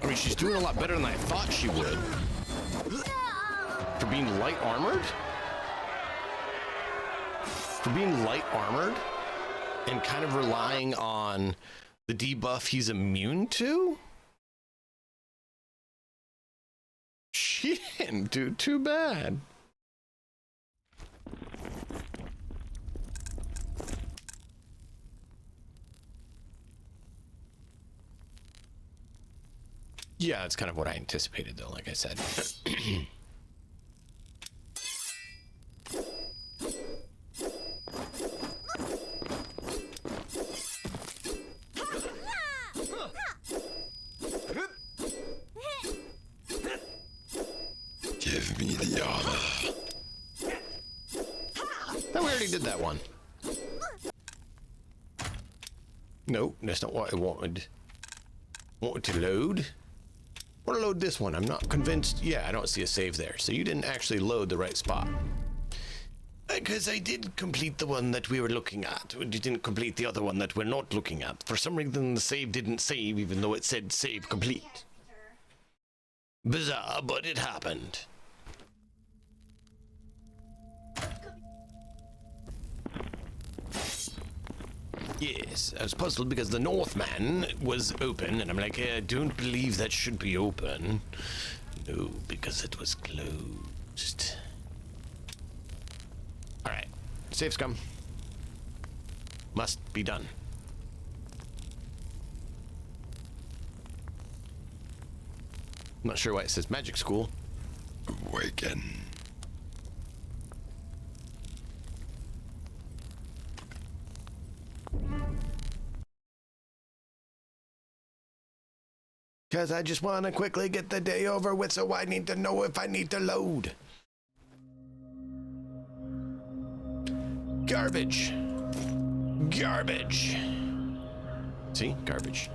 I mean, she's doing a lot better than I thought she would. For being light armored? For being light armored and kind of relying on the debuff he's immune to? She didn't do too bad. Yeah, it's kind of what I anticipated, though, like I said. Give me the armor. We already did that one. No, that's not what I wanted. Wanted to load? I want to load this one. I'm not convinced. Yeah, I don't see a save there. So you didn't actually load the right spot. Because I did complete the one that we were looking at. You didn't complete the other one that we're not looking at. For some reason, the save didn't save, even though it said save complete. Bizarre, but it happened. Yes, I was puzzled because the Northman was open, and I'm like, I don't believe that should be open. No, because it was closed. Alright, save scum. Must be done. I'm not sure why it says magic school. Awaken. Because I just want to quickly get the day over with, so I need to know if I need to load. Garbage. Garbage. See? Garbage.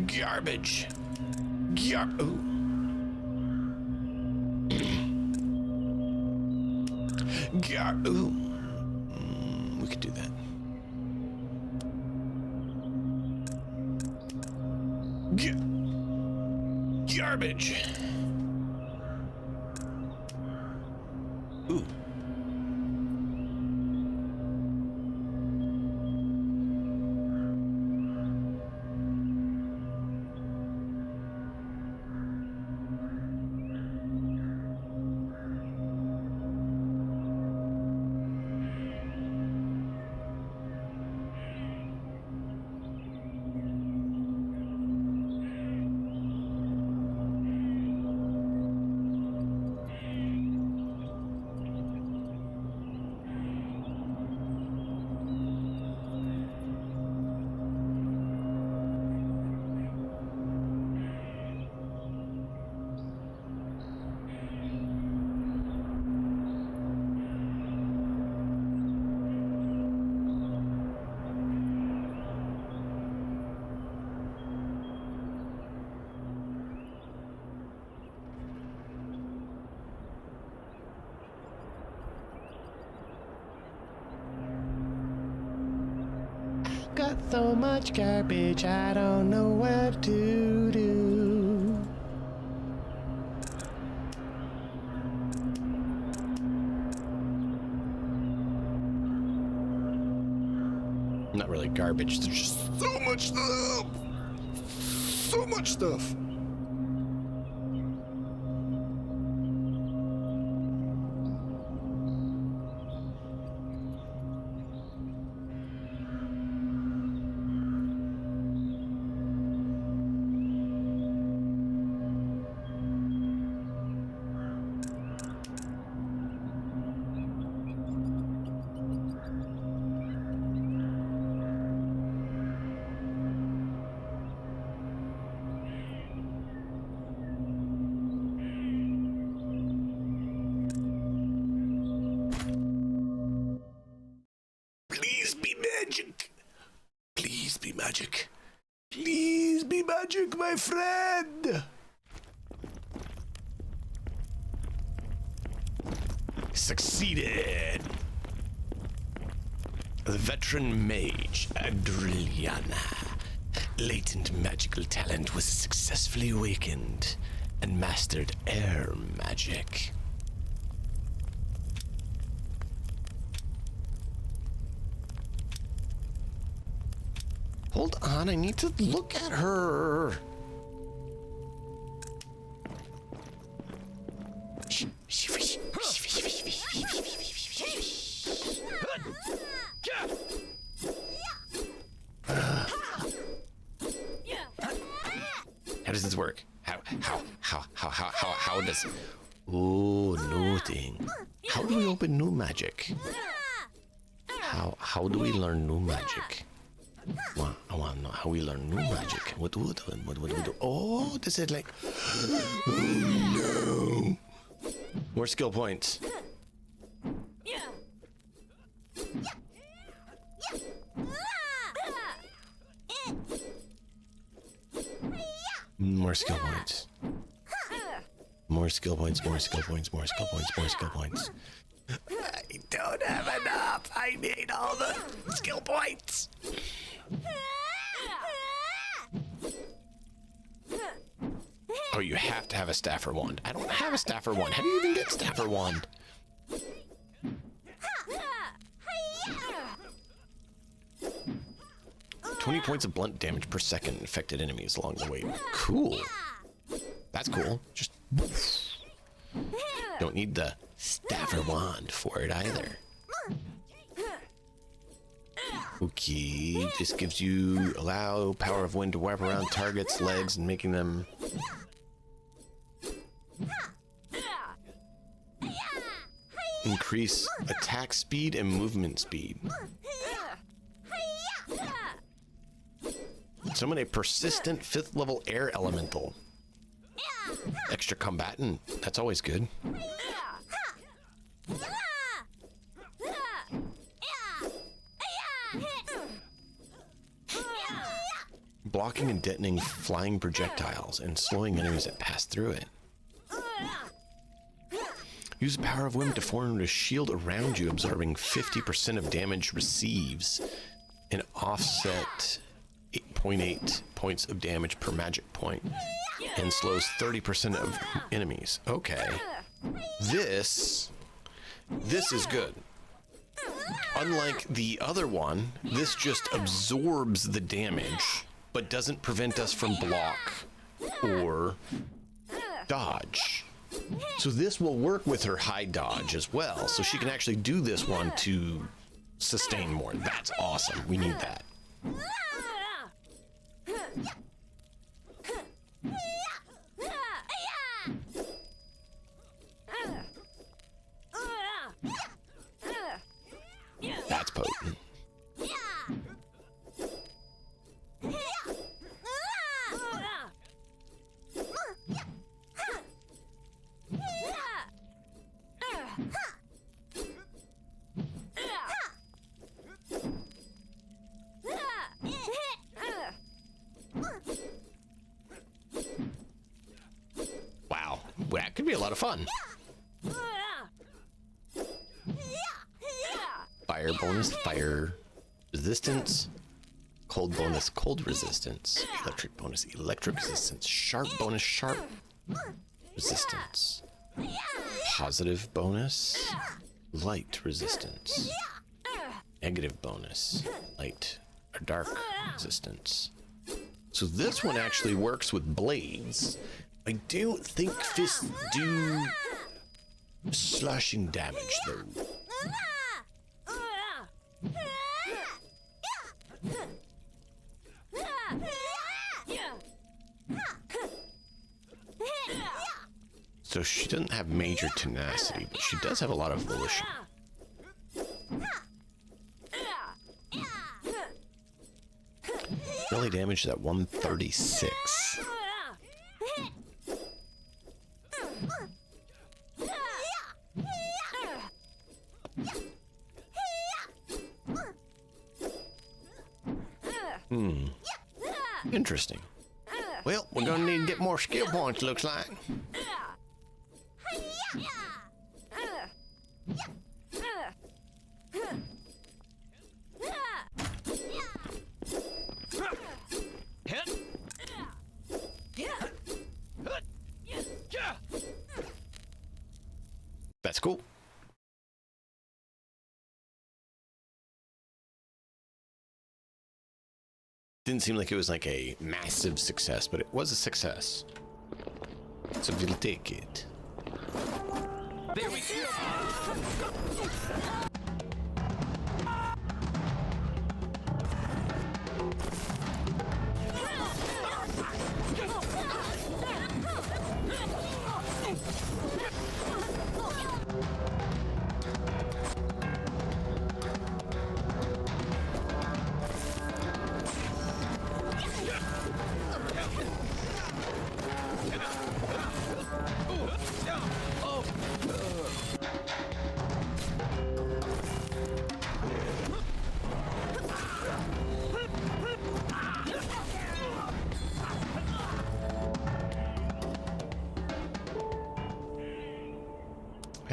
Garbage. Ooh. Ooh. We could do that. Garbage. Ooh. got so much garbage, I don't know what to do. Not really garbage, there's just So much stuff! So much stuff! Please be magic! Please be magic! Please be magic, my friend! Succeeded! The veteran mage, Adriana. Latent magical talent was successfully awakened and mastered air magic. Hold on, I need to look at her. How does this work? How does... Oh, new thing. How do we open new magic? How do we learn new magic? I want to know how we learn new magic. What do we do? Oh, this is like... Oh, no. More skill points. More skill points. More skill points, more skill points, more skill points, more skill points. I don't have enough. I need all the skill points. Oh, you have to have a staffer wand. I don't have a staffer wand. How do you even get staffer wand? $20 points of blunt damage per second infected enemies along the way. Cool. That's cool. Just don't need the staffer wand for it either. Okay, this gives you allow power of wind to wrap around targets' legs and making them increase attack speed and movement speed. Summon a persistent 5th level air elemental. Extra combatant, that's always good. Blocking and detonating flying projectiles and slowing enemies that pass through it. Use the power of wind to form a shield around you, absorbing 50% of damage receives and offset 8.8 points of damage per magic point and slows 30% of enemies. Okay. This is good. Unlike the other one, this just absorbs the damage but doesn't prevent us from block or dodge. So this will work with her high dodge as well, so she can actually do this one to sustain more. That's awesome. We need that. That's potent. Wow, that could be a lot of fun. Fire bonus, fire resistance, Cold bonus, cold resistance. Electric bonus, electric resistance. Sharp bonus, sharp resistance. Positive bonus, light resistance. Negative bonus, light or dark resistance. So this one actually works with blades. I don't think fists do slashing damage though. So she doesn't have major tenacity, but she does have a lot of volition. Really damage at 136. Interesting. Well, we're gonna need to get more skill points, looks like. That's cool. Didn't seem like it was like a massive success, but it was a success. So we'll take it. There we go.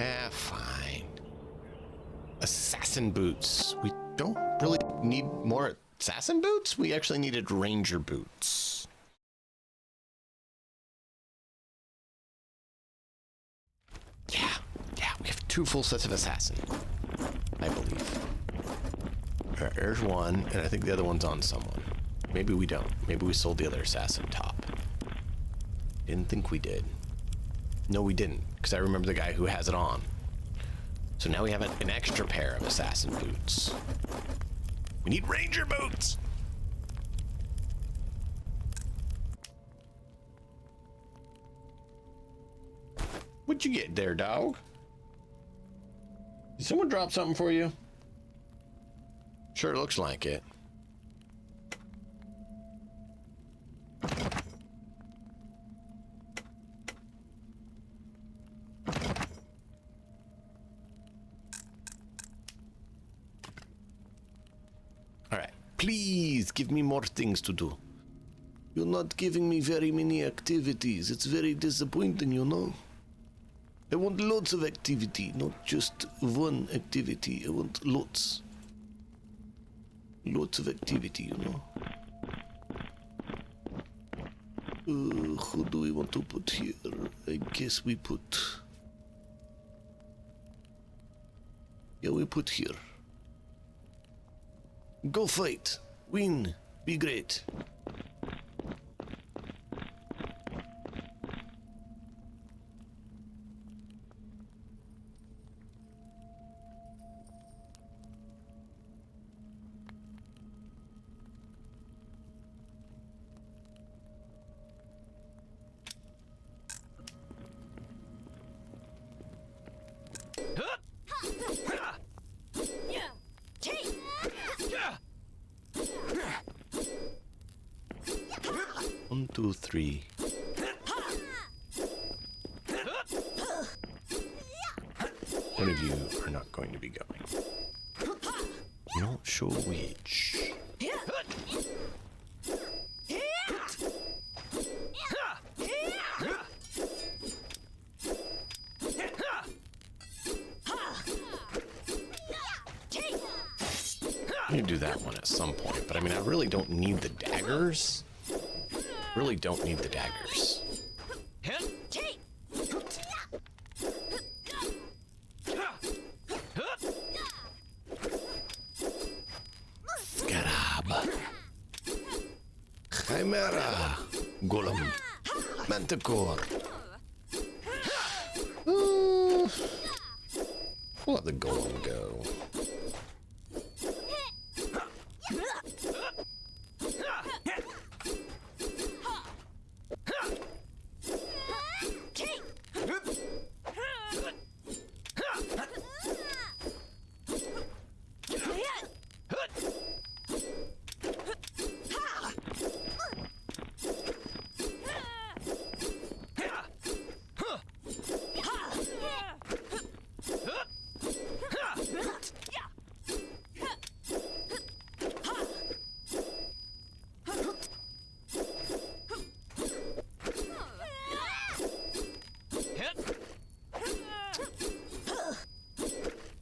Ah, fine. Assassin boots. We don't really need more assassin boots. We actually needed ranger boots. Yeah, we have 2 full sets of assassin, I believe. All right, there's one, and I think the other one's on someone. Maybe we don't. Maybe we sold the other assassin top. Didn't think we did. No, we didn't, because I remember the guy who has it on. So now we have an extra pair of assassin boots. We need ranger boots! What'd you get there, dog? Did someone drop something for you? Sure looks like it. Alright, please give me more things to do. You're not giving me very many activities. It's very disappointing, you know. I want lots of activity, not just one activity. I want lots. Lots of activity, you know. Who do we want to put here? I guess we put... Yeah, we put here. Go fight. Win. Be great. One, two, three. One of you are not going to be going. Not sure which. You do that that one at some point. But I mean, I really don't need the daggers. Really don't need the daggers. Scarab. Chimera. Golem. Manticore. We'll let the golem go.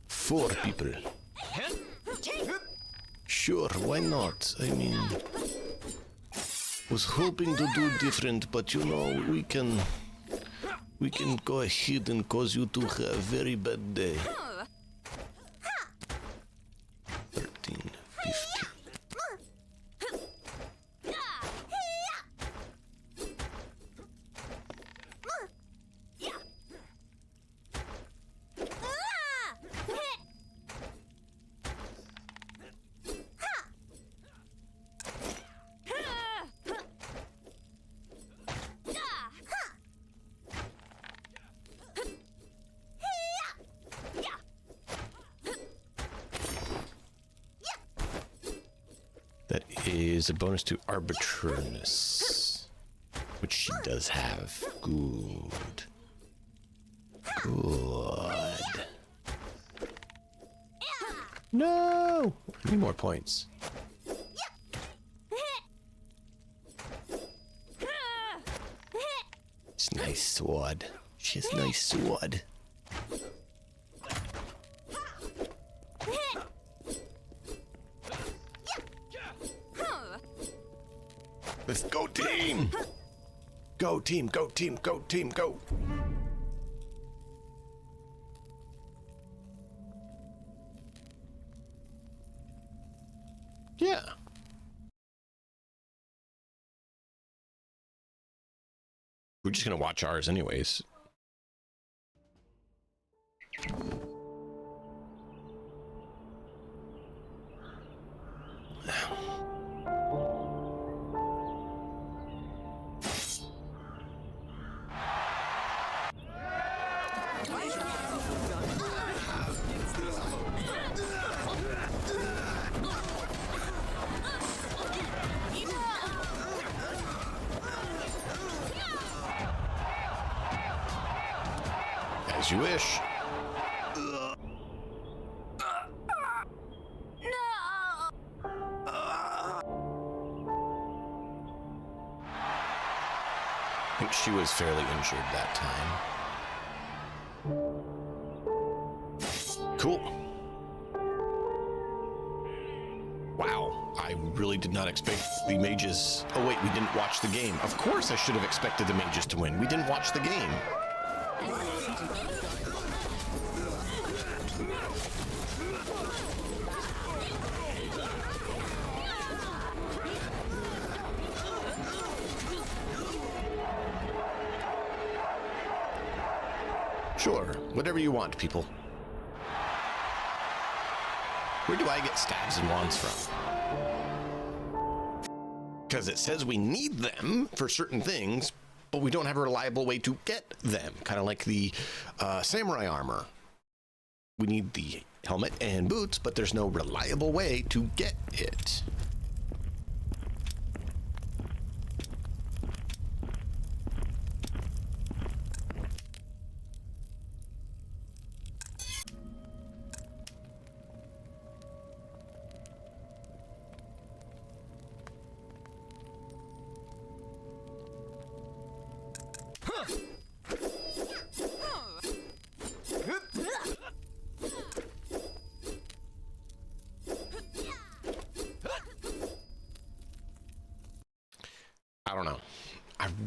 Four people. Sure, why not? I mean, was hoping to do different, but you know, we can go ahead and cause you to have a very bad day. 13, 15. That is a bonus to arbitrariness, which she does have. Good. Good. No! I need more points. It's a nice sword. She has a nice sword. Let's go, team! Go, team, go, team, go, team, go! Yeah. We're just gonna watch ours anyways. As you wish. I think she was fairly injured that time. Cool. Wow, I really did not expect the mages. Oh wait, we didn't watch the game. Of course I should have expected the mages to win. We didn't watch the game. Sure, whatever you want, people. Where do I get staves and wands from? Because it says we need them for certain things, but we don't have a reliable way to get them. Kind of like the samurai armor. We need the helmet and boots, but there's no reliable way to get it.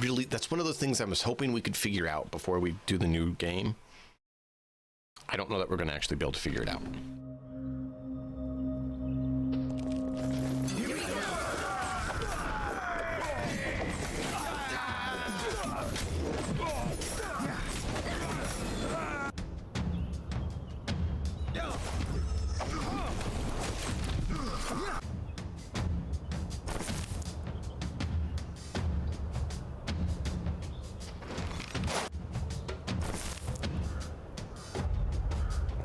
really, that's one of those things I was hoping we could figure out before we do the new game. I don't know that we're going to actually be able to figure it out.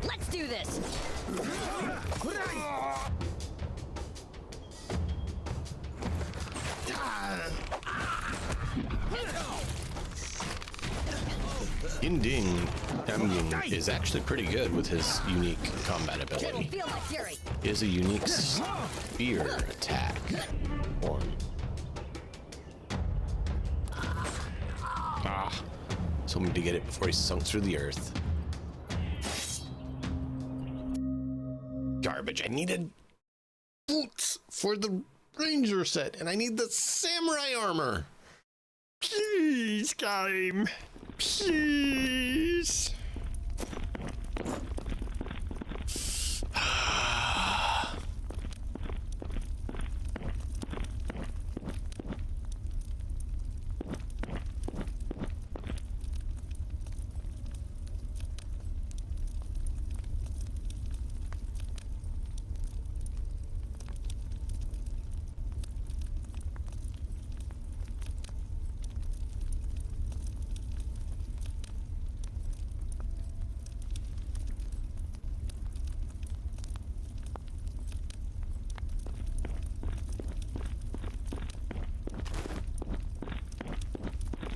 Let's do this. Yinding Damying is actually pretty good with his unique combat Can you ability. feel my fury? He has a unique spear attack form. So I'm to get it before he sunk through the earth. Garbage. I needed boots for the ranger set, and I need the samurai armor. Please, game. Please.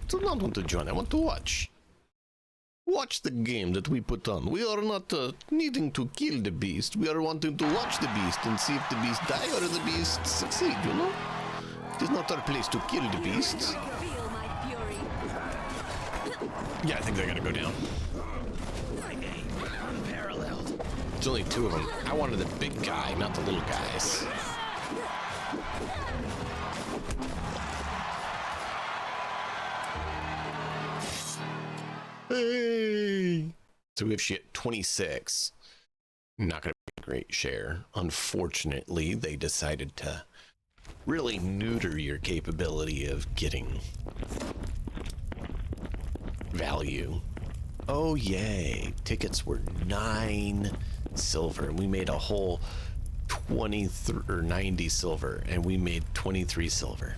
I do not want to join. I want to watch. Watch the game that we put on. We are not needing to kill the beast. We are wanting to watch the beast and see if the beast die or the beast succeed, you know? It is not our place to kill the beasts. Feel my fury. Yeah, I think they're gonna go down. Unparalleled. There's only two of them. I wanted the big guy, not the little guys. Hey! So we have shit 26. Not gonna be a great share. Unfortunately, they decided to really neuter your capability of getting value. Oh yay, tickets were 9 silver and we made a whole 23 or 90 silver and we made 23 silver.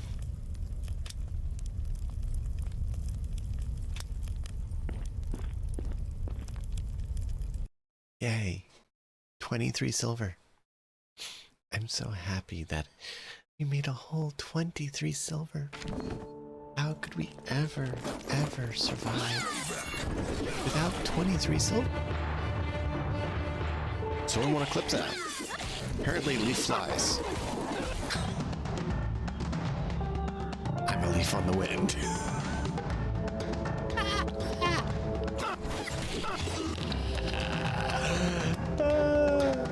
Yay, 23 silver. I'm so happy that we made a whole 23 silver. How could we ever survive without 23 silver? Someone want to clip that? Apparently leaf flies. I'm a leaf on the wind.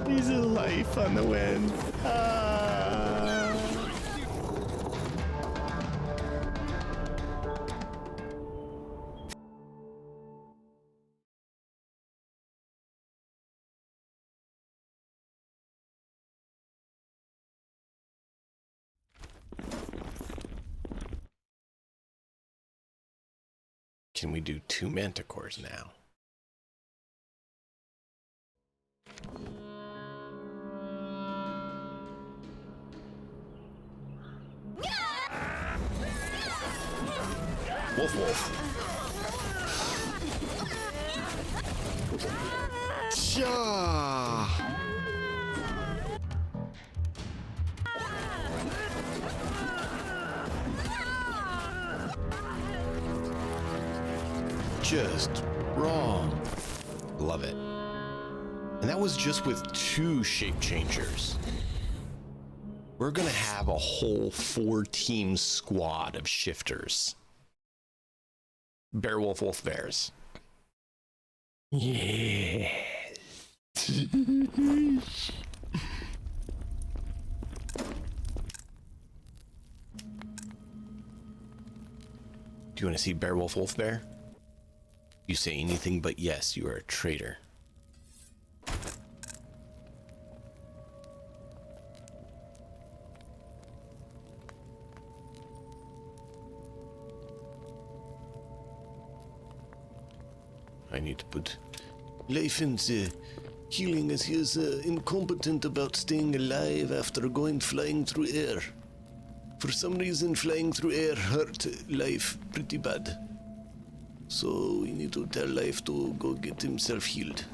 He's a life on the wind. Can we do 2 manticores now? Wolf, wolf. Cha! Just wrong. Love it. And that was just with 2 shape changers. We're gonna have a whole 4-team squad of shifters. Bear, wolf, wolf, bears. Yeah. Do you want to see Beowulf Wolf Bear? You say anything but yes, you are a traitor. I need to put life in the healing, as he is incompetent about staying alive after going flying through air. For some reason, flying through air hurt life pretty bad. So we need to tell life to go get himself healed.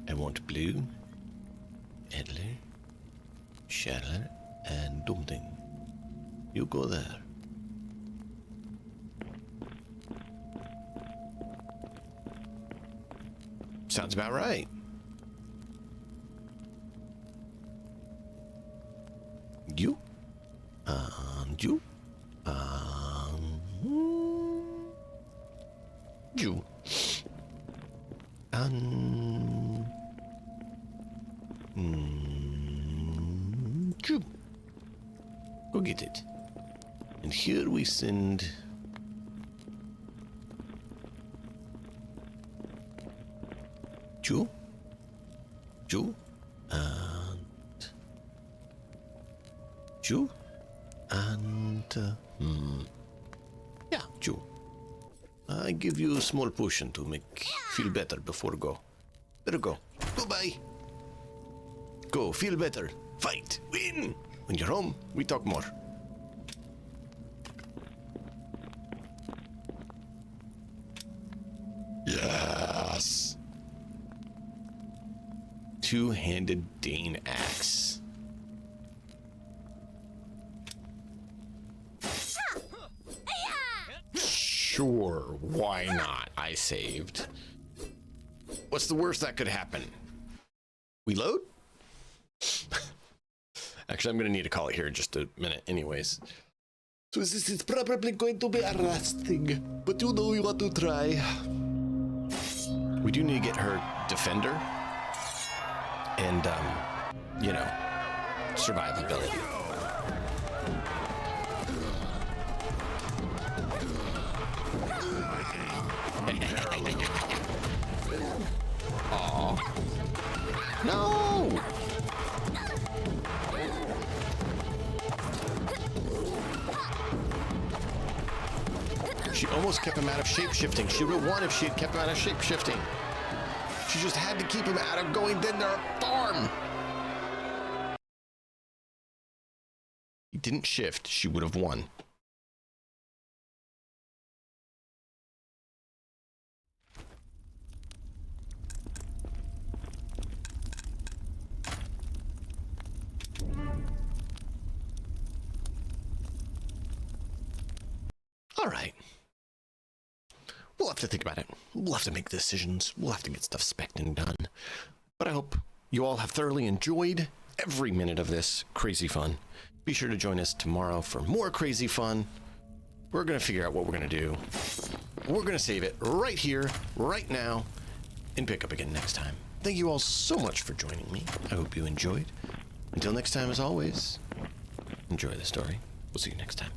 I want Blue, Edler, Shattler, and Dumding. You go there. Sounds about right. You? And you? You? And you? Go get it. And here we send Ju, and Ju, and yeah, Ju. I give you a small potion to make feel better before go. Better go. Goodbye. Go, feel better. Fight. Win. When you're home, we talk more. Yes. Two-handed Dane axe. Sure, why not? I saved. What's the worst that could happen? We load? Actually, I'm gonna need to call it here in just a minute anyways. So this is probably going to be a rust thing, but you know you want to try. We do need to get her defender and, you know, survivability. Aw. No! She almost kept him out of shape-shifting. She would have won if she had kept him out of shape-shifting. She just had to keep him out of going down their farm. He didn't shift. She would have won. All right. We'll have to think about it. We'll have to make decisions. We'll have to get stuff spec'd and done. But I hope you all have thoroughly enjoyed every minute of this crazy fun. Be sure to join us tomorrow for more crazy fun. We're going to figure out what we're going to do. We're going to save it right here, right now, and pick up again next time. Thank you all so much for joining me. I hope you enjoyed. Until next time, as always, enjoy the story. We'll see you next time.